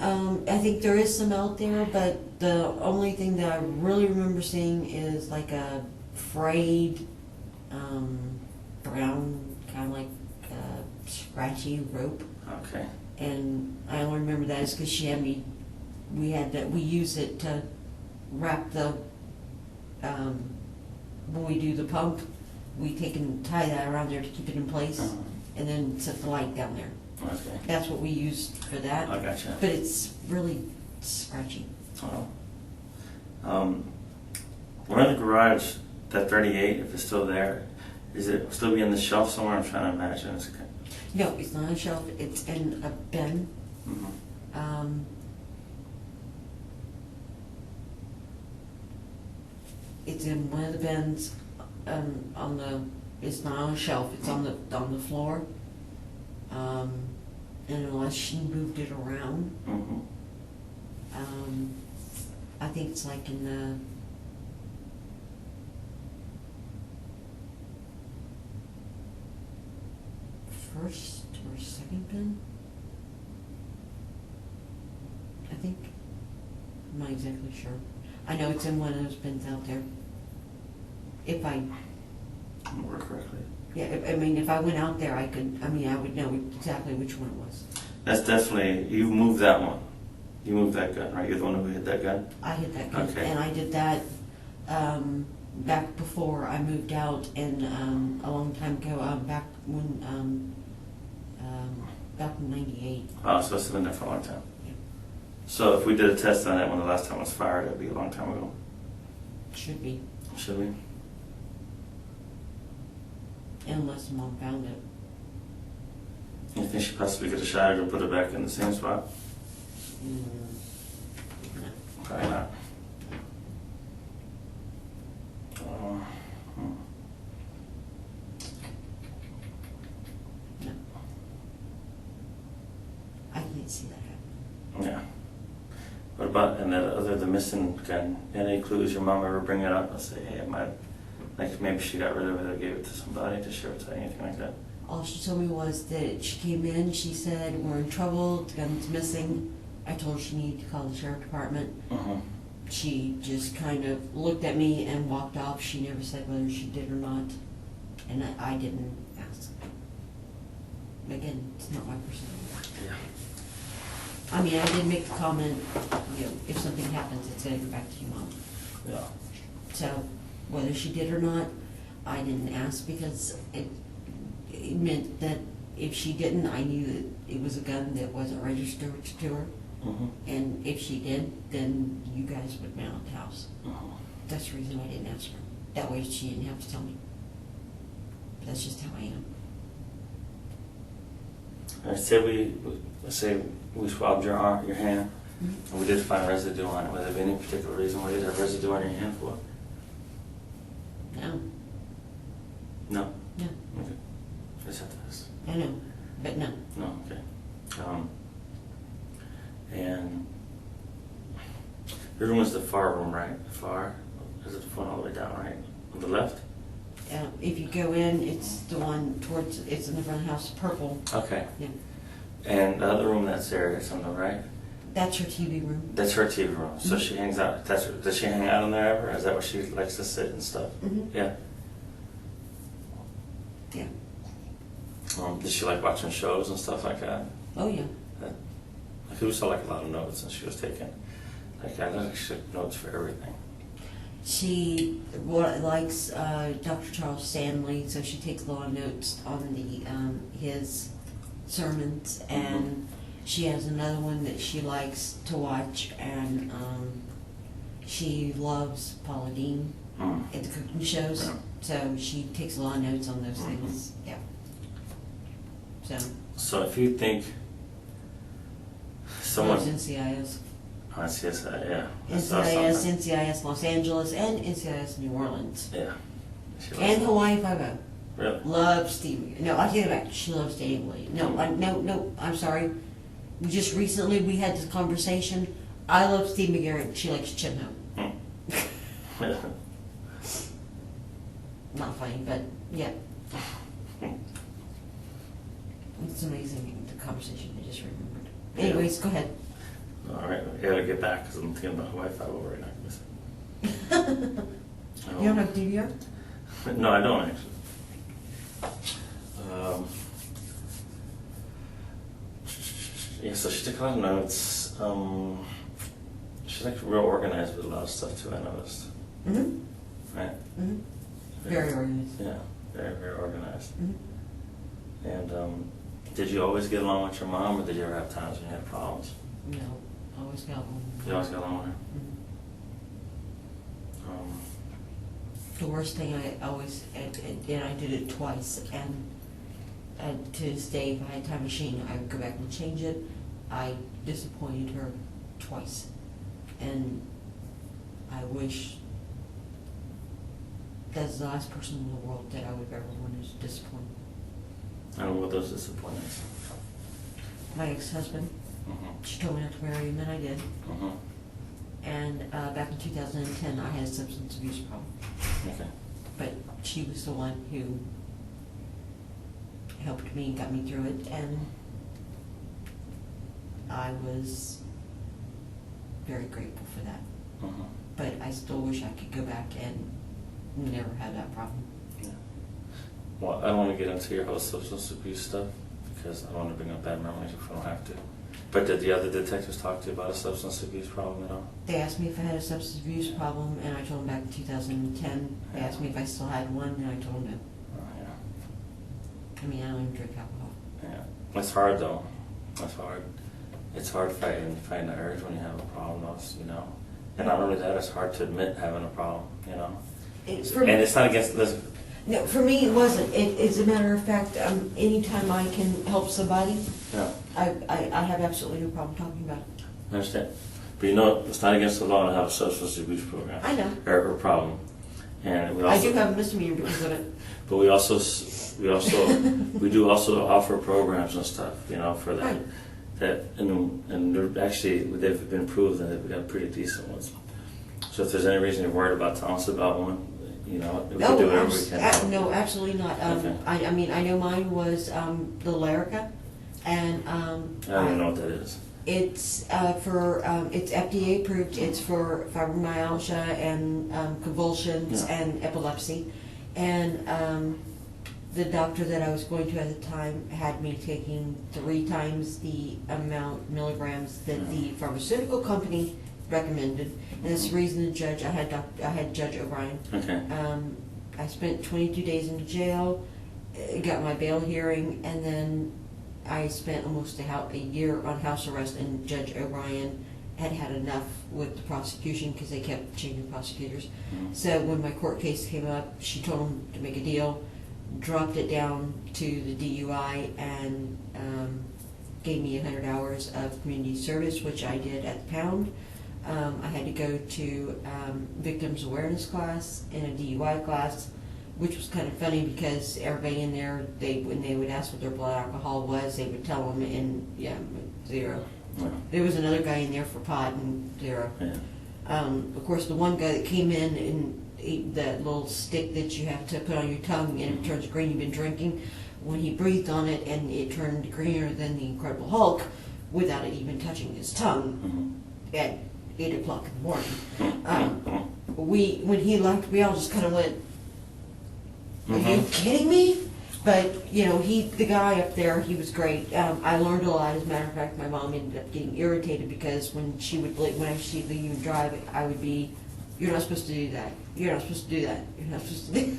I think there is some out there, but the only thing that I really remember seeing is like a frayed, brown, kind of like scratchy rope. Okay. And I only remember that is because she had me. We use it to wrap the. When we do the pump, we take and tie that around there to keep it in place, Uh-huh. and then set the light down there. Okay. That's what we use for that. I gotcha. But it's really scratchy. Oh. One in the garage, that 38, if it's still there, is it still be in the shelf somewhere? I'm trying to imagine. It's okay. No, it's not on a shelf. It's in a bin. Mm-hmm. It's in one of the bins. It's not on a shelf. It's on the floor. And unless she moved it around, Mm-hmm. I think it's like in the first or second bin, I think. I'm not exactly sure. I know it's in one of those bins out there. If I, Remember correctly. yeah, if I went out there, I would know exactly which one it was. That's definitely, you moved that one. You moved that gun, right? You're the one who hit that gun? I hit that gun, Okay. and I did that back before I moved out, and a long time ago, back when back in '98. Oh, so it's been there for a long time. Yeah. So if we did a test on it when the last time it was fired, it'd be a long time ago. Should be, Should we? unless Mom found it. You think she possibly could have shot it or put it back in the same spot? No. Probably not. Hmm. No. I can't see that happening. Yeah. What about, and that other, the missing gun, any clues your mom ever bring it up and say, hey, it might, like maybe she got rid of it or gave it to somebody to share with her, anything like that? All she told me was that she came in, she said, we're in trouble, the gun's missing. I told her she needed to call the sheriff department. Mm-hmm. She just kind of looked at me and walked off. She never said whether she did or not. And I didn't ask. Again, it's not my personality. Yeah. I mean, I did make the comment, you know, if something happens, it's gonna go back to you, Mom. Yeah. So, whether she did or not, I didn't ask because it meant that if she didn't, I knew that it was a gun that wasn't registered to her. Mm-hmm. And if she did, then you guys would mail it to the house. Mm-hmm. That's the reason I didn't ask her. That way she didn't have to tell me. But that's just how I am. Let's say we swabbed your arm, your hand, Mhm. and we did find residue on it. Was there any particular reason why you did have residue on your hand for? No, No. no, Okay. Just have to ask. I know, but no. No. Okay. And your room is the far room, right? Far? Is it the one all the way down, right? On the left? If you go in, it's the one towards, it's in the front of the house, purple. Okay. Yeah. And the other room that's there is on the right? That's her TV room. That's her TV room. So Mhm. she hangs out. Does she hang out in there ever? Is that where she likes to sit and stuff? Mm-hmm. Yeah. Yeah. Does she like watching shows and stuff like that? Oh, yeah. Like, we saw like a lot of notes and she was taking. Like I like she took notes for everything. She likes Dr. Charles Stanley, so she takes a lot of notes on his sermons, and she has another one that she likes to watch, and she loves Paula Dean Mm. at the cooking shows, Yeah. so she takes a lot of notes on those things. Yeah. So if you think Loves someone, NCIS. CSI, yeah, that's NCIS, something. NCIS Los Angeles, and NCIS New Orleans. Yeah. She loves And it. Hawaii Five-0. Really? Loves Steve. No, I take it back. She loves Danny Willie. No, I'm sorry. Just recently we had this conversation. I love Steve McGarrett. She likes Chin Ho. Hmm. Not funny, but yeah. It's amazing, the conversation I just remembered. Yeah. Anyways, go ahead. All right, I gotta get back because I'm thinking about Hawaii 5 right now. You don't have DVR? No, I don't actually. Yeah, so she took a lot of notes. She's like real organized with a lot of stuff too, I noticed. Mm-hmm. Right? Mm-hmm. Very organized. Yeah, very, very organized. Mm-hmm. And did you always get along with your mom, or did you ever have times when you had problems? No, always got one. You always got along with her? Mhm. The worst thing I always, and I did it twice, and to this day, if I had a time machine, I would go back and change it. I disappointed her twice. And I wish that's the last person in the world that I would ever want to disappoint. I don't know what those disappointments. My ex-husband, Mm-hmm. she told me not to marry him, and I did. Mm-hmm. And back in 2010, I had a substance abuse problem. Okay. But she was the one who helped me and got me through it, and I was very grateful for that. Mm-hmm. But I still wish I could go back and never have that problem. Yeah. Well, I don't want to get into your whole substance abuse stuff because I don't want to bring up bad memories if I don't have to. But did the other detectives talk to you about a substance abuse problem at all? They asked me if I had a substance abuse problem, and I told them back in 2010. They asked me if I still had one, and I told them no. Oh, yeah. I mean, I don't even drink alcohol. Yeah. It's hard though. It's hard. It's hard fighting the urge when you have a problem, you know. And not only that, it's hard to admit having a problem, you know. And it's not against this. No, for me it wasn't. It's a matter of fact. Anytime I can help somebody, Yeah. I have absolutely no problem talking about it. I understand. But you know, it's not against the law to have a substance abuse program. I know. Or problem. And we also, I do have a misdemeanor because of it. But we do also offer programs and stuff, you know, for that. Right. And they're actually, they've been proved that they've got pretty decent ones. So if there's any reason you're worried about, telling us about one. You know, we can do whatever we can. No, absolutely not. Okay. I mean, I know mine was the Lyrica, and I don't even know what that is. it's it's FDA approved. It's for fibromyalgia and convulsions Yeah. and epilepsy, and the doctor that I was going to at the time had me taking 3 times the amount milligrams that the pharmaceutical company recommended, and that's the reason the judge, I had Judge O'Brien. Okay. I spent 22 days in jail, got my bail hearing, and then I spent almost a year on house arrest, and Judge O'Brien had enough with the prosecution because they kept changing prosecutors. Mhm. So when my court case came up, she told him to make a deal, dropped it down to the DUI, and gave me 100 hours of community service, which I did at the Pound. I had to go to victims awareness class and a DUI class, which was kind of funny because everybody in there, when they would ask what their blood alcohol was, they would tell them, and 0. Yeah. There was another guy in there for pot, and 0. Yeah. Of course, the one guy that came in and ate that little stick that you have to put on your tongue and it turns green, you've been drinking, when he breathed on it and it turned greener than the Incredible Hulk without it even touching his tongue at 8 o'clock in the morning. When he left, we all just kind of went, are you kidding me? But, you know, the guy up there, he was great. I learned a lot. As a matter of fact, my mom ended up getting irritated because when she would even drive, I would be, you're not supposed to do that. You're not supposed to do that. You're not supposed to do that.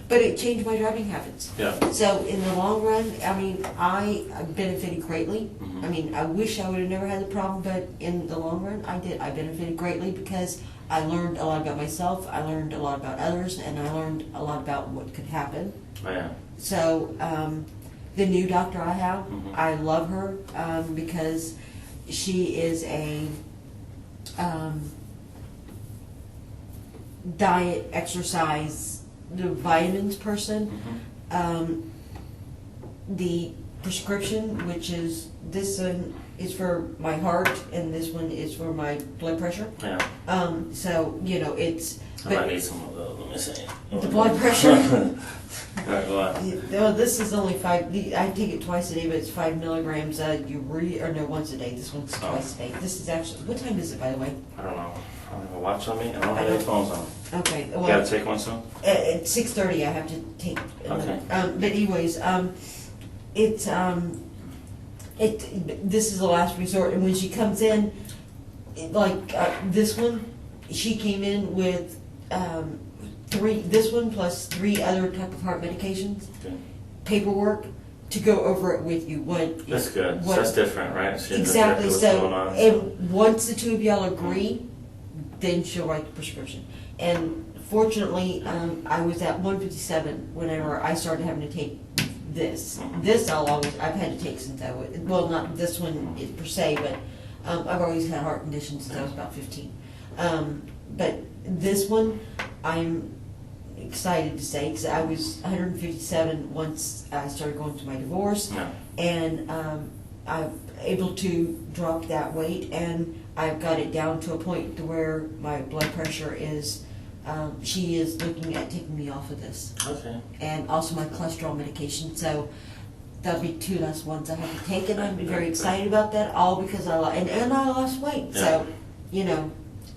But it changed my driving habits. Yeah. So in the long run, I mean, I benefited greatly. Mhm. I mean, I wish I would have never had the problem, but in the long run, I did. I benefited greatly because I learned a lot about myself, I learned a lot about others, and I learned a lot about what could happen. Oh, yeah. So the new doctor I have, Mhm. I love her because she is a diet, exercise, the vitamins person. The prescription, which is this one, is for my heart, and this one is for my blood pressure. Yeah. So you know, it's. I might need some of those. Let me see. The blood pressure. All right, go on. No, this is only 5. I take it twice a day, but it's 5 milligrams urea, or no, once a day. This one's twice a day. This is actually. What time is it, by the way? I don't know. I don't have a watch on me. I don't have any phones on. Okay. You Well, gotta take one soon? at 6:30, I have to take. Okay. But anyways, it's this is the last resort, and when she comes in, this one, she came in with 3. This one plus 3 other type of heart medications, Okay. paperwork to go over it with you. That's good. What, That's different, right? She knows exactly. what's So, going on. and once the 2 of y'all agree, then she'll write the prescription. And fortunately, I was at 157 whenever I started having to take this. This I've had to take since I was, well, not this one per se, but I've always had heart conditions since I was about 15. But this one, I'm excited to say, because I was 157 once I started going through my divorce, Yeah. and I'm able to drop that weight, and I've got it down to a point to where my blood pressure is, she is looking at taking me off of this. Okay. And also my cholesterol medication, so that'll be 2 less ones I have to take, and I'm very excited about that, all because I lost weight, so, you know.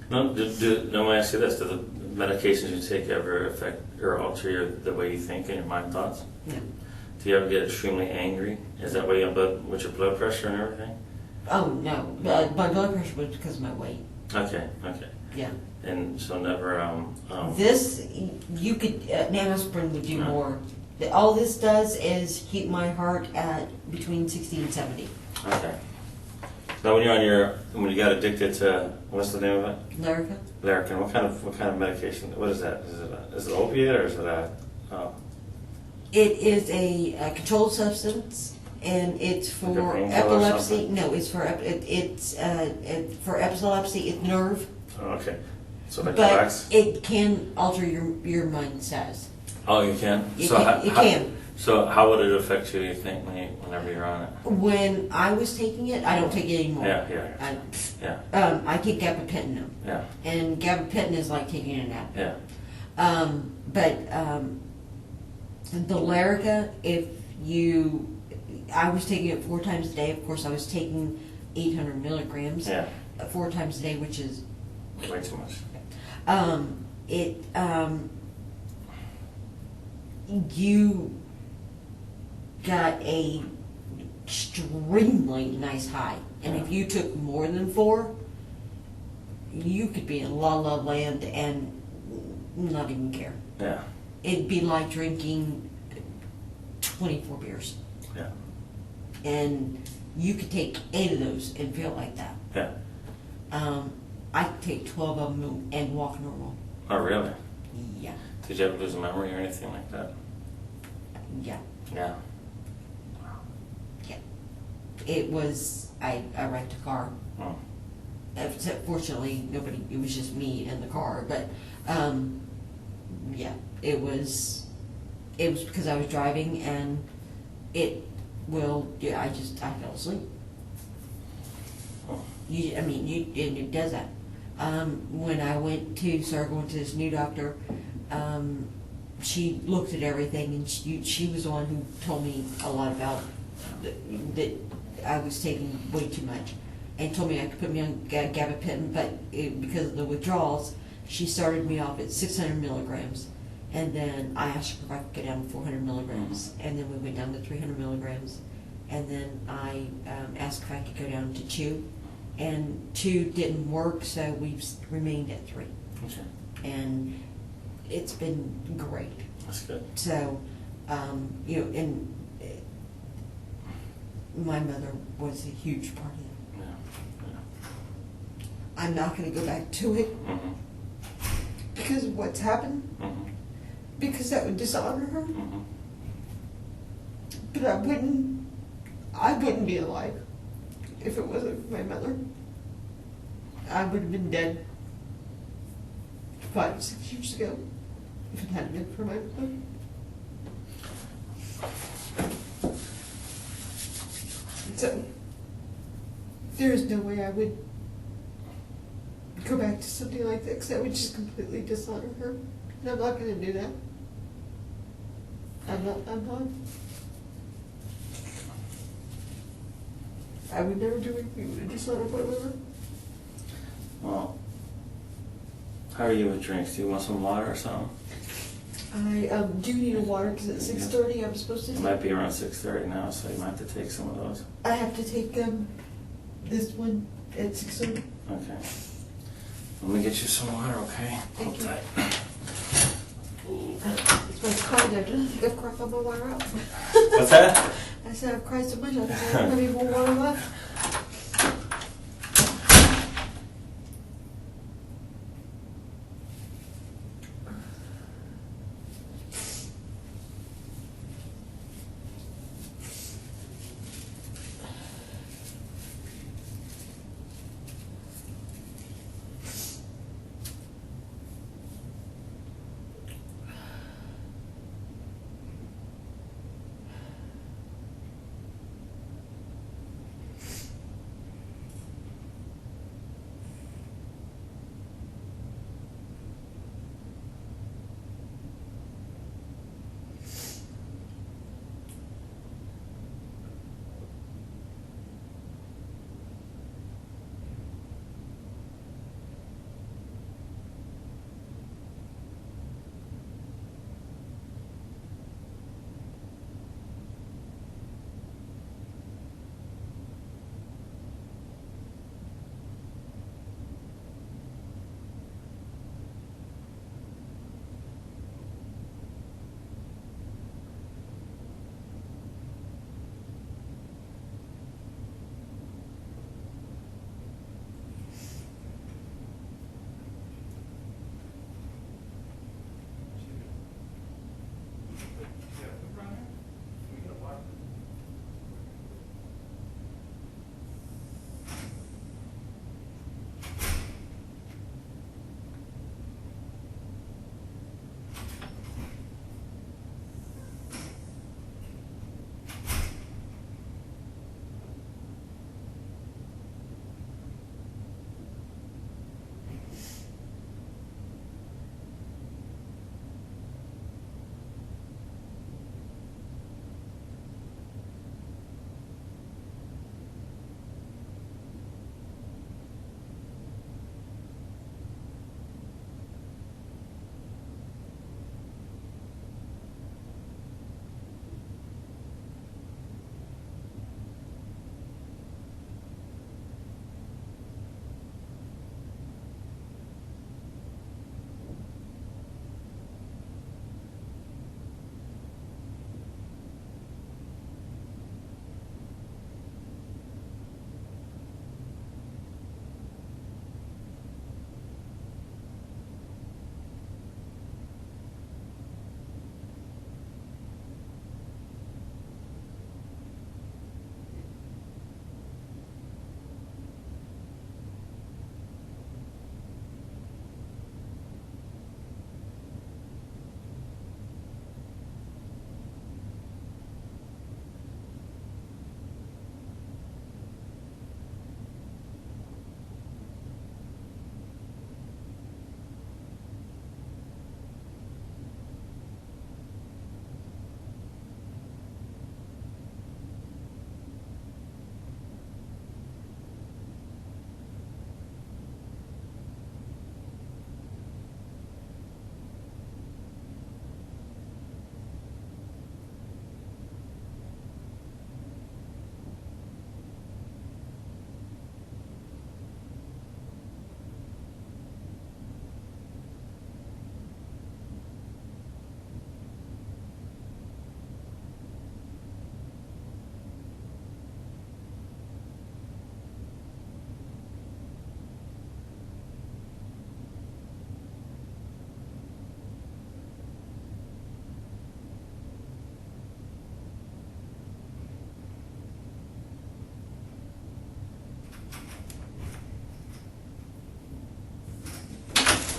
No, let me ask you this. Do the medications you take ever affect or alter the way you think and your mind thoughts? No. Do you ever get extremely angry? Is that why you have with your blood pressure and everything? Oh, no, my blood pressure was because of my weight, Okay. yeah. And so never, This, you could, an aspirin would do No. more All this does is keep my heart at between 60 and 70. Okay. Now, when you got addicted to, what's the name of it? Lyrica? Larrikin. What kind of medication? What is that? Is it opiate or is it It is a controlled substance, and it's Like a for painkiller or epilepsy. something? No, it's for for epilepsy. It's nerve, oh, okay. So like but relax. it can alter your mind status. Oh, you can. It so can. It can. So how would it affect you? You think whenever you're on it? When I was taking it, I don't take it anymore. Yeah. I take gabapentin now, Yeah. and gabapentin is like taking a nap. Yeah. But the Lyrica, I was taking it 4 times a day. Of course, I was taking 800 milligrams Yeah. 4 times a day, which is Way too much. You got a extremely nice high, and if you took more than 4, you could be in la la land and not even care. Yeah. It'd be like drinking 24 beers, Yeah. and you could take 8 of those and feel like that. Yeah. I could take 12 of them and walk normal. Oh, really? Yeah, Did you ever lose a memory or anything like that? yeah, Yeah. yeah. It was, I wrecked a car. Oh. Except fortunately, it was just me and the car, but, yeah, it was because I was driving, and I fell asleep. Oh. And it does that. When I started going to this new doctor, she looked at everything, and she was the one who told me a lot about that I was taking way too much, and told me I could put me on gabapentin, but because of the withdrawals, she started me off at 600 milligrams, and then I asked her if I could go down to 400 milligrams, and then we went down to 300 milligrams, and then I asked if I could go down to 2, and 2 didn't work, so we've remained at 3, Okay. and it's been great. That's good. So, and my mother was a huge part of it. Yeah. I'm not going to go back to it Yeah. Mm-hmm. because of what's happened, Mm-hmm. because that would dishonor her. Mm-hmm. But I wouldn't be alive if it wasn't for my mother. I would have been dead 5, 6 years ago if it hadn't been for my mother. So, there is no way I would go back to something like that, because that would just completely dishonor her. And I'm not going to do that. I'm not. I would never do anything to dishonor my mother. Well, how are you with drinks? Do you want some water or something? I do need a water, because at 6:30 I'm supposed to It take. might be around 6:30 now, so you might have to take some of those. I have to take this one at 6:30. Okay. Let me get you some water, okay? Thank Hold you. tight. It's my card. I don't think I've cried all my water out. What's that? I said I've cried so much, I don't think I have any more water left.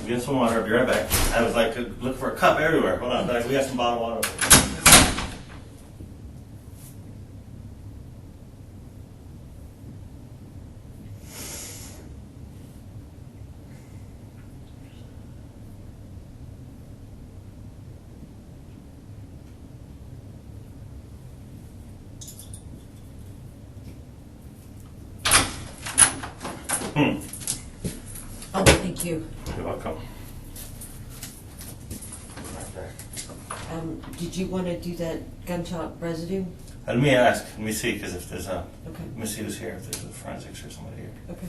I'm getting some water. I'll be right back. I was like looking for a cup everywhere. Hold on, we got some bottled water. Oh, thank you. You're welcome. Did you want to do that gunshot residue? Let me ask. Let me see, because if there's a, Okay. let me see who's here. If there's a forensics or somebody here. Okay.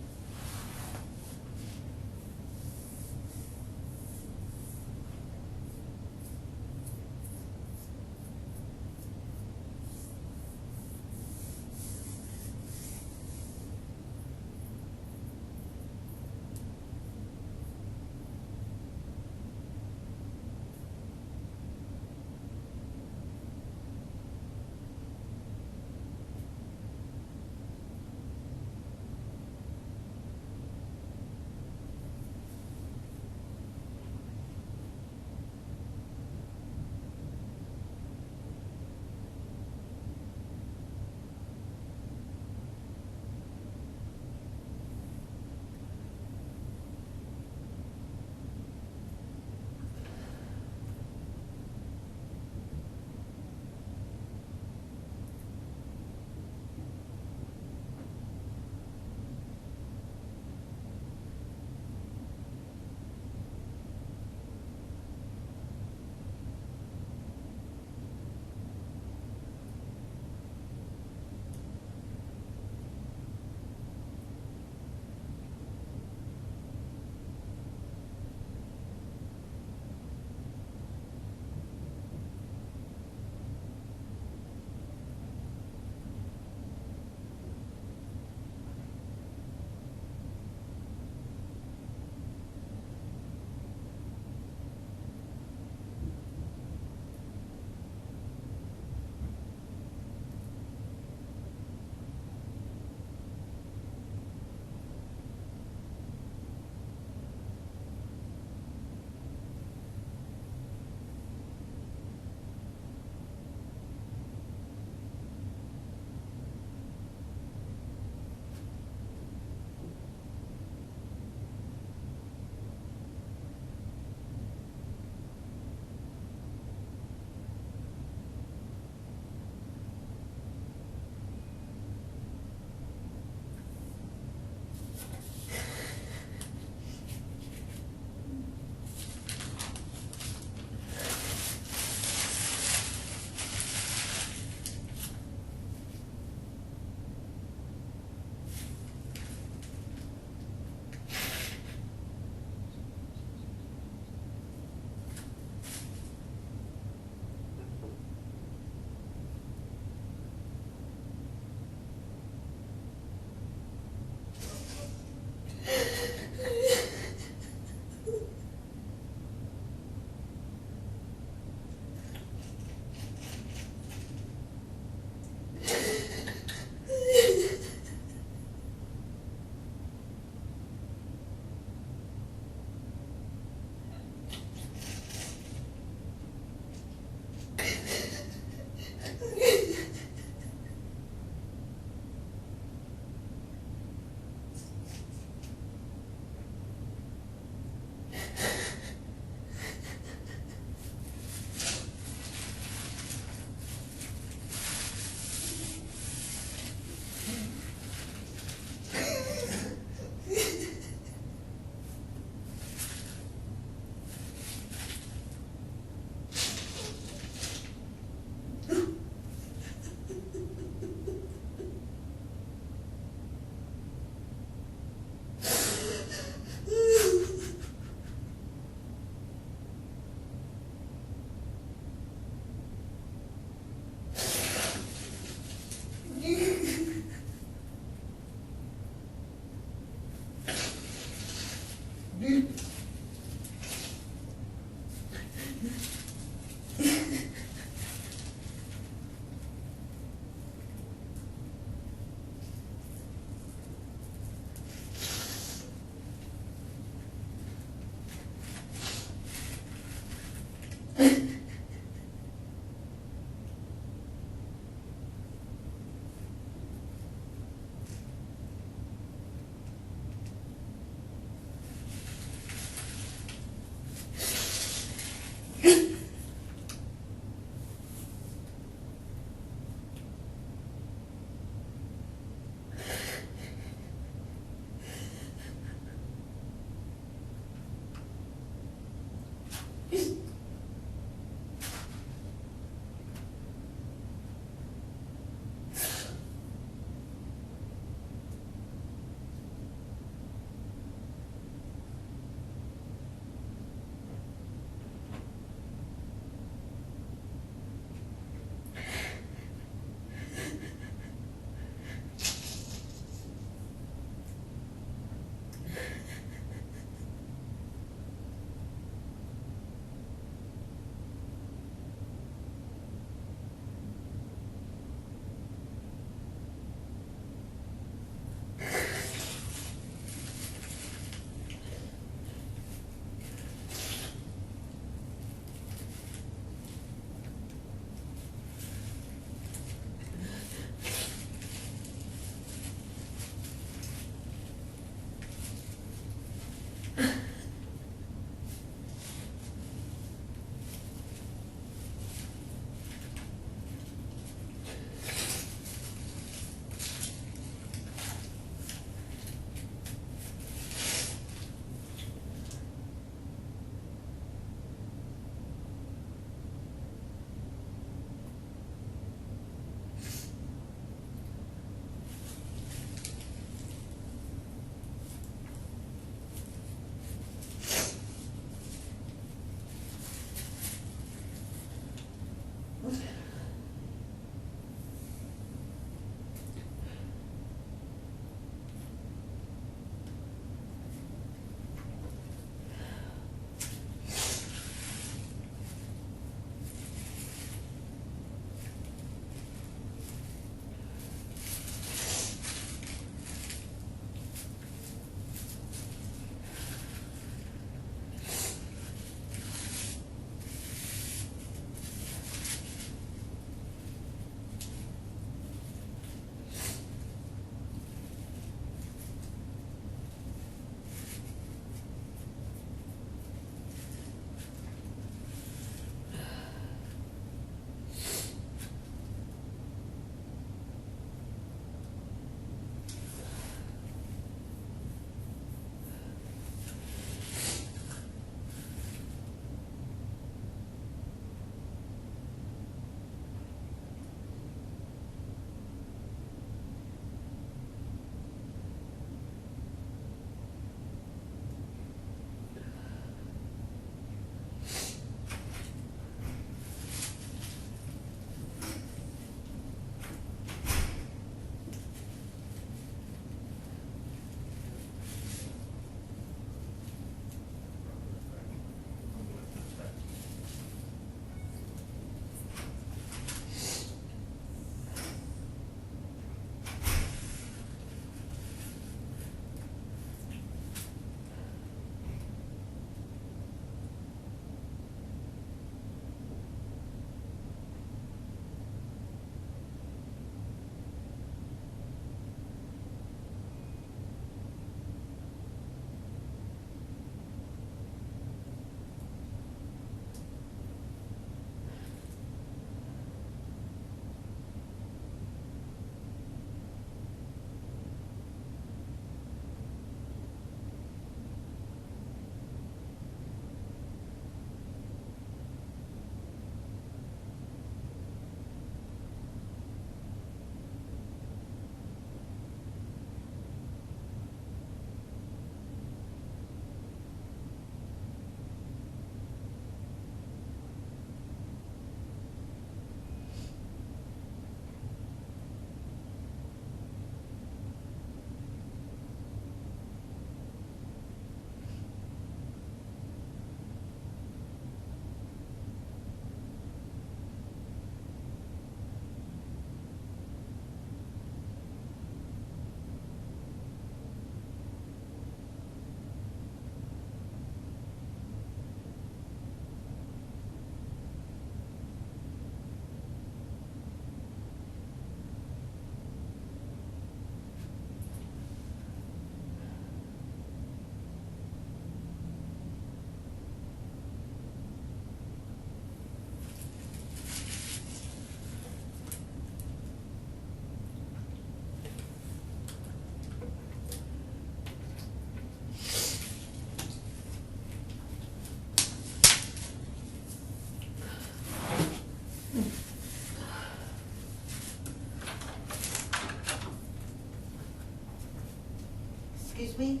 Excuse me?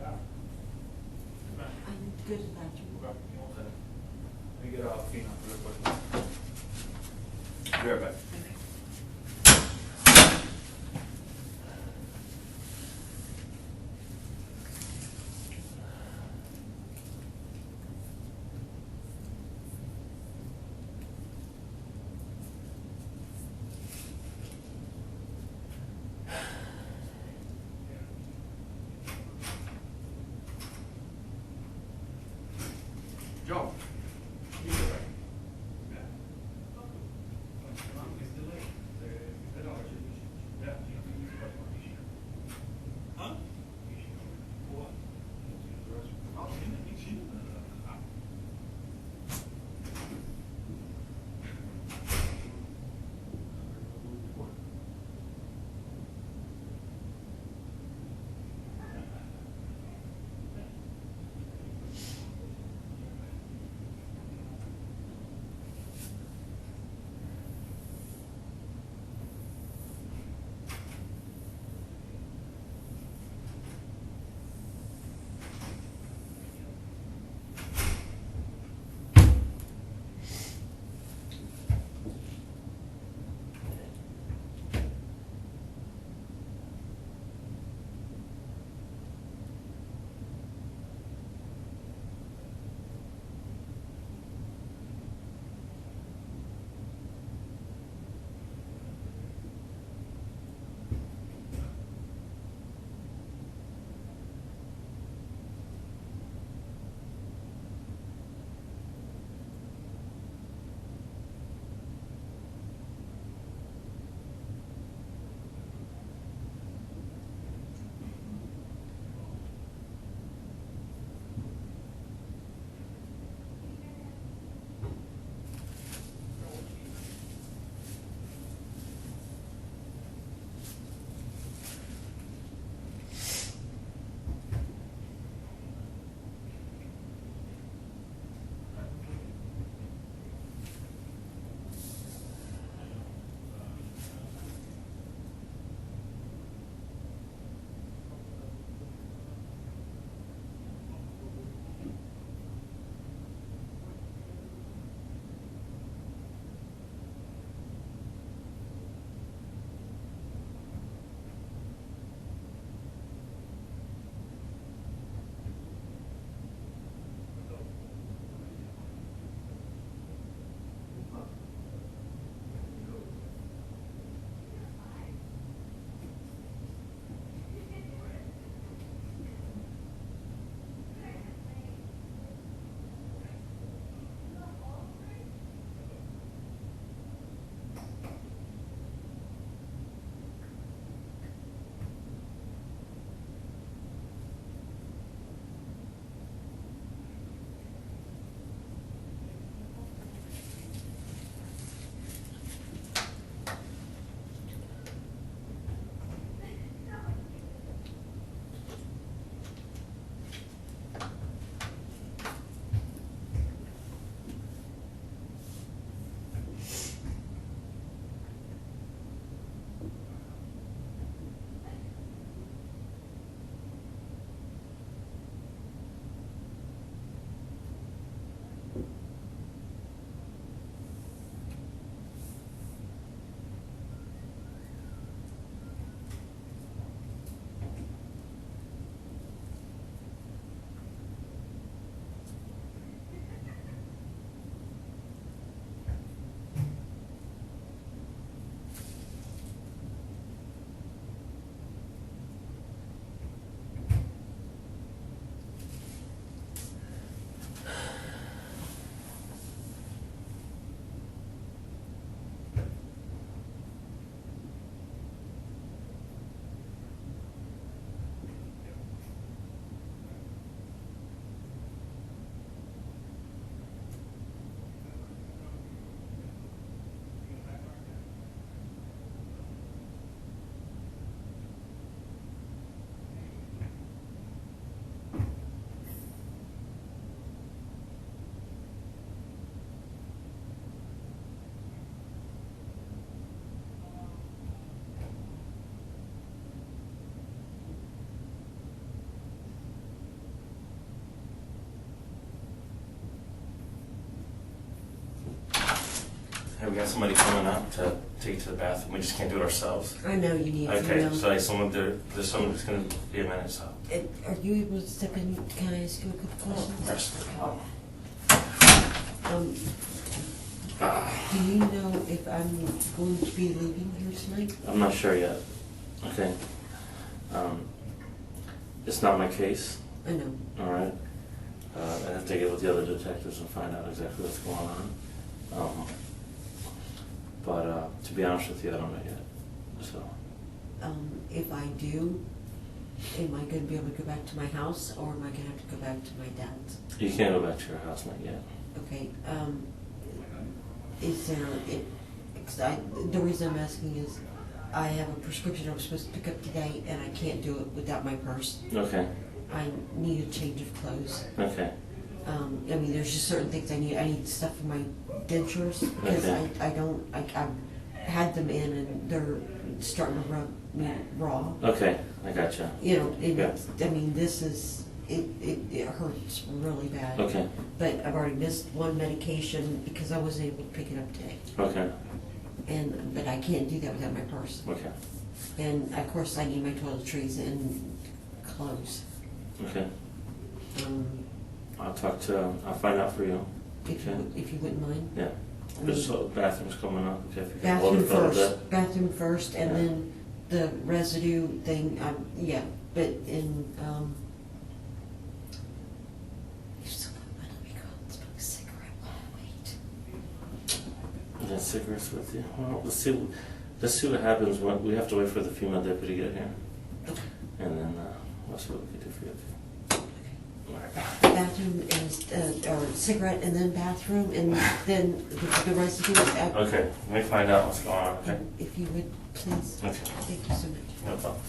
I'm good at that. Let me get a Fina real quick. Be right back. Joe. we got somebody coming up to take you to the bathroom. We just can't do it ourselves. I know you need to Okay, know. so there's someone who's going to be a minute, so. Are you able to step in? Can I ask you a couple questions? That's the problem. Um, do you know if I'm going to be leaving here tonight? I'm not sure yet. Okay. It's not my case, I know. all right? I have to get with the other detectives and find out exactly what's going on. But to be honest with you, I don't know yet. So, If I do, am I going to be able to go back to my house, or am I going to have to go back to my dad's? you can't go back to your house, not yet. Okay, is there, the reason I'm asking is, I have a prescription I was supposed to pick up today, and I can't do it without my purse. Okay, I need a change of clothes. okay, I mean, there's just certain things I need stuff for my dentures, because Okay. I've had them in and they're starting to rub me raw. okay, I gotcha. You know, Yeah. I mean, this is, it hurts really bad. Okay, But I've already missed one medication because I wasn't able to pick it up today. okay, But I can't do that without my purse. okay, And of course, I need my toiletries and clothes. okay. Um, I'll find out for you. if Okay. you wouldn't mind. Yeah. I mean, So bathroom's coming up, okay, if you can hold Bathroom it for a little first, bit. bathroom first, and Yeah. then the residue thing, yeah, but you still got let me go and smoke a cigarette while I wait. You got cigarettes with you? Well, let's see what happens. We have to wait for the female deputy to get here. Okay. And then we'll see what we can do for you. All right. Bathroom and, or cigarette, and then bathroom, and then the residue. Okay, let me find out what's going on, okay? If you would, please. Okay. Thank you so much. No problem.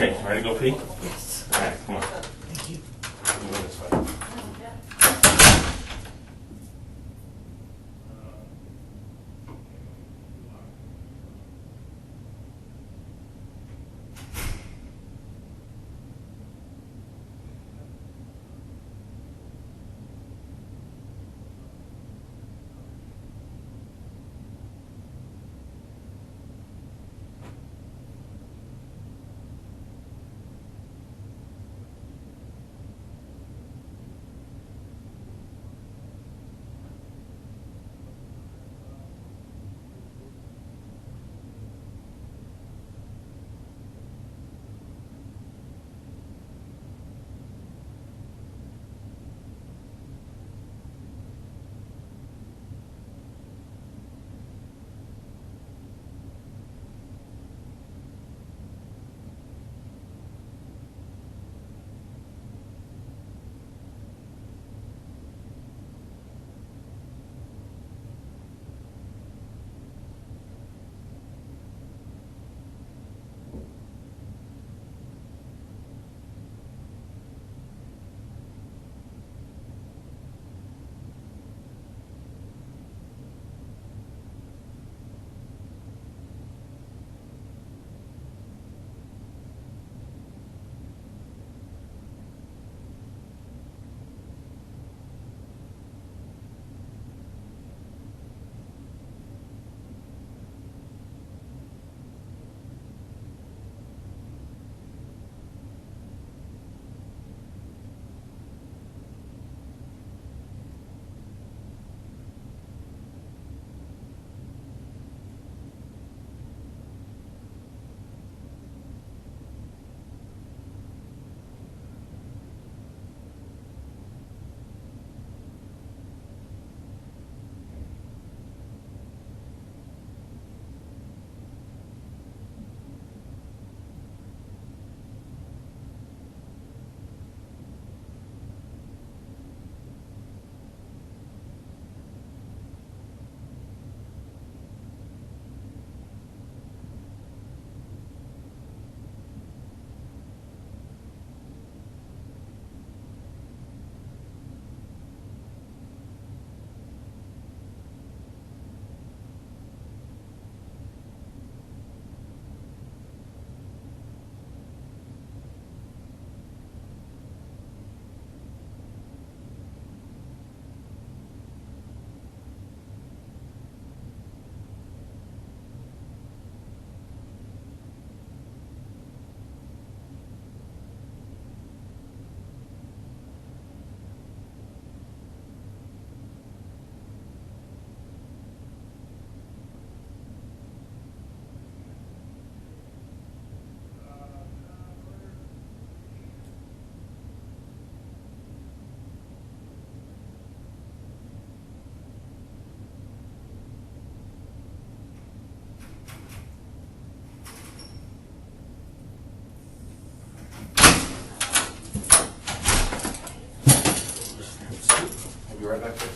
Okay, ready to go pee? Yes, All right, come on. thank you. Go this way. I'll be right back there.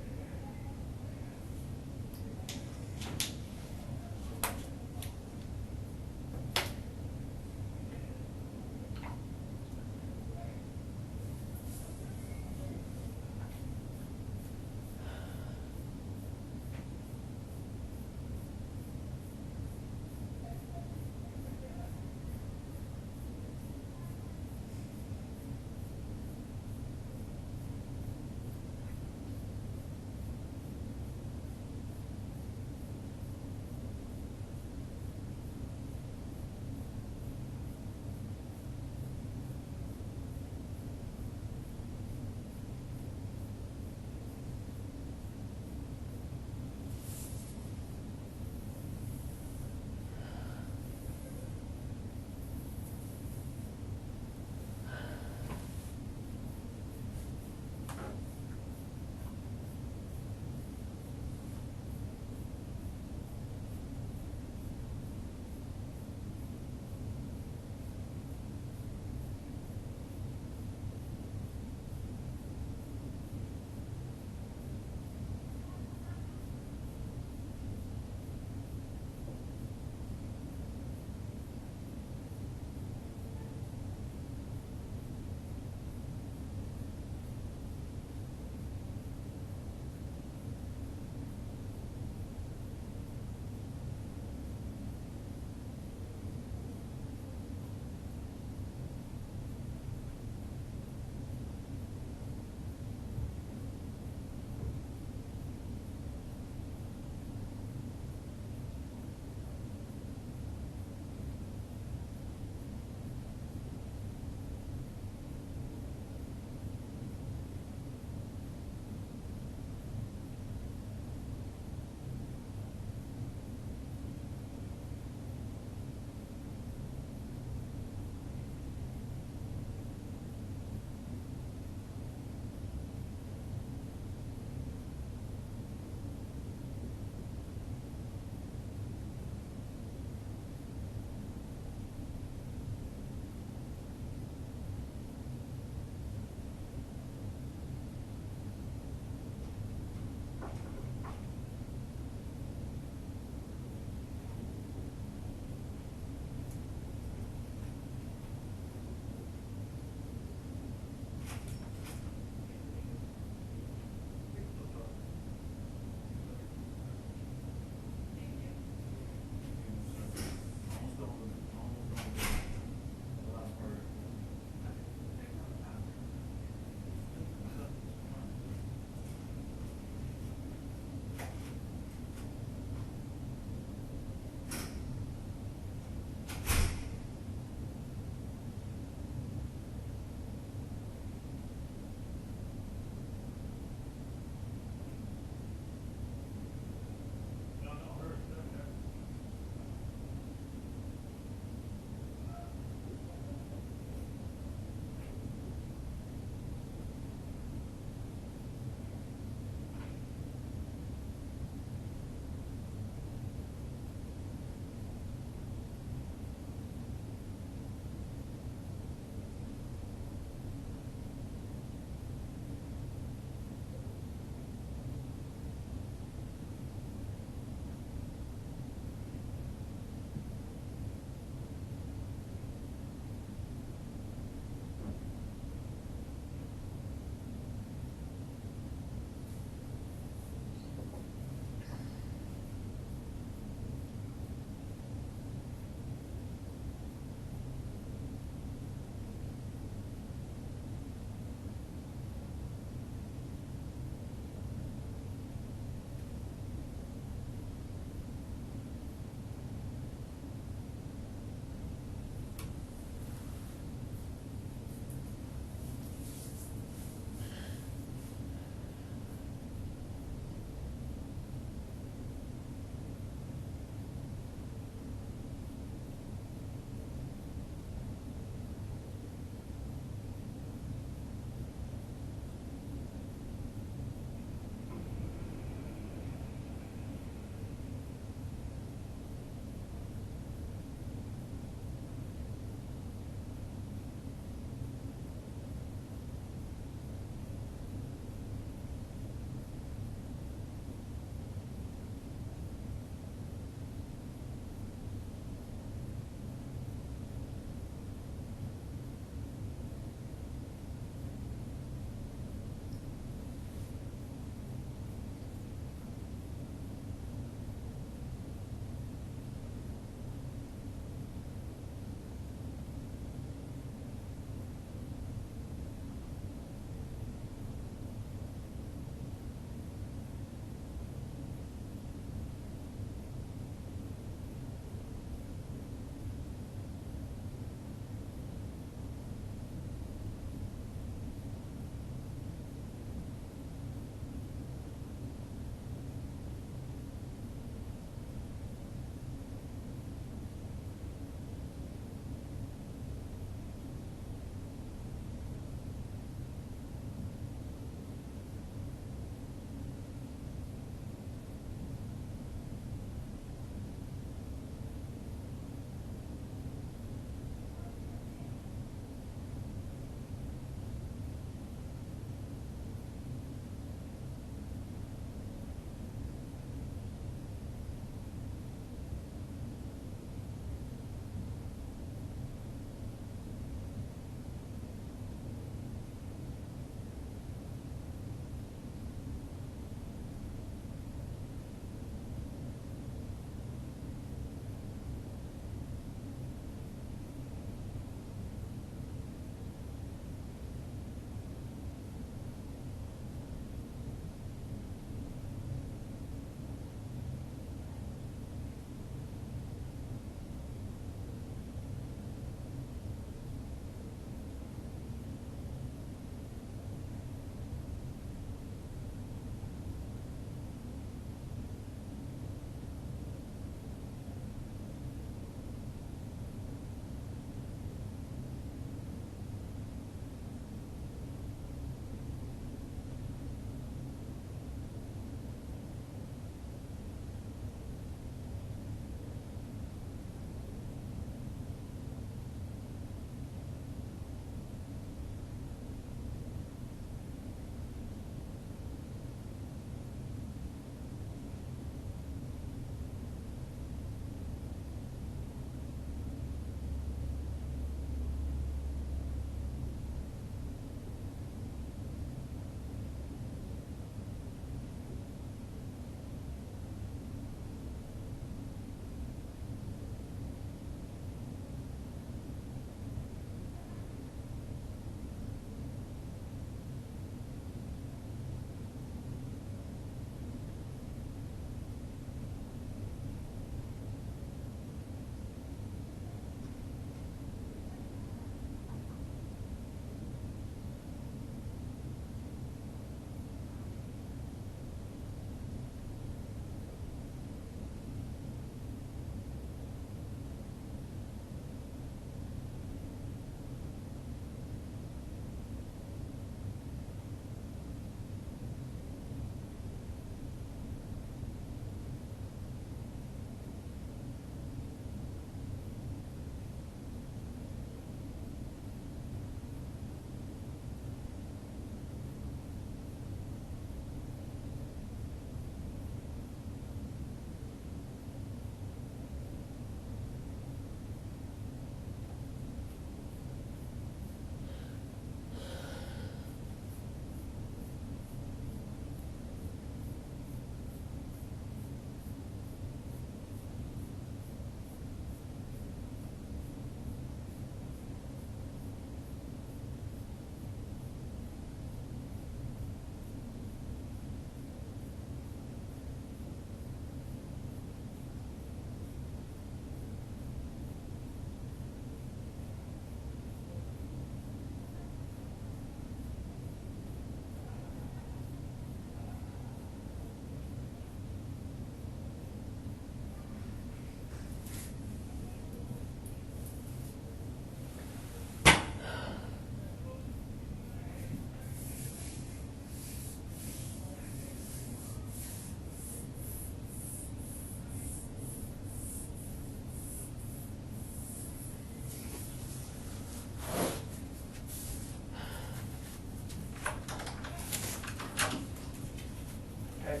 Hey.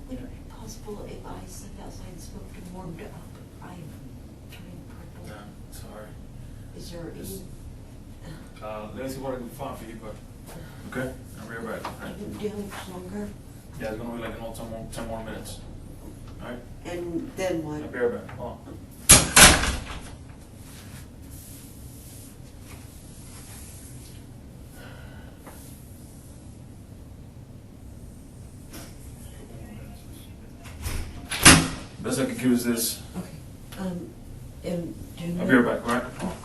Would it be possible if I stepped outside and smoked and warmed up? I'm turning purple. Yeah, sorry. Is there Just- any, Let me see what I can find for you, but. Okay, I'll be right back. Alright. do you have much longer? Yeah, it's gonna be like another 10 more minutes. Alright? And then what? I'll be right back. Hold on. Best I can give is this. Okay, and do you? I'll be right back, alright?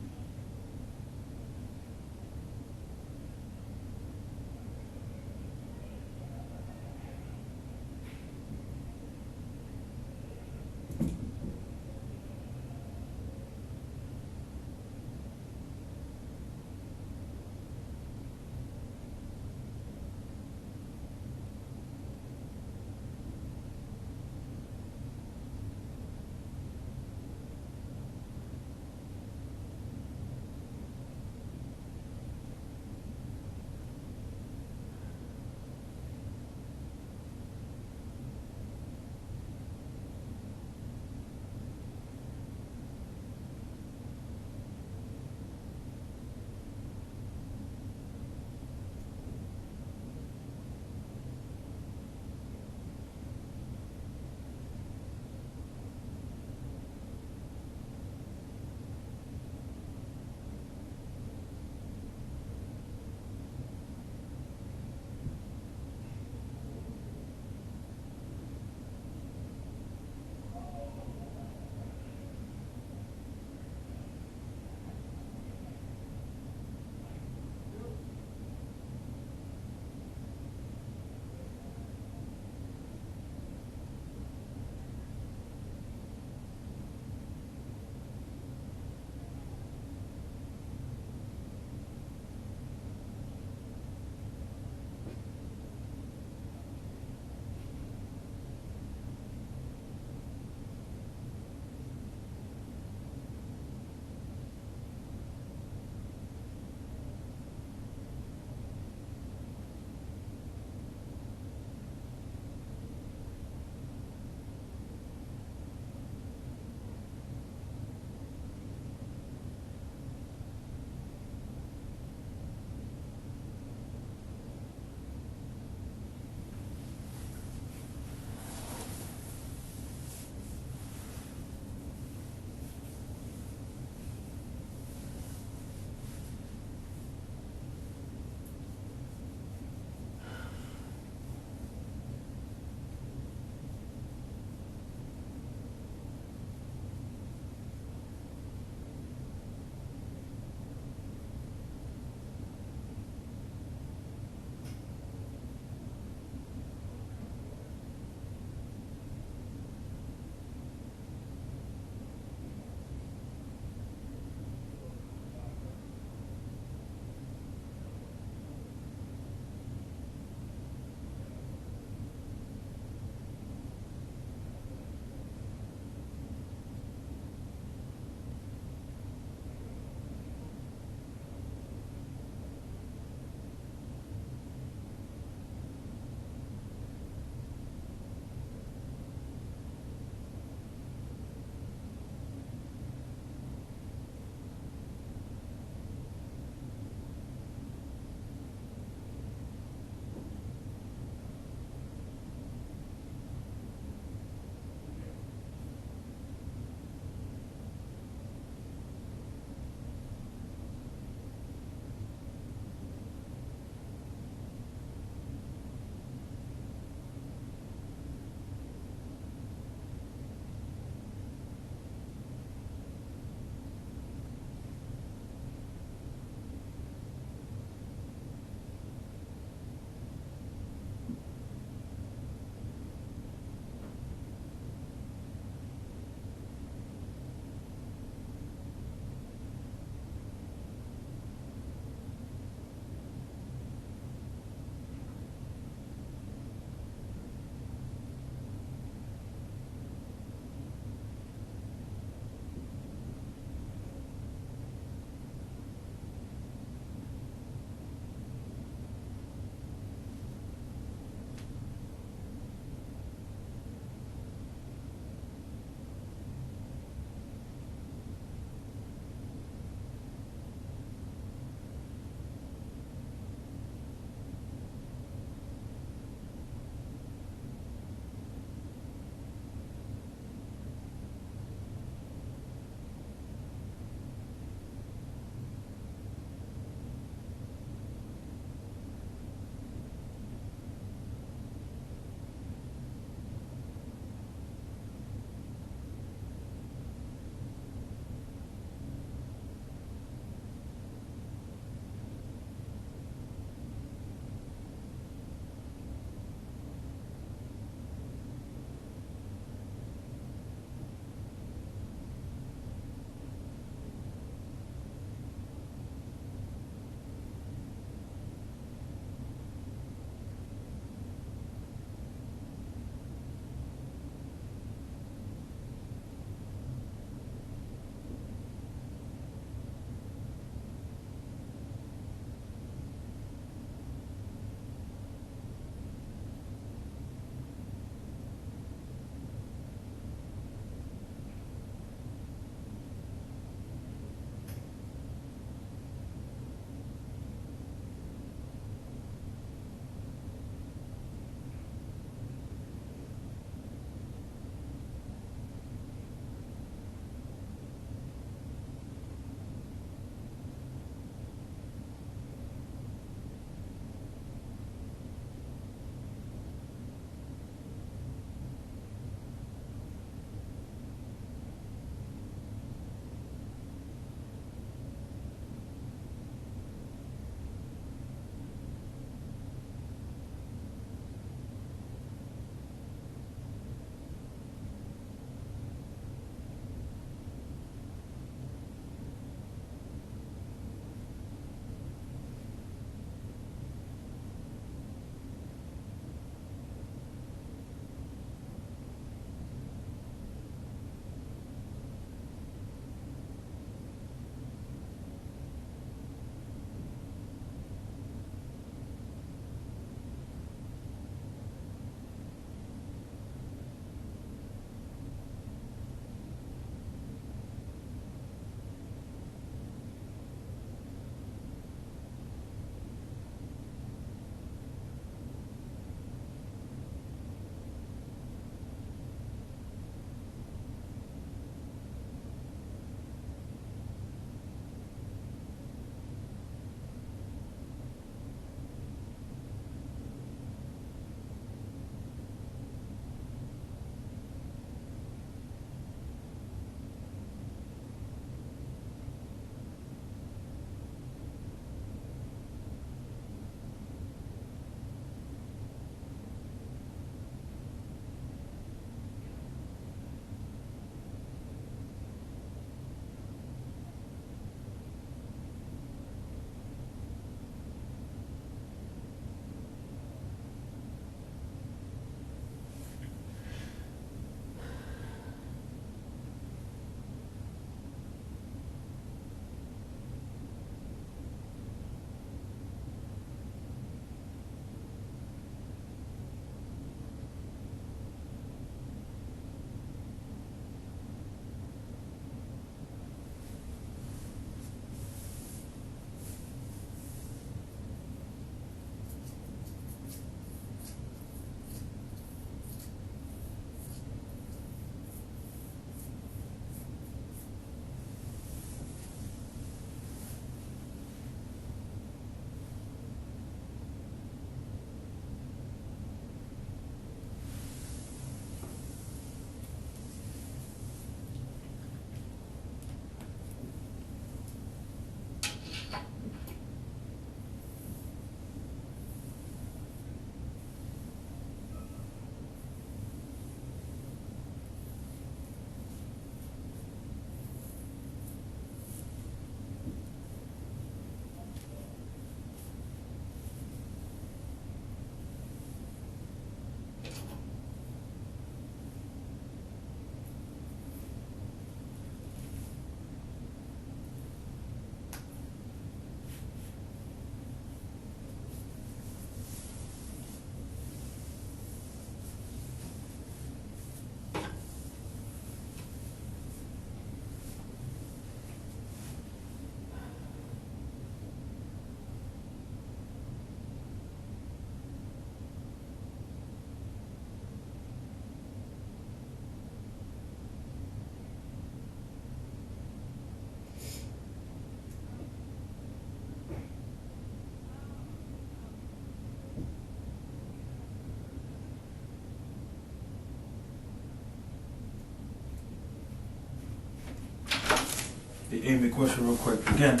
Amy, question real quick. Again,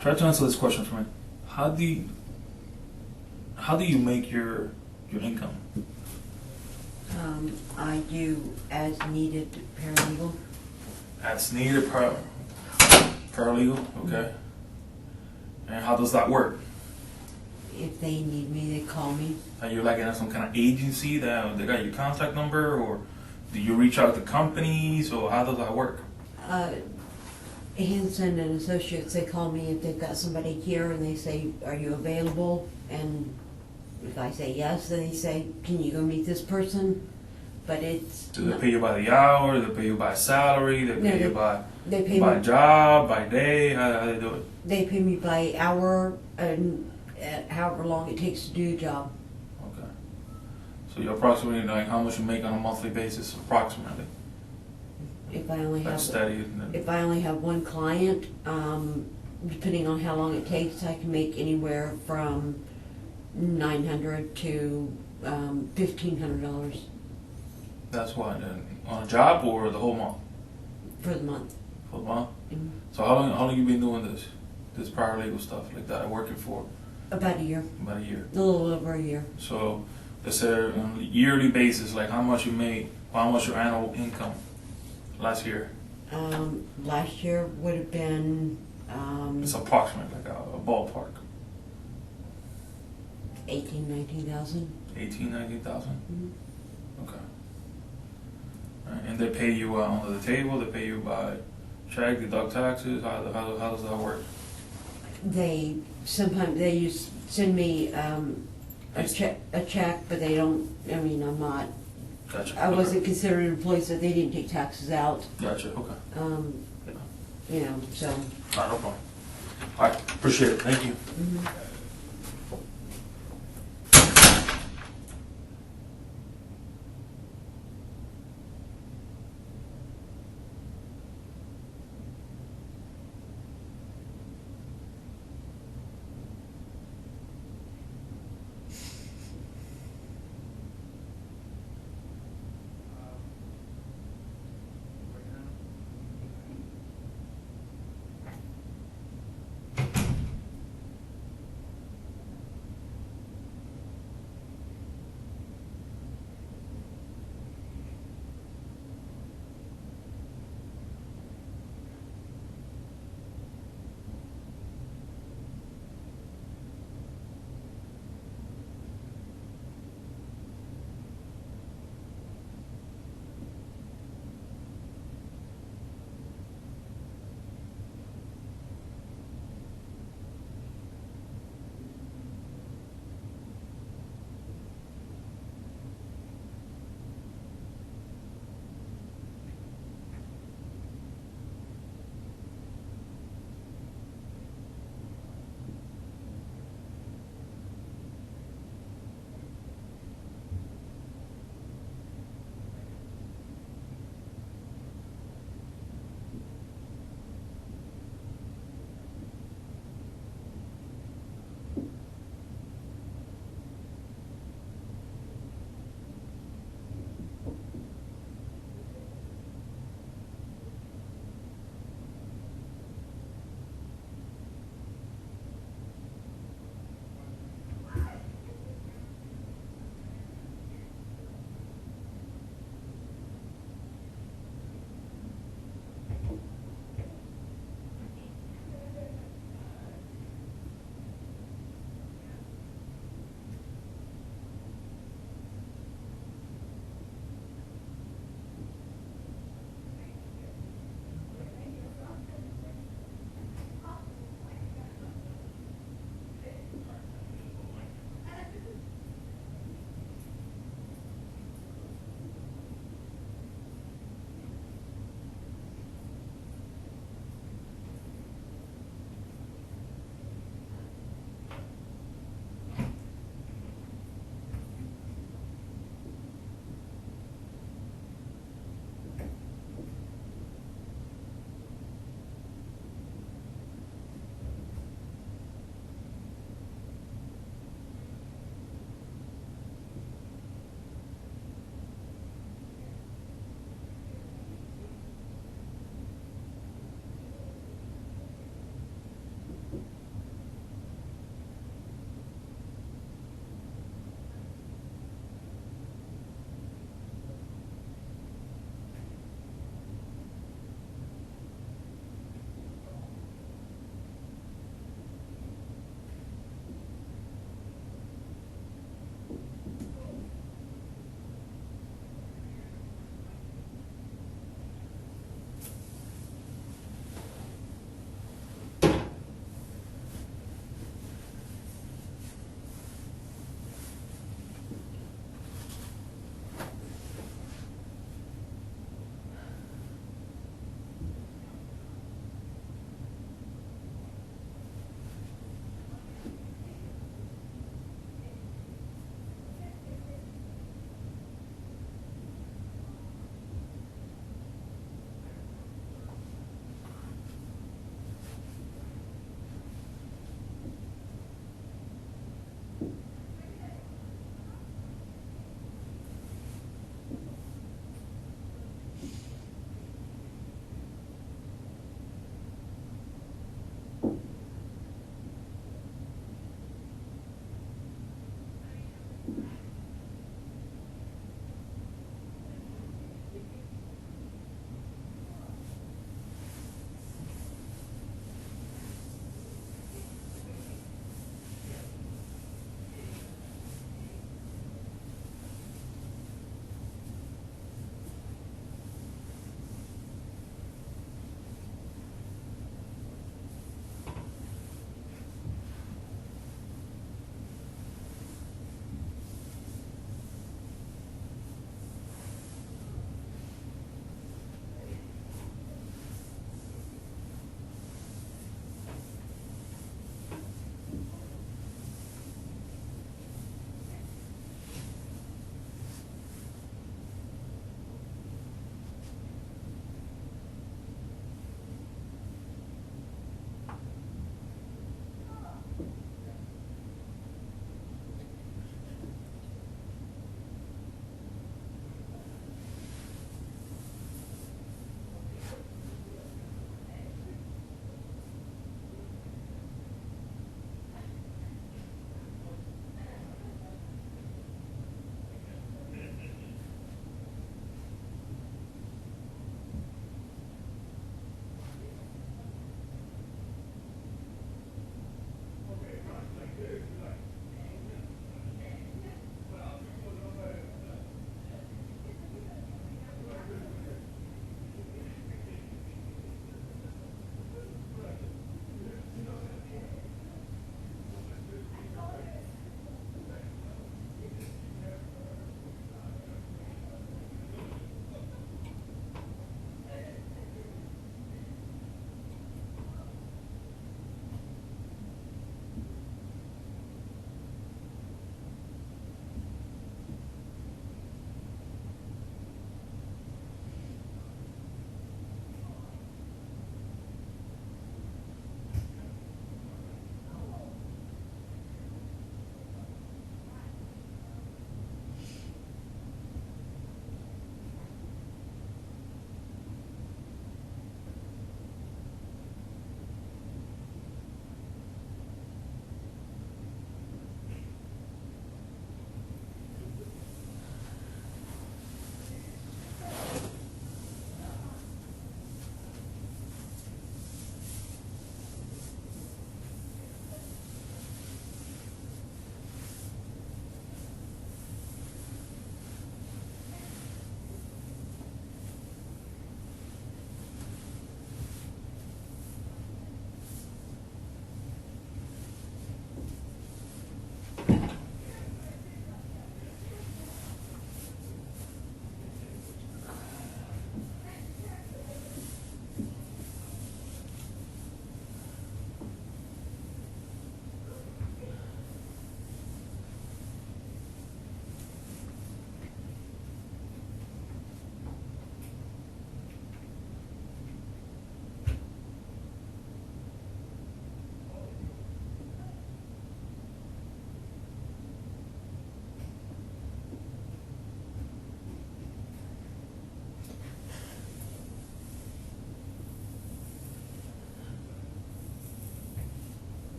try to answer this question for me. How do you make your income? I do as needed paralegal. As needed paralegal, okay. And how does that work? If they need me, they call me. Are you like in some kind of agency that they got your contact number, or do you reach out to companies, or how does that work? Hanson and Associates, they call me if they've got somebody here and they say, are you available? And if I say yes, then they say, can you go meet this person? But it's... Do they pay you by the hour? Do they pay you by salary? They pay you by they pay by me, job, by day? How they do it? They pay me by hour and however long it takes to do a job. Okay. So you're approximately like how much you make on a monthly basis, approximately. If I only Like have... steady. And then, If I only have one client, depending on how long it takes, I can make anywhere from $900 to $1,500 that's what on a job or the whole month? for the month. For the month. Mhm. So how long you been doing this paralegal stuff like that? Working for About a year, about a year. a little over a year. So let's say on a yearly basis, like how much you made, how much your annual income last year? Last year would have been It's approximate, like a ballpark. 19,000. 18,000-19,000. Mhm. Okay. Right. And they pay you under the table. They pay you by check, deduct taxes. How does that work? They sometimes they just send me a check, but they don't. I mean, I'm not. Gotcha. I wasn't Okay. considered an employee, so they didn't take taxes out. Gotcha. Okay. You know, so. All right, no problem. All right, appreciate it. Thank you. Mhm.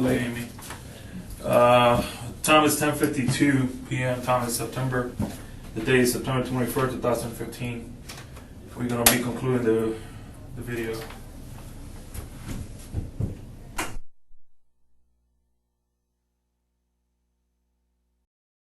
delay, Amy. Time is 10:52 p.m. Time is September. The date is September 21st, 2015. We're gonna be concluding the video.